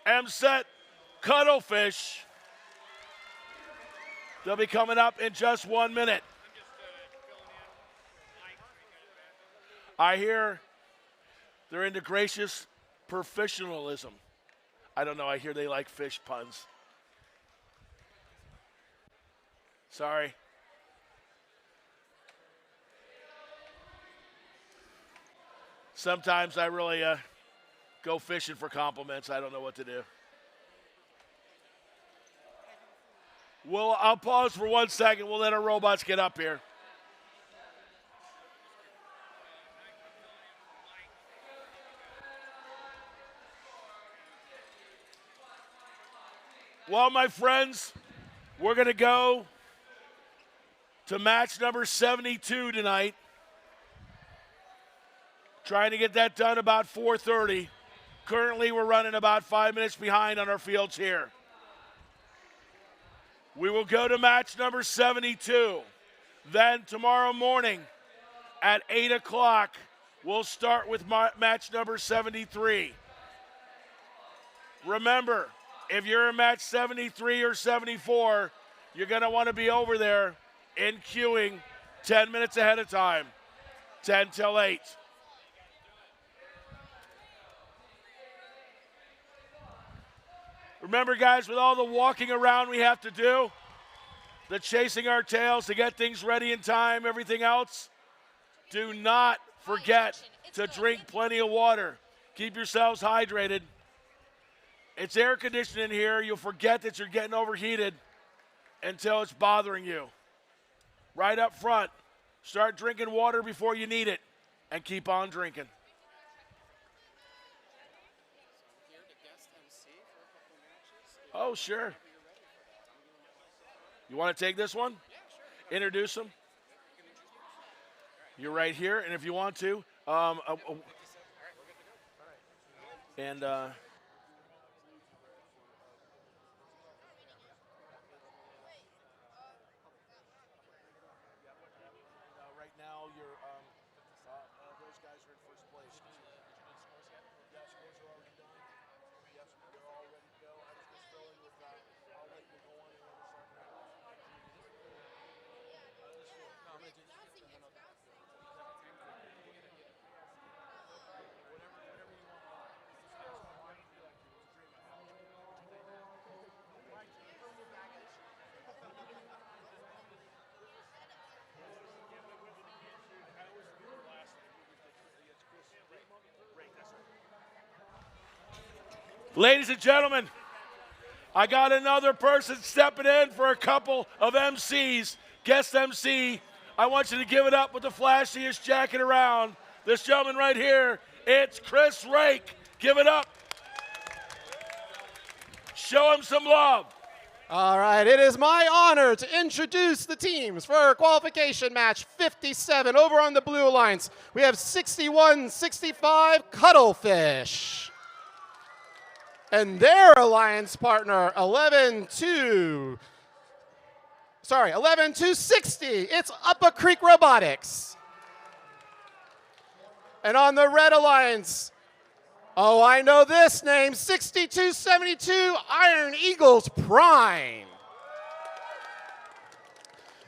[SPEAKER 3] MSET Cuttlefish. They'll be coming up in just 1 minute. I hear they're into gracious professionalism. I don't know, I hear they like fish puns. Sorry. Sometimes I really go fishing for compliments. I don't know what to do. Well, I'll pause for 1 second. We'll let our robots get up here. Well, my friends, we're going to go to match number 72 tonight. Trying to get that done about 4:30. Currently, we're running about 5 minutes behind on our fields here. We will go to match number 72. Then tomorrow morning at 8 o'clock, we'll start with match number 73. Remember, if you're in match 73 or 74, you're going to want to be over there in queuing 10 minutes ahead of time, 10 till 8. Remember, guys, with all the walking around we have to do, the chasing our tails to get things ready in time, everything else, do not forget to drink plenty of water. Keep yourselves hydrated. It's air conditioned in here. You'll forget that you're getting overheated until it's bothering you. Right up front, start drinking water before you need it and keep on drinking. Oh, sure. You want to take this one? Introduce them. You're right here, and if you want to, right now, those guys are in first place. Yeah, scores are already done. Yes, they're all ready to go. I was just filling with, I'll let you go on and Ladies and gentlemen, I got another person stepping in for a couple of MCs. Guest MC, I want you to give it up with the flashiest jacket around. This gentleman right here, it's Chris Rake. Give it up. Show him some love.
[SPEAKER 10] All right, it is my honor to introduce the teams for qualification match 57 over on the Blue Alliance. We have 61-65 Cuttlefish. And their alliance partner, 11-260. It's Upper Creek Robotics. And on the Red Alliance, oh, I know this name, 6272 Iron Eagles Prime.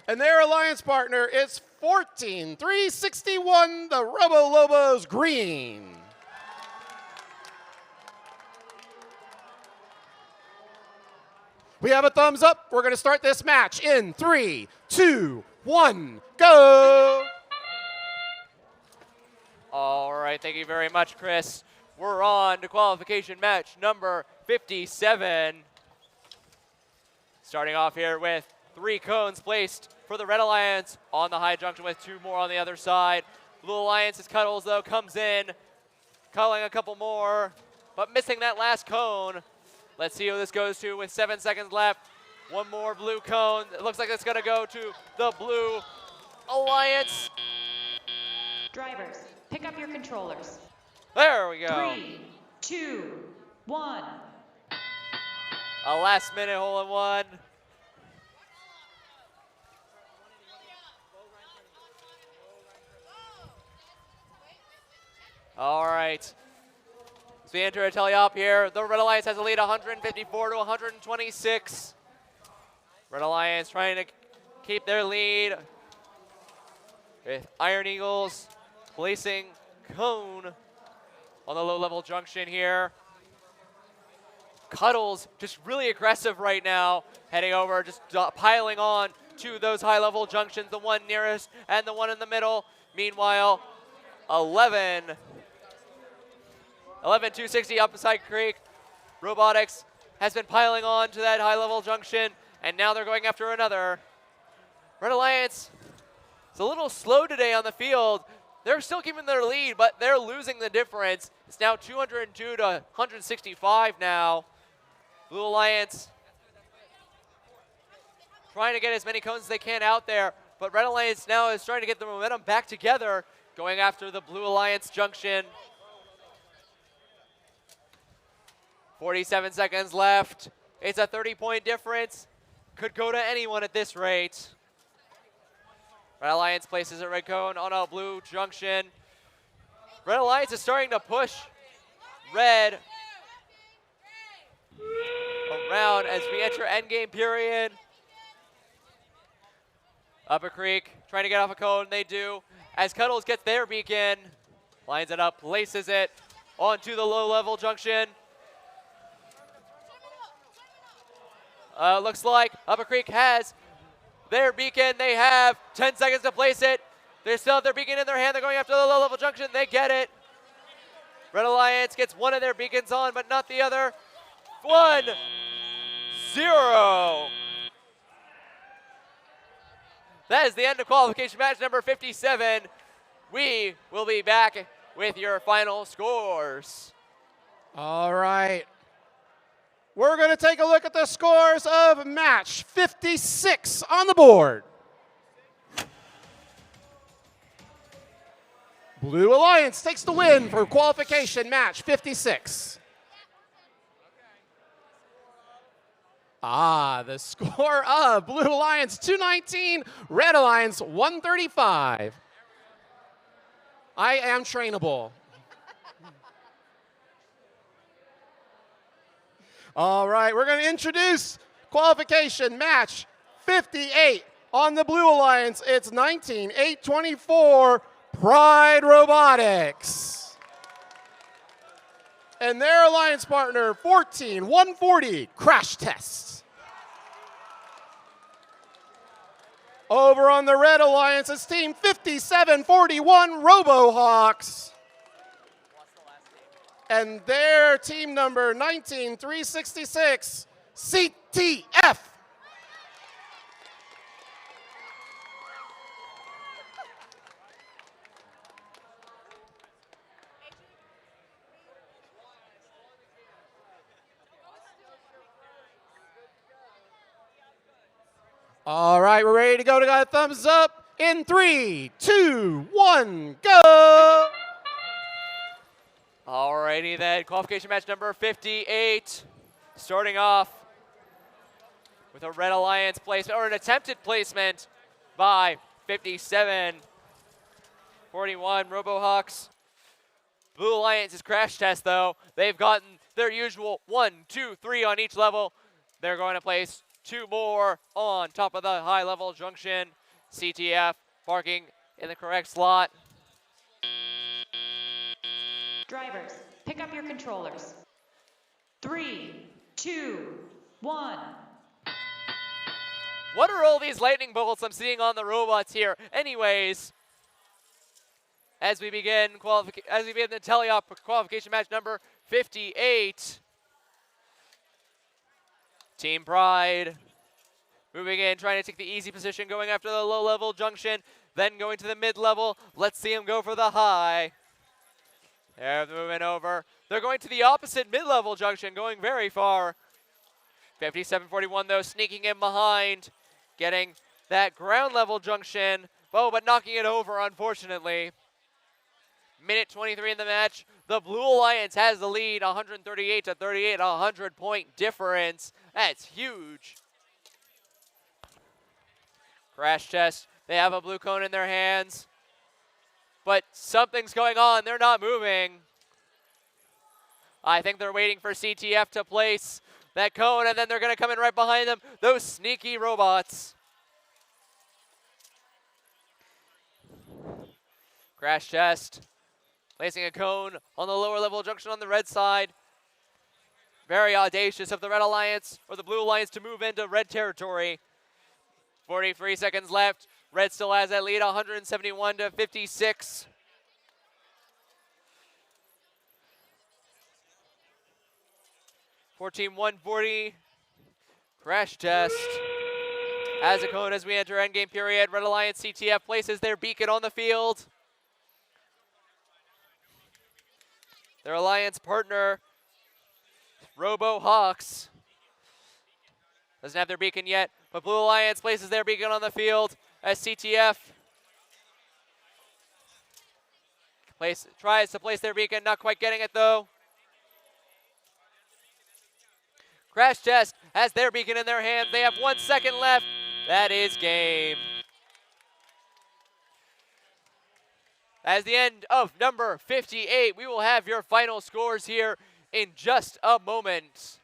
[SPEAKER 10] And their alliance partner is 14361, the Robo Lobos Green. We have a thumbs up. We're going to start this match in 3, 2, 1, go.
[SPEAKER 1] All right, thank you very much, Chris. We're on to qualification match number 57. Starting off here with 3 cones placed for the Red Alliance on the high junction with 2 more on the other side. Blue Alliance's Cuddles, though, comes in, culling a couple more, but missing that last cone. Let's see who this goes to with 7 seconds left. 1 more blue cone. It looks like it's going to go to the Blue Alliance.
[SPEAKER 2] Drivers, pick up your controllers.
[SPEAKER 1] There we go.
[SPEAKER 2] 3, 2, 1.
[SPEAKER 1] A last-minute hole-in-one. All right. As we enter a tele-op here, the Red Alliance has a lead 154 to 126. Red Alliance trying to keep their lead with Iron Eagles placing cone on the low-level junction here. Cuddles just really aggressive right now, heading over, just piling on to those high-level junctions, the one nearest and the one in the middle. Meanwhile, 260 up beside Creek. Robotics has been piling on to that high-level junction, and now they're going after another. Red Alliance is a little slow today on the field. They're still keeping their lead, but they're losing the difference. It's now 202 to 165 now. Blue Alliance trying to get as many cones as they can out there, but Red Alliance now is trying to get the momentum back together, going after the Blue Alliance junction. 47 seconds left. It's a 30-point difference. Could go to anyone at this rate. Red Alliance places a red cone on a blue junction. Red Alliance is starting to push red around as we enter endgame period. Upper Creek trying to get off a cone. They do. As Cuddles gets their beacon, lines it up, places it onto the low-level junction. Looks like Upper Creek has their beacon. They have 10 seconds to place it. They still have their beacon in their hand. They're going after the low-level junction. They get it. Red Alliance gets one of their beacons on, but not the other. 1-0. That is the end of qualification match number 57. We will be back with your final scores.
[SPEAKER 10] All right. We're going to take a look at the scores of match 56 on the board. Blue Alliance takes the win for qualification match 56. The score of Blue Alliance 219, Red Alliance 135. I am trainable. All right, we're going to introduce qualification match 58 on the Blue Alliance. It's 19-824 Pride Robotics. And their alliance partner, 14-140 Crash Test. Over on the Red Alliance, it's team 5741 RoboHawks. And their team number 19366 CTF. All right, we're ready to go. Got a thumbs up in 3, 2, 1, go.
[SPEAKER 1] Alrighty then, qualification match number 58. Starting off with a Red Alliance placement, or an attempted placement by 5741 RoboHawks. Blue Alliance's Crash Test, though, they've gotten their usual 1, 2, 3 on each level. They're going to place 2 more on top of the high level junction. CTF parking in the correct slot.
[SPEAKER 2] Drivers, pick up your controllers. 3, 2, 1,
[SPEAKER 1] What are all these lightning bolts I'm seeing on the robots here? Anyways, as we begin the teleop qualification match number 58. Team Pride moving in, trying to take the easy position, going after the low-level junction, then going to the mid-level. Let's see them go for the high. They're moving over. They're going to the opposite mid-level junction, going very far. 57-41 though, sneaking in behind, getting that ground level junction. Oh, but knocking it over, unfortunately. Minute 23 in the match. The Blue Alliance has the lead, 138-38, a 100-point difference. That's huge. Crash test. They have a blue cone in their hands. But something's going on. They're not moving. I think they're waiting for CTF to place that cone, and then they're going to come in right behind them. Those sneaky robots. Crash test. Placing a cone on the lower level junction on the red side. Very audacious of the Red Alliance, or the Blue Alliance, to move into red territory. 43 seconds left. Red still has that lead, 171-56. Team 140. Crash test. Has a cone as we enter endgame period. Red Alliance CTF places their beacon on the field. Their alliance partner, Robo Hawks, doesn't have their beacon yet, but Blue Alliance places their beacon on the field as CTF tries to place their beacon, not quite getting it though. Crash Test has their beacon in their hand. They have 1 second left. That is game. As the end of number 58, we will have your final scores here in just a moment.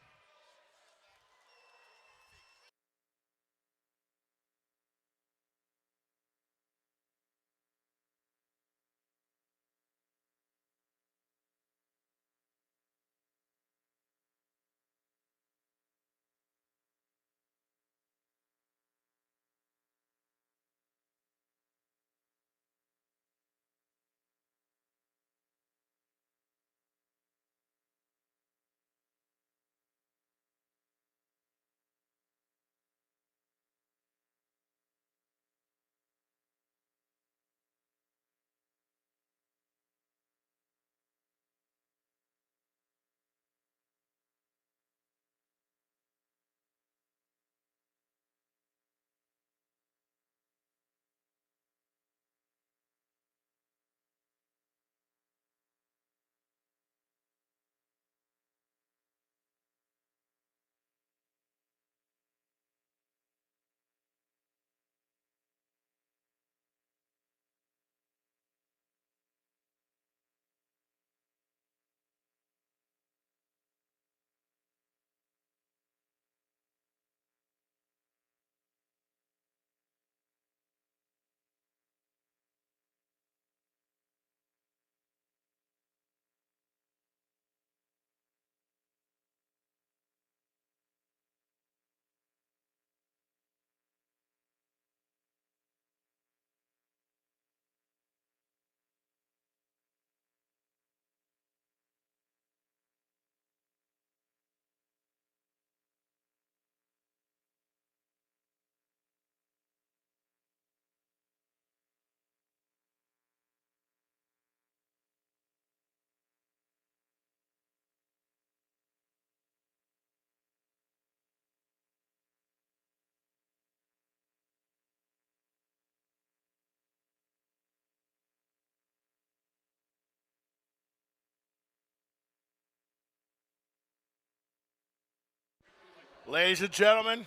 [SPEAKER 3] Ladies and gentlemen,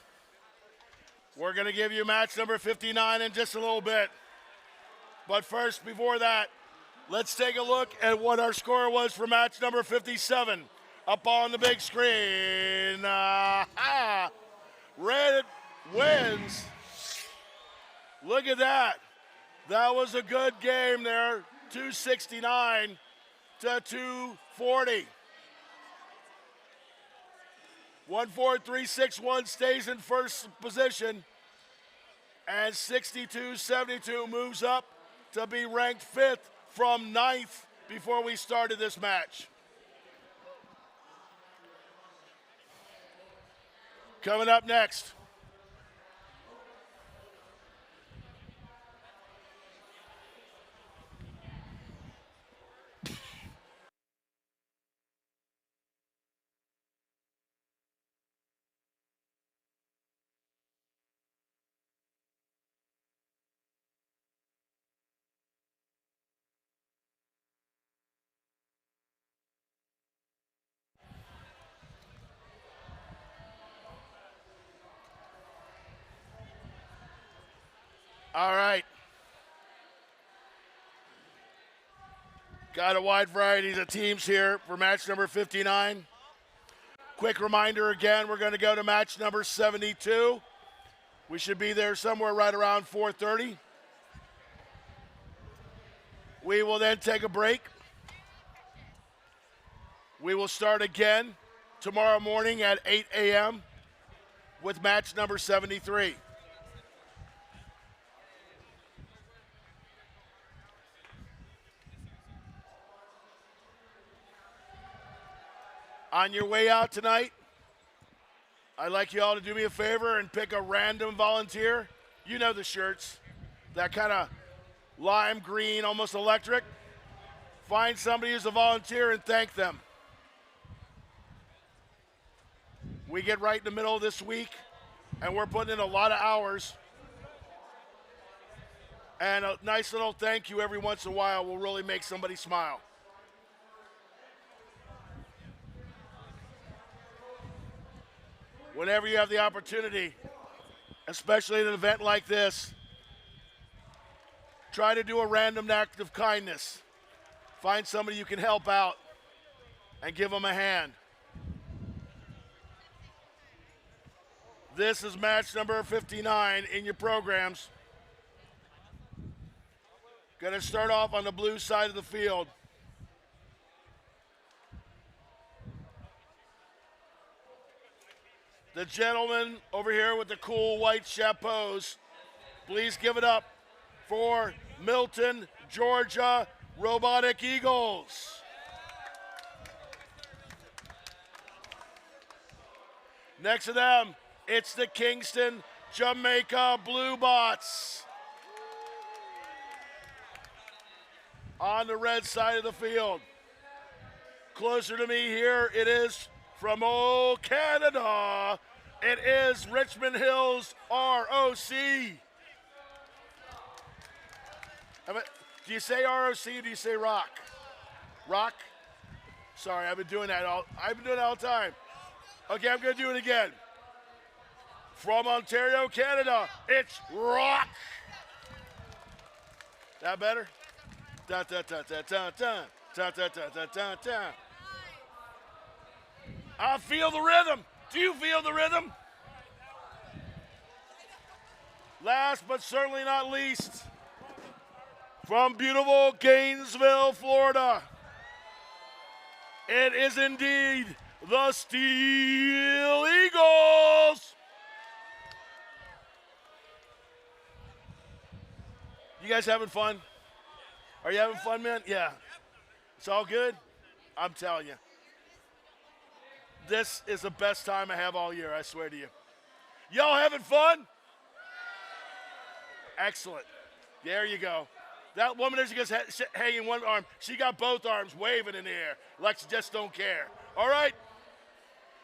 [SPEAKER 3] we're going to give you match number 59 in just a little bit. But first, before that, let's take a look at what our score was for match number 57 up on the big screen. Red wins. Look at that. That was a good game there, 269 to 240. 14361 stays in first position. And 62-72 moves up to be ranked 5th from 9th before we started this match. Coming up next. All right. Got a wide variety of teams here for match number 59. Quick reminder again, we're going to go to match number 72. We should be there somewhere right around 4:30. We will then take a break. We will start again tomorrow morning at 8 a.m. with match number 73. On your way out tonight, I'd like you all to do me a favor and pick a random volunteer. You know the shirts, that kind of lime green, almost electric. Find somebody who's a volunteer and thank them. We get right in the middle of this week, and we're putting in a lot of hours. And a nice little thank you every once in a while will really make somebody smile. Whenever you have the opportunity, especially at an event like this, try to do a random act of kindness. Find somebody you can help out and give them a hand. This is match number 59 in your programs. Going to start off on the blue side of the field. The gentleman over here with the cool white chapeaus, please give it up for Milton, Georgia Robotic Eagles. Next to them, it's the Kingston, Jamaica Blue Bots. On the red side of the field. Closer to me here, it is from old Canada, it is Richmond Hills ROC. Do you say ROC or do you say rock? Rock? Sorry, I've been doing that all the time. Okay, I'm gonna do it again. From Ontario, Canada, it's rock. That better? Da da da da da da da da da da da. I feel the rhythm. Do you feel the rhythm? Last but certainly not least, from beautiful Gainesville, Florida, it is indeed the Steel Eagles. You guys having fun? Are you having fun, man? Yeah. It's all good? I'm telling you. This is the best time I have all year, I swear to you. Y'all having fun? Excellent. There you go. That woman is just hanging one arm. She got both arms waving in the air like she just don't care. All right.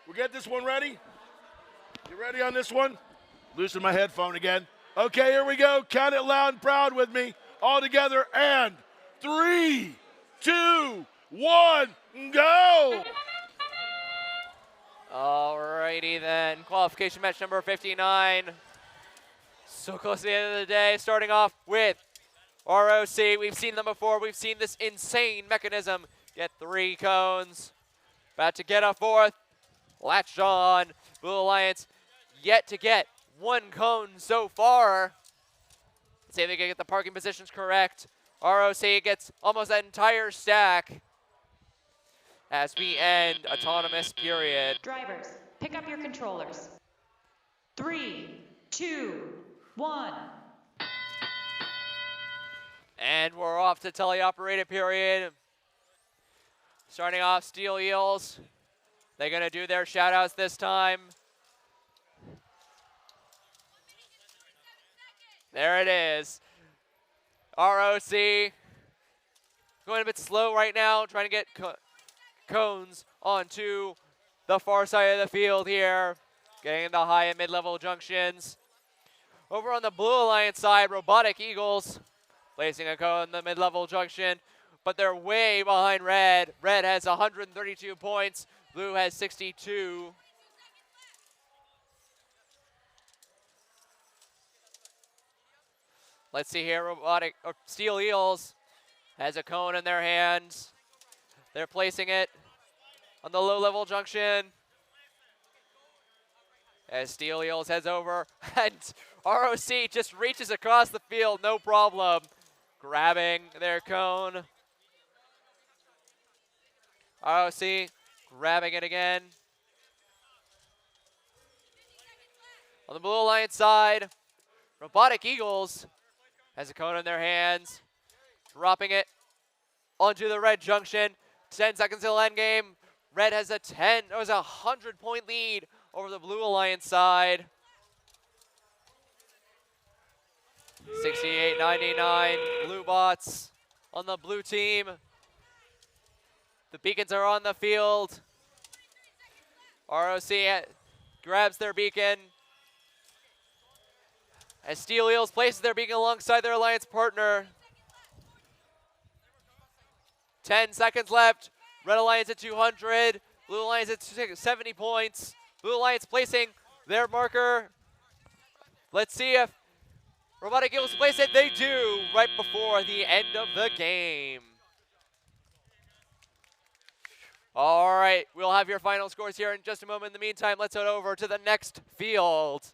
[SPEAKER 3] We get this one ready? You ready on this one? Loosen my headphone again. Okay, here we go. Count it loud and proud with me. All together, and 3, 2, 1, go!
[SPEAKER 1] Alrighty then, qualification match number 59. So close to the end of the day, starting off with ROC. We've seen them before. We've seen this insane mechanism get 3 cones. About to get a 4th. Latched on. Blue Alliance yet to get 1 cone so far. Let's see if they can get the parking positions correct. ROC gets almost that entire stack as we end autonomous period.
[SPEAKER 2] Drivers, pick up your controllers. 3, 2, 1.
[SPEAKER 1] And we're off to teleoperated period. Starting off, Steel Eels. They're going to do their shout-outs this time. There it is. ROC going a bit slow right now, trying to get cones onto the far side of the field here, getting the high and mid-level junctions. Over on the Blue Alliance side, Robotic Eagles placing a cone in the mid-level junction, but they're way behind Red. Red has 132 points, Blue has 62. Let's see here, Steel Eels has a cone in their hands. They're placing it on the low-level junction. As Steel Eels heads over, and ROC just reaches across the field, no problem, grabbing their cone. ROC grabbing it again. On the Blue Alliance side, Robotic Eagles has a cone in their hands, dropping it onto the red junction. 10 seconds till end game. Red has a 100-point lead over the Blue Alliance side. 68-99 Blue Bots on the blue team. The beacons are on the field. ROC grabs their beacon. As Steel Eels places their beacon alongside their alliance partner. 10 seconds left. Red Alliance at 200. Blue Alliance at 70 points. Blue Alliance placing their marker. Let's see if Robotic Eagles place it. They do right before the end of the game. All right, we'll have your final scores here in just a moment. In the meantime, let's head over to the next field.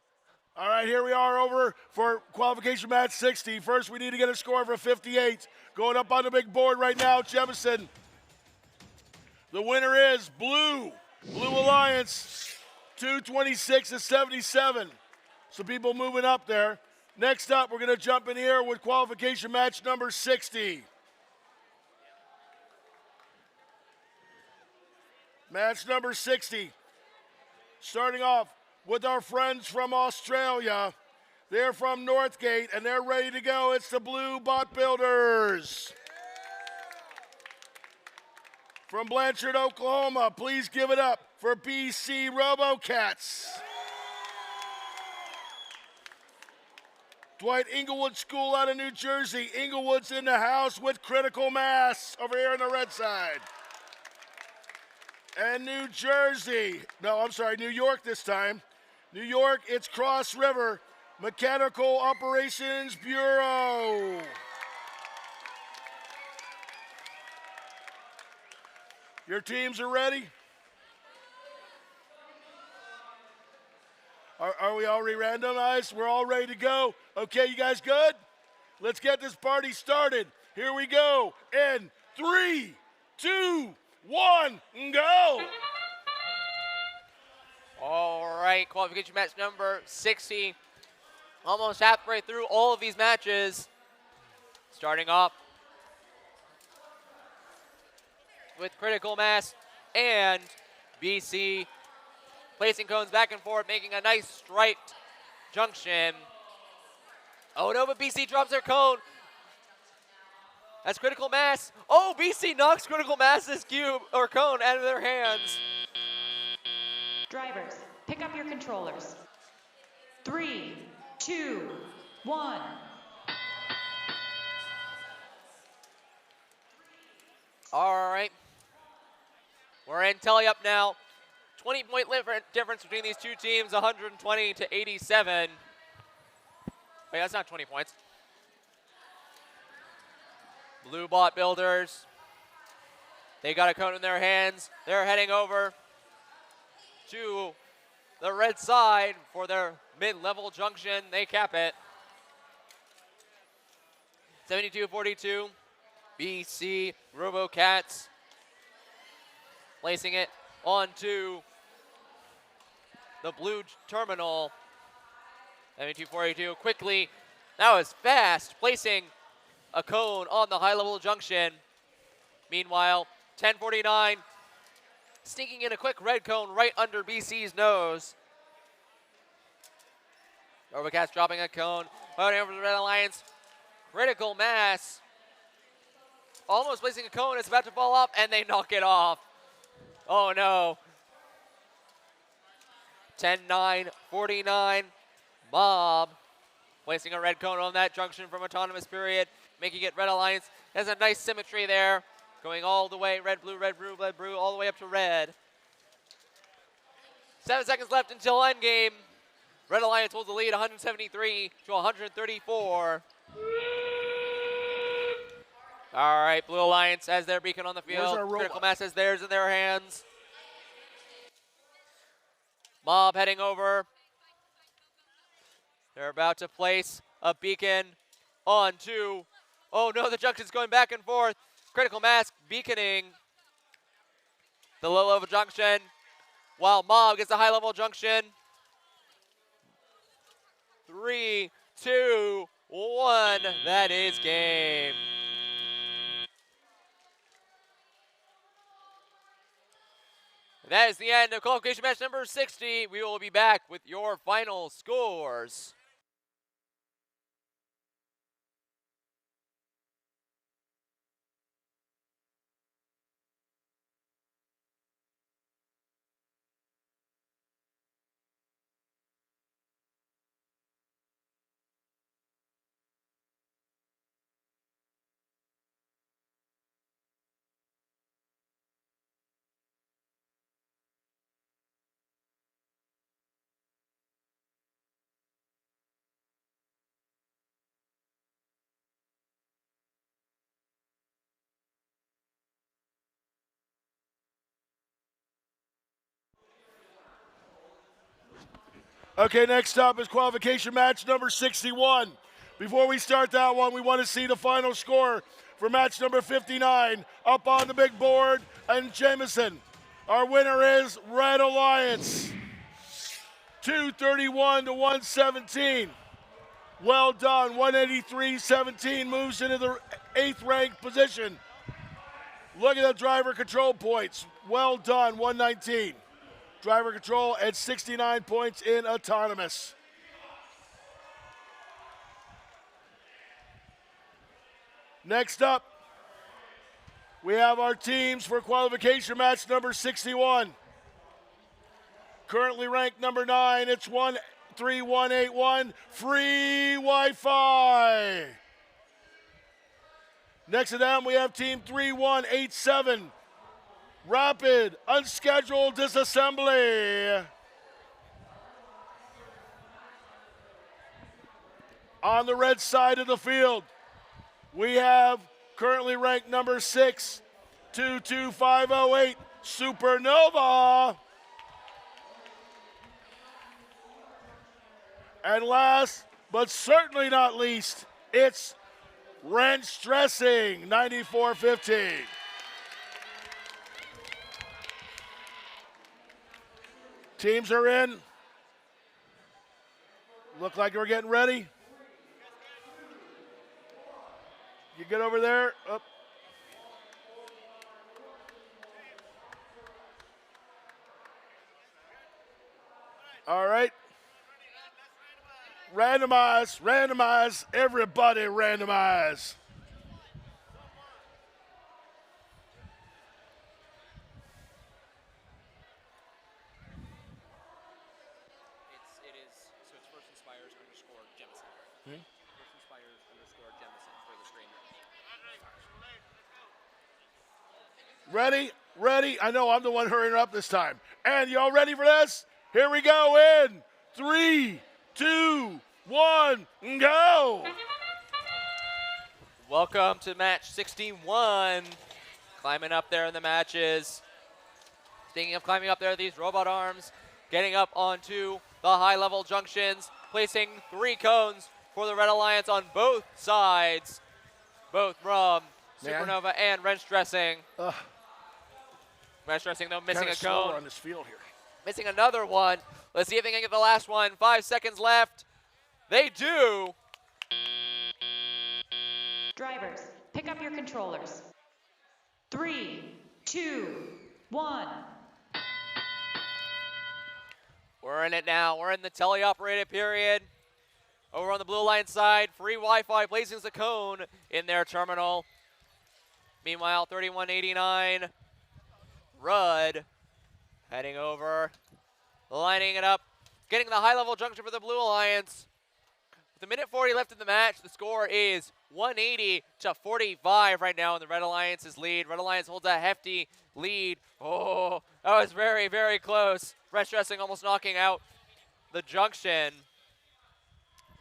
[SPEAKER 3] All right, here we are over for qualification match 60. First, we need to get a score for 58. Going up on the big board right now, Jemison. The winner is Blue Alliance, 226-77. So people moving up there. Next up, we're going to jump in here with qualification match number 60. Match number 60. Starting off with our friends from Australia. They're from Northgate, and they're ready to go. It's the Blue Bot Builders. From Blanchard, Oklahoma, please give it up for BC RoboCats. Dwight Inglewood School out of New Jersey. Inglewood's in the house with Critical Mass over here on the red side. And New York this time. New York, it's Cross River Mechanical Operations Bureau. Your teams are ready? Are we already randomized? We're all ready to go. Okay, you guys good? Let's get this party started. Here we go. In 3, 2, 1, go!
[SPEAKER 1] All right, qualification match number 60. Almost halfway through all of these matches. Starting off with Critical Mass and BC. Placing cones back and forth, making a nice striped junction. Oh no, but BC drops their cone. That's Critical Mass. Oh, BC knocks Critical Mass's cone out of their hands.
[SPEAKER 2] Drivers, pick up your controllers. 3, 2, 1.
[SPEAKER 1] All right. We're in tally-up now. 20-point difference between these two teams, 120-87. Wait, that's not 20 points. Blue Bot Builders. They got a cone in their hands. They're heading over to the red side for their mid-level junction. They cap it. 72-42. BC RoboCats placing it onto the blue terminal. 72-42 quickly. That was fast, placing a cone on the high-level junction. Meanwhile, 10:49, sneaking in a quick red cone right under BC's nose. Overcast dropping a cone, voting over the Red Alliance. Critical mass. Almost placing a cone, it's about to fall off, and they knock it off. Oh no. 10-9-49, Mob placing a red cone on that junction from autonomous period, making it Red Alliance. There's a nice symmetry there, going all the way red, blue, all the way up to red. 7 seconds left until endgame. Red Alliance holds the lead 173-134. All right, Blue Alliance has their beacon on the field. Critical mass has theirs in their hands. Mob heading over. They're about to place a beacon onto. Oh no, the junction's going back and forth. Critical mass beaconing the low level junction while Mob gets the high level junction. 3, 2, 1. That is game. That is the end of qualification match number 60. We will be back with your final scores.
[SPEAKER 3] Okay, next up is qualification match number 61. Before we start that one, we want to see the final score for match number 59 up on the big board in Jemison. Our winner is Red Alliance, 231-117. Well done, 183-17 moves into the 8th ranked position. Look at the driver control points. Well done, 119. Driver control at 69 points in autonomous. Next up, we have our teams for qualification match number 61. Currently ranked number 9, it's 13181, free Wi-Fi. Next to them, we have team 3187. Rapid, unscheduled disassembly. On the red side of the field, we have currently ranked number 6, 22508, Supernova. And last, but certainly not least, it's Wrench Dressing, 9415. Teams are in. Look like we're getting ready. You get over there. Up. All right. Randomize, randomize, everybody randomize. Ready? Ready? I know I'm the one hurrying up this time. And y'all ready for this? Here we go in 3, 2, 1, go!
[SPEAKER 1] Welcome to match 61. Climbing up there in the matches. Speaking of climbing up there, these robot arms getting up onto the high-level junctions, placing 3 cones for the Red Alliance on both sides, both from Supernova and Wrench Dressing. Wrench Dressing, though, missing a cone.
[SPEAKER 3] On this field here.
[SPEAKER 1] Missing another one. Let's see if they can get the last one. 5 seconds left. They do.
[SPEAKER 2] Drivers, pick up your controllers. 3, 2, 1.
[SPEAKER 1] We're in it now. We're in the teleoperated period. Over on the Blue Alliance side, free Wi-Fi placing the cone in their terminal. Meanwhile, 3189, Rudd heading over, lining it up, getting the high-level junction for the Blue Alliance. With a minute 40 left in the match, the score is 180 to 45 right now in the Red Alliance's lead. Red Alliance holds a hefty lead. Oh, that was very, very close. Fresh dressing almost knocking out the junction.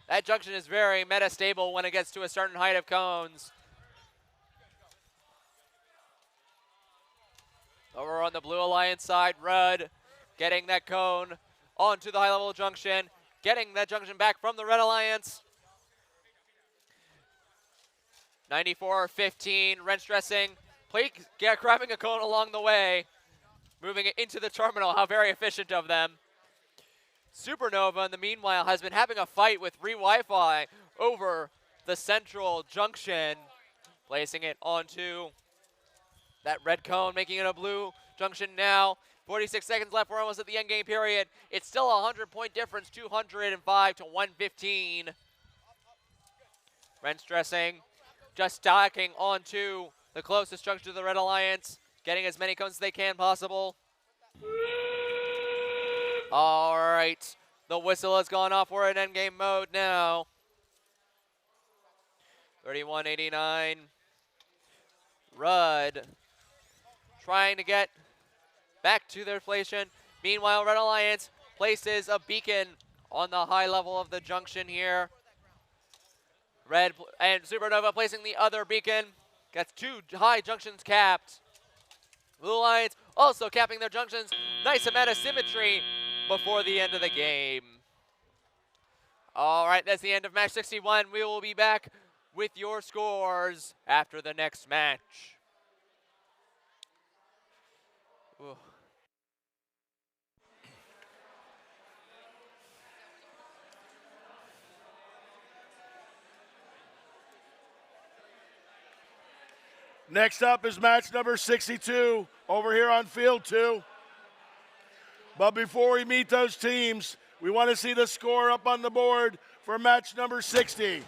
[SPEAKER 1] That junction is very meta-stable when it gets to a certain height of cones. Over on the Blue Alliance side, Rudd getting that cone onto the high-level junction, getting that junction back from the Red Alliance. 94-15, wrench dressing, grabbing a cone along the way, moving it into the terminal. How very efficient of them. Supernova, in the meanwhile, has been having a fight with free Wi-Fi over the central junction, placing it onto that red cone, making it a blue junction now. 46 seconds left. We're almost at the end game period. It's still a 100-point difference, 205 to 115. Wrench dressing, just stacking onto the closest junction to the Red Alliance, getting as many cones as they can possible. All right, the whistle has gone off. We're in endgame mode now. 3189, Rudd trying to get back to their station. Meanwhile, Red Alliance places a beacon on the high level of the junction here. Red and Supernova placing the other beacon. Gets 2 high junctions capped. Blue Alliance also capping their junctions. Nice amount of symmetry before the end of the game. All right, that's the end of match 61. We will be back with your scores after the next match. Ooh.
[SPEAKER 3] Next up is match number 62 over here on field 2. But before we meet those teams, we want to see the score up on the board for match number 60.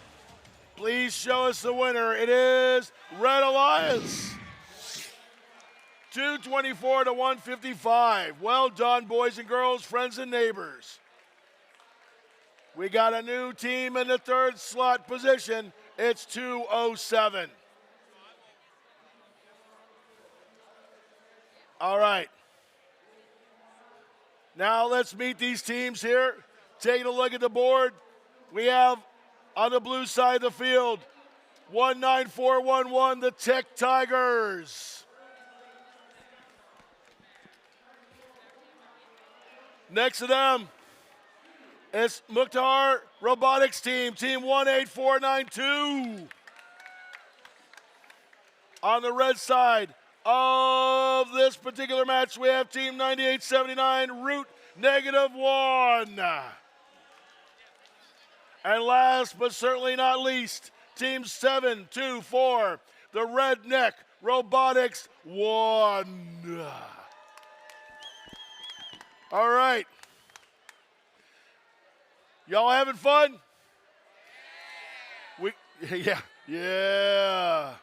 [SPEAKER 3] Please show us the winner. It is Red Alliance. 224 to 155. Well done, boys and girls, friends and neighbors. We got a new team in the third slot position. It's 207. All right. Now let's meet these teams here. Taking a look at the board, we have on the blue side of the field, 19411, the Tech Tigers. Next to them, it's Mukhtar Robotics team, team 18492. On the red side of this particular match, we have team 9879, Root -1. And last but certainly not least, team 724, the Redneck Robotics 1. All right. Y'all having fun? Yeah.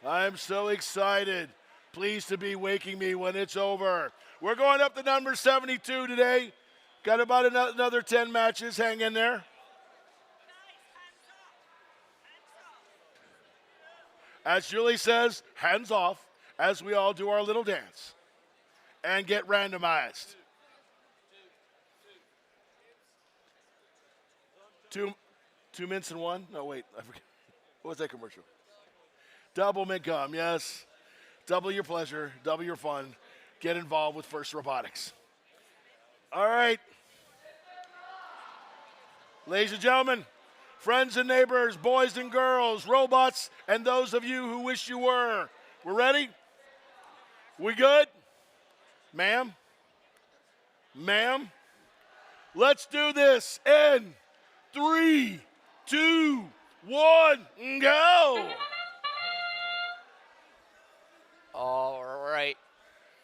[SPEAKER 3] I'm so excited. Pleased to be waking me when it's over. We're going up to number 72 today. Got about another 10 matches. Hang in there. As Julie says, hands off as we all do our little dance and get randomized. Two mints and one? No, wait. I forget. What was that commercial? Double mint gum, yes. Double your pleasure, double your fun. Get involved with First Robotics. All right. Ladies and gentlemen, friends and neighbors, boys and girls, robots, and those of you who wish you were. We're ready? We good? Ma'am? Ma'am? Let's do this in 3, 2, 1, go!
[SPEAKER 1] All right.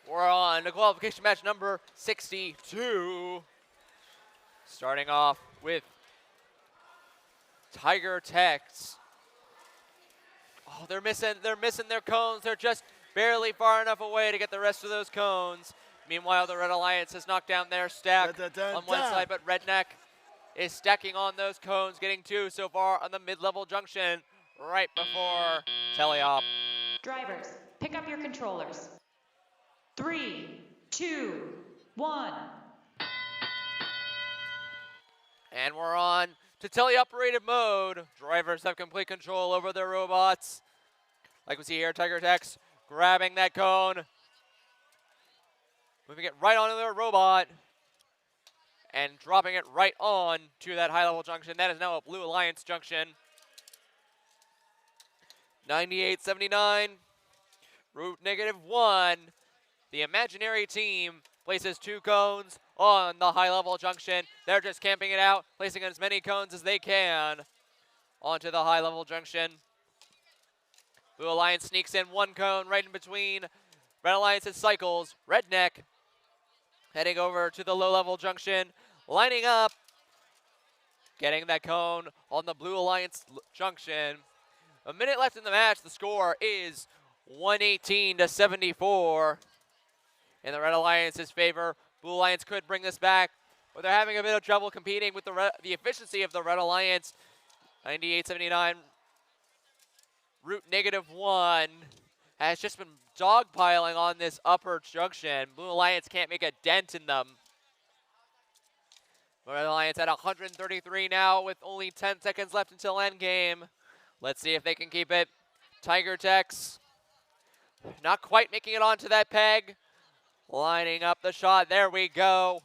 [SPEAKER 1] We're on to qualification match number 62. Starting off with Tiger Techs. Oh, they're missing their cones. They're just barely far enough away to get the rest of those cones. Meanwhile, the Red Alliance has knocked down their stack on one side, but Redneck is stacking on those cones, getting 2 so far on the mid-level junction right before teleop.
[SPEAKER 2] Drivers, pick up your controllers. 3, 2, 1.
[SPEAKER 1] And we're on to teleoperated mode. Drivers have complete control over their robots. Like we see here, Tiger Techs grabbing that cone, moving it right onto their robot, and dropping it right on to that high-level junction. That is now a Blue Alliance junction. 98-79, route -1. The imaginary team places 2 cones on the high-level junction. They're just camping it out, placing as many cones as they can onto the high-level junction. Blue Alliance sneaks in 1 cone right in between Red Alliance's cycles. Redneck heading over to the low-level junction, lining up, getting that cone on the Blue Alliance junction. A minute left in the match. The score is 118-74 in the Red Alliance's favor. Blue Alliance could bring this back, but they're having a bit of trouble competing with the efficiency of the Red Alliance. 98-79, route -1 has just been dogpiling on this upper junction. Blue Alliance can't make a dent in them. Red Alliance at 133 now with only 10 seconds left until endgame. Let's see if they can keep it. Tiger Techs not quite making it onto that peg. Lining up the shot. There we go.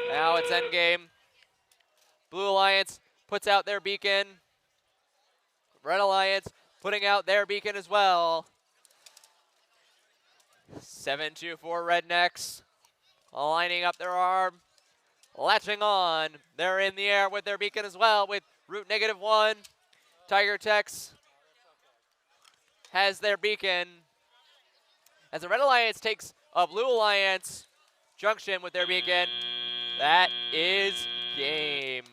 [SPEAKER 1] Now it's endgame. Blue Alliance puts out their beacon. Red Alliance putting out their beacon as well. 7-2 for Rednecks. Lining up their arm. Latching on. They're in the air with their beacon as well with route -1. Tiger Techs has their beacon. As the Red Alliance takes a Blue Alliance junction with their beacon, that is game.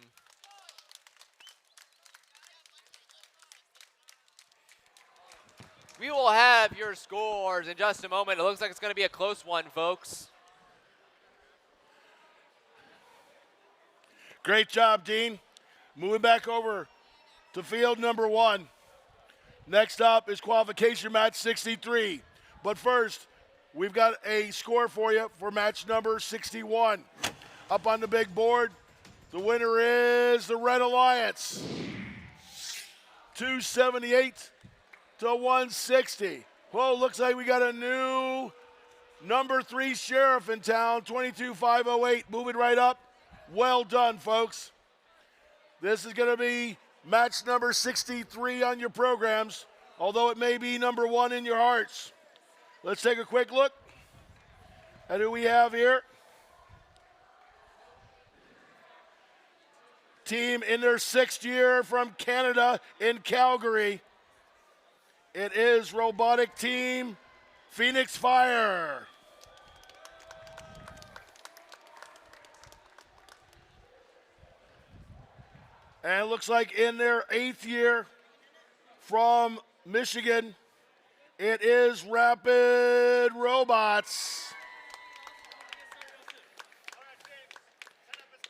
[SPEAKER 1] We will have your scores in just a moment. It looks like it's going to be a close one, folks.
[SPEAKER 3] Great job, Dean. Moving back over to field number 1. Next up is qualification match 63. But first, we've got a score for you for match number 61. Up on the big board, the winner is the Red Alliance. 278 to 160. Well, looks like we got a new number 3 sheriff in town, 22508, moving right up. Well done, folks. This is going to be match number 63 on your programs, although it may be number 1 in your hearts. Let's take a quick look at who we have here. Team in their 6th year from Canada in Calgary. It is robotic team Phoenix Fire. And it looks like in their 8th year from Michigan, it is Rapid Robots.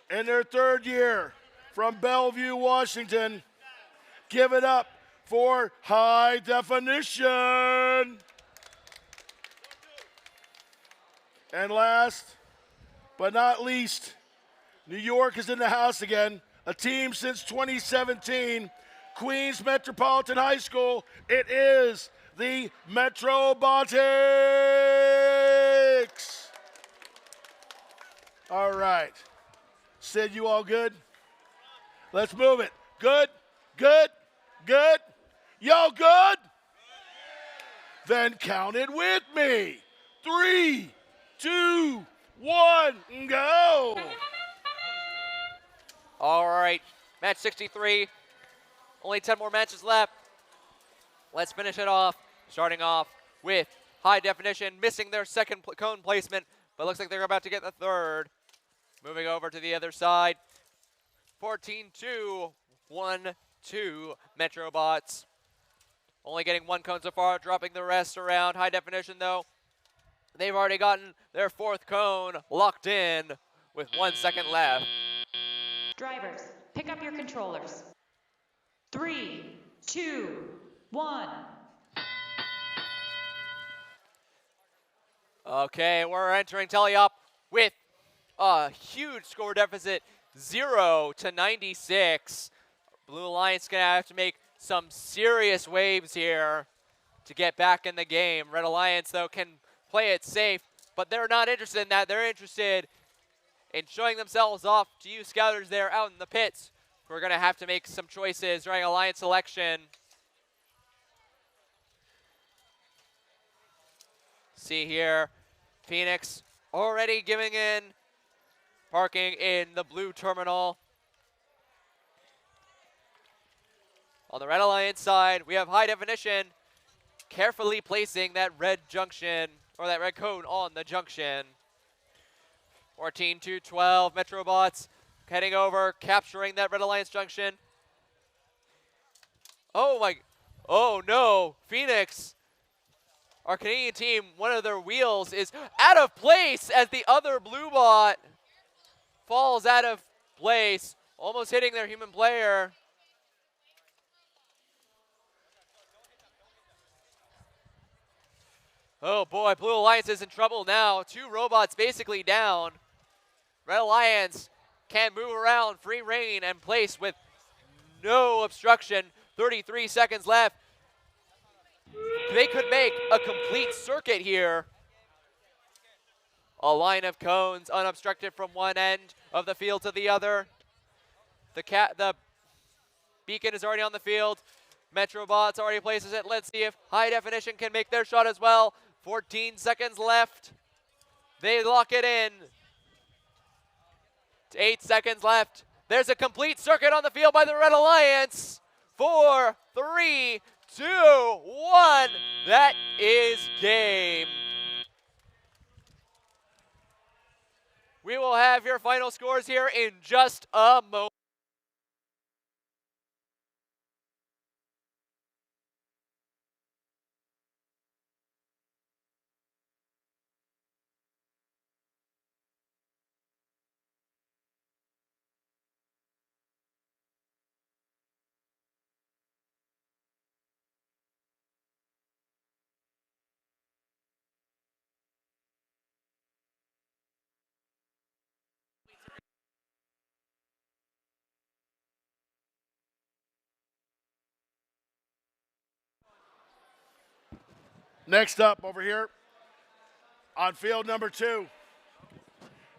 [SPEAKER 3] In their 3rd year from Bellevue, Washington, give it up for High Definition. And last but not least, New York is in the house again. A team since 2017, Queens Metropolitan High School. It is the Metrobotics. All right. Sid, you all good? Let's move it. Good, good, good. Y'all good? Then count it with me. 3, 2, 1, go.
[SPEAKER 1] All right. Match 63. Only 10 more matches left. Let's finish it off. Starting off with High Definition, missing their second cone placement, but looks like they're about to get the third. Moving over to the other side. 14-2, 1-2 Metrobots. Only getting one cone so far, dropping the rest around. High Definition, though, they've already gotten their fourth cone locked in with 1 second left.
[SPEAKER 2] Drivers, pick up your controllers. 3, 2, 1.
[SPEAKER 1] Okay, we're entering teleop with a huge score deficit, 0-96. Blue Alliance gonna have to make some serious waves here to get back in the game. Red Alliance, though, can play it safe, but they're not interested in that. They're interested in showing themselves off to you scouters there out in the pits. We're gonna have to make some choices during Alliance selection. See here, Phoenix already giving in, parking in the blue terminal. On the Red Alliance side, we have High Definition carefully placing that red junction, or that red cone on the junction. 14-12, Metrobots heading over, capturing that Red Alliance junction. Oh no, Phoenix, our Canadian team, one of their wheels is out of place as the other blue bot falls out of place, almost hitting their human player. Oh boy, Blue Alliance is in trouble now. 2 robots basically down. Red Alliance can move around free reign and place with no obstruction. 33 seconds left. They could make a complete circuit here. A line of cones unobstructed from one end of the field to the other. The beacon is already on the field. Metrobots already places it. Let's see if High Definition can make their shot as well. 14 seconds left. They lock it in. 8 seconds left. There's a complete circuit on the field by the Red Alliance. 4, 3, 2, 1. That is game. We will have your final scores here in just a moment.
[SPEAKER 3] Next up over here on field number 2.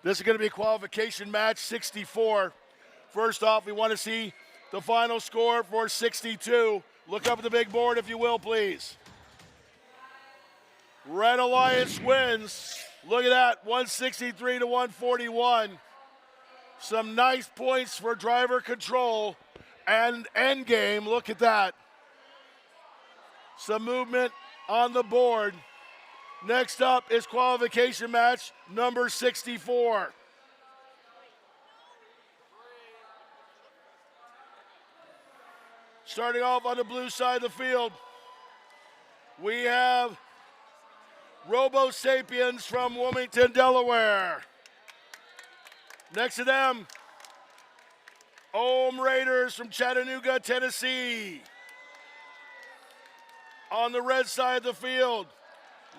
[SPEAKER 3] This is going to be a qualification match, 64. First off, we want to see the final score for 62. Look up at the big board if you will, please. Red Alliance wins. Look at that, 163 to 141. Some nice points for driver control and end game. Look at that. Some movement on the board. Next up is qualification match number 64. Starting off on the blue side of the field, we have Robo Sapiens from Wilmington, Delaware. Next to them, Ohm Raiders from Chattanooga, Tennessee. On the red side of the field,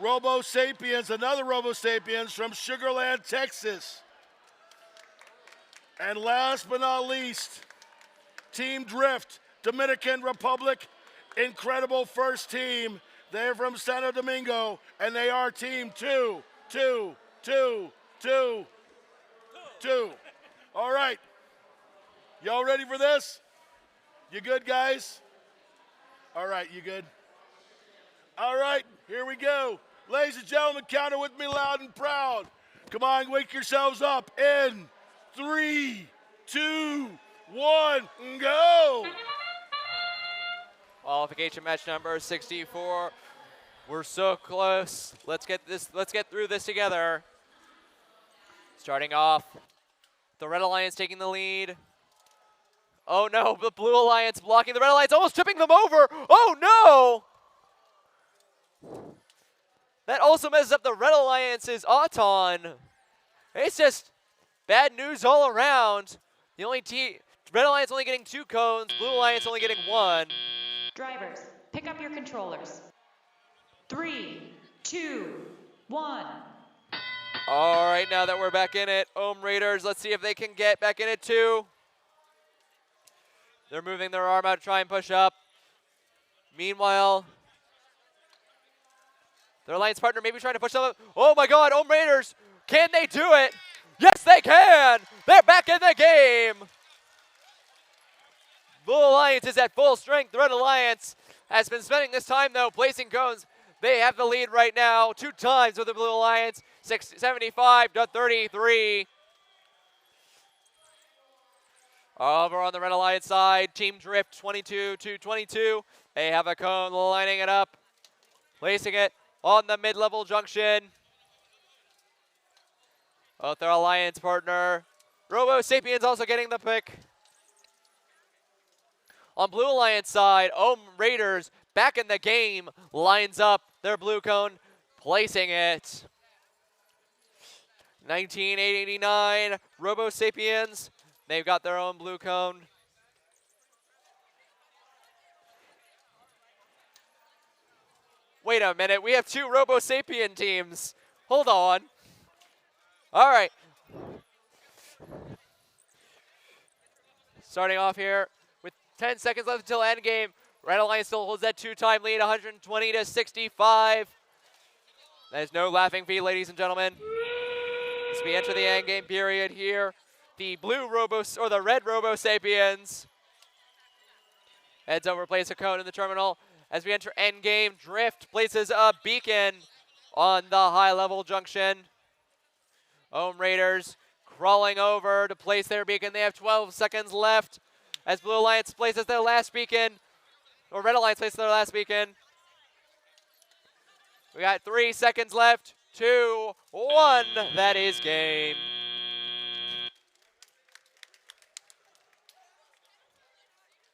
[SPEAKER 3] Robo Sapiens, another Robo Sapiens from Sugar Land, Texas. And last but not least, Team Drift, Dominican Republic, incredible first team. They're from Santo Domingo, and they are team 2. All right. Y'all ready for this? You good, guys? All right, you good? All right, here we go. Ladies and gentlemen, count it with me loud and proud. Come on, wake yourselves up in 3, 2, 1, go!
[SPEAKER 1] Qualification match number 64. We're so close. Let's get through this together. Starting off, the Red Alliance taking the lead. Oh no, the Blue Alliance blocking the Red Alliance, almost tipping them over. Oh no! That also messes up the Red Alliance's Auton. It's just bad news all around. The only Red Alliance only getting 2 cones, Blue Alliance only getting 1.
[SPEAKER 2] Drivers, pick up your controllers. 3, 2, 1.
[SPEAKER 1] All right, now that we're back in it, Ohm Raiders, let's see if they can get back in it too. They're moving their arm out to try and push up. Meanwhile, their alliance partner maybe trying to push them up. Oh my God, Ohm Raiders, can they do it? Yes, they can. They're back in the game. Blue Alliance is at full strength. The Red Alliance has been spending this time, though, placing cones. They have the lead right now, 2 times with the Blue Alliance, 75-33. Over on the Red Alliance side, Team Drift 22-22. They have a cone lining it up, placing it on the mid-level junction. Both their alliance partner, Robo Sapiens, also getting the pick. On Blue Alliance side, Ohm Raiders back in the game, lines up their blue cone, placing it. 1989, Robo Sapiens, they've got their own blue cone. Wait a minute, we have 2 Robo Sapien teams. Hold on. All right. Starting off here with 10 seconds left until end game. Red Alliance still holds that 2-time lead, 120-65. There's no laughing fee, ladies and gentlemen. As we enter the end game period here, the red Robo Sapiens heads over, places a cone in the terminal. As we enter end game, Drift places a beacon on the high level junction. Ohm Raiders crawling over to place their beacon. They have 12 seconds left as Blue Alliance places their last beacon, or Red Alliance places their last beacon. We got 3 seconds left. 2, 1, that is game.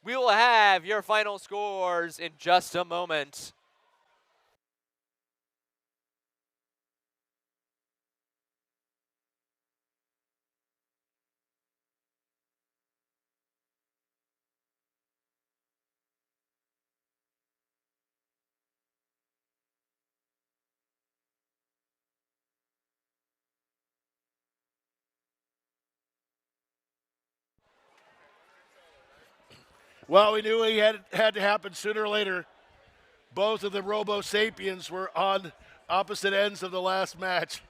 [SPEAKER 1] We will have your final scores in just a moment.
[SPEAKER 3] Well, we knew it had to happen sooner or later. Both of the Robo Sapiens were on opposite ends of the last match.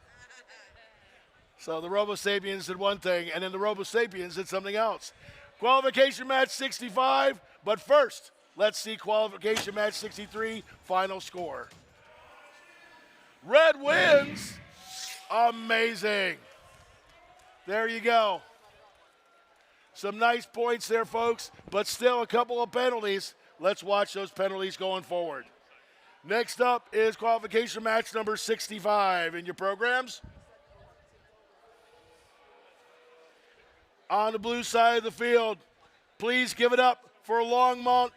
[SPEAKER 3] So the Robo Sapiens did one thing, and then the Robo Sapiens did something else. Qualification match 65, but first, let's see qualification match 63 final score. Red wins. Amazing. There you go. Some nice points there, folks, but still a couple of penalties. Let's watch those penalties going forward. Next up is qualification match number 65 in your programs. On the blue side of the field, please give it up for Longmont.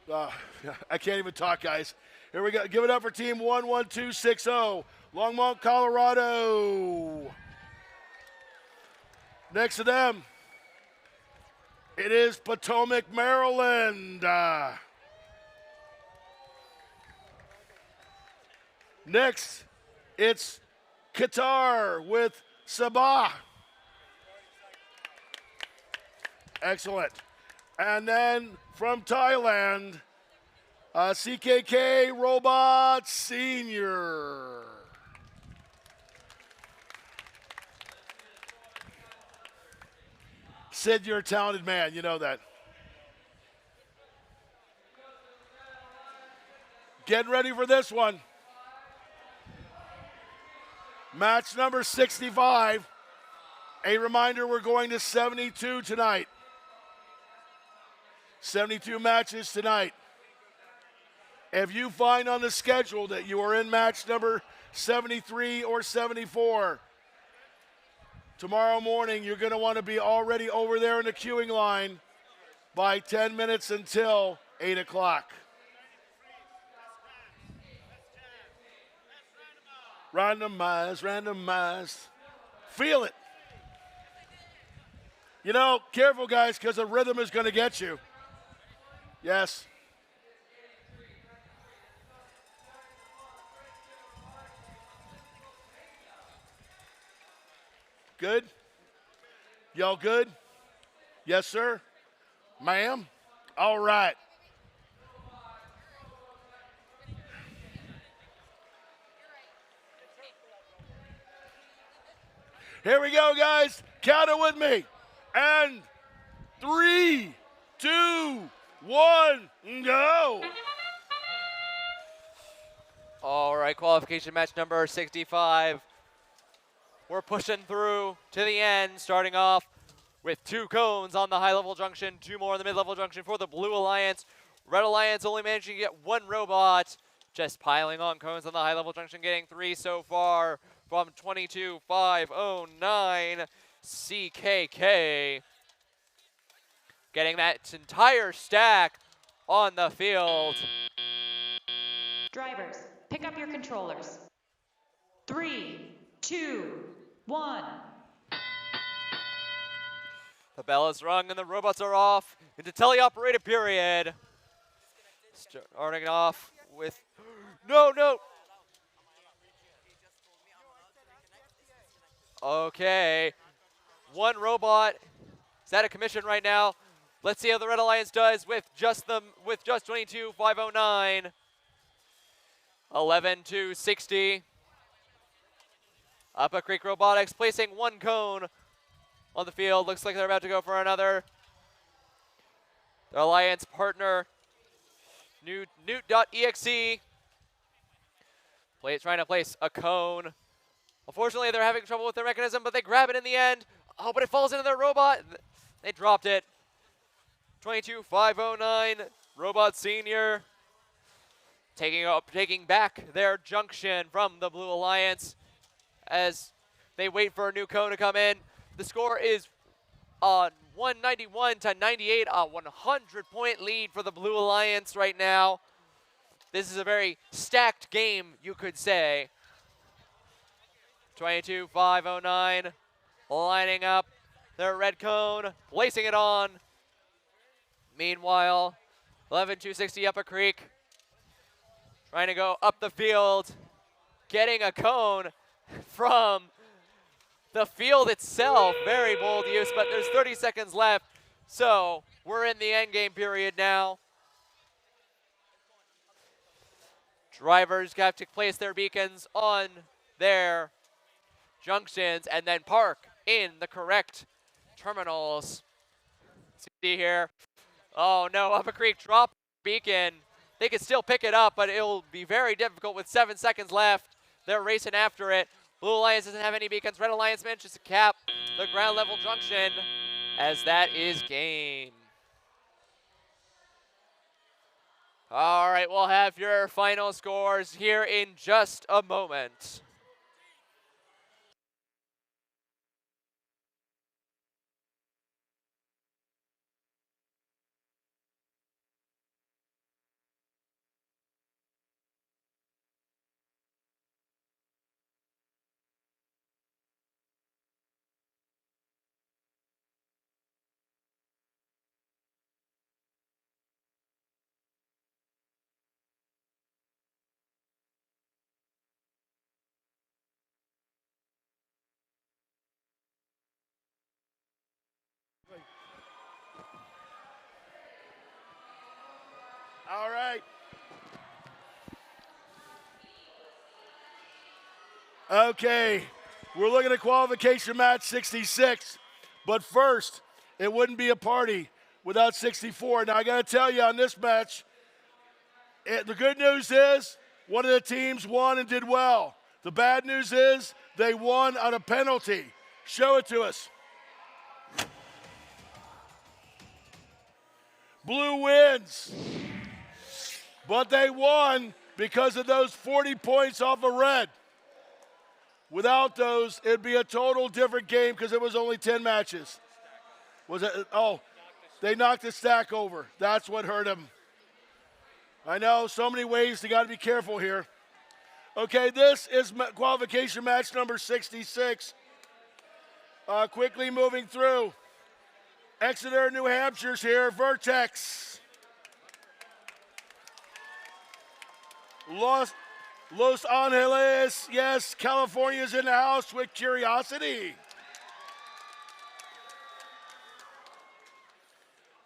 [SPEAKER 3] I can't even talk, guys. Here we go. Give it up for team 11260, Longmont, Colorado. Next to them, it is Potomac, Maryland. Next, it's Qatar with Sabah. Excellent. And then from Thailand, CKK Robot Senior. Sid, you're a talented man. You know that. Get ready for this one. Match number 65. A reminder, we're going to 72 tonight. 72 matches tonight. If you find on the schedule that you are in match number 73 or 74, tomorrow morning you're going to want to be already over there in the queuing line by 10 minutes until 8 o'clock. Randomize, randomize. Feel it. You know, careful, guys, because the rhythm is going to get you. Yes. Good? Y'all good? Yes, sir? Ma'am? All right. Here we go, guys. Count it with me. And 3, 2, 1, go.
[SPEAKER 1] All right, qualification match number 65. We're pushing through to the end, starting off with 2 cones on the high-level junction, 2 more on the mid-level junction for the Blue Alliance. Red Alliance only managing to get 1 robot, just piling on cones on the high-level junction, getting 3 so far from 22,509 CKK. Getting that entire stack on the field.
[SPEAKER 2] Drivers, pick up your controllers. 3, 2, 1.
[SPEAKER 1] The bell is rung and the robots are off into teleoperated period. Starting off with, no. Okay, 1 robot is out of commission right now. Let's see how the Red Alliance does with just 22,509. 11,260. Upper Creek Robotics placing 1 cone on the field. Looks like they're about to go for another. Their alliance partner, Newt.exe, trying to place a cone. Unfortunately, they're having trouble with their mechanism, but they grab it in the end. Oh, but it falls into their robot. They dropped it. 22,509, Robot Senior, taking back their junction from the Blue Alliance as they wait for a new cone to come in. The score is 191 to 98, a 100-point lead for the Blue Alliance right now. This is a very stacked game, you could say. 22,509 lining up their red cone, placing it on. Meanwhile, 11,260 Upper Creek trying to go up the field, getting a cone from the field itself. Very bold use, but there's 30 seconds left, so we're in the end game period now. Drivers have to place their beacons on their junctions and then park in the correct terminals. See here. Oh no, Upper Creek dropped beacon. They can still pick it up, but it'll be very difficult with 7 seconds left. They're racing after it. Blue Alliance doesn't have any beacons. Red Alliance manages to cap the ground level junction as that is game. All right, we'll have your final scores here in just a moment.
[SPEAKER 3] All right. Okay, we're looking at qualification match 66. But first, it wouldn't be a party without 64. Now, I got to tell you on this match, the good news is one of the teams won and did well. The bad news is they won on a penalty. Show it to us. Blue wins. But they won because of those 40 points off of red. Without those, it'd be a total different game because it was only 10 matches. Was it? Oh, they knocked the stack over. That's what hurt them. I know, so many ways. You got to be careful here. Okay, this is qualification match number 66. Quickly moving through. Exeter, New Hampshire's here. Vertex. Los Angeles, yes, California's in the house with Curiosity.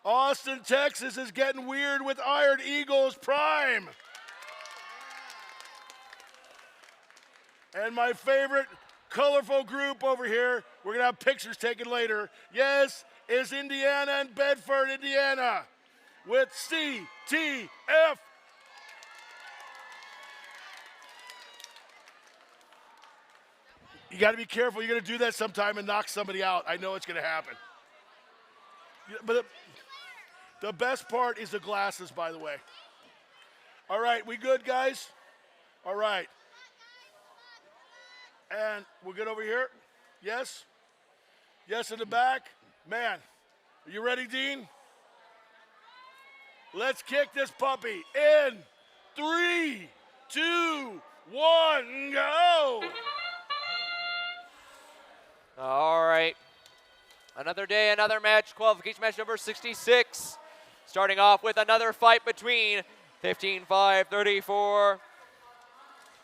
[SPEAKER 3] Austin, Texas is getting weird with Iron Eagles Prime. And my favorite colorful group over here, we're going to have pictures taken later, yes, is Indiana and Bedford, Indiana, with CTF. You got to be careful. You're going to do that sometime and knock somebody out. I know it's going to happen. But the best part is the glasses, by the way. All right, we good, guys? All right. And we're good over here? Yes? Yes, in the back? Man, are you ready, Dean? Let's kick this puppy in 3, 2, 1, go!
[SPEAKER 1] All right. Another day, another match. Qualification match number 66. Starting off with another fight between 15-5-34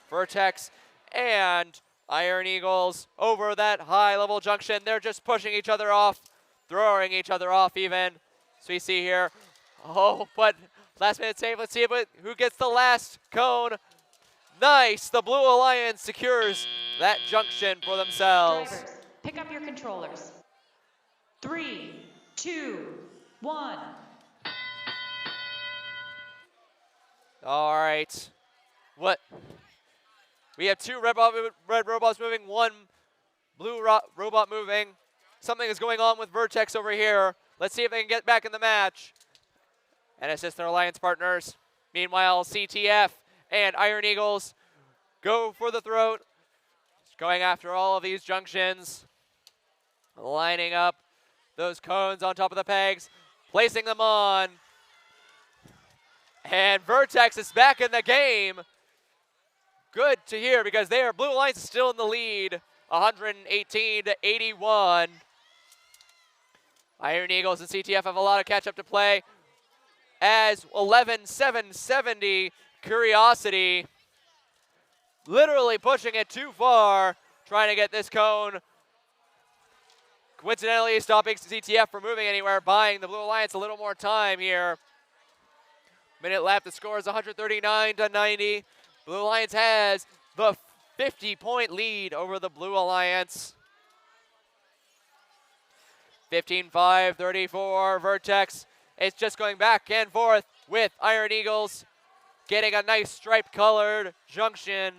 [SPEAKER 1] Vertex and Iron Eagles over that high-level junction. They're just pushing each other off, throwing each other off even. So we see here, oh, but last minute save. Let's see who gets the last cone. Nice. The Blue Alliance secures that junction for themselves.
[SPEAKER 2] Drivers, pick up your controllers. 3, 2, 1.
[SPEAKER 1] All right. What? We have 2 red robots moving, 1 blue robot moving. Something is going on with Vertex over here. Let's see if they can get back in the match and assist their alliance partners. Meanwhile, CTF and Iron Eagles go for the throat. Going after all of these junctions. Lining up those cones on top of the pegs. Placing them on. And Vertex is back in the game. Good to hear because Blue Alliance is still in the lead, 118-81. Iron Eagles and CTF have a lot of catch-up to play as 11-7-70 Curiosity literally pushing it too far, trying to get this cone. Coincidentally stopping CTF from moving anywhere, buying the Blue Alliance a little more time here. Minute left, the score is 139-90. Blue Alliance has the 50-point lead over the Blue Alliance. 15-5-34 Vertex. It's just going back and forth with Iron Eagles getting a nice stripe-colored junction.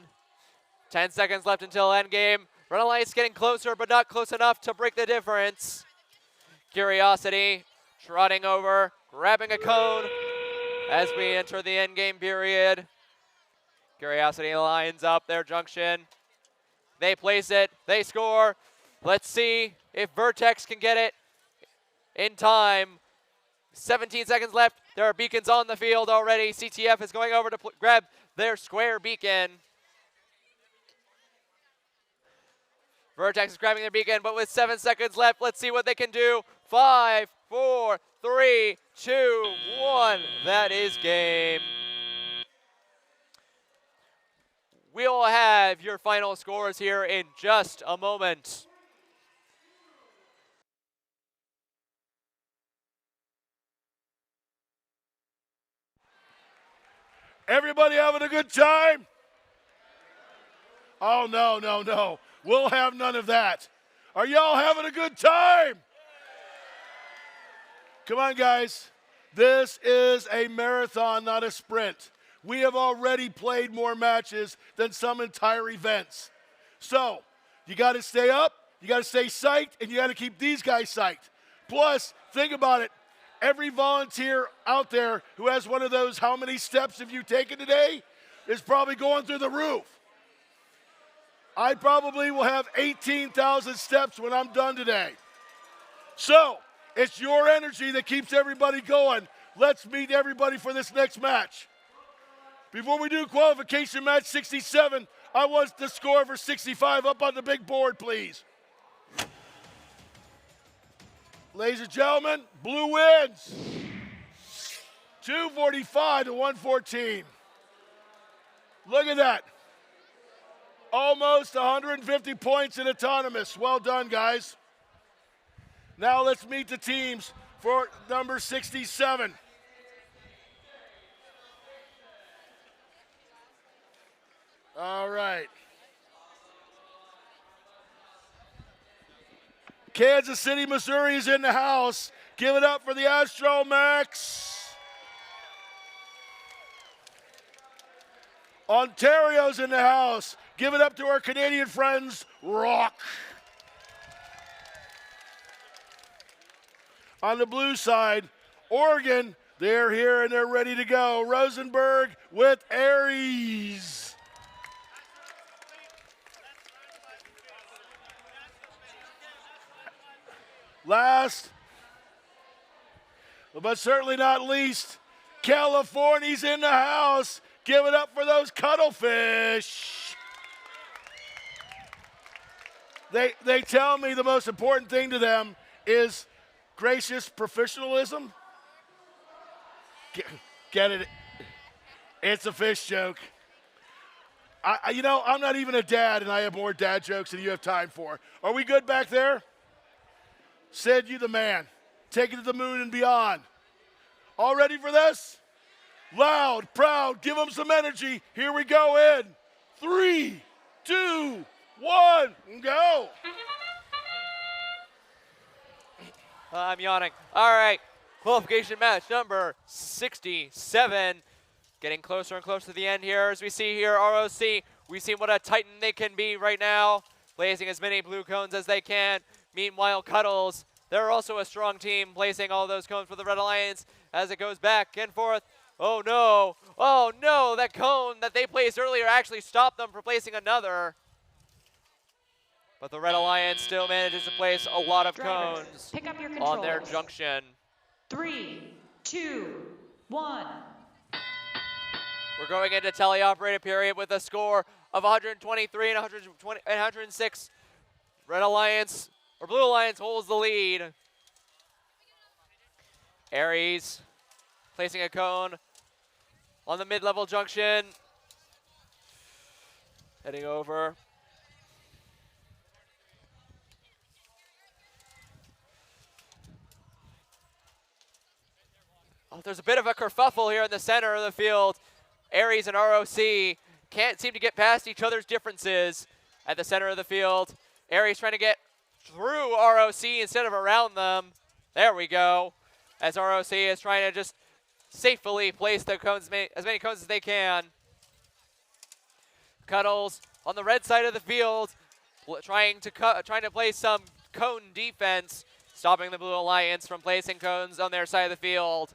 [SPEAKER 1] 10 seconds left until endgame. Red Alliance getting closer, but not close enough to break the difference. Curiosity trotting over, grabbing a cone as we enter the endgame period. Curiosity lines up their junction. They place it, they score. Let's see if Vertex can get it in time. 17 seconds left. There are beacons on the field already. CTF is going over to grab their square beacon. Vertex is grabbing their beacon, but with 7 seconds left, let's see what they can do. 5, 4, 3, 2, 1. That is game. We'll have your final scores here in just a moment.
[SPEAKER 3] Everybody having a good time? Oh, no, no, no. We'll have none of that. Are y'all having a good time? Come on, guys. This is a marathon, not a sprint. We have already played more matches than some entire events. So, you got to stay up, You got to stay psyched, and you got to keep these guys psyched. Plus, think about it. Every volunteer out there who has one of those "how many steps have you taken today" is probably going through the roof. I probably will have 18,000 steps when I'm done today. So, it's your energy that keeps everybody going. Let's meet everybody for this next match. Before we do qualification match 67, I want the score for 65 up on the big board, please. Ladies and gentlemen, blue wins. 245 to 114. Look at that. Almost 150 points in autonomous. Well done, guys. Now let's meet the teams for number 67. All right. Kansas City, Missouri is in the house. Give it up for the Astromax. Ontario's in the house. Give it up to our Canadian friends, Rock. On the blue side, Oregon, they're here and they're ready to go. Rosenberg with Aries. Last, but certainly not least, California's in the house. Give it up for those cuttlefish. They tell me the most important thing to them is gracious professionalism. Get it? It's a fish joke. I'm not even a dad, and I have more dad jokes than you have time for. Are we good back there? Sid, you the man. Take it to the moon and beyond. All ready for this? Loud, proud, give them some energy. Here we go in 3, 2, 1, and go.
[SPEAKER 1] I'm yawning. All right, qualification match number 67. Getting closer and closer to the end here. As we see here, ROC, we've seen what a titan they can be right now, placing as many blue cones as they can. Meanwhile, Cuddles, they're also a strong team, placing all those cones for the Red Alliance as it goes back and forth. Oh no, that cone that they placed earlier actually stopped them from placing another. But the Red Alliance still manages to place a lot of
[SPEAKER 2] Drivers,
[SPEAKER 1] cones
[SPEAKER 2] pick up your
[SPEAKER 1] on their
[SPEAKER 2] controllers.
[SPEAKER 1] junction.
[SPEAKER 2] 3, 2, 1.
[SPEAKER 1] We're going into teleoperated period with a score of 123 and 106. Red Alliance, or Blue Alliance holds the lead. Aries placing a cone on the mid-level junction. Heading over. Oh, there's a bit of a kerfuffle here in the center of the field. Aries and ROC can't seem to get past each other's differences at the center of the field. Aries trying to get through ROC instead of around them. There we go. As ROC is trying to just safely place the cones, as many cones as they can. Cuddles on the red side of the field, trying to place some cone defense, stopping the Blue Alliance from placing cones on their side of the field.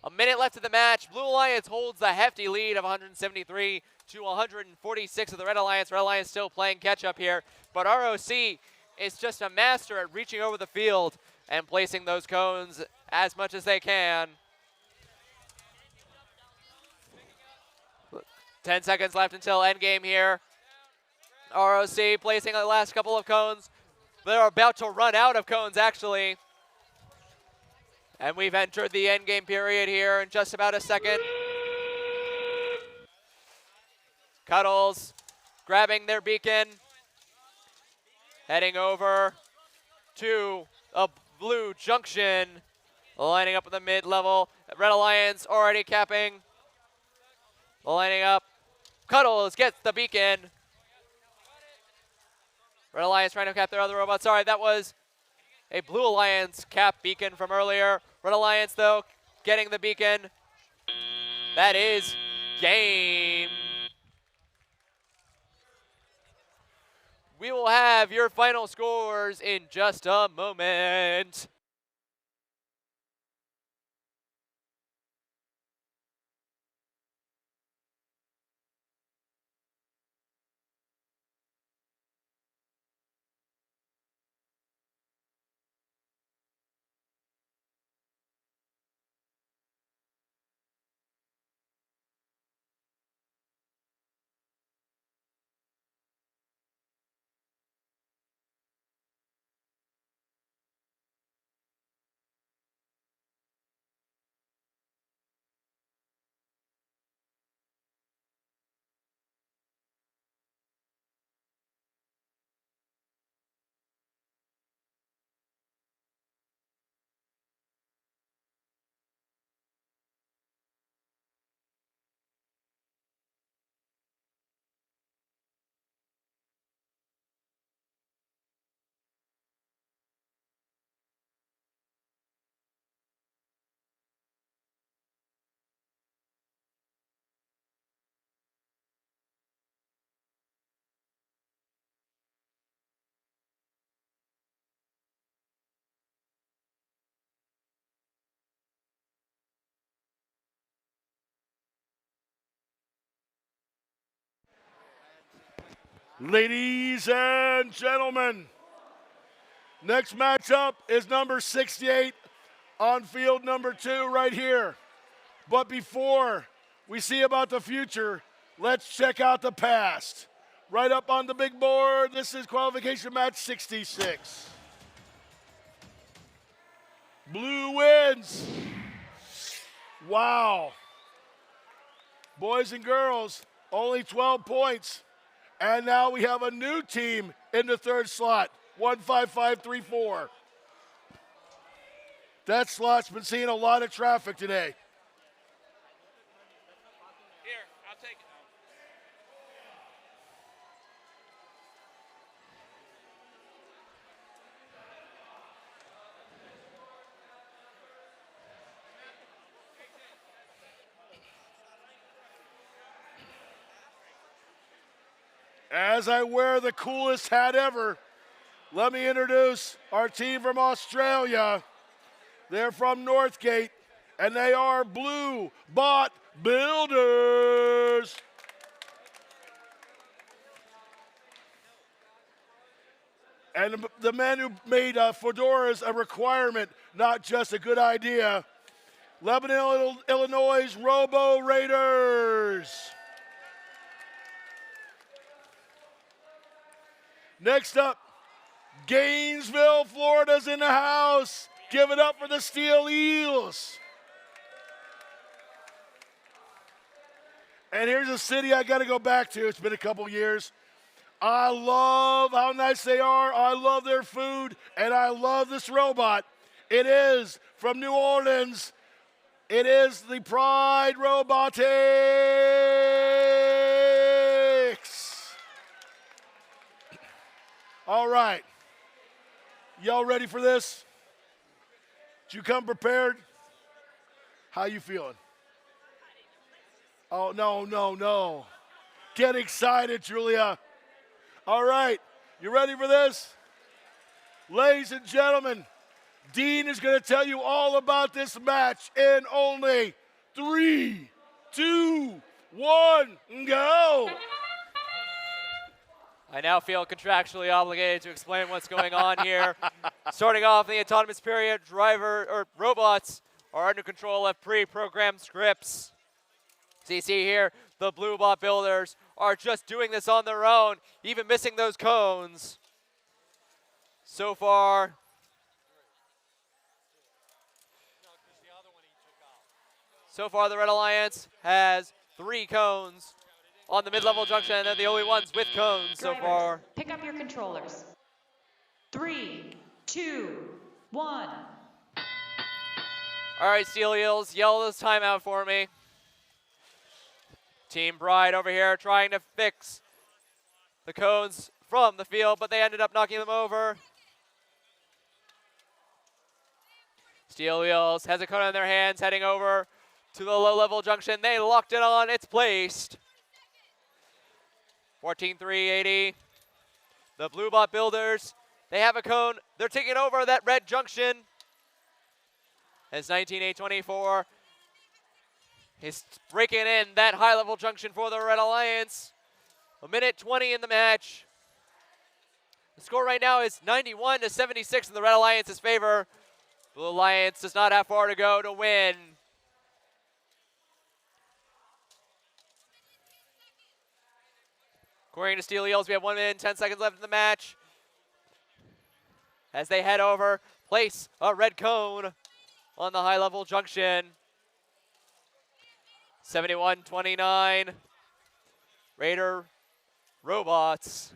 [SPEAKER 1] A minute left of the match. Blue Alliance holds the hefty lead of 173 to 146 of the Red Alliance. Red Alliance still playing catch up here, but ROC is just a master at reaching over the field and placing those cones as much as they can. 10 seconds left until endgame here. ROC placing the last couple of cones. They're about to run out of cones, actually. And we've entered the endgame period here in just about a second. Cuddles grabbing their beacon. Heading over to a blue junction. Lining up with the mid-level. Red Alliance already capping. Lining up. Cuddles gets the beacon. Red Alliance trying to cap their other robot. Sorry, that was a Blue Alliance cap beacon from earlier. Red Alliance, though, getting the beacon. That is game. We will have your final scores in just a moment.
[SPEAKER 3] Ladies and gentlemen, next matchup is number 68 on field number 2 right here. But before we see about the future, let's check out the past. Right up on the big board, this is qualification match 66. Blue wins. Wow. Boys and girls, only 12 points. And now we have a new team in the third slot, 15534. That slot's been seeing a lot of traffic today.
[SPEAKER 4] Here, I'll take it.
[SPEAKER 3] As I wear the coolest hat ever, let me introduce our team from Australia. They're from Northgate, and they are Blue Bot Builders. And the men who made fedoras a requirement, not just a good idea. Lebanon, Illinois Robo Raiders. Next up, Gainesville, Florida's in the house. Give it up for the Steel Eels. And here's a city I got to go back to. It's been a couple years. I love how nice they are. I love their food. And I love this robot. It is from New Orleans. It is the Pride Robotics. All right. Y'all ready for this? Did you come prepared? How you feeling? Oh, no. Get excited, Julia. All right. You ready for this? Ladies and gentlemen, Dean is going to tell you all about this match in only 3, 2, 1, go.
[SPEAKER 1] I now feel contractually obligated to explain what's going on here. Starting off in the autonomous period, robots are under control of pre-programmed scripts. So you see here, the Blue Bot builders are just doing this on their own, even missing those cones. So far, the Red Alliance has 3 cones on the mid-level junction, and they're the only ones with cones so far.
[SPEAKER 2] Pick up your controllers. 3, 2, 1.
[SPEAKER 1] All right, Steel Eels, yell this timeout for me. Team Bride over here trying to fix the cones from the field, but they ended up knocking them over. Steel Eels has a cone in their hands, heading over to the low-level junction. They locked it on. It's placed. 14-3-80. The Blue Bot Builders, they have a cone. They're taking over that red junction. As 19-8-24 is breaking in that high-level junction for the Red Alliance. 1:20 in the match. The score right now is 91-76 in the Red Alliance's favor. Blue Alliance does not have far to go to win. According to Steel Eels, we have 1 minute and 10 seconds left in the match. As they head over, place a red cone on the high-level junction. 71-29. Raider robots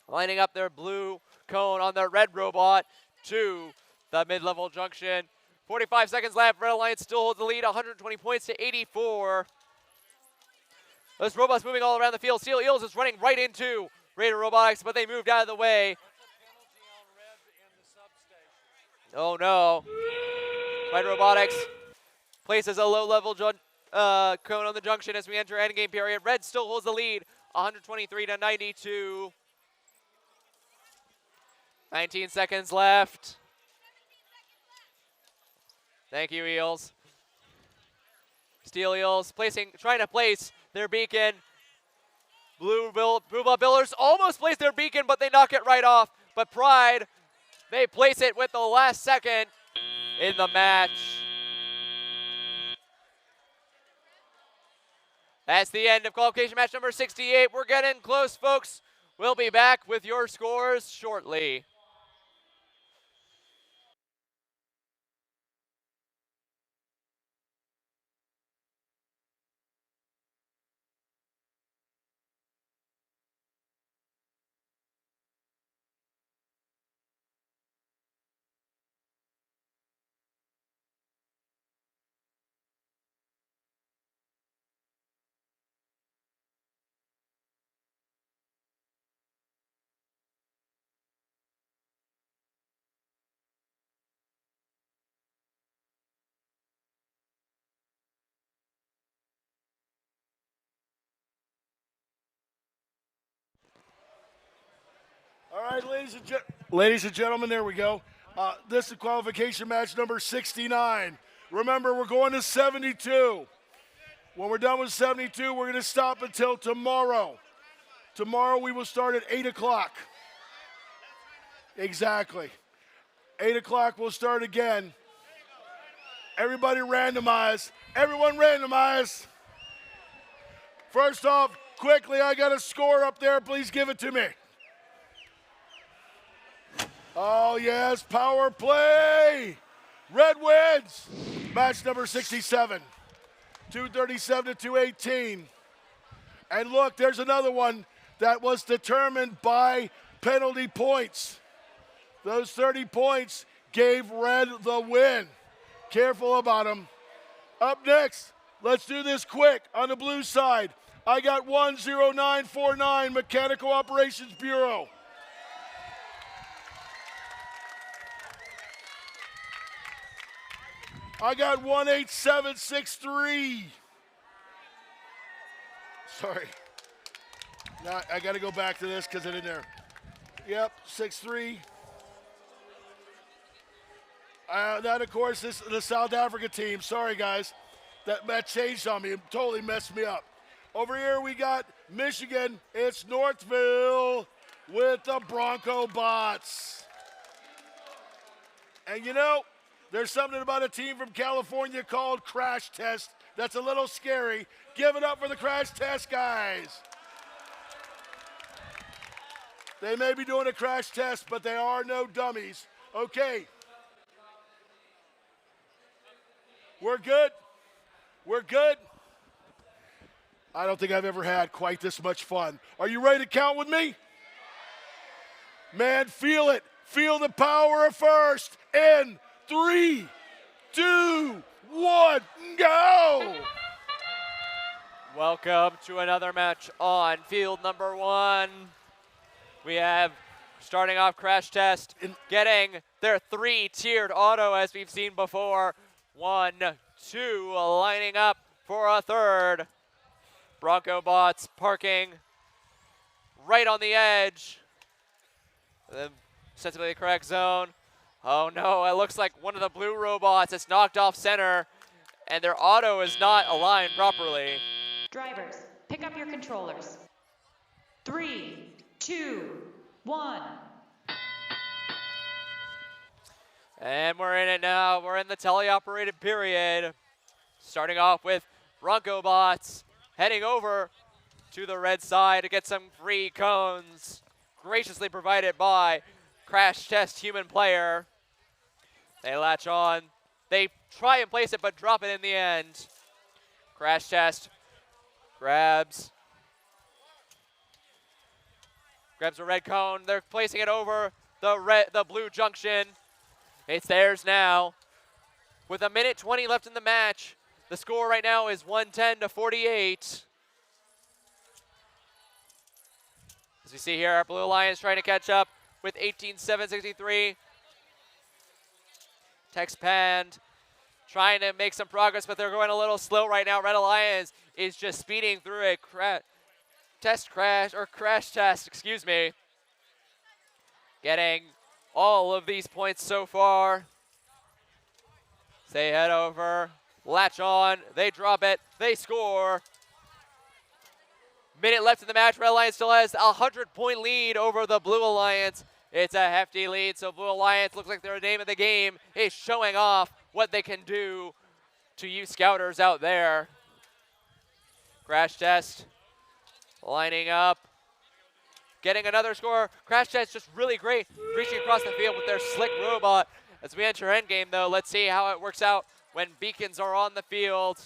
[SPEAKER 1] lining up their blue cone on their red robot to the mid-level junction. 45 seconds left. Red Alliance still holds the lead, 120 points to 84. Those robots moving all around the field. Steel Eels is running right into Raider Robotics, but they moved out of the way. Oh no. Raider Robotics places a low-level cone on the junction as we enter endgame period. Red still holds the lead, 123-92. 19 seconds left. Thank you, Eels. Steel Eels trying to place their beacon. Blue Bot Builders almost placed their beacon, but they knock it right off. But Pride, they place it with the last second in the match. That's the end of qualification match number 68. We're getting close, folks. We'll be back with your scores shortly.
[SPEAKER 3] All right, ladies and gentlemen, there we go. This is qualification match number 69. Remember, we're going to 72. When we're done with 72, we're going to stop until tomorrow. Tomorrow we will start at 8 o'clock. Exactly. 8 o'clock we'll start again. Everybody randomize. Everyone randomize. First off, quickly, I got a score up there. Please give it to me. Oh, yes, power play. Red wins. Match number 67. 237 to 218. And look, there's another one that was determined by penalty points. Those 30 points gave Red the win. Careful about them. Up next, let's do this quick. On the blue side, I got 10949 Mechanical Operations Bureau. I got 18763. Sorry. Now I got to go back to this because it in there. Yep, 63. That, of course, is the South Africa team. Sorry, guys. That changed on me. It totally messed me up. Over here we got Michigan. It's Northville with the Bronco Bots. And you know, there's something about a team from California called Crash Test that's a little scary. Give it up for the Crash Test guys. They may be doing a crash test, but they are no dummies. Okay. We're good. We're good. I don't think I've ever had quite this much fun. Are you ready to count with me? Man, feel it. Feel the power of first. In 3, 2, 1, go!
[SPEAKER 1] Welcome to another match on field number 1. We have, starting off Crash Test, getting their 3-tiered auto as we've seen before. 1, 2, lining up for a third. Bronco Bots parking right on the edge Sensibly the correct zone. Oh no, it looks like one of the blue robots is knocked off center, and their auto is not aligned properly.
[SPEAKER 2] Drivers, pick up your controllers. 3, 2, 1.
[SPEAKER 1] And we're in it now. We're in the teleoperated period. Starting off with Bronco bots heading over to the red side to get some free cones, graciously provided by Crash Test Human Player. They latch on. They try and place it, but drop it in the end. Crash Test grabs a red cone. They're placing it over the blue junction. It's theirs now. With 1:20 left in the match, the score right now is 110-48. As we see here, our Blue Alliance trying to catch up with 18-7-63. Text Pand trying to make some progress, but they're going a little slow right now. Red Alliance is just speeding through a crash test, excuse me. Getting all of these points so far. They head over, latch on, they drop it, they score. Minute left in the match. Red Alliance still has a 100-point lead over the Blue Alliance. It's a hefty lead, so Blue Alliance looks like their name of the game is showing off what they can do to you scouters out there. Crash Test lining up, getting another score. Crash Test just really great, reaching across the field with their slick robot. As we enter endgame, though, let's see how it works out when beacons are on the field.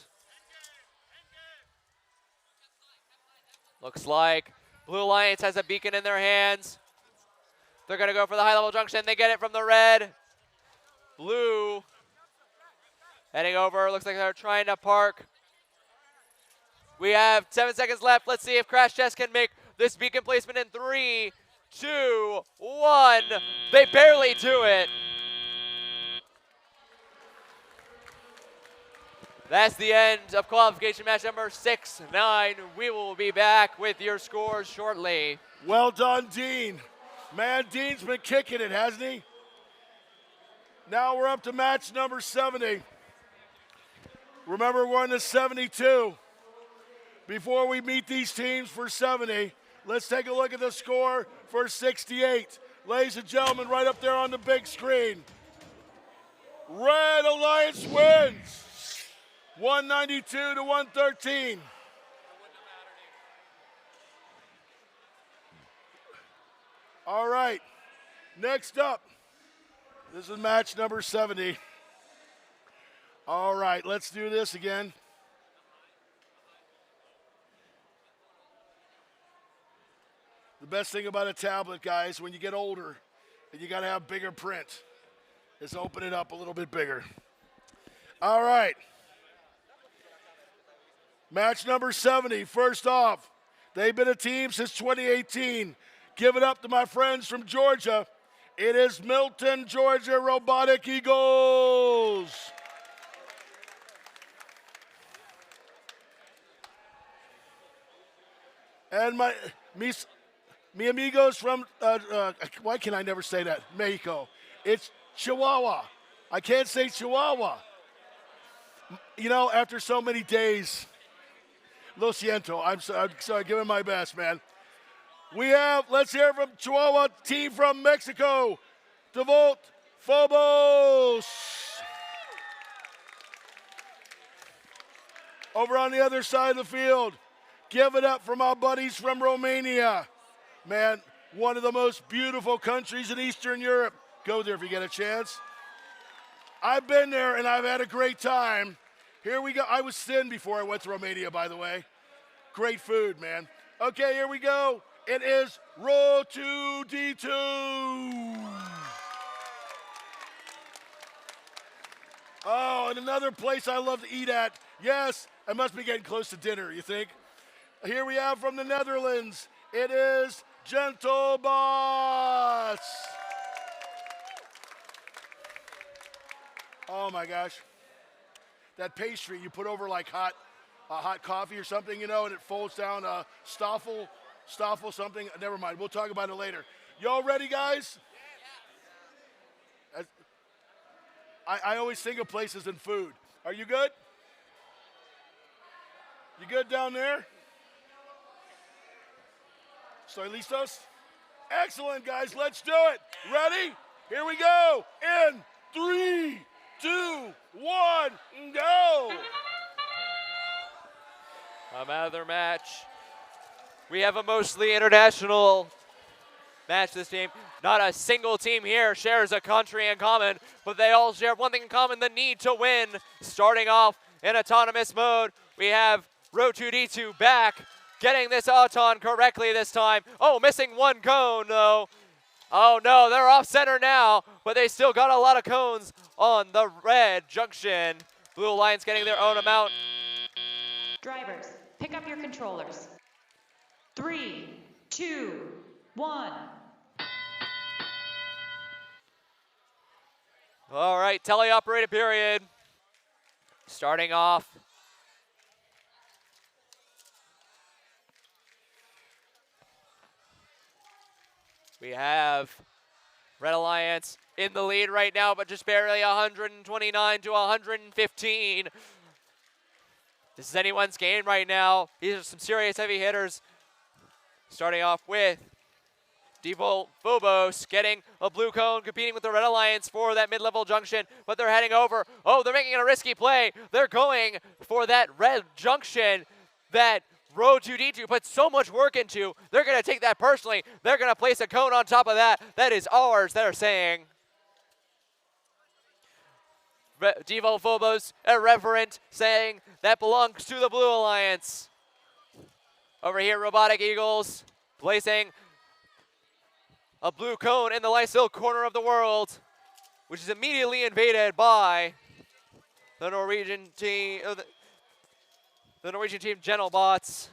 [SPEAKER 1] Looks like Blue Alliance has a beacon in their hands. They're going to go for the high-level junction. They get it from the red. Blue heading over. Looks like they're trying to park. We have 7 seconds left. Let's see if Crash Test can make this beacon placement in 3, 2, 1. They barely do it. That's the end of qualification match number 6-9. We will be back with your scores shortly.
[SPEAKER 3] Well done, Dean. Man, Dean's been kicking it, hasn't he? Now we're up to match number 70. Remember, we're in the 72. Before we meet these teams for 70, let's take a look at the score for 68. Ladies and gentlemen, right up there on the big screen. Red Alliance wins. 192-113. All right, next up, this is match number 70. All right, let's do this again. The best thing about a tablet, guys, when you get older and you got to have bigger print, is open it up a little bit bigger. All right. Match number 70, first off, they've been a team since 2018. Give it up to my friends from Georgia. It is Milton, Georgia Robotic Eagles. And mi amigos from, why can I never say that? Mexico. It's Chihuahua. I can't say Chihuahua. You know, after so many days, lo siento. I'm sorry, giving my best, man. We have, let's hear from Chihuahua team from Mexico, Devolt Phobos. Over on the other side of the field, give it up from our buddies from Romania. Man, one of the most beautiful countries in Eastern Europe. Go there if you get a chance. I've been there and I've had a great time. Here we go. I was thin before I went to Romania, by the way. Great food, man. Okay, here we go. It is Row 2D2. Oh, and another place I love to eat at. Yes, I must be getting close to dinner, you think? Here we have from the Netherlands. It is Gentle Boss. Oh my gosh. That pastry you put over like hot coffee or something, you know, and it folds down Stoffel something. Never mind. We'll talk about it later. Y'all ready, guys? I always think of places and food. Are you good? You good down there? Estoy listos? Excellent, guys. Let's do it. Ready? Here we go. In 3, 2, 1, go.
[SPEAKER 1] Another match. We have a mostly international match this team. Not a single team here shares a country in common, but they all share one thing in common, the need to win. Starting off in autonomous mode, we have Ro2D2 back, getting this auton correctly this time. Oh, missing one cone though. Oh no, they're off center now, but they still got a lot of cones on the red junction. Blue Alliance getting their own amount.
[SPEAKER 2] Drivers, pick up your controllers. 3, 2, 1.
[SPEAKER 1] All right, teleoperated period. Starting off. We have Red Alliance in the lead right now, but just barely 129 to 115. This is anyone's game right now. These are some serious heavy hitters. Starting off with Default Phobos getting a blue cone, competing with the Red Alliance for that mid-level junction, but they're heading over. Oh, they're making a risky play. They're going for that red junction that Ro2D2 put so much work into. They're going to take that personally. They're going to place a cone on top of that. That is ours, they're saying. Default Phobos, irreverent, saying that belongs to the Blue Alliance. Over here, Robotic Eagles placing a blue cone in the Lysil corner of the world, which is immediately invaded by the Norwegian team, the Norwegian team Genelbots.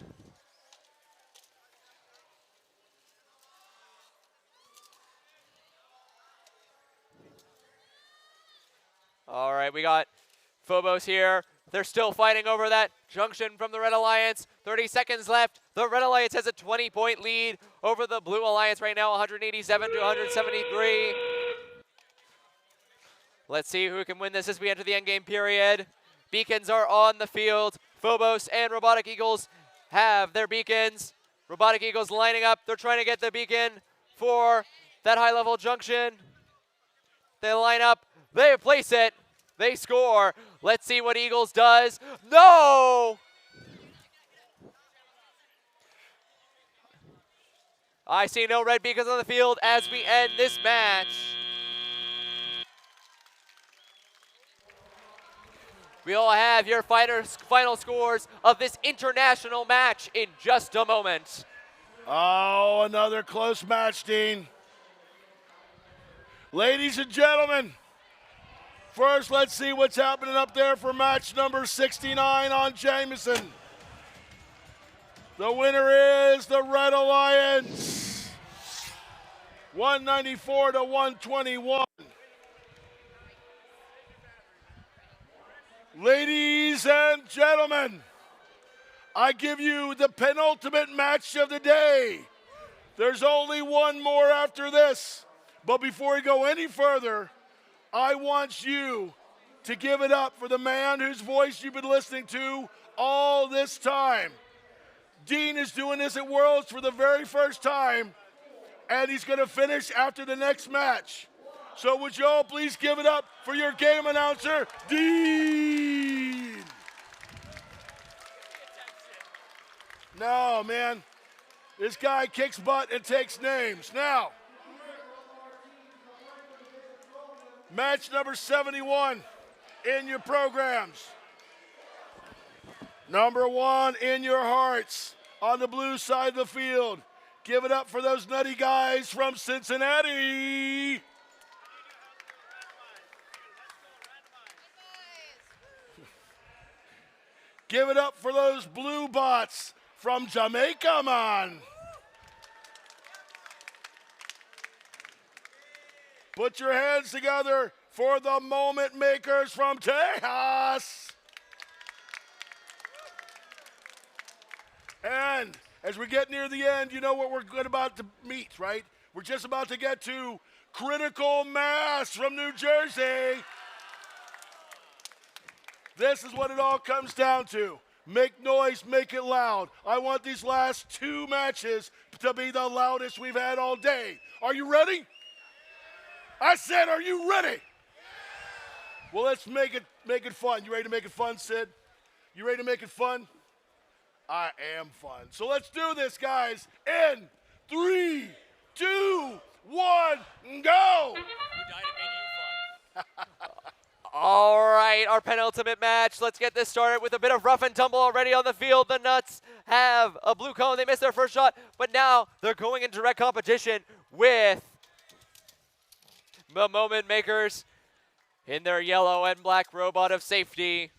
[SPEAKER 1] All right, we got Phobos here. They're still fighting over that junction from the Red Alliance. 30 seconds left. The Red Alliance has a 20-point lead over the Blue Alliance right now, 187 to 173. Let's see who can win this as we enter the endgame period. Beacons are on the field. Phobos and Robotic Eagles have their beacons. Robotic Eagles lining up. They're trying to get the beacon for that high-level junction. They line up. They place it. They score. Let's see what Eagles does. No! I see no red beacons on the field as we end this match. We'll have your final scores of this international match in just a moment.
[SPEAKER 3] Oh, another close match, Dean. Ladies and gentlemen, first let's see what's happening up there for match number 69 on Jemison. The winner is the Red Alliance, 194 to 121. Ladies and gentlemen, I give you the penultimate match of the day. There's only one more after this. But before we go any further, I want you to give it up for the man whose voice you've been listening to all this time. Dean is doing this at Worlds for the very first time, and he's going to finish after the next match. So would you all please give it up for your game announcer, Dean? No, man. This guy kicks butt and takes names. Now, match number 71 in your programs. Number 1 in your hearts on the blue side of the field. Give it up for those nutty guys from Cincinnati. Give it up for those blue bots from Jamaica, man. Put your hands together for the moment makers from Texas. And as we get near the end, you know what we're about to meet, right? We're just about to get to Critical Mass from New Jersey. This is what it all comes down to. Make noise, make it loud. I want these last 2 matches to be the loudest we've had all day. Are you ready? I said, are you ready? Well, let's make it fun. You ready to make it fun, Sid? You ready to make it fun? I am fun. So let's do this, guys. In 3, 2, 1, go!
[SPEAKER 1] All right, our penultimate match. Let's get this started with a bit of rough and tumble already on the field. The Nuts have a blue cone. They missed their first shot, but now they're going in direct competition with the Moment Makers in their yellow and black robot of safety.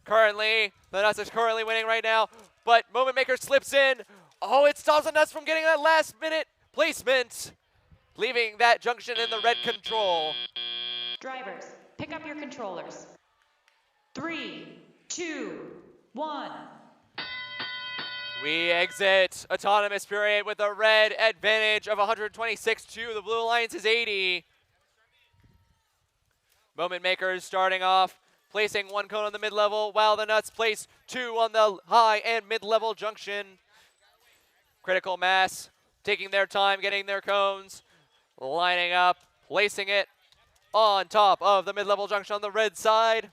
[SPEAKER 1] Currently, the Nuts is currently winning right now, but Moment Maker slips in. Oh, it stops the Nuts from getting that last-minute placement, leaving that junction in the red control.
[SPEAKER 2] Drivers, pick up your controllers. 3, 2, 1.
[SPEAKER 1] We exit autonomous period with a red advantage of 126 to the Blue Alliance's 80. Moment Makers starting off, placing 1 cone on the mid-level, while the Nuts place 2 on the high and mid-level junction. Critical Mass taking their time, getting their cones, lining up, placing it on top of the mid-level junction on the red side.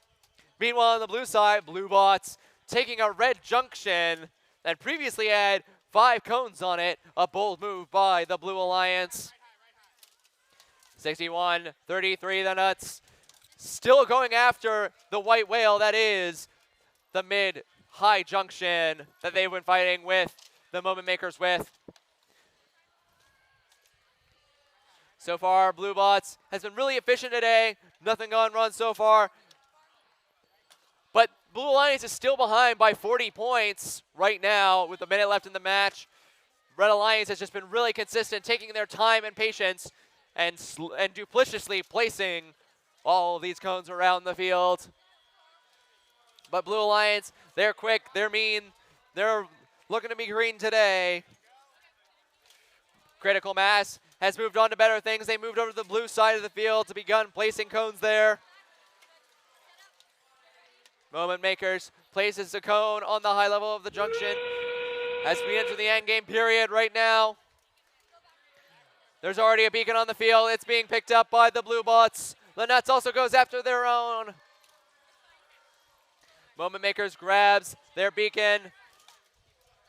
[SPEAKER 1] Meanwhile, on the blue side, Blue Bots taking a red junction that previously had 5 cones on it. A bold move by the Blue Alliance. 61-33, the Nuts still going after the white whale that is the mid-high junction that they've been fighting with the Moment Makers with. So far, Blue Bots has been really efficient today. Nothing gone wrong so far. But Blue Alliance is still behind by 40 points right now with a minute left in the match. Red Alliance has just been really consistent, taking their time and patience and duplicitously placing all these cones around the field. But Blue Alliance, they're quick, they're mean, they're looking to be green today. Critical Mass has moved on to better things. They moved over to the blue side of the field to begun placing cones there. Moment Makers places a cone on the high level of the junction as we enter the end game period right now. There's already a beacon on the field. It's being picked up by the Blue Bots. The Nuts also goes after their own. Moment Makers grabs their beacon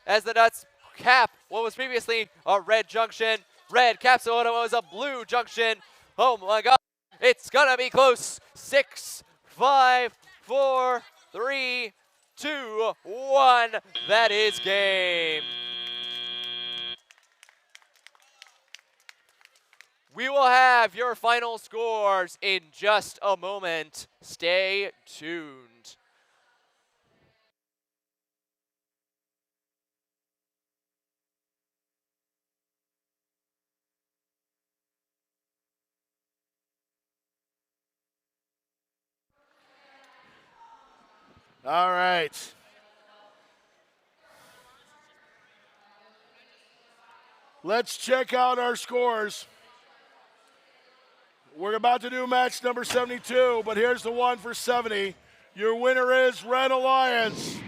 [SPEAKER 1] as the Nuts cap what was previously a red junction. Red caps what was a blue junction. Oh my God, it's gonna be close. 6, 5, 4, 3, 2, 1. That is game. We will have your final scores in just a moment. Stay tuned.
[SPEAKER 3] All right. Let's check out our scores. We're about to do match number 72, but here's the one for 70. Your winner is Red Alliance.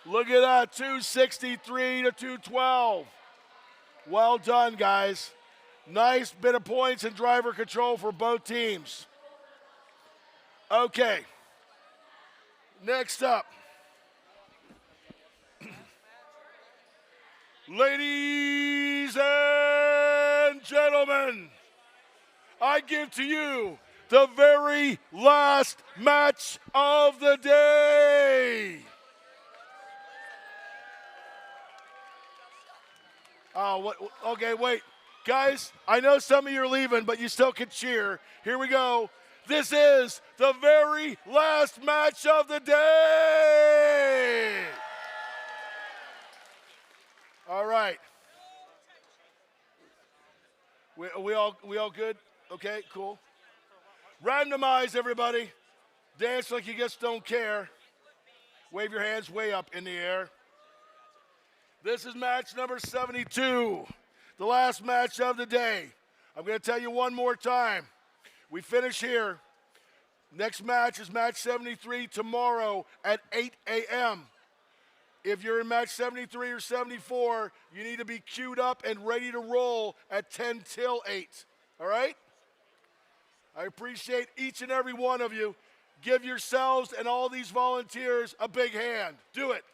[SPEAKER 3] Look at that, 263 to 212. Well done, guys. Nice bit of points and driver control for both teams. Okay. Next up, ladies and gentlemen, I give to you the very last match of the day. Oh, what? Okay, wait. Guys, I know some of you are leaving, but you still can cheer. Here we go. This is the very last match of the day. All right. We all good? Okay, cool. Randomize, everybody. Dance like you just don't care. Wave your hands way up in the air. This is match number 72. the last match of the day. I'm going to tell you one more time. We finish here. Next match is match 73 tomorrow at 8 a.m. If you're in match 73 or 74, you need to be queued up and ready to roll at 10 till 8. All right? I appreciate each and every one of you. Give yourselves and all these volunteers a big hand. Do it.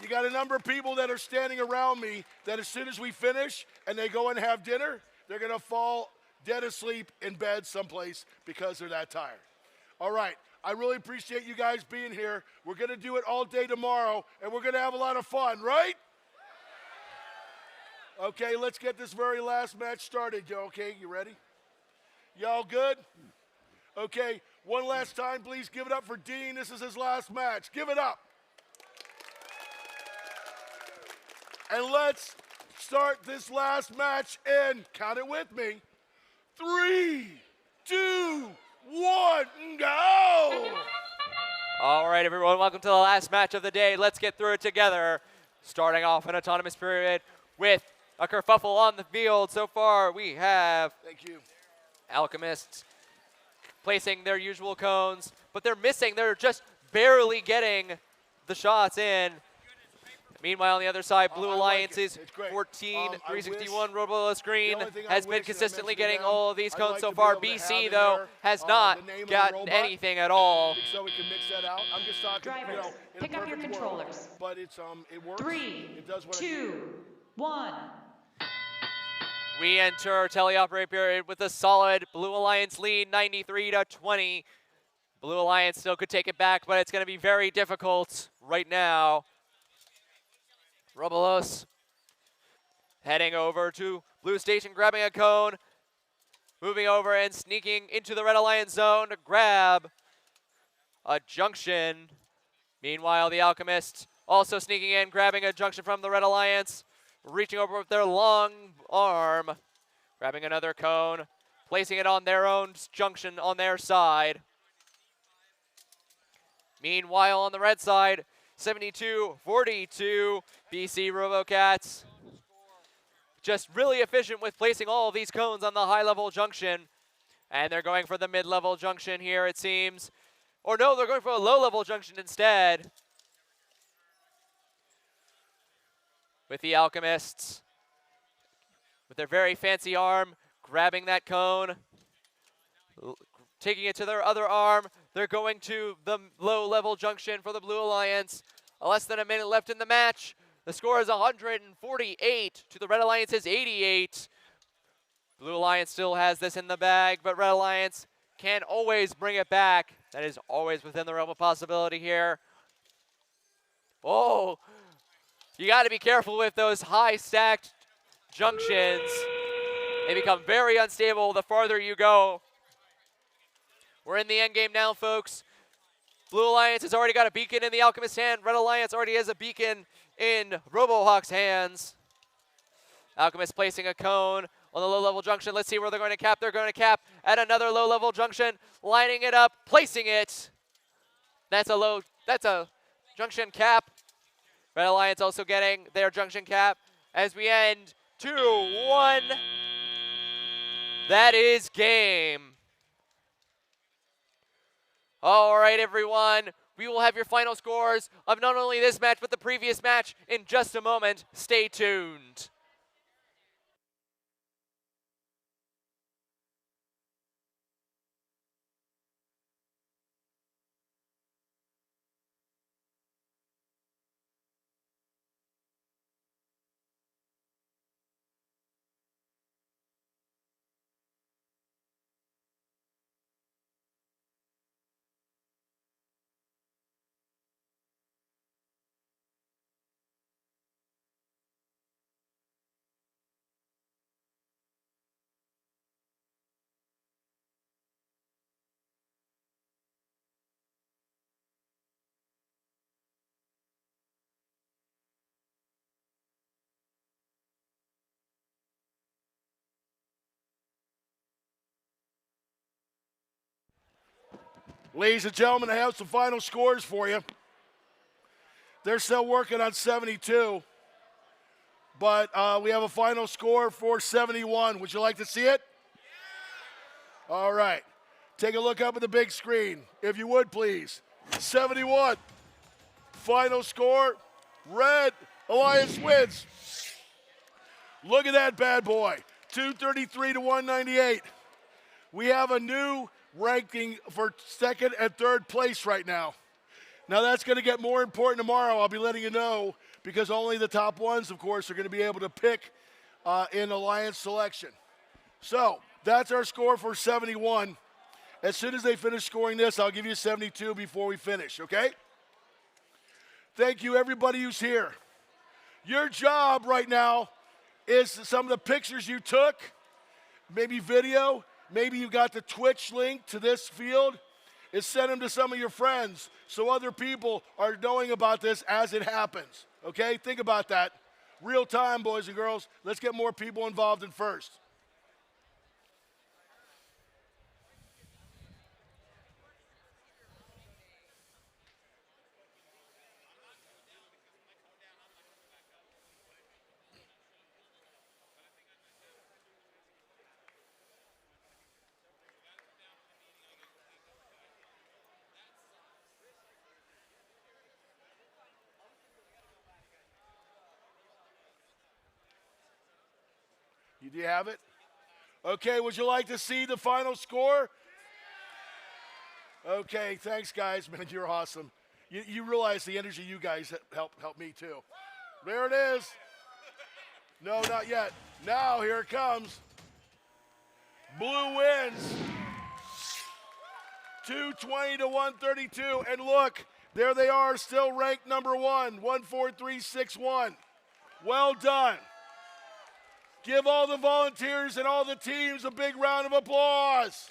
[SPEAKER 3] You got a number of people that are standing around me that as soon as we finish and they go and have dinner, they're going to fall dead asleep in bed someplace because they're that tired. All right. I really appreciate you guys being here. We're going to do it all day tomorrow, and we're going to have a lot of fun, right? Okay, let's get this very last match started. Okay, you ready? Y'all good? Okay, one last time, please give it up for Dean. This is his last match. Give it up. And let's start this last match in, count it with me, 3, 2, 1, go!
[SPEAKER 1] All right, everyone, welcome to the last match of the day. Let's get through it together. Starting off an autonomous period with a kerfuffle on the field. So far, we have
[SPEAKER 3] Thank you.
[SPEAKER 1] Alchemists placing their usual cones, but they're missing. They're just barely getting the shots in. Meanwhile, on the other side, Blue Alliance's 14-361 Robo Screen has been consistently getting all of these cones so far. BC, though, has not gotten anything at all.
[SPEAKER 3] So we can mix that out. I'm just talking,
[SPEAKER 2] Drivers, pick up your controllers.
[SPEAKER 3] But it's it works.
[SPEAKER 2] 3,
[SPEAKER 3] It does what
[SPEAKER 2] 2, 1.
[SPEAKER 1] We enter teleoperate period with a solid Blue Alliance lead, 93-20. Blue Alliance still could take it back, but it's going to be very difficult right now. Robolos heading over to Blue Station, grabbing a cone, moving over and sneaking into the Red Alliance zone to grab a junction. Meanwhile, the Alchemists also sneaking in, grabbing a junction from the Red Alliance, reaching over with their long arm, grabbing another cone, placing it on their own junction on their side. Meanwhile, on the red side, 72-42, BC RoboCats. Just really efficient with placing all of these cones on the high-level junction. And they're going for the mid-level junction here, it seems. Or no, they're going for a low-level junction instead. With the Alchemists, with their very fancy arm, grabbing that cone, taking it to their other arm. They're going to the low-level junction for the Blue Alliance. Less than a minute left in the match. The score is 148 to the Red Alliance's 88. Blue Alliance still has this in the bag, but Red Alliance can always bring it back. That is always within the realm of possibility here. Oh, you got to be careful with those high-stacked junctions. They become very unstable the farther you go. We're in the end game now, folks. Blue Alliance has already got a beacon in the Alchemist's hand. Red Alliance already has a beacon in RoboHawk's hands. Alchemist placing a cone on the low-level junction. Let's see where they're going to cap. They're going to cap at another low-level junction, lining it up, placing it. That's a junction cap. Red Alliance also getting their junction cap as we end 2-1. That is game. All right, everyone. We will have your final scores of not only this match, but the previous match in just a moment. Stay tuned.
[SPEAKER 3] Ladies and gentlemen, I have some final scores for you. They're still working on 72. But we have a final score for 71. Would you like to see it? All right. Take a look up at the big screen, if you would, please. 71. Final score. Red Alliance wins. Look at that bad boy. 233 to 198. We have a new ranking for second and third place right now. Now that's going to get more important tomorrow. I'll be letting you know because only the top ones, of course, are going to be able to pick in Alliance selection. So that's our score for 71. As soon as they finish scoring this, I'll give you 72 before we finish, okay? Thank you, everybody who's here. Your job right now is some of the pictures you took, maybe video, maybe you got the Twitch link to this field, is send them to some of your friends so other people are knowing about this as it happens, okay? Think about that. Real time, boys and girls. Let's get more people involved in first. Do you have it? Okay, would you like to see the final score? Okay, thanks, guys. Man, you're awesome. You realize the energy you guys help me, too. There it is. No, not yet. Now, here it comes. Blue wins. 220 to 132. And look, there they are, still ranked number one, 14361. Well done. Give all the volunteers and all the teams a big round of applause.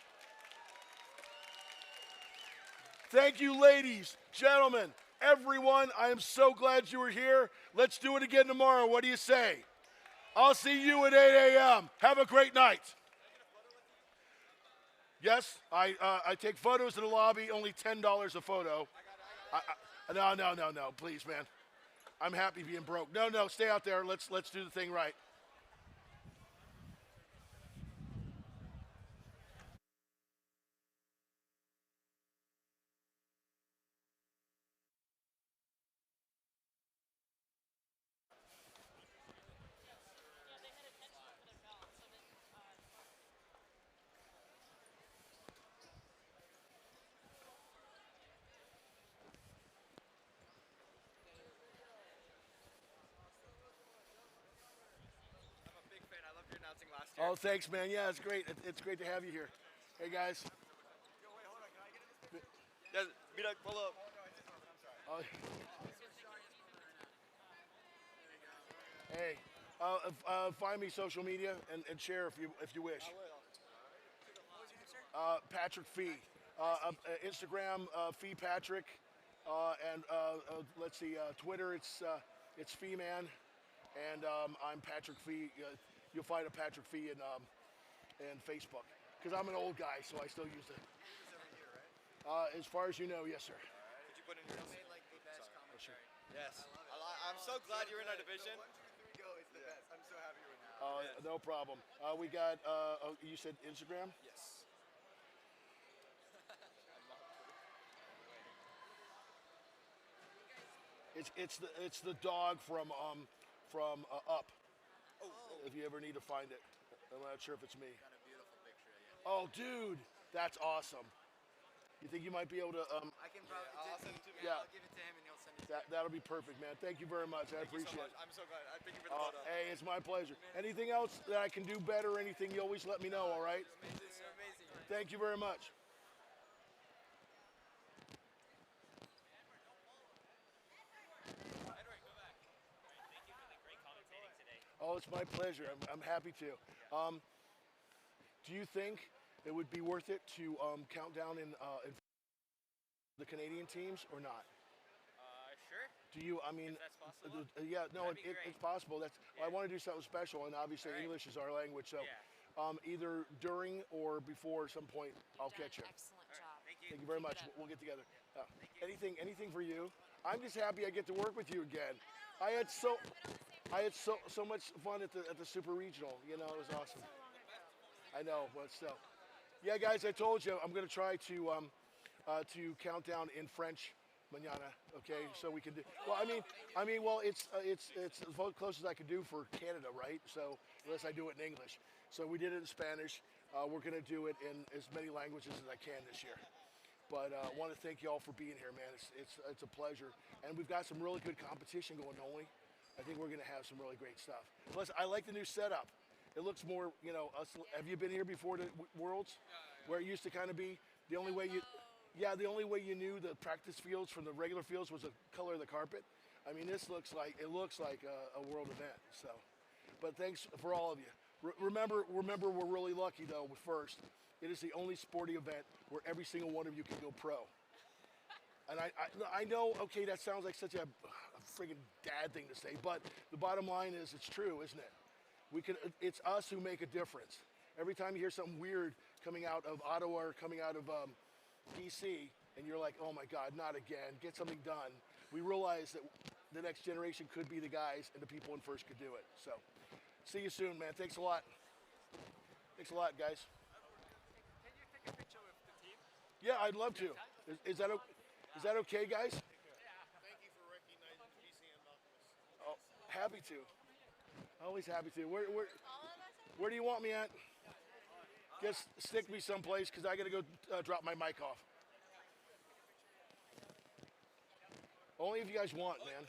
[SPEAKER 3] Thank you, ladies, gentlemen, everyone. I am so glad you were here. Let's do it again tomorrow. What do you say? I'll see you at 8 a.m. Have a great night. Yes, I take photos in the lobby, only $10 a photo. No, please, man. I'm happy being broke. No, stay out there. Let's do the thing right. Oh, thanks, man. Yeah, it's great. It's great to have you here. Hey, guys.
[SPEAKER 1] Yes, meet up, pull up.
[SPEAKER 3] Hey, find me social media and share if you wish. Patrick Fee. Instagram, Fee Patrick. And let's see, Twitter, it's Fee Man. And I'm Patrick Fee. You'll find a Patrick Fee in Facebook. Because I'm an old guy, so I still use it.
[SPEAKER 1] You use this every year, right?
[SPEAKER 3] As far as you know, yes, sir.
[SPEAKER 1] Did you put in your made like the best commentary? Yes. I'm so glad you're in our division. 1, 2, 3, go. It's the best. I'm so happy with you.
[SPEAKER 3] No problem. We got, you said Instagram?
[SPEAKER 1] Yes.
[SPEAKER 3] It's the dog from Up. If you ever need to find it, I'm not sure if it's me.
[SPEAKER 1] Got a beautiful picture. Yeah.
[SPEAKER 3] Oh, dude, that's awesome. You think you might be able to?
[SPEAKER 1] I can probably. I'll send it to me.
[SPEAKER 3] Yeah.
[SPEAKER 1] I'll give it to him and he'll send it.
[SPEAKER 3] That'll be perfect, man. Thank you very much. I appreciate it.
[SPEAKER 1] I'm so glad. Thank you for the photo.
[SPEAKER 3] Hey, it's my pleasure. Anything else that I can do better? Anything? You always let me know. All right.
[SPEAKER 1] Amazing. You're amazing.
[SPEAKER 3] Thank you very much. Oh, it's my pleasure. I'm happy to. Do you think it would be worth it to count down in the Canadian teams or not?
[SPEAKER 1] Sure.
[SPEAKER 3] Do you? I mean,
[SPEAKER 1] If that's possible.
[SPEAKER 3] Yeah. No,
[SPEAKER 1] That'd be great.
[SPEAKER 3] it's possible. I want to do something special, and obviously
[SPEAKER 1] All right.
[SPEAKER 3] English is our language. So, either during or before some point, I'll catch you.
[SPEAKER 2] Excellent job.
[SPEAKER 1] Thank you.
[SPEAKER 3] Thank you very much. We'll get together. Anything for you? I'm just happy I get to work with you again. I had so much fun at the Super Regional. You know, it was awesome. I know, but still. Yeah, guys, I told you I'm going to try to count down in French mañana. Okay, so we can do. Well, well, it's as close as I could do for Canada, right? So unless I do it in English, so we did it in Spanish. We're going to do it in as many languages as I can this year. But I want to thank you all for being here, man. It's a pleasure, and we've got some really good competition going, don't we? I think we're going to have some really great stuff. Plus, I like the new setup. It looks more, you know, have you been here before the Worlds, where it used to kind of be the only way the only way you knew the practice fields from the regular fields was the color of the carpet. I mean, this looks like a world event. So, but thanks for all of you. Remember, we're really lucky though. First, it is the only sporting event where every single one of you can go pro. And I know, okay, that sounds like such a friggin' dad thing to say, but the bottom line is it's true, isn't it? It's us who make a difference. Every time you hear something weird coming out of Ottawa or coming out of DC, and you're like, oh my God, not again, get something done. We realize that the next generation could be the guys and the people in first could do it. So, see you soon, man. Thanks a lot. Thanks a lot, guys.
[SPEAKER 4] Can you take a picture with the team?
[SPEAKER 3] Yeah, I'd love to. Is that okay, guys?
[SPEAKER 6] Thank you for recognizing BC and Malcolmus.
[SPEAKER 3] Oh, happy to. Always happy to. Where do you want me at? Just stick me someplace because I got to go drop my mic off. Only if you guys want, man.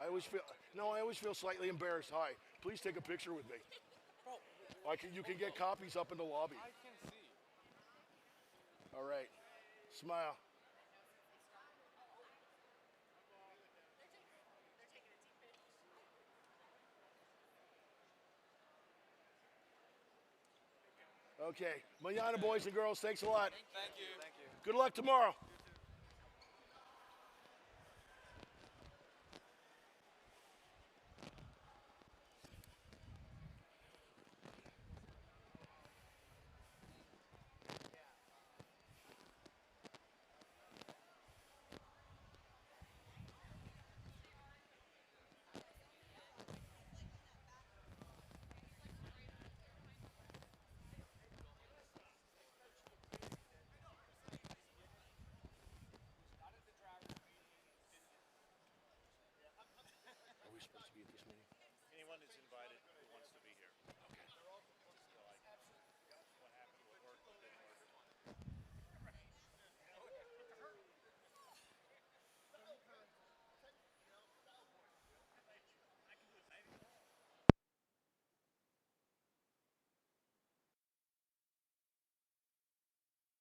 [SPEAKER 3] I always feel slightly embarrassed. Hi, please take a picture with me. You can get copies up in the lobby.
[SPEAKER 6] I can see.
[SPEAKER 3] All right. Smile. Okay. Mañana, boys and girls, thanks a lot.
[SPEAKER 6] Thank you. Thank you.
[SPEAKER 3] Good luck tomorrow. Are we supposed to be at this meeting?
[SPEAKER 6] Anyone is invited.